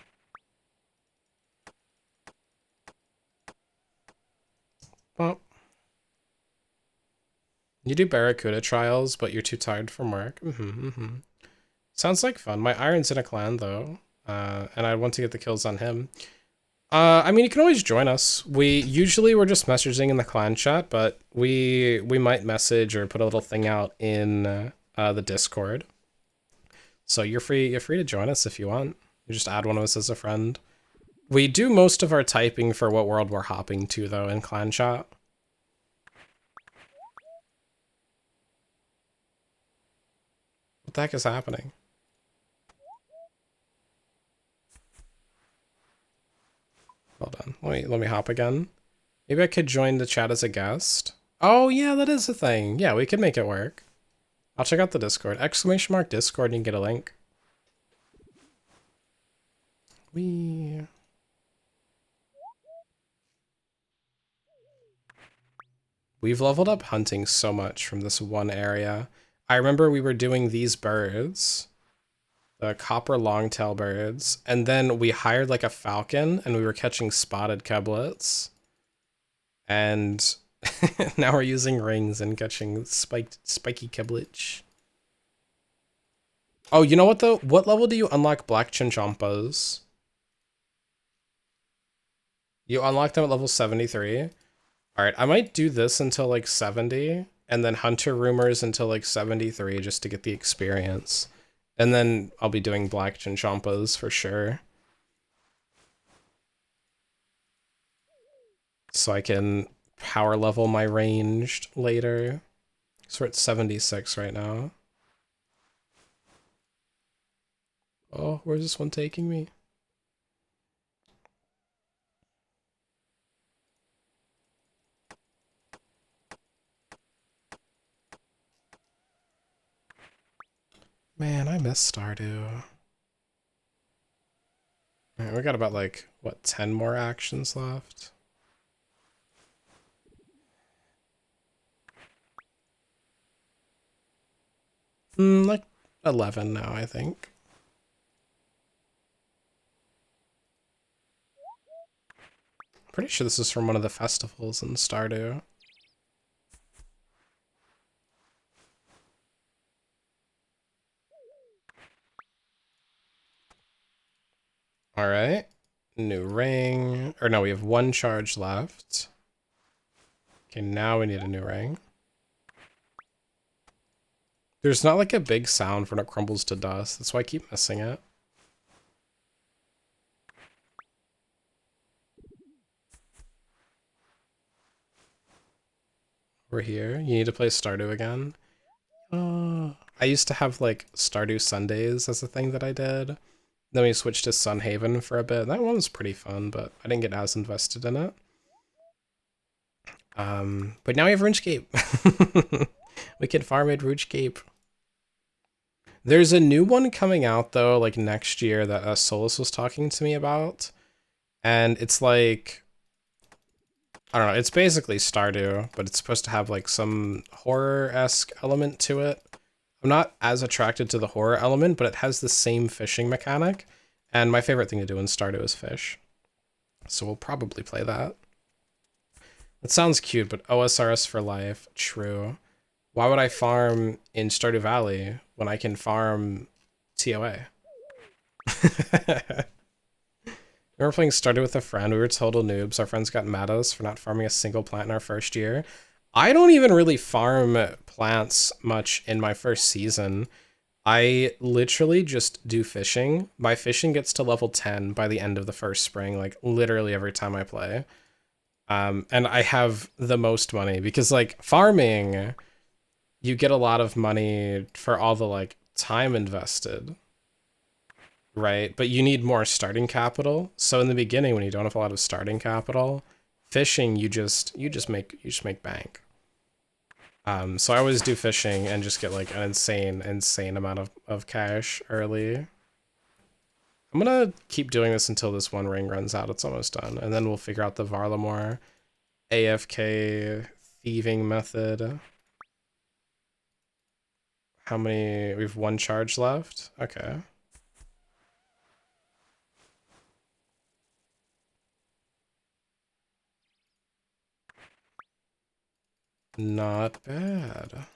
Well, you do Barracuda trials, but you're too tired from work. Sounds like fun. My Iron's in a clan, though, and I want to get the kills on him. I mean, you can always join us. We're just messaging in the clan chat, but we might message or put a little thing out in the Discord. So you're free to join us if you want. You just add one of us as a friend. We do most of our typing for what world we're hopping to, though, in clan chat. What the heck is happening? Hold on. Let me hop again. Maybe I could join the chat as a guest. Oh yeah, that is a thing. Yeah, we could make it work. I'll check out the Discord. !Discord and you can get a link. We've leveled up hunting so much from this one area. I remember we were doing these birds, the copper longtail birds, and then we hired like a falcon and we were catching spotted keblets. And now we're using rings and catching spiky keblets. Oh, you know what though? What level do you unlock black chinchompas? You unlock them at level 73. Alright, I might do this until like 70, and then Hunter Rumors until like 73 just to get the experience. And then I'll be doing black chinchompas for sure. So I can power level my ranged later. So we're at 76 right now. Oh, where's this one taking me? Man, I miss Stardew. Alright, we got about like, what, 10 more actions left? Like 11 now, I think. Pretty sure this is from one of the festivals in Stardew. Alright. New ring. Or no, we have one charge left. Okay, now we need a new ring. There's not like a big sound when it crumbles to dust. That's why I keep missing it. We're here. You need to play Stardew again. I used to have like Stardew Sundays as a thing that I did. Then we switched to Sunhaven for a bit. That one was pretty fun, but I didn't get as invested in it. But now we have RuneScape. We can farm at RuneScape. There's a new one coming out though, like next year that Solus was talking to me about. And it's like, I don't know, it's basically Stardew, but it's supposed to have like some horror-esque element to it. I'm not as attracted to the horror element, but it has the same fishing mechanic. And my favorite thing to do in Stardew is fish. So we'll probably play that. It sounds cute, but OSRS for life, true. Why would I farm in Stardew Valley when I can farm TOA? We were playing Stardew with a friend. We were total noobs. Our friends got mad at us for not farming a single plant in our first year. I don't even really farm plants much in my first season. I literally just do fishing. My fishing gets to level 10 by the end of the first spring, like literally every time I play. And I have the most money because like farming, you get a lot of money for all the like time invested, right? But you need more starting capital. So in the beginning, when you don't have a lot of starting capital, fishing you just make bank. So I always do fishing and just get like an insane amount of cash early. I'm gonna keep doing this until this one ring runs out. It's almost done, and then we'll figure out the Varlamore AFK thieving method. How many? We have one charge left. Okay. Not bad.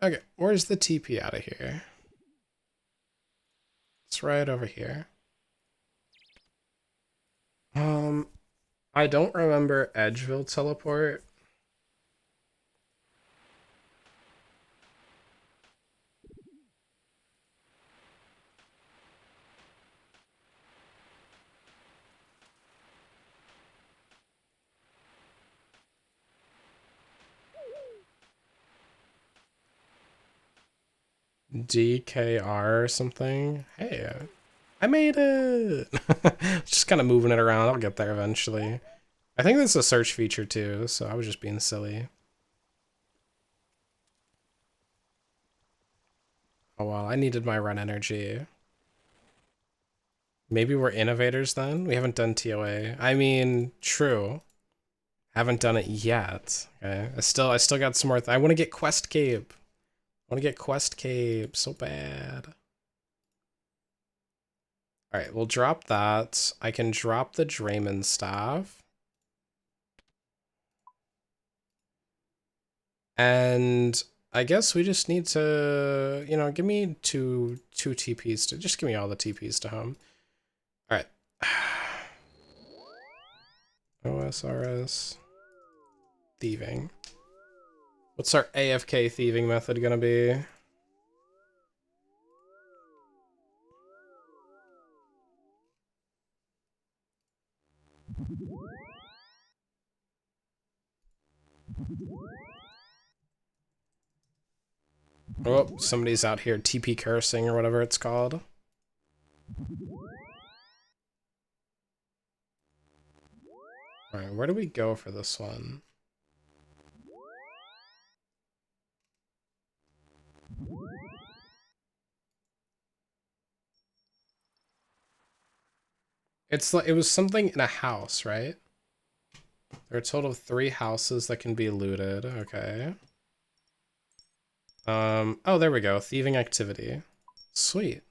Okay, where's the TP out of here? It's right over here. I don't remember Edgeville teleport. DKR or something. Hey, I made it. Just kind of moving it around. I'll get there eventually. I think this is a search feature too, so I was just being silly. Oh well, I needed my run energy. Maybe we're innovators then? We haven't done TOA. I mean, true. Haven't done it yet. Okay. I still got some more. I want to get Quest Cape. I want to get Quest Cape so bad. All right, we'll drop that. I can drop the Draymond staff. And I guess we just need to, you know, give me two TPs to, just give me all the TPs to home. All right. OSRS. Thieving. What's our AFK thieving method gonna be? Oh, somebody's out here TP cursing or whatever it's called. Alright, where do we go for this one? It's like, it was something in a house, right? There are a total of 3 houses that can be looted. Okay. Oh, there we go. Thieving activity. Sweet.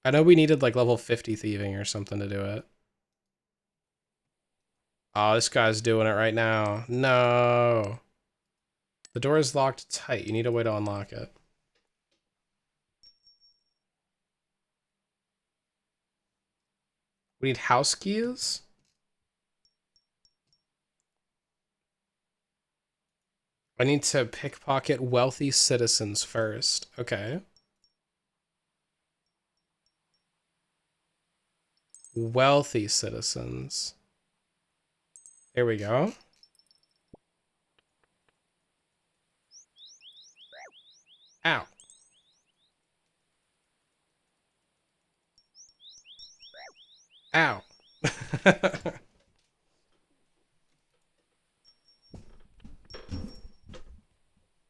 I know we needed like level 50 thieving or something to do it. Oh, this guy's doing it right now. No. The door is locked tight. You need a way to unlock it. We need house keys? I need to pickpocket wealthy citizens first. Okay. Wealthy citizens. Here we go. Ow. Ow.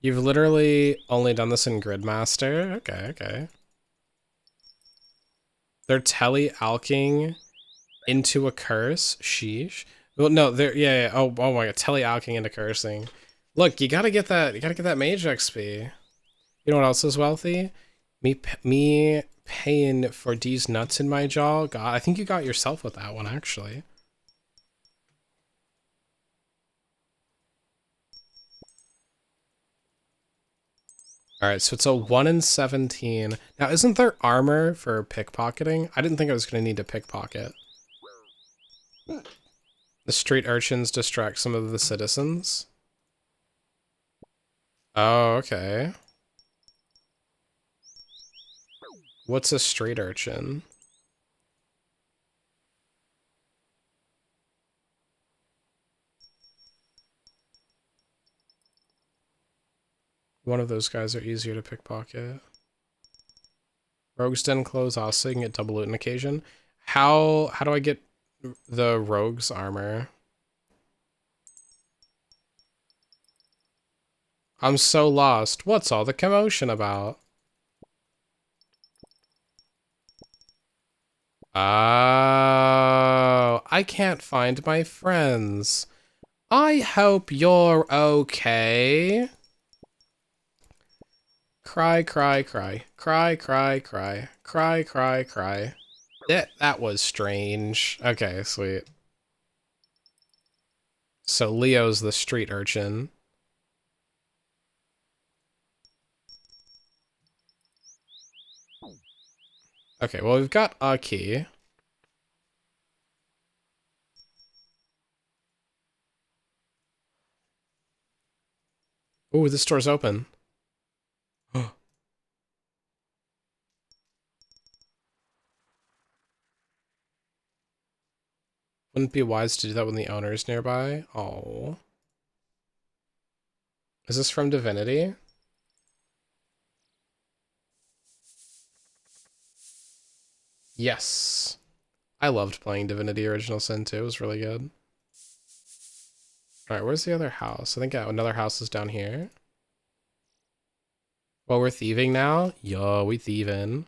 You've literally only done this in Gridmaster? Okay, okay. They're tele-alking into a curse? Sheesh. Well, no, they're, yeah. Oh my god, tele-alking into cursing. Look, you gotta get that mage XP. You know what else is wealthy? Me paying for these nuts in my jaw. God, I think you got yourself with that one, actually. Alright, so it's a 1 in 17. Now, isn't there armor for pickpocketing? I didn't think I was going to need to pickpocket. The street urchins distract some of the citizens. Oh, okay. What's a street urchin? One of those guys are easier to pickpocket. Rogue's Den clothes also, you can get double loot on occasion. How do I get the rogue's armor? I'm so lost. What's all the commotion about? Oh, I can't find my friends. I hope you're okay. Cry, cry, cry. Cry, cry, cry. Cry, cry, cry. That was strange. Okay, sweet. So Leo's the street urchin. Okay, well, we've got a key. Ooh, this door's open. Wouldn't it be wise to do that when the owner's nearby? Oh. Is this from Divinity? Yes. I loved playing Divinity Original Sin 2. It was really good. Alright, where's the other house? I think another house is down here. Well, we're thieving now? Yo, we thieving.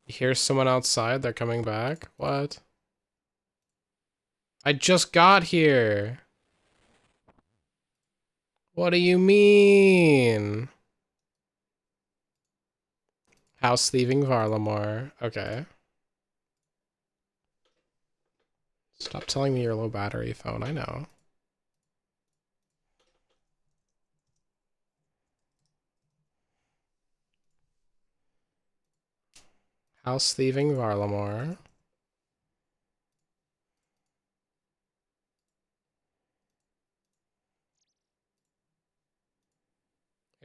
You hear someone outside? They're coming back? What? I just got here. What do you mean? House thieving Varlamore. Okay. Stop telling me your low battery phone. I know. House thieving Varlamore.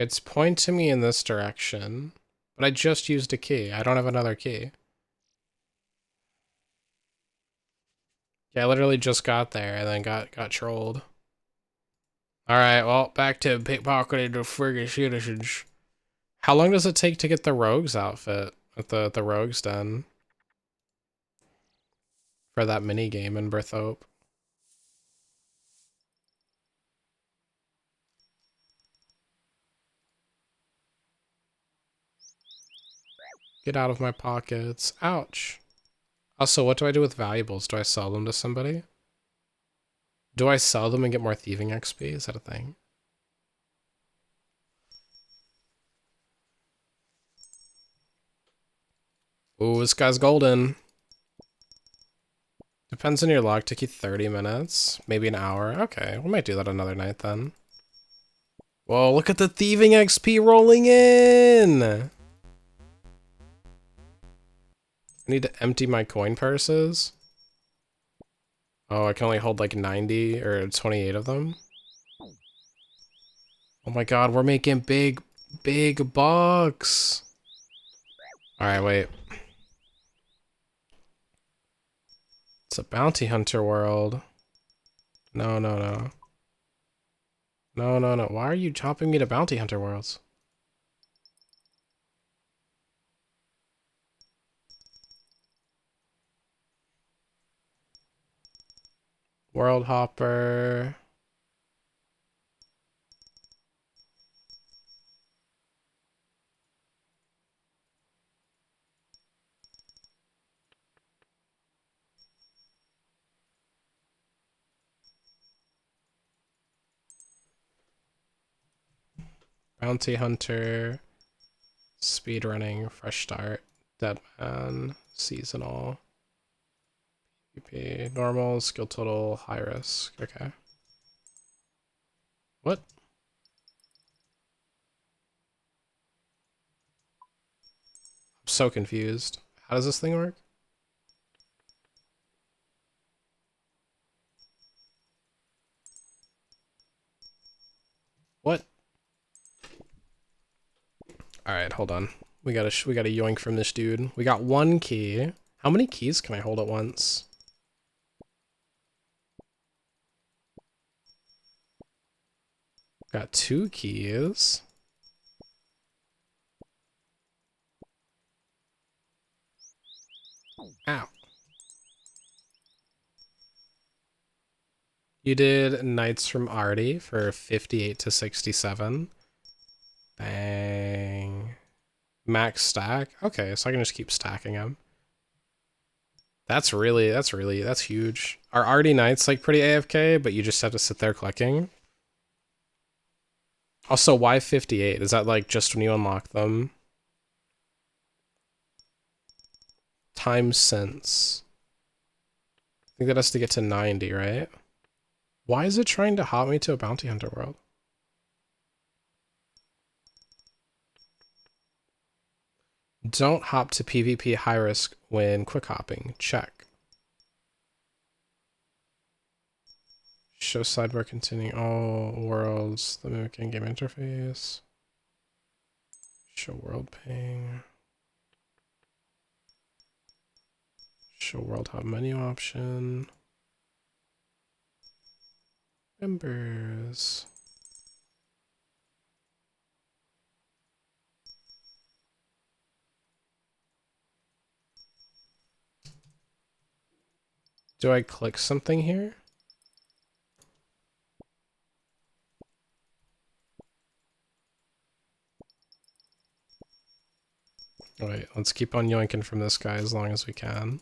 It's pointing me in this direction, but I just used a key. I don't have another key. Yeah, I literally just got there and then got trolled. Alright, well, back to pickpocketing the friggin' citizens. How long does it take to get the rogue's outfit at the rogue's den? For that mini game in Berthope? Get out of my pockets. Ouch. Also, what do I do with valuables? Do I sell them to somebody? Do I sell them and get more thieving XP? Is that a thing? Ooh, this guy's golden. Depends on your luck. Took you 30 minutes. Maybe an hour. Okay, we might do that another night then. Whoa, look at the thieving XP rolling in! I need to empty my coin purses. Oh, I can only hold like 90 or 28 of them. Oh my god, we're making big bucks. Alright, wait. It's a bounty hunter world. No. No. Why are you chopping me to bounty hunter worlds? World hopper. Bounty hunter. Speedrunning. Fresh start. Deadman. Seasonal. PvP. Normal. Skill total. High risk. Okay. What? I'm so confused. How does this thing work? What? All right, hold on. We gotta yoink from this dude. We got one key. How many keys can I hold at once? Got 2 keys. Ow. You did Knights from Artie for 58 to 67. Bang. Max stack. Okay, so I can just keep stacking them. That's huge. Are Artie Knights like pretty AFK, but you just have to sit there clicking? Also, why 58? Is that like just when you unlock them? Time since. I think that has to get to 90, right? Why is it trying to hop me to a bounty hunter world? Don't hop to PvP high risk when quick hopping. Check. Show sidebar continuing all worlds. The mimic in-game interface. Show world ping. Show world hub menu option. Members. Do I click something here? Wait, let's keep on yoinking from this guy as long as we can.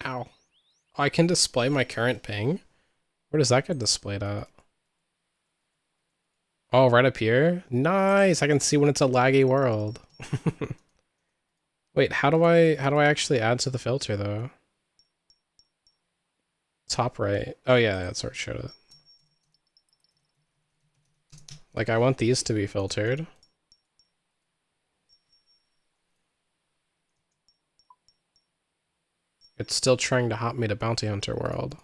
Ow. Oh, I can display my current ping? Where does that get displayed at? Oh, right up here? Nice! I can see when it's a laggy world. Wait, how do I actually add to the filter though? Top right. Oh yeah, that's where it showed it. Like I want these to be filtered. It's still trying to hop me to Bounty Hunter World.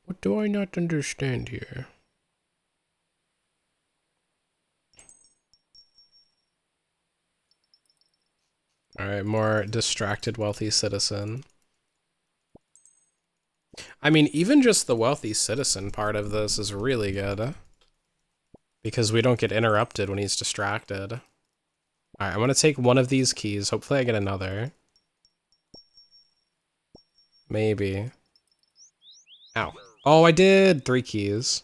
What do I not understand here? Alright, more distracted wealthy citizen. I mean, even just the wealthy citizen part of this is really good. Because we don't get interrupted when he's distracted. Alright, I'm gonna take one of these keys. Hopefully I get another. Maybe. Ow. Oh, I did! 3 keys.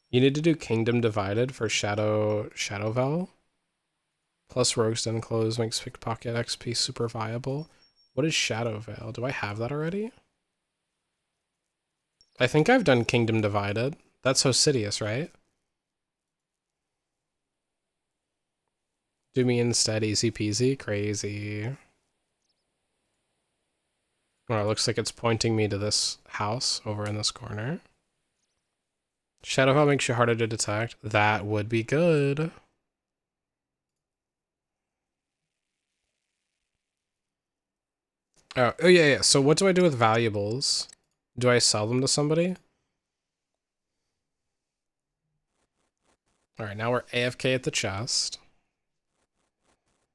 You need to do Kingdom Divided for Shadowvel. Plus Rogue's Den Clothes makes Pickpocket XP super viable. What is Shadowvale? Do I have that already? I think I've done Kingdom Divided. That's Hosidius, right? Do me instead, easy peasy, crazy. Oh, it looks like it's pointing me to this house over in this corner. Shadowfell makes you harder to detect. That would be good. Oh yeah. So what do I do with valuables? Do I sell them to somebody? All right, now we're AFK at the chest.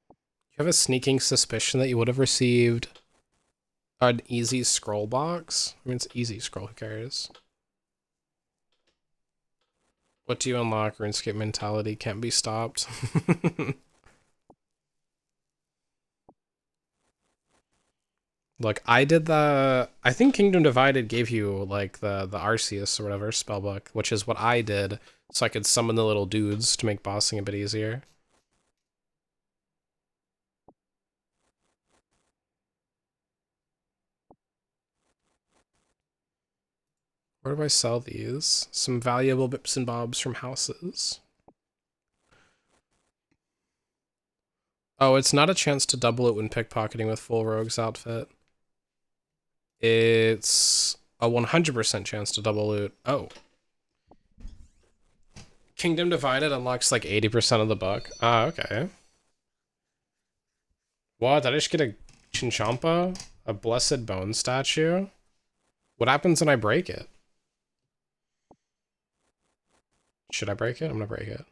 You have a sneaking suspicion that you would have received an easy scroll box. I mean, it's easy scroll, who cares? What do you unlock? RuneScape mentality can't be stopped. Look, I did I think Kingdom Divided gave you, like, the Arceus or whatever spellbook, which is what I did, so I could summon the little dudes to make bossing a bit easier. Where do I sell these? Some valuable bips and bobs from houses. Oh, it's not a chance to double it when pickpocketing with full rogue's outfit. It's a 100% chance to double loot. Oh. Kingdom Divided unlocks like 80% of the book. Ah, okay. What? Did I just get a Chinchompa? A Blessed Bone statue? What happens when I break it? Should I break it? I'm gonna break it.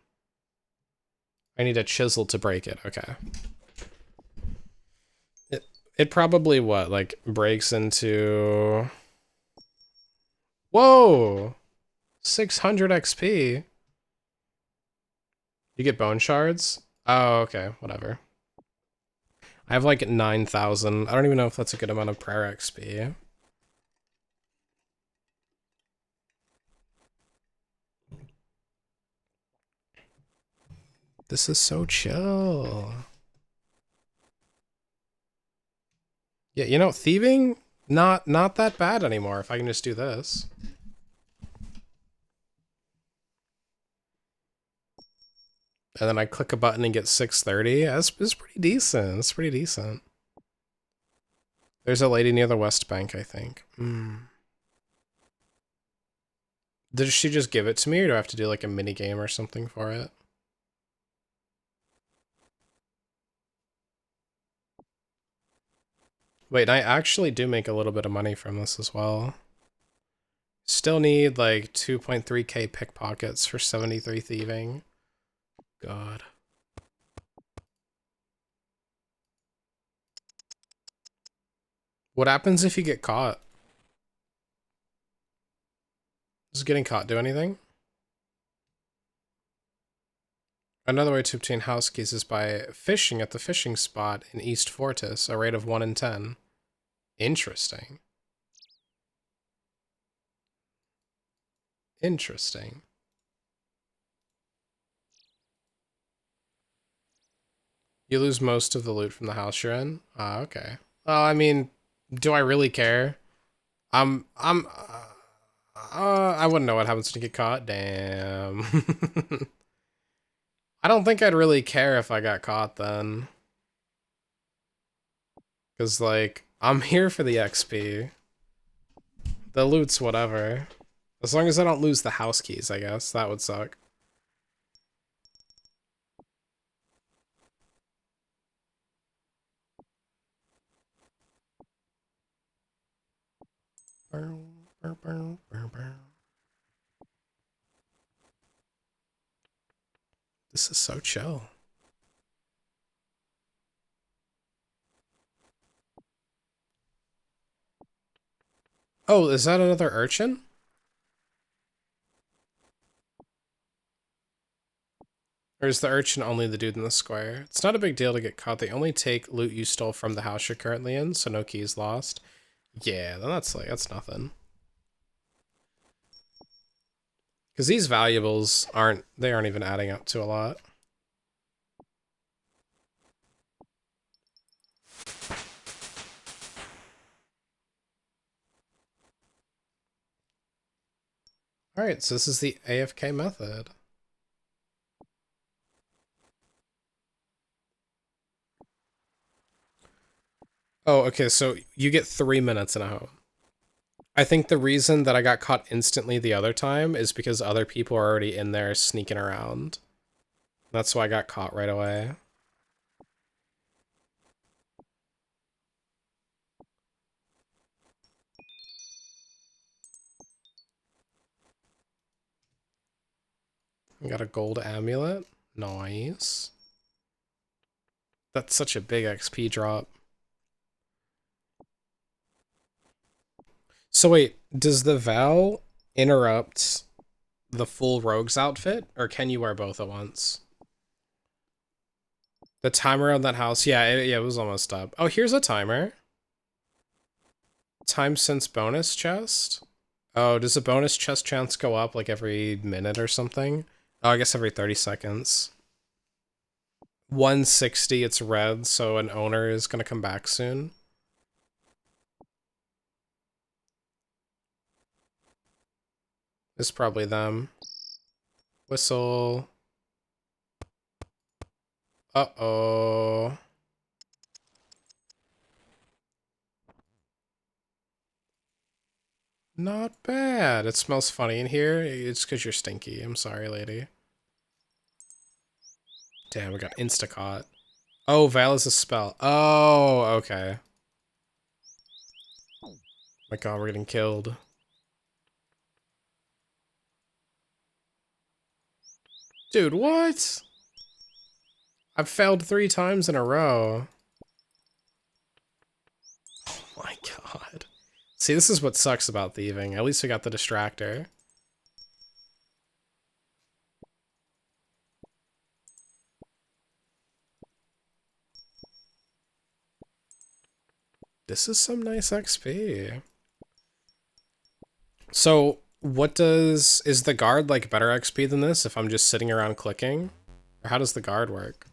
I need a chisel to break it. Okay. It probably, what, like, breaks into... Whoa! 600 XP. You get bone shards? Oh, okay, whatever. I have like 9,000. I don't even know if that's a good amount of prayer XP. This is so chill. Yeah, you know, thieving, not that bad anymore if I can just do this. And then I click a button and get 630. That's pretty decent. That's pretty decent. There's a lady near the West Bank, I think. Did she just give it to me, or do I have to do like a mini game or something for it? Wait, I actually do make a little bit of money from this as well. Still need like 2.3k pickpockets for 73 thieving. God. What happens if you get caught? Does getting caught do anything? Another way to obtain house keys is by fishing at the fishing spot in East Fortis, a rate of 1 in 10. Interesting. Interesting. You lose most of the loot from the house you're in? Ah, okay. Well, I mean, do I really care? I wouldn't know what happens when you get caught. Damn. I don't think I'd really care if I got caught then. Because, like, I'm here for the XP. The loot's whatever. As long as I don't lose the house keys, I guess. That would suck. This is so chill. Oh, is that another urchin? Or is the urchin only the dude in the square? It's not a big deal to get caught. They only take loot you stole from the house you're currently in, so no keys lost. Yeah, then that's nothing. Because these valuables aren't even adding up to a lot. Alright, so this is the AFK method. Oh, okay, so you get 3 minutes in a home. I think the reason that I got caught instantly the other time is because other people are already in there sneaking around. That's why I got caught right away. I got a gold amulet. Nice. That's such a big XP drop. So wait, does the Val interrupt the full rogue's outfit, or can you wear both at once? The timer on that house, yeah, it was almost up. Oh, here's a timer. Time since bonus chest. Oh, does the bonus chest chance go up like every minute or something? Oh, I guess every 30 seconds. 160, it's red, so an owner is gonna come back soon. It's probably them. Whistle. Uh-oh. Not bad. It smells funny in here. It's because you're stinky. I'm sorry, lady. Damn, we got insta-caught. Oh, Val is a spell. Oh, okay. My god, we're getting killed. Dude, what? I've failed 3 times in a row. Oh my god. See, this is what sucks about thieving. At least we got the distractor. This is some nice XP. So, is the guard like better XP than this if I'm just sitting around clicking? Or how does the guard work?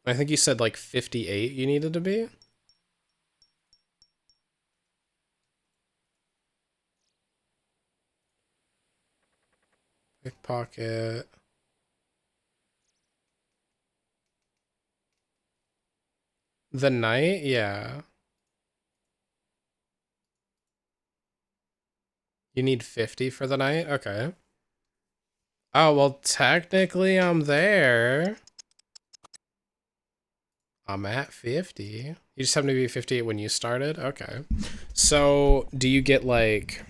I think you said like 58 you needed to be? Pickpocket. The knight? Yeah. You need 50 for the knight? Okay. Oh, well, technically I'm there. I'm at 50. You just happen to be 58 when you started? Okay. So, do you get like...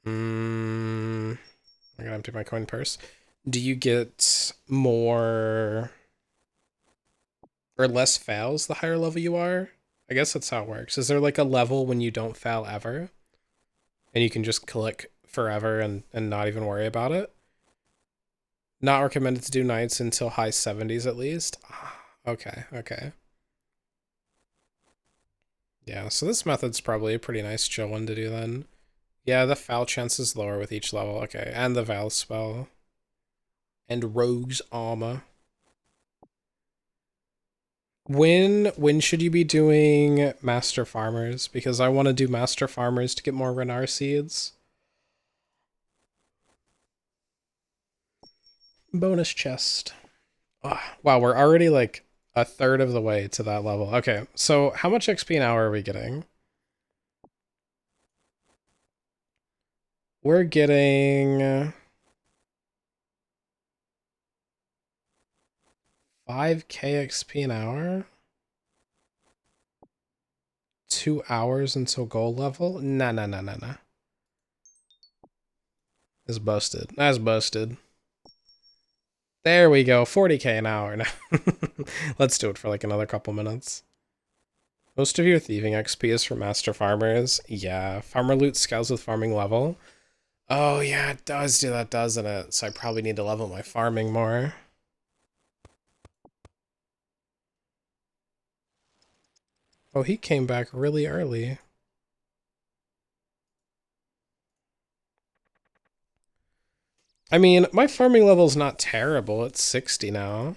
I gotta empty my coin purse. Do you get more... or less fouls the higher level you are? I guess that's how it works. Is there like a level when you don't foul ever? And you can just click forever and not even worry about it? Not recommended to do nights until high 70s at least. Okay, okay. Yeah, so this method's probably a pretty nice chill one to do then. Yeah, the foul chance is lower with each level. Okay, and the Val spell. And Rogue's Armor. When should you be doing Master Farmers? Because I want to do Master Farmers to get more Renar seeds. Bonus chest. Oh, wow, we're already like a third of the way to that level. Okay, so how much XP an hour are we getting? We're getting 5k XP an hour. 2 hours until goal level? Nah. It's busted. That's busted. There we go. 40k an hour now. Let's do it for like another couple minutes. Most of your thieving XP is for master farmers. Yeah, farmer loot scales with farming level. Oh yeah, it does do that, doesn't it? So I probably need to level my farming more. Oh, he came back really early. I mean, my farming level's not terrible. It's 60 now.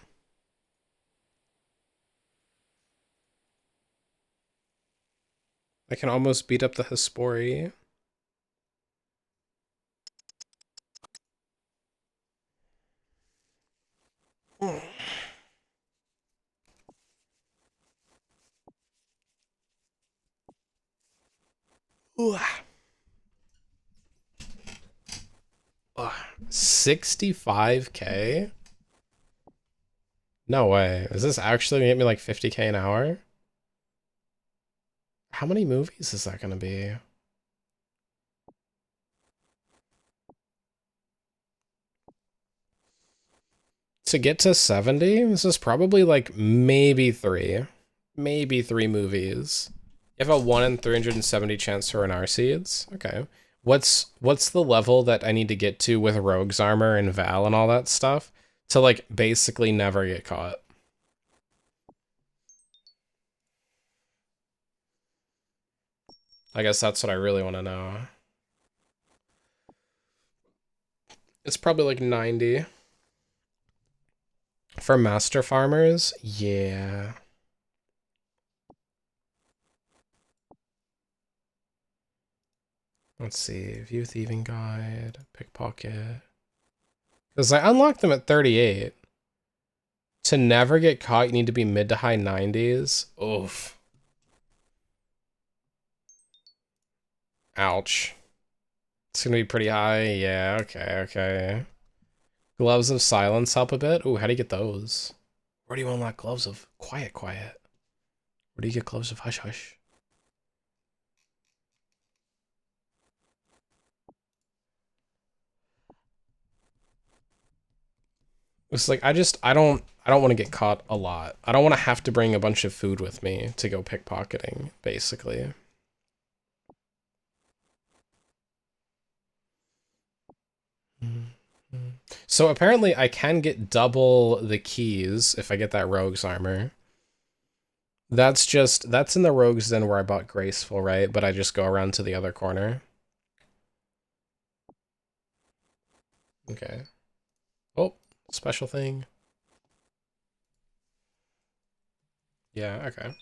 I can almost beat up the Hespori. Ooh. 65k? No way. Is this actually gonna get me like 50k an hour? How many movies is that gonna be? To get to 70, this is probably like maybe three movies. You have a 1 in 370 chance for an R-Seeds. Okay. What's the level that I need to get to with Rogue's Armor and Val and all that stuff to like basically never get caught? I guess that's what I really want to know. It's probably like 90. For master farmers, yeah. Let's see, view thieving guide, pickpocket. Because I unlocked them at 38. To never get caught, you need to be mid to high 90s. Oof. Ouch. It's gonna be pretty high. Yeah, okay. Gloves of silence help a bit. Ooh, how do you get those? Where do you unlock gloves of quiet? Where do you get gloves of hush? It's like I don't want to get caught a lot. I don't want to have to bring a bunch of food with me to go pickpocketing, basically. So apparently I can get double the keys if I get that rogue's armor. That's in the rogue's den where I bought Graceful, right? But I just go around to the other corner. Okay. Oh, special thing. Yeah, okay.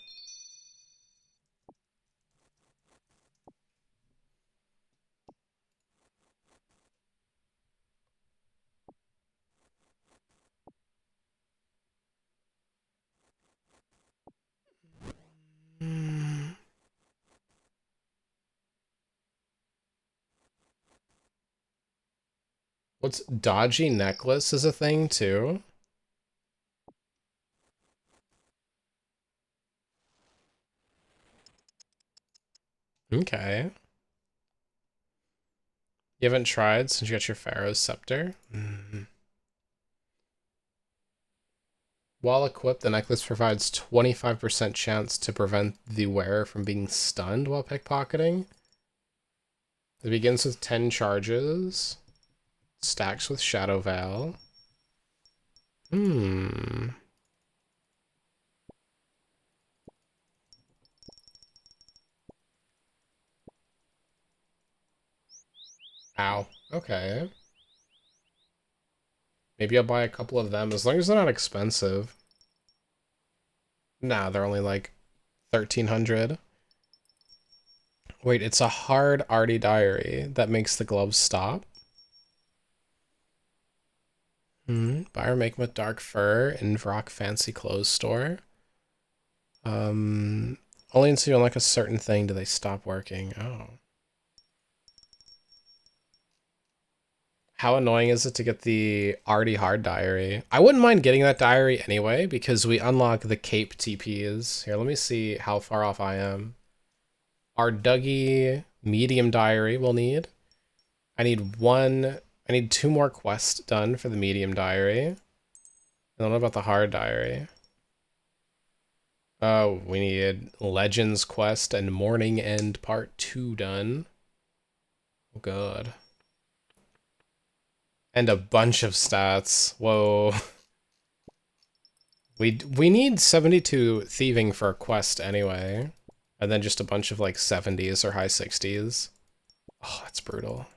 What's dodgy necklace is a thing too? Okay. You haven't tried since you got your Pharaoh's Scepter? While equipped, the necklace provides 25% chance to prevent the wearer from being stunned while pickpocketing. It begins with 10 charges. Stacks with Shadow Veil. Ow. Okay. Maybe I'll buy a couple of them, as long as they're not expensive. Nah, they're only like 1,300. Wait, it's a hard arty diary that makes the gloves stop. Buy or make with dark fur in Vrock fancy clothes store. Only until you unlock a certain thing do they stop working. Oh. How annoying is it to get the arty hard diary? I wouldn't mind getting that diary anyway, because we unlock the cape TPs. Here, let me see how far off I am. Our Dougie medium diary we'll need. I need 2 more quests done for the medium diary. I don't know about the hard diary. Oh, we need Legends quest and Morning End part 2 done. Oh god. And a bunch of stats. Whoa. We need 72 thieving for a quest anyway. And then just a bunch of like 70s or high 60s. Oh, that's brutal.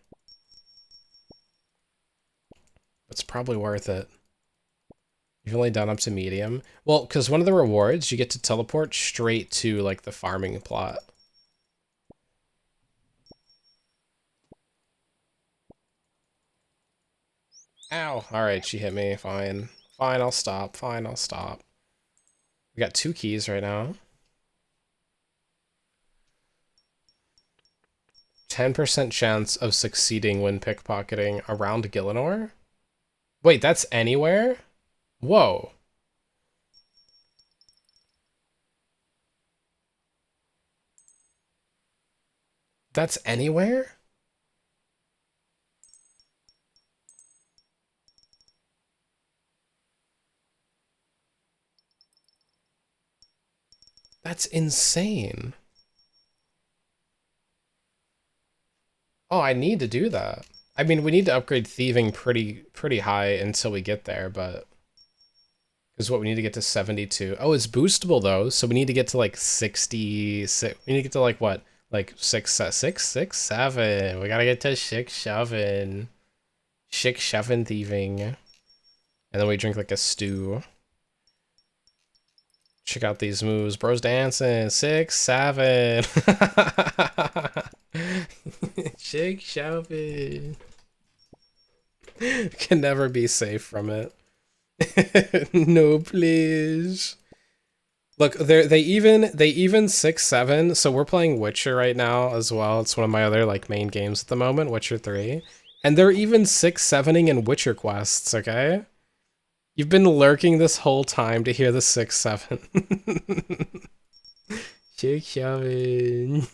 It's probably worth it. You've only done up to medium. Well, because one of the rewards, you get to teleport straight to like the farming plot. Ow. Alright, she hit me. Fine. Fine, I'll stop. Fine, I'll stop. We got 2 keys right now. 10% chance of succeeding when pickpocketing around Gielinor? Wait, that's anywhere? Whoa. That's anywhere? That's insane. Oh, I need to do that. I mean, we need to upgrade thieving pretty high until we get there, but is what we need to get to 72. Oh, it's boostable though, so we need to get to like 66. We need to get to like what? Like 6, 7. We gotta get to 6, 7. 6, 7 thieving. And then we drink like a stew. Check out these moves. Bro's dancing. 6, 7. 6, 7. Can never be safe from it. No, please. Look, they even 6, 7. So we're playing Witcher right now as well. It's one of my other like main games at the moment, Witcher 3. And they're even 6, 7ing in Witcher quests, okay? You've been lurking this whole time to hear the 6, 7. 6, 7.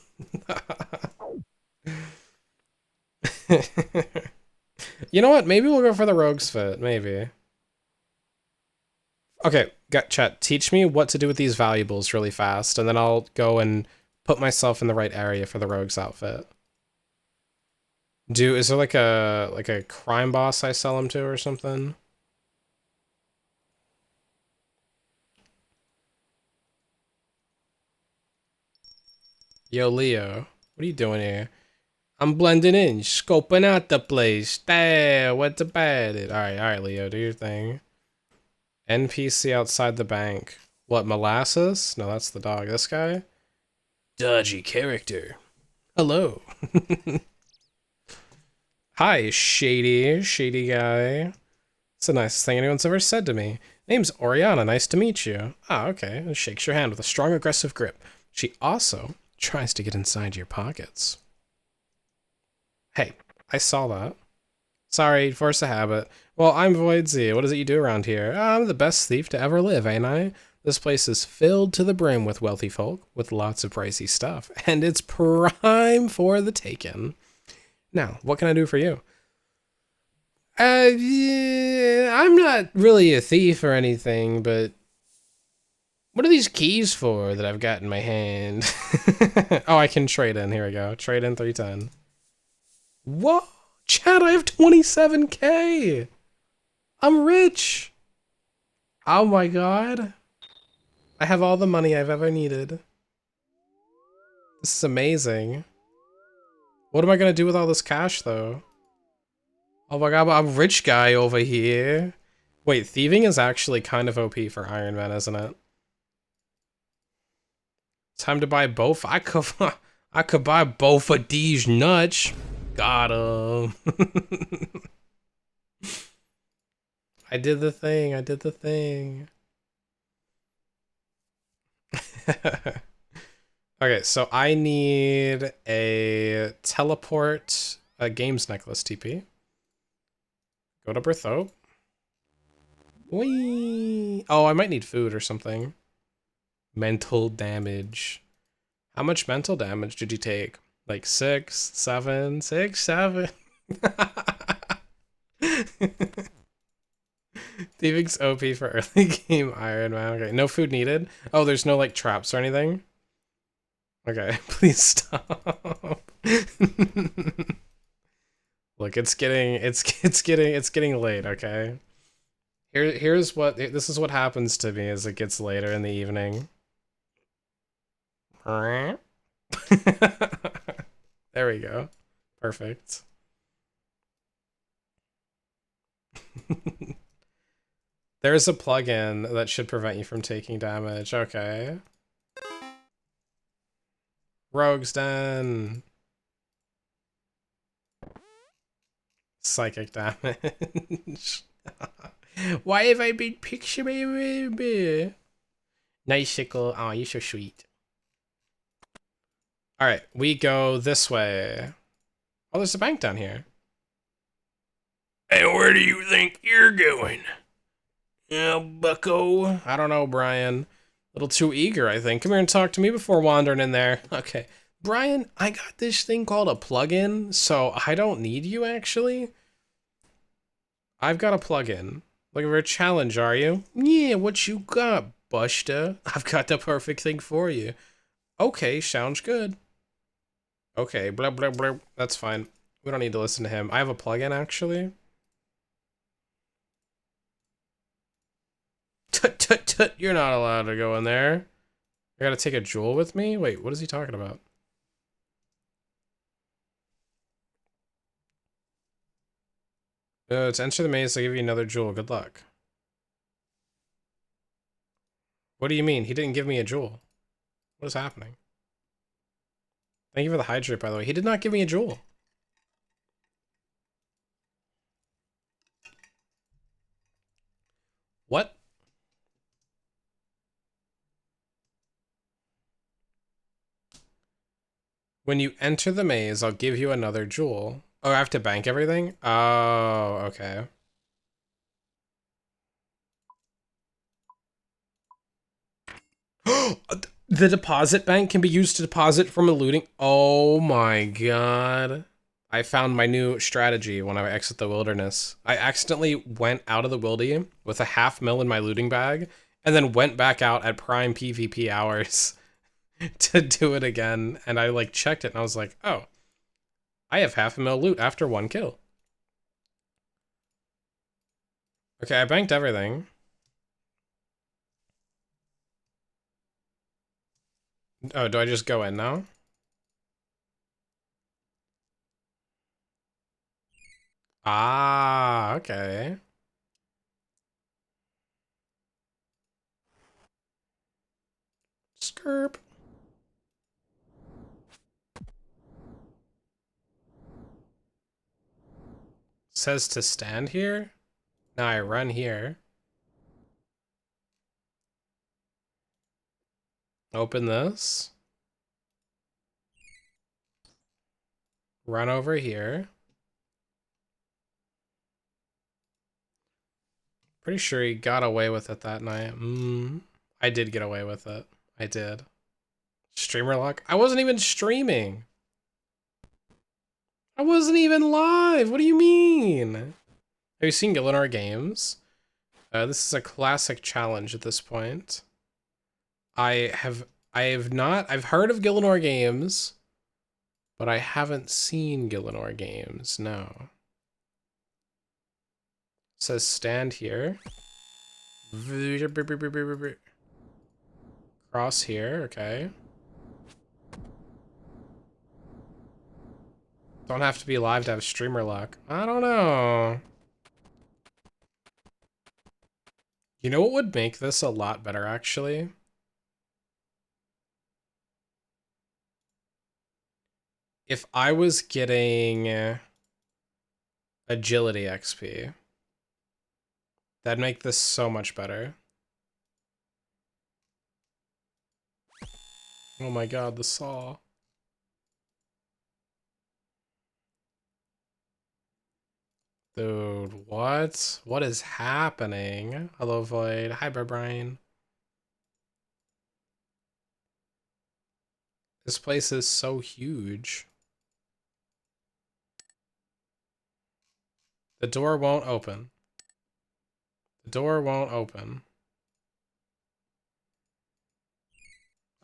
You know what? Maybe we'll go for the Rogue's Fit. Maybe. Okay, chat. Teach me what to do with these valuables really fast, and then I'll go and put myself in the right area for the Rogue's outfit. Is there like a crime boss I sell them to or something? Yo, Leo, what are you doing here? I'm blending in, scoping out the place. There, what's about it? All right, Leo, do your thing. NPC outside the bank. What, Molasses? No, that's the dog. This guy? Dodgy character. Hello. Hi, shady guy. It's the nicest thing anyone's ever said to me. Name's Oriana, nice to meet you. Ah, okay. And shakes your hand with a strong, aggressive grip. She also tries to get inside your pockets. Hey, I saw that. Sorry, force a habit. Well, I'm Voidsy. What is it you do around here? I'm the best thief to ever live, ain't I? This place is filled to the brim with wealthy folk, with lots of pricey stuff, and it's prime for the taking. Now, what can I do for you? Yeah, I'm not really a thief or anything, but what are these keys for that I've got in my hand? Oh, I can trade in. Here we go. Trade in 310. Whoa! Chad, I have 27K! I'm rich! Oh my god. I have all the money I've ever needed. This is amazing. What am I gonna do with all this cash, though? Oh my god, I'm a rich guy over here. Wait, thieving is actually kind of OP for Iron Man, isn't it? Time to buy both. I could buy both of these nuts. Got 'em. I did the thing. I did the thing. Okay, so I need a teleport, a games necklace TP. Go to Berthope. Whee! Oh, I might need food or something. Mental damage. How much mental damage did you take? Like 6, 7, 6, 7. Thieving's OP for early game Iron Man. Okay, no food needed. Oh, there's no like traps or anything. Okay, please stop. Look, it's getting late. Okay. This is what happens to me as it gets later in the evening. There we go. Perfect. There's a plugin that should prevent you from taking damage. Okay. Rogue's Den. Psychic damage. Why have I been picture baby? Nice sickle. Oh, you're so sweet. Alright, we go this way. Oh, there's a bank down here. And where do you think you're going? Yeah, bucko. I don't know, Brian. A little too eager, I think. Come here and talk to me before wandering in there. Okay. Brian, I got this thing called a plugin, so I don't need you, actually. I've got a plugin. Looking for a challenge, are you? Yeah, what you got, Buster? I've got the perfect thing for you. Okay, sounds good. Okay, blah, blah, blah. That's fine. We don't need to listen to him. I have a plugin, actually. Tut, tut, tut. You're not allowed to go in there. I gotta take a jewel with me? Wait, what is he talking about? To enter the maze, I'll give you another jewel. Good luck. What do you mean? He didn't give me a jewel. What is happening? Thank you for the hydrate, by the way. He did not give me a jewel. What? When you enter the maze, I'll give you another jewel. Oh, I have to bank everything? Oh, okay. The deposit bank can be used to deposit from a looting. Oh my god. I found my new strategy when I exit the wilderness. I accidentally went out of the wildy with a $500,000 in my looting bag and then went back out at prime PvP hours to do it again. And I like checked it and I was like, oh, I have $500,000 loot after 1 kill. Okay, I banked everything. Oh, do I just go in now? Ah, okay. Skirp. Says to stand here? Now I run here. Open this. Run over here. Pretty sure he got away with it that night. I did get away with it. I did. Streamer lock? I wasn't even streaming. I wasn't even live. What do you mean? Have you seen Gillinor Games? This is a classic challenge at this point. I have not, I've heard of Gillinor Games, but I haven't seen Gillinor Games, no. It says stand here. Cross here, okay. Don't have to be live to have streamer luck. I don't know. You know what would make this a lot better, actually? If I was getting agility XP, that'd make this so much better. Oh my god, the saw. Dude, what? What is happening? Hello, Void. Hi, Brian. This place is so huge. The door won't open. The door won't open.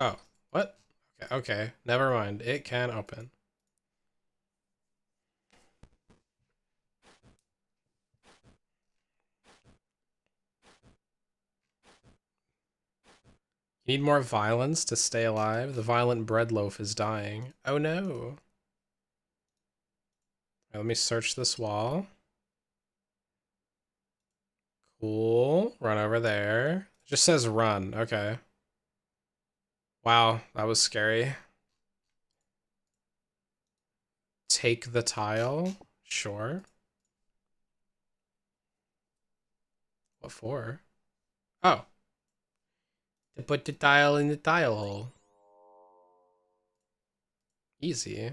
Oh, what? Okay, okay, never mind. It can open. You need more violence to stay alive. The violent bread loaf is dying. Oh no. Right, let me search this wall. Cool. Run over there. It just says run. Okay. Wow, that was scary. Take the tile. Sure. What for? Oh. To put the tile in the tile hole. Easy.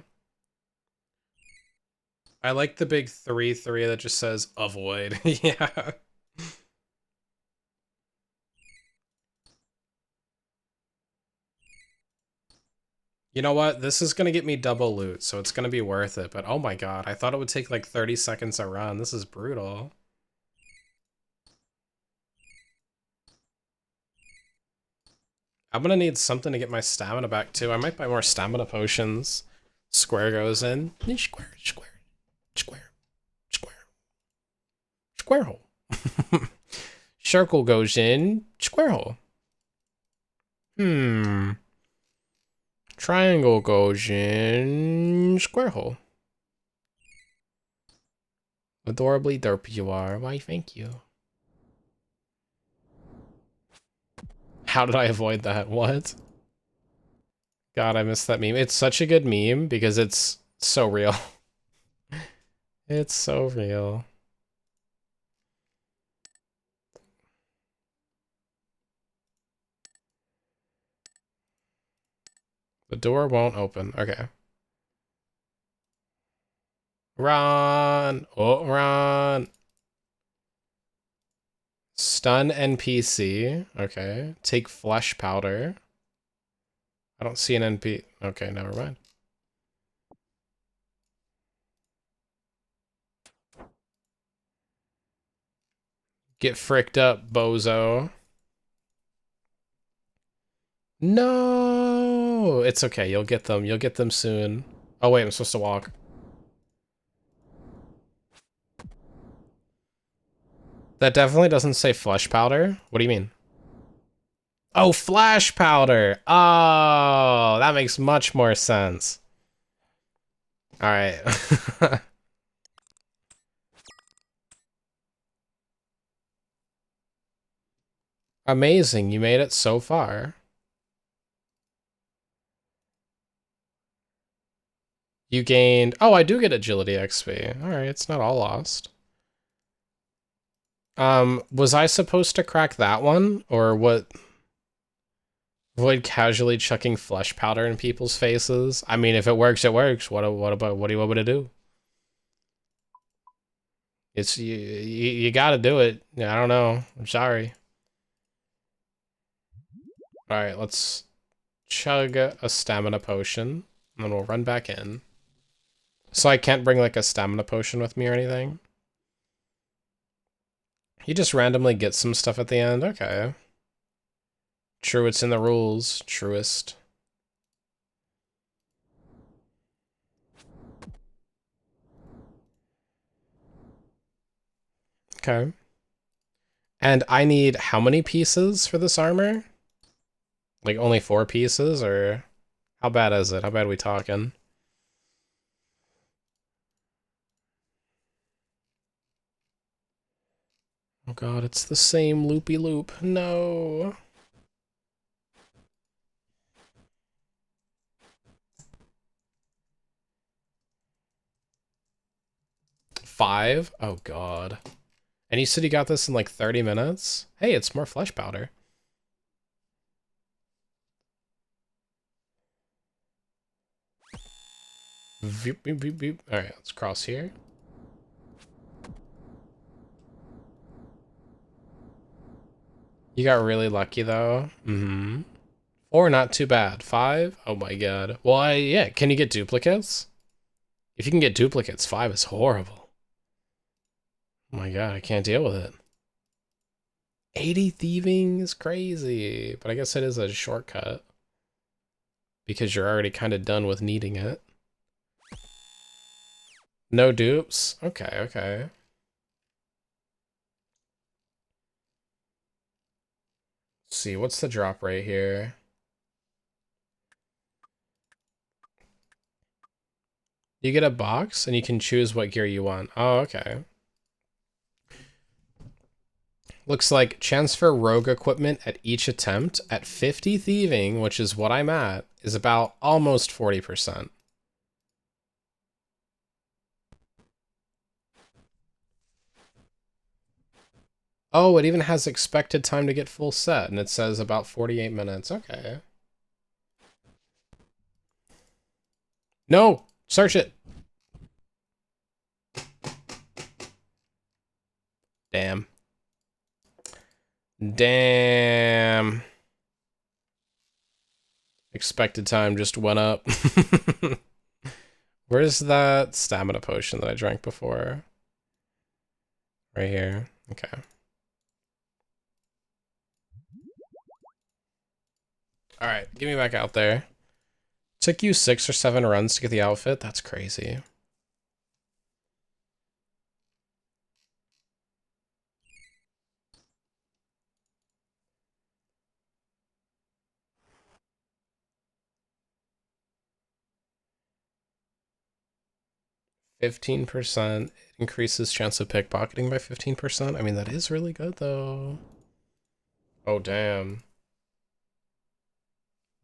I like the big 3-3 that just says avoid. Yeah. You know what? This is gonna get me double loot, so it's gonna be worth it. But oh my god, I thought it would take like 30 seconds a run. This is brutal. I'm gonna need something to get my stamina back too. I might buy more stamina potions. Square goes in. Square, square, square, square, square hole. Circle goes in. Square hole. Triangle goes in. Square hole. Adorably derpy you are. Why, thank you. How did I avoid that? What? God, I missed that meme. It's such a good meme because it's so real. It's so real. The door won't open. Okay. Run! Oh, run! Stun NPC. Okay. Take flesh powder. I don't see an NP. Okay, never mind. Get fricked up, bozo. No! It's okay. You'll get them. You'll get them soon. Oh, wait. I'm supposed to walk. That definitely doesn't say flesh powder. What do you mean? Oh, flash powder. Oh, that makes much more sense. All right. Amazing. You made it so far. You gained... Oh, I do get agility XP. All right, it's not all lost. Was I supposed to crack that one? Or what? Avoid casually chucking flesh powder in people's faces? I mean, if it works, it works. What do you want me to do? It's... You gotta do it. Yeah, I don't know. I'm sorry. All right, let's chug a stamina potion. And then we'll run back in. So I can't bring like a stamina potion with me or anything? He just randomly gets some stuff at the end? Okay. True, it's in the rules. Truest. Okay. And I need how many pieces for this armor? Like only 4 pieces, or how bad is it? How bad are we talking? Oh god, it's the same loopy loop. No. Five? Oh god. And you said you got this in like 30 minutes? Hey, it's more flesh powder. Veep, veep, veep, veep. All right, let's cross here. You got really lucky though. 4, not too bad. 5, oh my god. Well, yeah, can you get duplicates? If you can get duplicates, 5 is horrible. Oh my god, I can't deal with it. 80 thieving is crazy, but I guess it is a shortcut. Because you're already kind of done with needing it. No dupes? Okay, okay. Let's see, what's the drop rate here? You get a box and you can choose what gear you want. Oh, okay. Looks like chance for rogue equipment at each attempt at 50 thieving, which is what I'm at, is about almost 40%. Oh, it even has expected time to get full set, and it says about 48 minutes. Okay. No! Search it! Damn. Damn. Expected time just went up. Where's that stamina potion that I drank before? Right here. Okay. Alright, get me back out there. Took you 6 or 7 runs to get the outfit? That's crazy. %, increases chance of pickpocketing by 15%. I mean, that is really good, though. Oh, damn.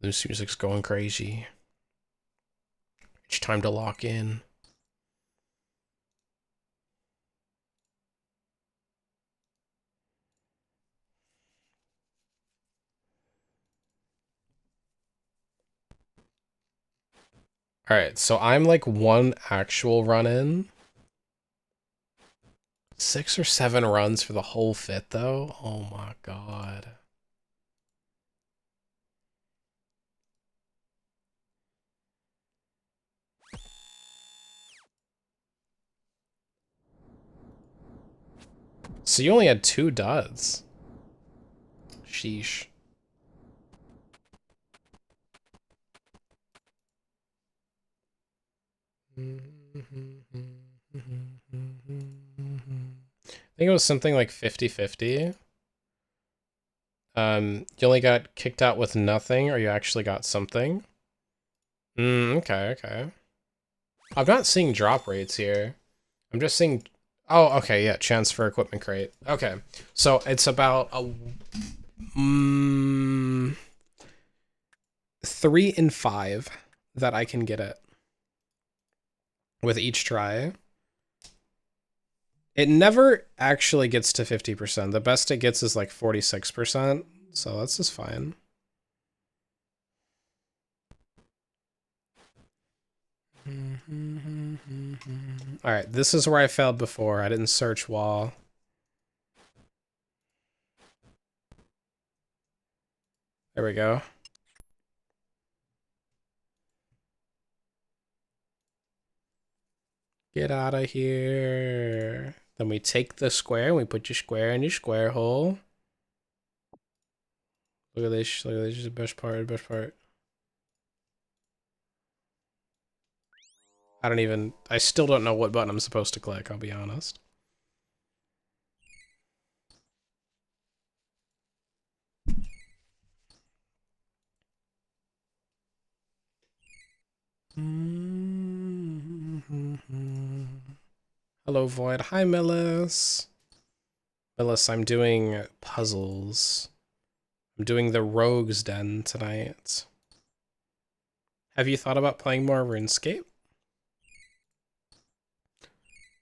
This music's going crazy. It's time to lock in. Alright, so I'm like 1 actual run in. 6 or 7 runs for the whole fit, though? Oh my god. So you only had 2 duds. Sheesh. I think it was something like 50-50. You only got kicked out with nothing, or you actually got something. Okay, okay. I'm not seeing drop rates here. I'm just seeing... Oh, okay, yeah, chance for equipment crate. Okay, so it's about a... 3 in 5 that I can get it with each try. It never actually gets to 50%. The best it gets is like 46%, so that's just fine. Alright, this is where I failed before. I didn't search wall. There we go. Get out of here. Then we take the square and we put your square in your square hole. Look at this. Look at this. This is the best part. The best part. I still don't know what button I'm supposed to click, I'll be honest. Hello, Void. Hi, Millis. Millis, I'm doing puzzles. I'm doing the Rogue's Den tonight. Have you thought about playing more RuneScape?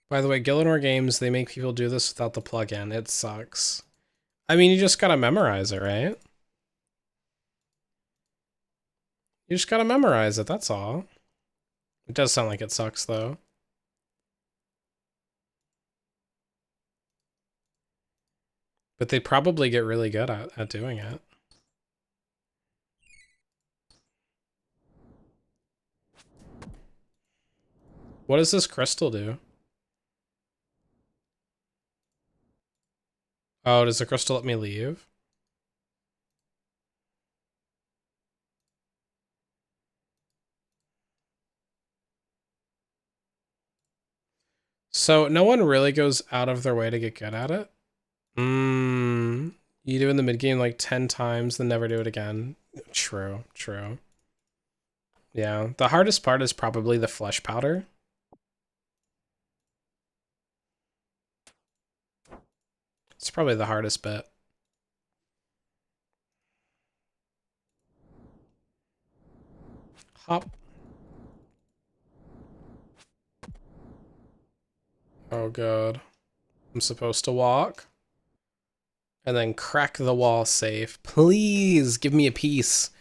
By the way, Gillinor Games, they make people do this without the plugin. It sucks. I mean, you just gotta memorize it, right? You just gotta memorize it, that's all. It does sound like it sucks, though. But they probably get really good at doing it. What does this crystal do? Oh, does the crystal let me leave? So no one really goes out of their way to get good at it? You do in the mid game like 10 times, then never do it again. True, true. Yeah, the hardest part is probably the flesh powder. It's probably the hardest bit. Hop. Oh god. I'm supposed to walk. And then crack the wall safe. Please, give me a piece.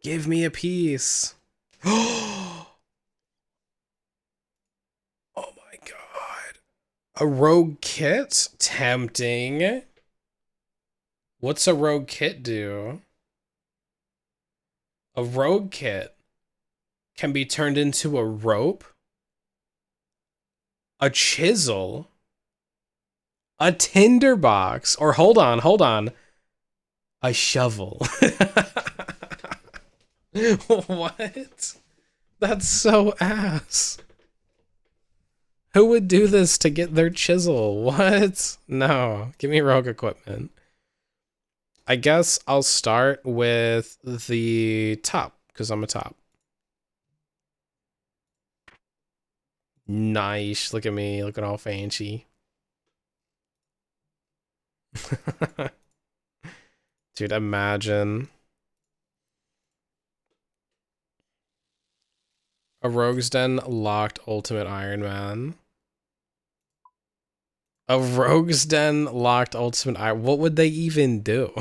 Give me a piece. Oh my god. A rogue kit? Tempting. What's a rogue kit do? A rogue kit can be turned into a rope, a chisel, a tinderbox, or hold on, a shovel. What? That's so ass. Who would do this to get their chisel? What? No, give me rogue equipment. I guess I'll start with the top, because I'm a top. Nice. Look at me, looking all fancy. Dude, imagine. A Rogue's Den locked Ultimate Iron Man. A Rogue's Den locked Ultimate Iron. What would they even do?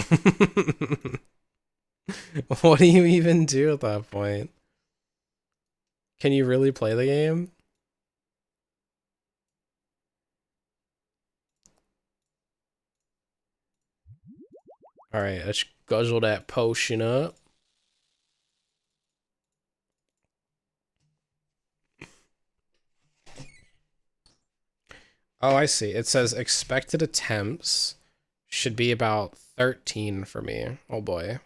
What do you even do at that point? Can you really play the game? Alright, let's guzzle that potion up. Oh, I see. It says expected attempts should be about 13 for me. Oh boy.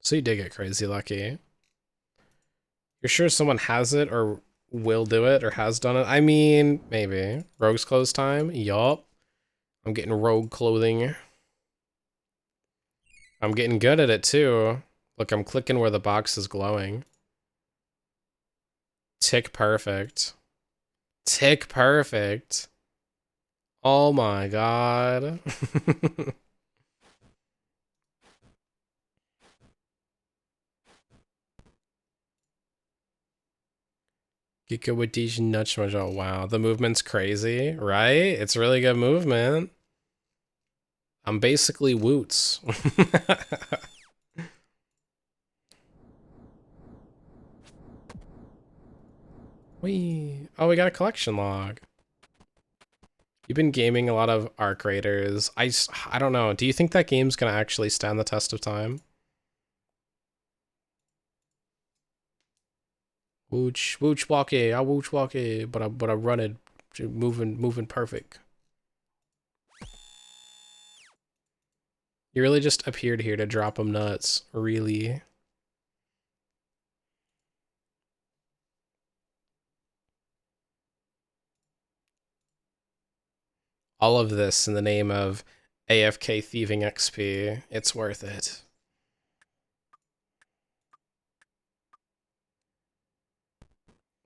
So you did get crazy lucky. You're sure someone has it or will do it or has done it? I mean, maybe. Rogue's clothes time? Yup. I'm getting rogue clothing. I'm getting good at it too. Look, I'm clicking where the box is glowing. Tick perfect. Tick perfect. Oh my god. Get good with these nuts. Oh wow, the movement's crazy, right? It's really good movement. I'm basically Woots. Wee. Oh, we got a collection log. You've been gaming a lot of Arc Raiders. I don't know. Do you think that game's gonna actually stand the test of time? Wooch, wooch walkie, I wooch walkie, but I run it, moving perfect. You really just appeared here to drop them nuts, really. All of this in the name of AFK thieving XP. It's worth it.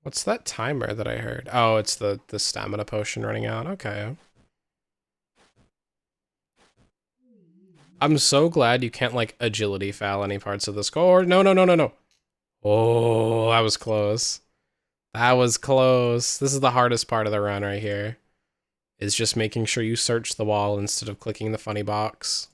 What's that timer that I heard? Oh, it's the stamina potion running out. Okay. I'm so glad you can't like agility foul any parts of the score. No, no, no, no, no. Oh, that was close. That was close. This is the hardest part of the run right here. Is just making sure you search the wall instead of clicking the funny box.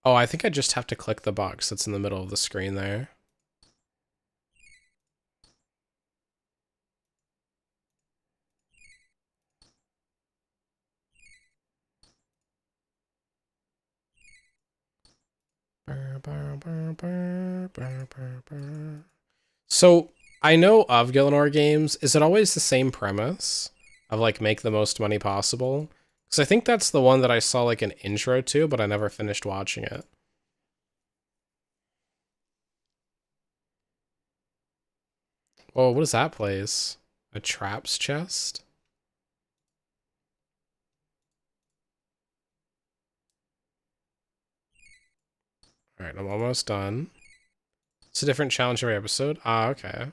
Oh, I think I just have to click the box that's in the middle of the screen there. So I know of Gielinor games. Is it always the same premise of like make the most money possible? Because I think that's the one that I saw like an intro to, but I never finished watching it. Oh, what is that place? A traps chest? All right, I'm almost done. It's a different challenge every episode. Ah, okay.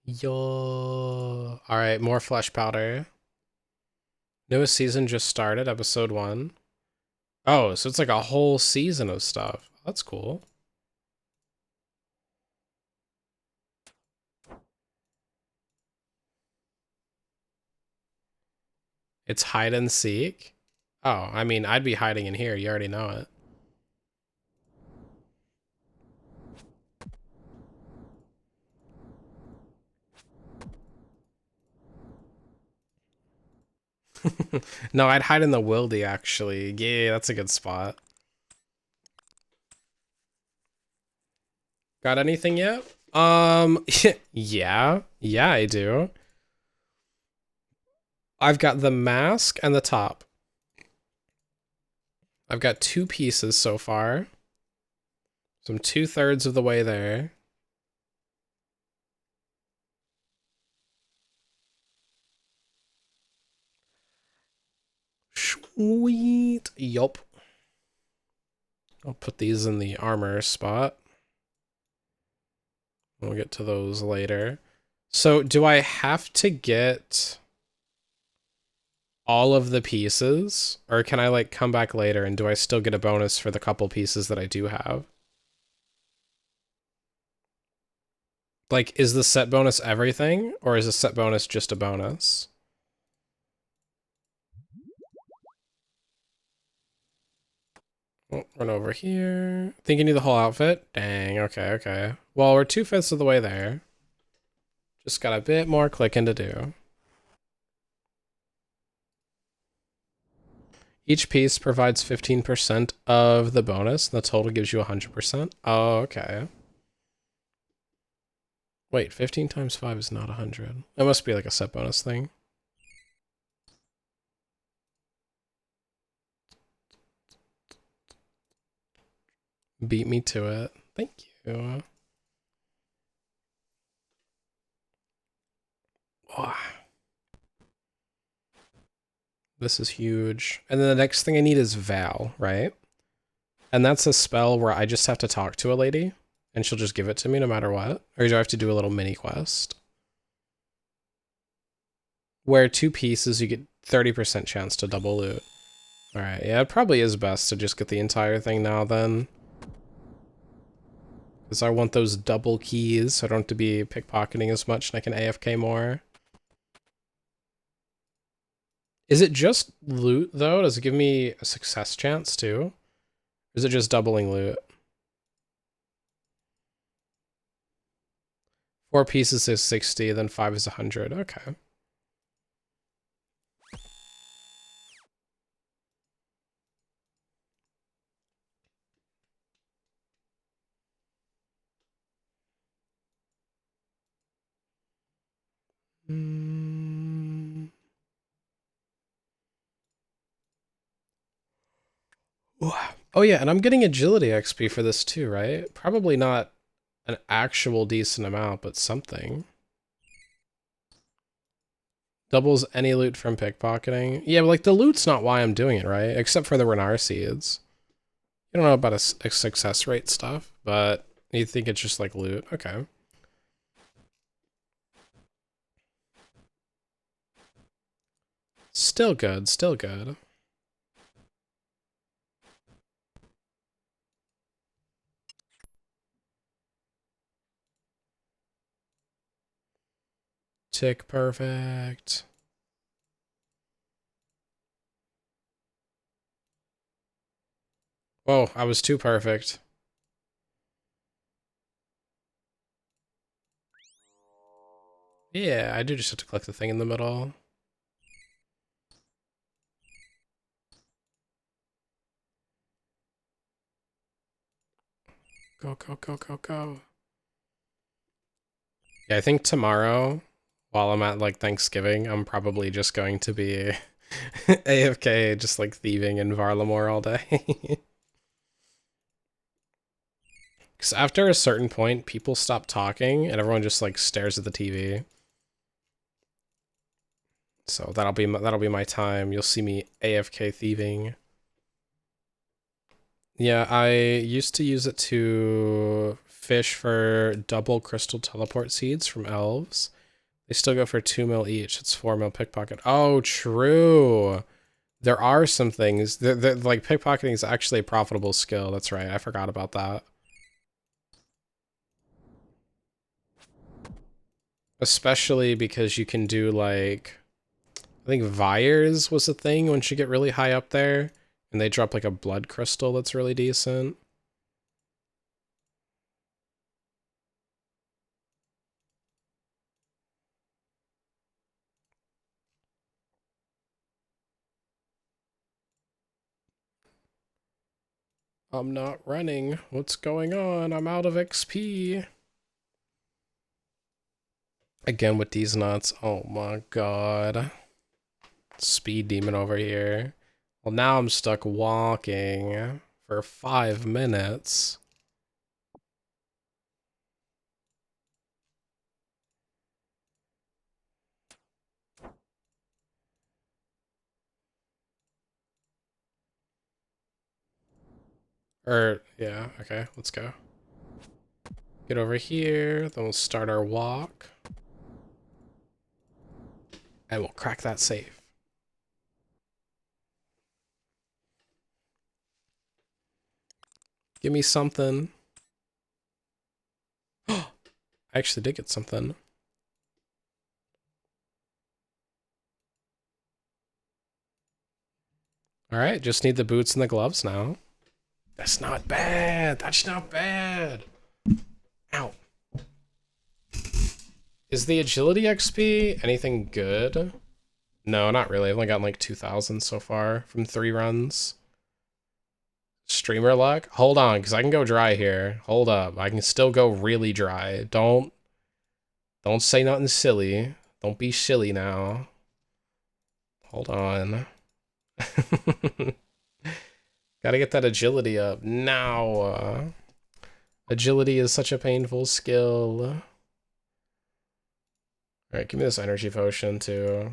Yo. All right, more flesh powder. Newest season just started, episode 1. Oh, so it's like a whole season of stuff. That's cool. It's hide and seek. Oh, I mean, I'd be hiding in here. You already know it. No, I'd hide in the wildy, actually. Yeah, that's a good spot. Got anything yet? Yeah. Yeah, I do. I've got the mask and the top. I've got 2 pieces so far. So I'm 2/3 of the way there. Sweet. Yup. I'll put these in the armor spot. We'll get to those later. So do I have to get all of the pieces, or can I like come back later and do I still get a bonus for the couple pieces that I do have? Like, is the set bonus everything, or is the set bonus just a bonus? Oh, run over here. Think you need the whole outfit? Dang, okay, okay. Well, we're 2/5 of the way there. Just got a bit more clicking to do. Each piece provides 15% of the bonus, and the total gives you 100%. Oh, okay. Wait, 15 times 5 is not 100. That must be like a set bonus thing. Beat me to it. Thank you. Wow. This is huge. And then the next thing I need is Val, right? And that's a spell where I just have to talk to a lady, and she'll just give it to me no matter what? Or do I have to do a little mini quest? Where 2 pieces, you get 30% chance to double loot. Alright, yeah, it probably is best to just get the entire thing now then. Because I want those double keys, so I don't have to be pickpocketing as much and I can AFK more. Is it just loot, though? Does it give me a success chance, too? Or is it just doubling loot? 4 pieces is 60, then 5 is 100. Okay. Oh yeah, and I'm getting agility XP for this too, right? Probably not an actual decent amount, but something. Doubles any loot from pickpocketing. Yeah, but like the loot's not why I'm doing it, right? Except for the Renar seeds. You don't know about a success rate stuff, but you think it's just like loot. Okay. Still good, still good. Tick perfect. Whoa, I was too perfect. Yeah, I do just have to click the thing in the middle. Go, go, go, go, go. Yeah, I think tomorrow, while I'm at like Thanksgiving, I'm probably just going to be AFK, just like thieving in Varlamore all day. Because after a certain point, people stop talking and everyone just like stares at the TV. So that'll be my time. You'll see me AFK thieving. Yeah, I used to use it to fish for double crystal teleport seeds from elves. They still go for 2 mil each. It's 4 mil pickpocket. Oh, true. There are some things that like pickpocketing is actually a profitable skill. That's right. I forgot about that. Especially because you can do like, I think Vyres was a thing once you get really high up there, and they drop like a blood crystal that's really decent. I'm not running. What's going on? I'm out of XP. Again with these nuts. Oh my god. Speed demon over here. Well, now I'm stuck walking for 5 minutes. Yeah, okay, let's go. Get over here, then we'll start our walk. And we'll crack that safe. Give me something. I actually did get something. Alright, just need the boots and the gloves now. That's not bad. That's not bad. Ow. Is the agility XP anything good? No, not really. I've only gotten like 2,000 so far from 3 runs. Streamer luck? Hold on, because I can go dry here. Hold up. I can still go really dry. Don't say nothing silly. Don't be silly now. Hold on. Gotta get that agility up now. Agility is such a painful skill. Alright, give me this energy potion too.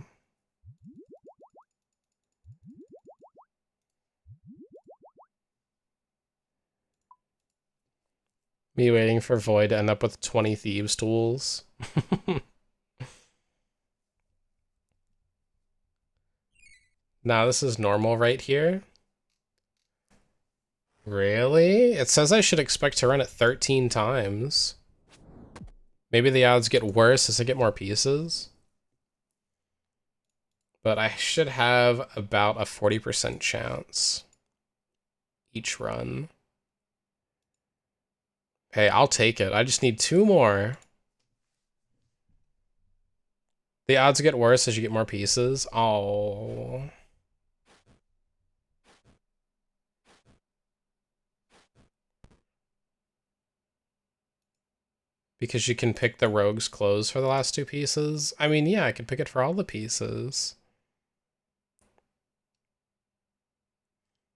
Me waiting for Void to end up with 20 Thieves tools. Now this is normal right here. Really? It says I should expect to run it 13 times. Maybe the odds get worse as I get more pieces. But I should have about a 40% chance each run. Hey, I'll take it. I just need 2 more. The odds get worse as you get more pieces. Oh. Because you can pick the rogue's clothes for the last 2 pieces. I mean, yeah, I can pick it for all the pieces.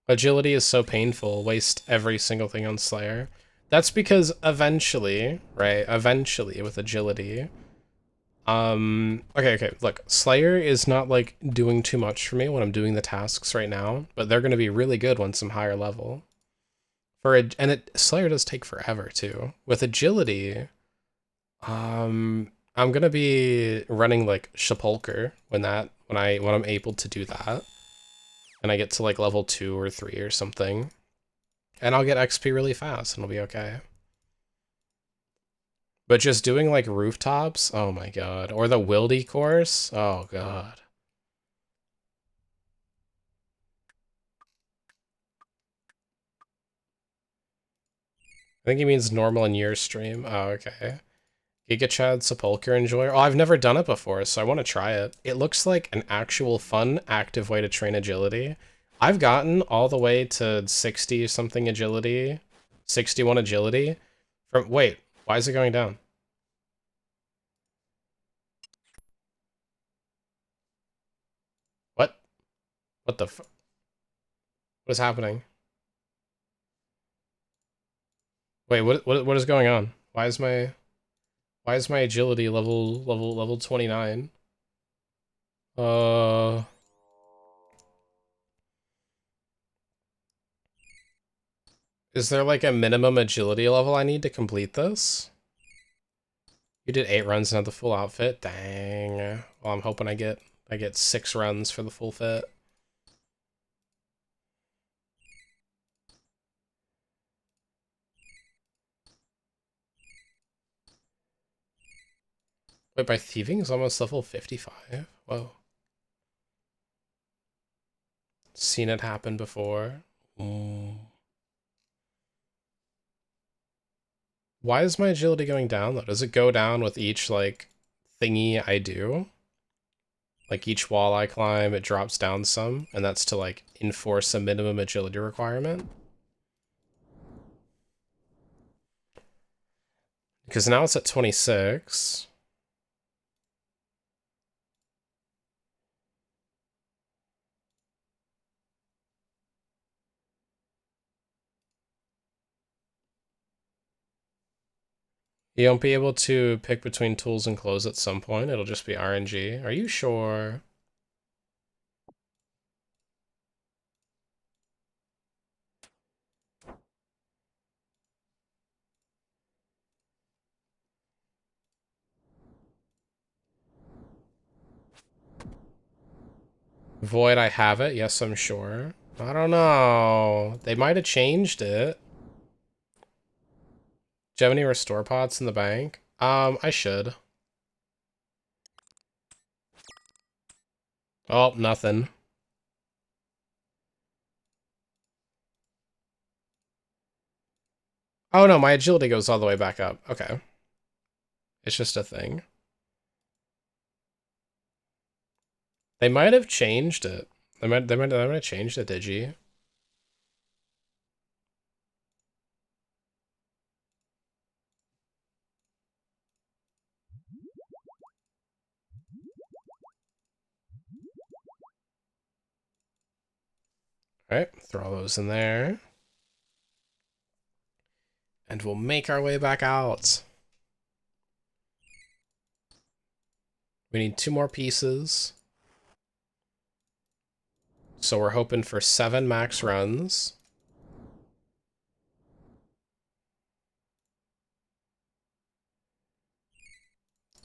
Agility is so painful. Waste every single thing on Slayer. That's because eventually, right? Eventually with agility. Okay, look, Slayer is not like doing too much for me when I'm doing the tasks right now, but they're gonna be really good once I'm higher level. Slayer does take forever too. With agility, I'm gonna be running like Sepulcher when I'm able to do that. And I get to like level 2 or 3 or something. And I'll get XP really fast and it'll be okay. But just doing like rooftops, oh my god. Or the Wildy course, oh god. I think he means normal in your stream. Oh, okay. Giga Chad Sepulcher Enjoyer. Oh, I've never done it before, so I want to try it. It looks like an actual fun, active way to train agility. I've gotten all the way to 60 something agility, 61 agility. Wait, why is it going down? What? What the What is happening? Wait, what is going on? Why is my agility level 29? Is there like a minimum agility level I need to complete this? You did 8 runs and had the full outfit? Dang. Well, I'm hoping I get 6 runs for the full fit. Wait, by thieving is almost level 55? Whoa. Seen it happen before. Why is my agility going down though? Does it go down with each like thingy I do? Like each wall I climb, it drops down some, and that's to like enforce a minimum agility requirement? Because now it's at 26. You won't be able to pick between tools and clothes at some point. It'll just be RNG. Are you sure? Void, I have it. Yes, I'm sure. I don't know. They might have changed it. Do you have any restore pots in the bank? I should. Oh, nothing. Oh no, my agility goes all the way back up. Okay. It's just a thing. They might have changed it. They might have changed it, Digi. Alright, throw those in there. And we'll make our way back out. We need 2 more pieces. So we're hoping for 7 max runs.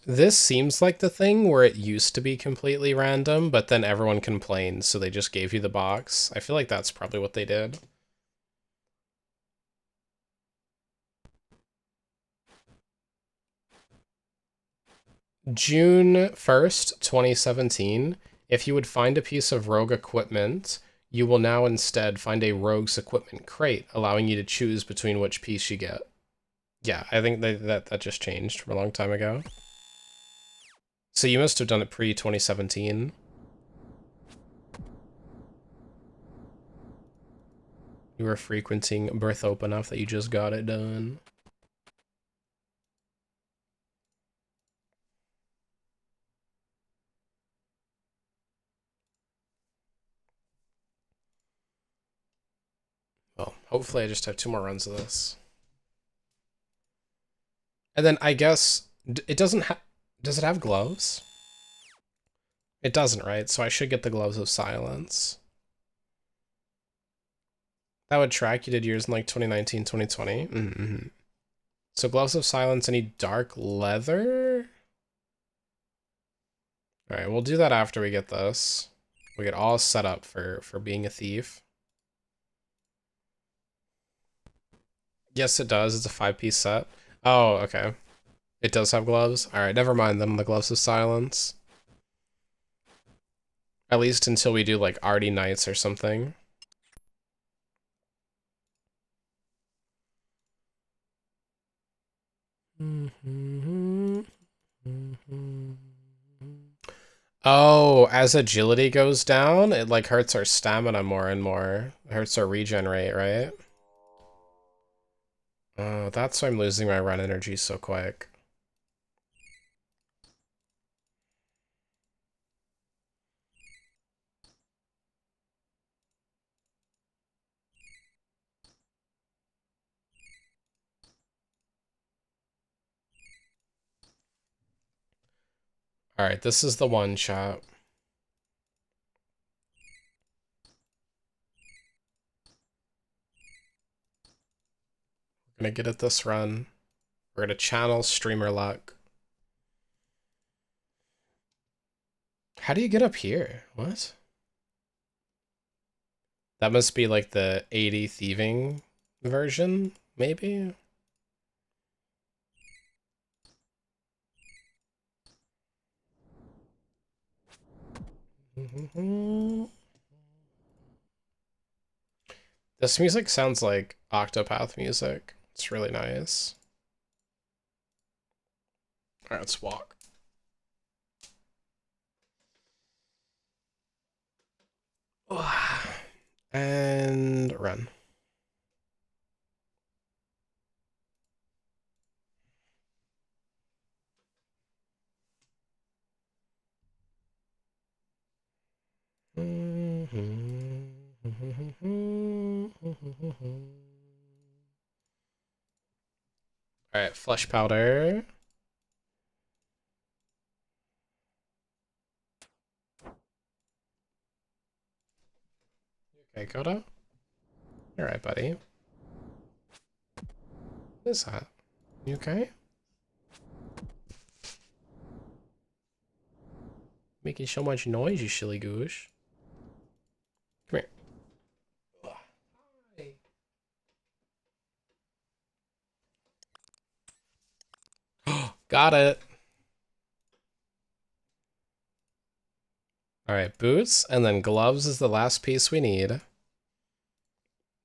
This seems like the thing where it used to be completely random, but then everyone complained, so they just gave you the box. I feel like that's probably what they did. June 1st, 2017, if you would find a piece of rogue equipment, you will now instead find a rogue's equipment crate, allowing you to choose between which piece you get. Yeah, I think that just changed from a long time ago. So you must have done it pre-2017. You were frequenting Birth Open enough that you just got it done. Well, hopefully I just have 2 more runs of this. And then I guess it doesn't have... Does it have gloves? It doesn't, right? So I should get the Gloves of Silence. That would track. You did yours in like 2019, 2020. Mm-hmm. So Gloves of Silence, any dark leather? Alright, we'll do that after we get this. We get all set up for being a thief. Yes, it does. It's a 5-piece set. Oh, okay. It does have gloves? Alright, never mind then, the Gloves of Silence. At least until we do like Artie Knights or something. Oh, as agility goes down, it like hurts our stamina more and more. It hurts our regen rate, right? Oh, that's why I'm losing my run energy so quick. Alright, this is the one shot. We're gonna get it this run. We're gonna channel streamer luck. How do you get up here? What? That must be like the 80 thieving version, maybe? This music sounds like Octopath music. It's really nice. Alright, let's walk. And run. Alright, flesh powder. Okay, Koda. Alright, buddy. What is that? You okay? Making so much noise, you silly goosh. Come here. Got it. Alright, boots, and then gloves is the last piece we need.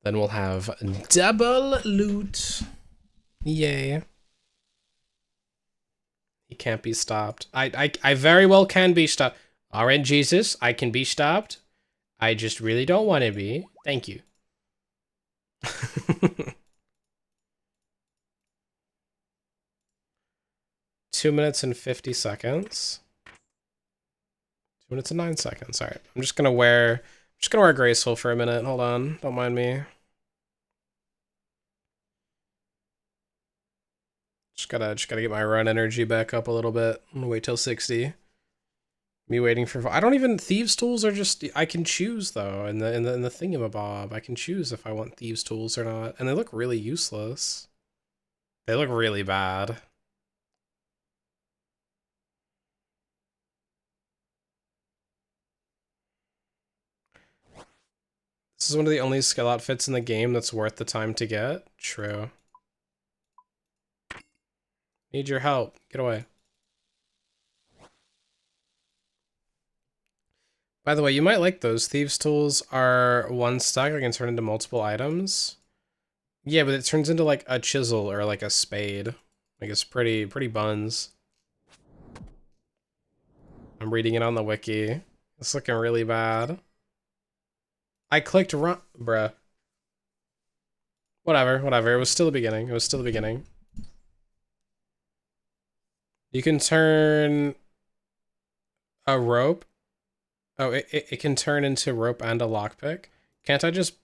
Then we'll have double loot. Yay. He can't be stopped. I very well can be stopped. Alright, Jesus, I can be stopped. I just really don't want to be. Thank you. 2 minutes and 50 seconds. 2 minutes and 9 seconds. Alright. I'm just gonna wear graceful for a minute. Hold on. Don't mind me. Just gotta get my run energy back up a little bit. I'm gonna wait till 60. Me waiting for I don't even thieves tools are just I can choose though in the thingamabob. I can choose if I want thieves tools or not. And they look really useless. They look really bad. This is one of the only skill outfits in the game that's worth the time to get. True. Need your help. Get away. By the way, you might like those. Thieves tools are one stack. I can turn into multiple items. Yeah, but it turns into like a chisel or like a spade. Like it's pretty buns. I'm reading it on the wiki. It's looking really bad. I clicked run, bruh. Whatever. It was still the beginning. You can turn a rope. Oh, it can turn into rope and a lockpick. Can't I just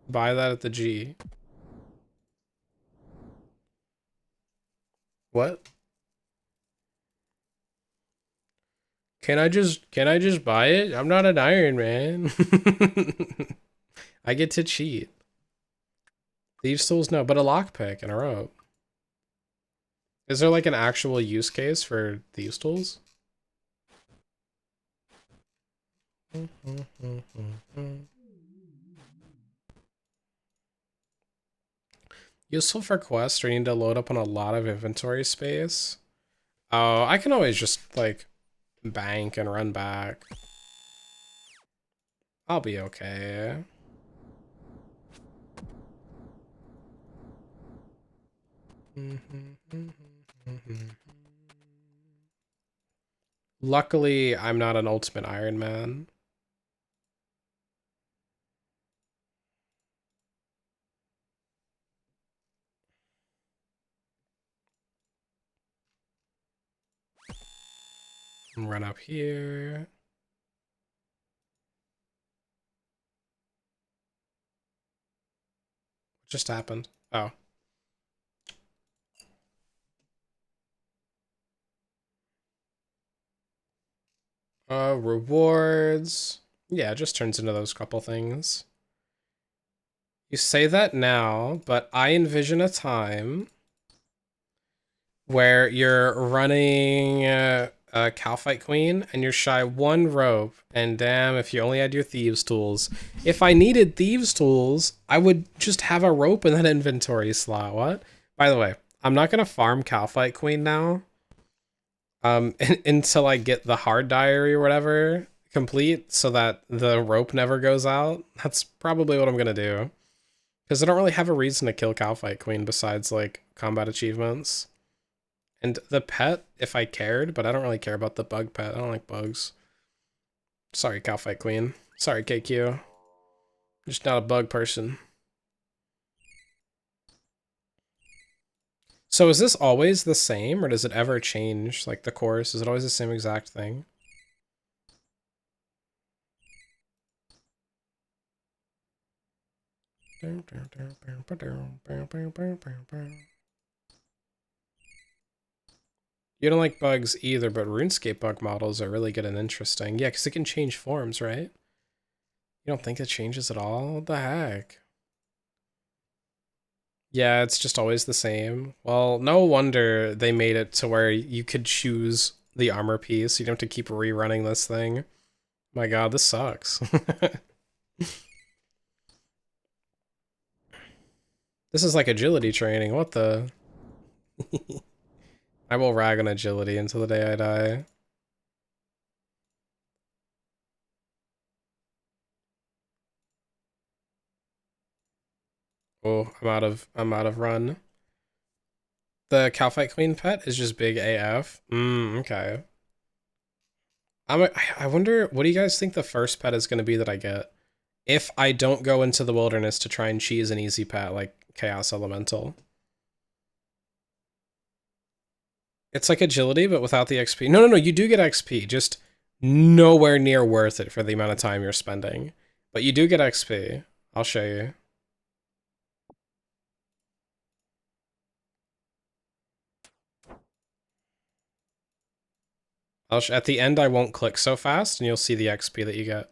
buy that at the G? What? Can I just buy it? I'm not an Iron Man. I get to cheat. Thieves tools, no, but a lockpick and a rope. Is there like an actual use case for thieves tools? Useful for quests where you need to load up on a lot of inventory space. Oh, I can always just like bank and run back. I'll be okay. Luckily, I'm not an Ultimate Iron Man. And run up here. What just happened? Oh. Rewards. Yeah, it just turns into those couple things. You say that now, but I envision a time where you're running Calfight Queen and you're shy one rope, and damn, if you only had your Thieves tools. If I needed Thieves tools, I would just have a rope in that inventory slot. What? By the way, I'm not gonna farm Calfight Queen now. Until I get the hard diary or whatever complete so that the rope never goes out. That's probably what I'm gonna do. Because I don't really have a reason to kill Calfight Queen besides, like, combat achievements. And the pet, if I cared, but I don't really care about the bug pet. I don't like bugs. Sorry, Calfight Queen. Sorry, KQ. I'm just not a bug person. So is this always the same, or does it ever change, like, the course? Is it always the same exact thing? You don't like bugs either, but RuneScape bug models are really good and interesting. Yeah, because it can change forms, right? You don't think it changes at all? What the heck? Yeah, it's just always the same. Well, no wonder they made it to where you could choose the armor piece. You don't have to keep rerunning this thing. My god, this sucks. This is like agility training. What the? I will rag on agility until the day I die. Oh, I'm out of run. The Calfight Queen pet is just big AF. Okay. I wonder, what do you guys think the first pet is going to be that I get? If I don't go into the wilderness to try and cheese an easy pet like Chaos Elemental. It's like agility, but without the XP. No, you do get XP, just nowhere near worth it for the amount of time you're spending. But you do get XP. I'll show you. At the end, I won't click so fast, and you'll see the XP that you get.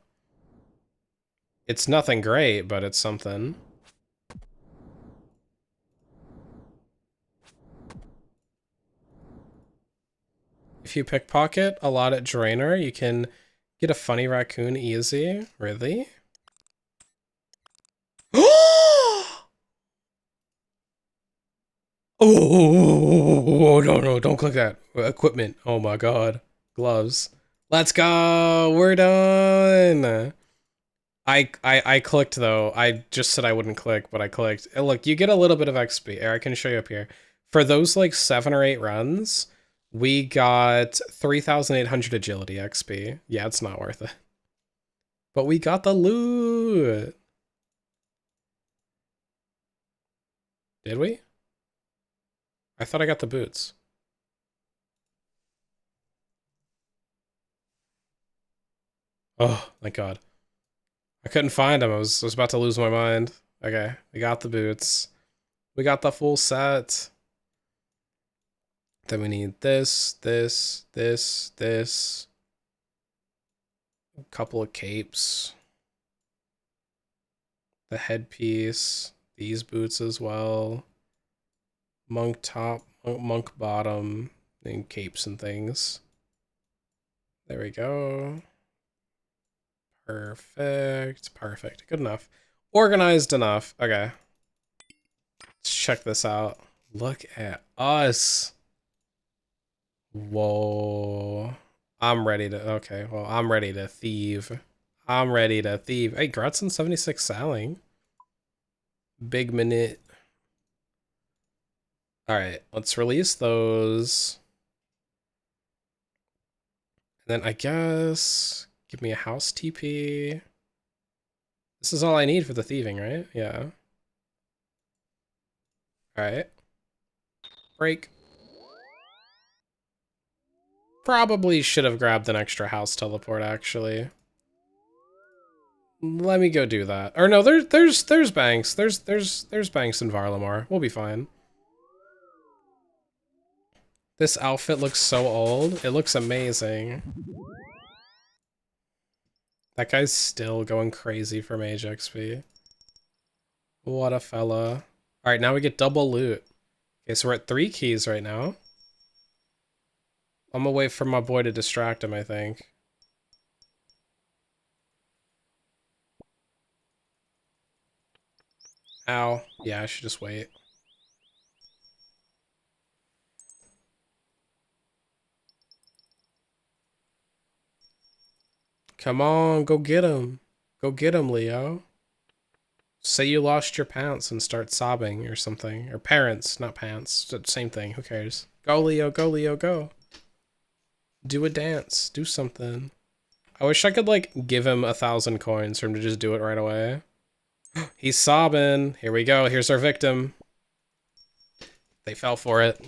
It's nothing great, but it's something. If you pickpocket a lot at Draenor, you can get a funny raccoon easy. Really? Oh, no, don't click that. Equipment. Oh my god. Gloves. Let's go. We're done. I clicked though. I just said I wouldn't click, but I clicked. And look, you get a little bit of XP. I can show you up here. For those like 7 or 8 runs, we got 3,800 agility XP. Yeah, it's not worth it. But we got the loot. Did we? I thought I got the boots. Oh, thank God. I couldn't find them. I was about to lose my mind. Okay, we got the boots. We got the full set. Then we need this. A couple of capes. The headpiece. These boots as well. Monk top, monk bottom, and capes and things. There we go. Perfect. Good enough. Organized enough. Okay. Let's check this out. Look at us. Whoa. I'm ready to... Okay, well, I'm ready to thieve. Hey, Grutzen 76 selling. Big minute. All right, let's release those. And then I guess give me a house TP. This is all I need for the thieving, right? Yeah. All right. Break. Probably should have grabbed an extra house teleport, actually. Let me go do that. Or no, there's banks. There's banks in Varlamar. We'll be fine. This outfit looks so old. It looks amazing. That guy's still going crazy for mage XP. What a fella. Alright, now we get double loot. Okay, so we're at 3 keys right now. I'm gonna wait for my boy to distract him, I think. Ow. Yeah, I should just wait. Come on, go get him. Go get him, Leo. Say you lost your pants and start sobbing or something. Or parents, not pants. Same thing, who cares? Go, Leo, go, Leo, go. Do a dance. Do something. I wish I could, like, give him 1,000 coins for him to just do it right away. He's sobbing. Here we go. Here's our victim. They fell for it.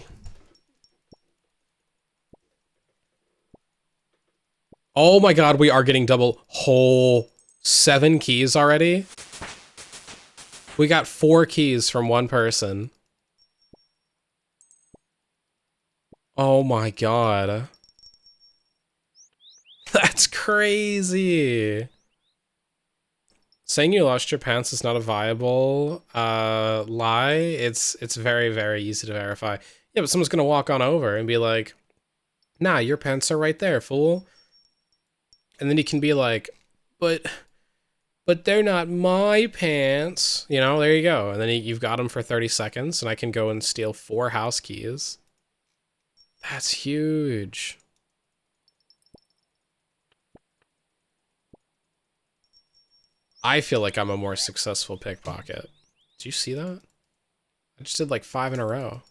Oh my god, we are getting double whole 7 keys already. We got 4 keys from one person. Oh my god. That's crazy. Saying you lost your pants is not a viable lie. It's very, very easy to verify. Yeah, but someone's gonna walk on over and be like, nah, your pants are right there, fool. And then you can be like, but they're not my pants. You know, there you go. And then you've got them for 30 seconds, and I can go and steal 4 house keys. That's huge. I feel like I'm a more successful pickpocket. Did you see that? I just did like 5 in a row.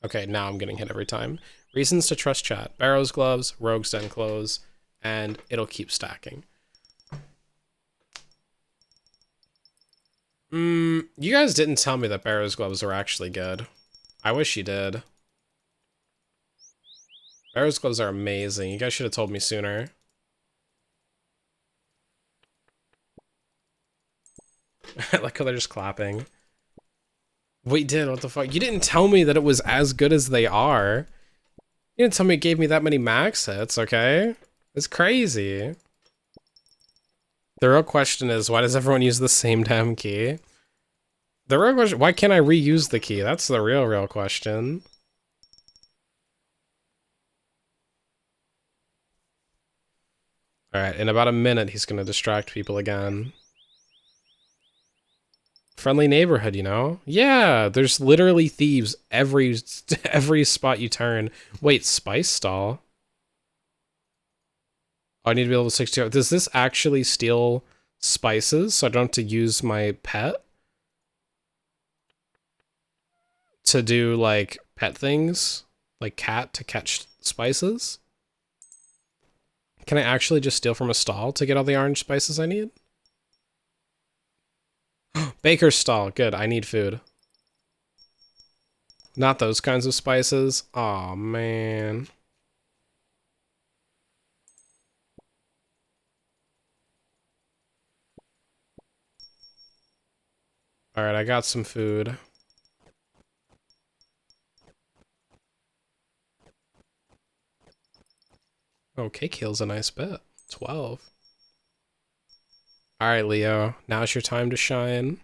Okay, now I'm getting hit every time. Reasons to trust chat. Barrow's gloves, Rogue's Den clothes, and it'll keep stacking. You guys didn't tell me that Barrow's gloves are actually good. I wish you did. Barrow's gloves are amazing. You guys should have told me sooner. I like how they're just clapping. We did, what the fuck? You didn't tell me that it was as good as they are. You didn't tell me it gave me that many max hits, okay? It's crazy. The real question is, why does everyone use the same damn key? The real question, why can't I reuse the key? That's the real question. Alright, in about a minute, he's gonna distract people again. Friendly neighborhood, you know? Yeah, there's literally thieves every spot you turn. Wait, spice stall? Oh, I need to be level 60. Does this actually steal spices so I don't have to use my pet to do, like, pet things? Like cat to catch spices? Can I actually just steal from a stall to get all the orange spices I need? Baker's stall. Good, I need food. Not those kinds of spices. Aw, man. Alright, I got some food. Oh, cake heal's a nice bit. 12. Alright, Leo. Now's your time to shine.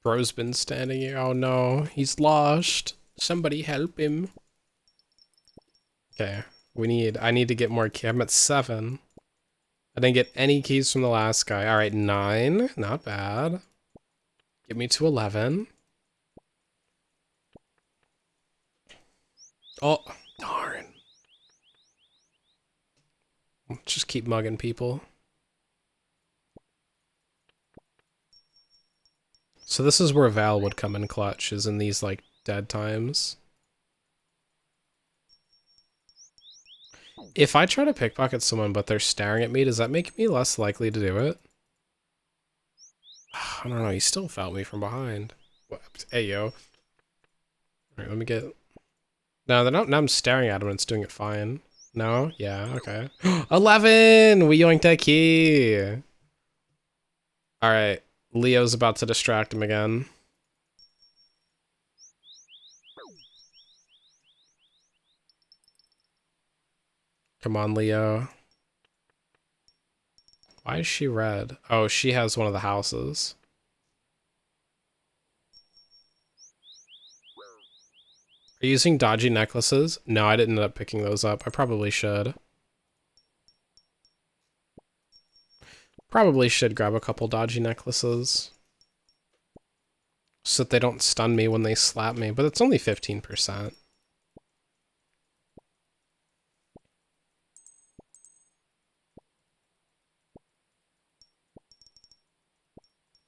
Bro's been standing here. Oh no, he's lost. Somebody help him. Okay, I need to get more keys. I'm at 7. I didn't get any keys from the last guy. Alright, 9. Not bad. Get me to 11. Oh, darn. Just keep mugging people. So this is where Val would come in clutch, is in these, like, dead times. If I try to pickpocket someone but they're staring at me, does that make me less likely to do it? I don't know, he still felt me from behind. What? Hey, yo. Alright, let me get... No, they're not. Now I'm staring at him and it's doing it fine. No? Yeah, okay. 11! We yoinked that key! Alright, Leo's about to distract him again. Come on, Leo. Why is she red? Oh, she has one of the houses. Are you using dodgy necklaces? No, I didn't end up picking those up. I probably should. Probably should grab a couple dodgy necklaces. So that they don't stun me when they slap me, but it's only 15%.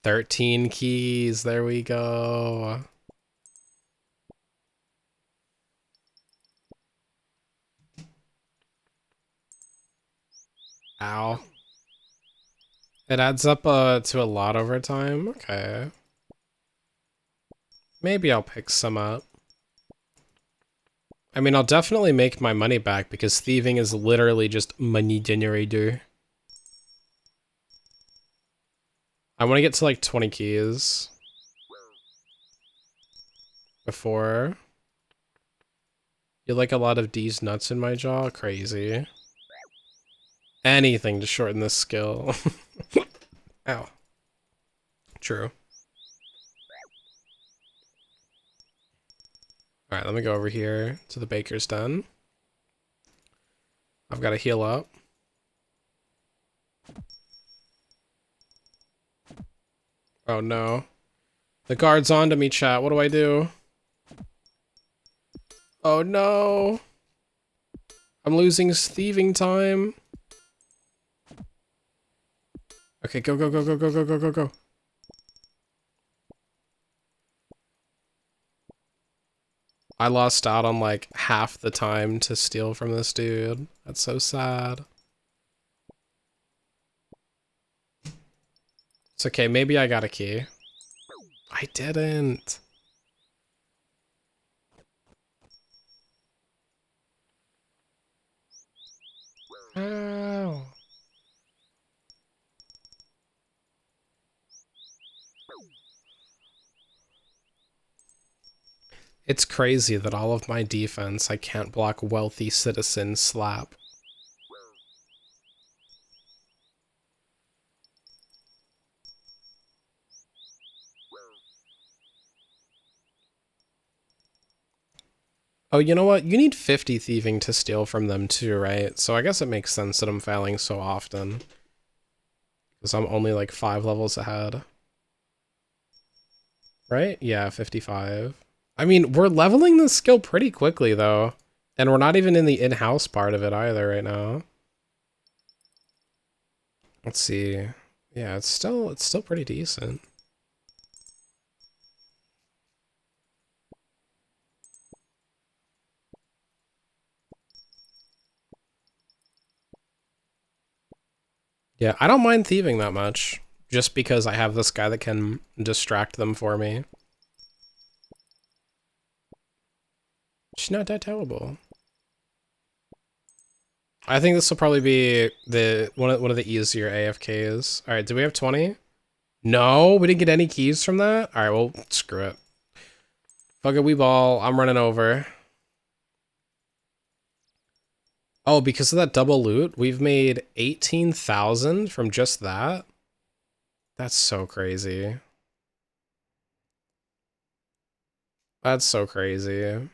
$13 keys, there we go. Ow. It adds up to a lot over time. Okay. Maybe I'll pick some up. I mean, I'll definitely make my money back because thieving is literally just money generator. I want to get to like 20 keys before. You like a lot of D's nuts in my jaw? Crazy. Anything to shorten this skill. Ow. True. Alright, let me go over here to the baker's den. I've got to heal up. Oh no. The guard's onto me, chat. What do I do? Oh no. I'm losing thieving time. Okay, go, go, go, go, go, go, go, go, go. I lost out on like half the time to steal from this dude. That's so sad. It's okay, maybe I got a key. I didn't. Ow. It's crazy that all of my defense I can't block wealthy citizen slap. Oh, you know what? You need 50 thieving to steal from them too, right? So I guess it makes sense that I'm failing so often. Because I'm only like 5 levels ahead. Right? Yeah, 55. I mean, we're leveling this skill pretty quickly though. And we're not even in the in-house part of it either right now. Let's see. Yeah, it's still pretty decent. Yeah, I don't mind thieving that much. Just because I have this guy that can distract them for me. She's not that terrible. I think this will probably be the one of the easier AFKs. Alright, do we have 20? No, we didn't get any keys from that? Alright, well, screw it. Fuck it, we ball. I'm running over. Oh, because of that double loot, we've made 18,000 from just that? That's so crazy. That's so crazy.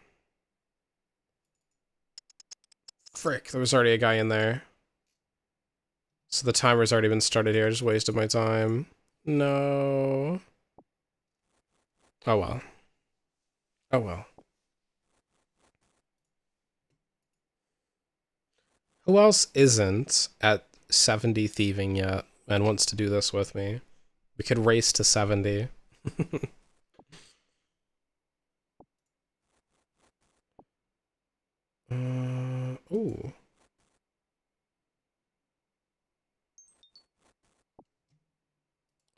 Frick, there was already a guy in there. So the timer's already been started here, I just wasted my time. No. Oh well. Oh well. Who else isn't at 70 thieving yet and wants to do this with me? We could race to 70. Ooh.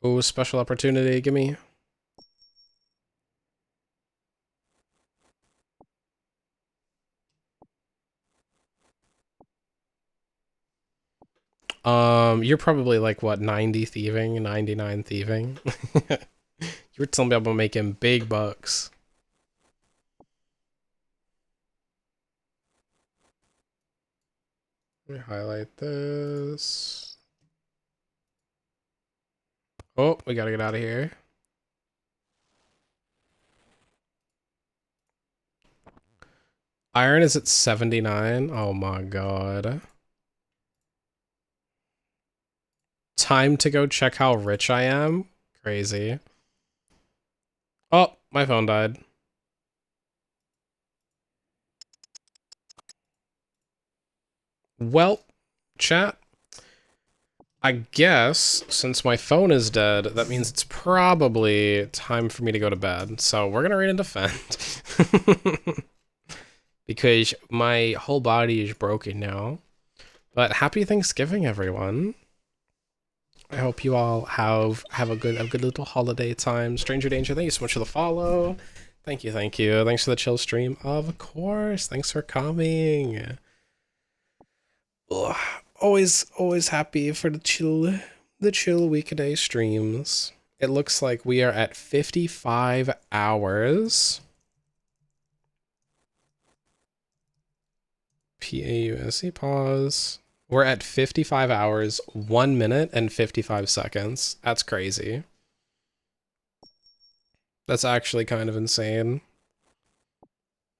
Ooh, special opportunity, gimme. You're probably like, what, 90 thieving, 99 thieving? You were telling me about making big bucks. Let me highlight this. Oh, we gotta get out of here. Iron is at 79. Oh my god. Time to go check how rich I am. Crazy. Oh, my phone died. Well, chat. I guess since my phone is dead, that means it's probably time for me to go to bed. So we're gonna read and defend. Because my whole body is broken now. But happy Thanksgiving, everyone. I hope you all have a good little holiday time. Stranger Danger, thank you so much for the follow. Thank you, thank you. Thanks for the chill stream. Of course. Thanks for coming. Ugh. Always happy for the chill weekday streams. It looks like we are at 55 hours. PAUSE pause. We're at 55 hours, 1 minute, and 55 seconds. That's crazy. That's actually kind of insane.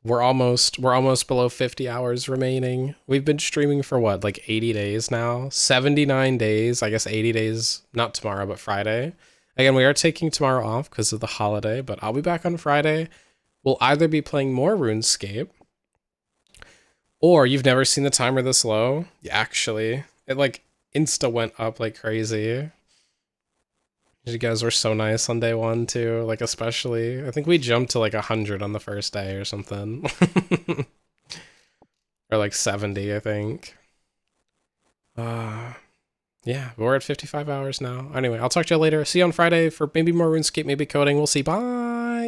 We're almost below 50 hours remaining. We've been streaming for what, like 80 days now? 79 days, I guess 80 days, not tomorrow, but Friday. Again, we are taking tomorrow off because of the holiday, but I'll be back on Friday. We'll either be playing more RuneScape, or you've never seen the timer this low? Yeah, actually, it like insta went up like crazy. You guys were so nice on day one too, like especially. I think we jumped to like 100 on the first day or something. Or like 70, I think. Yeah, we're at 55 hours now. Anyway, I'll talk to you later. See you on Friday for maybe more RuneScape, maybe coding. We'll see. Bye!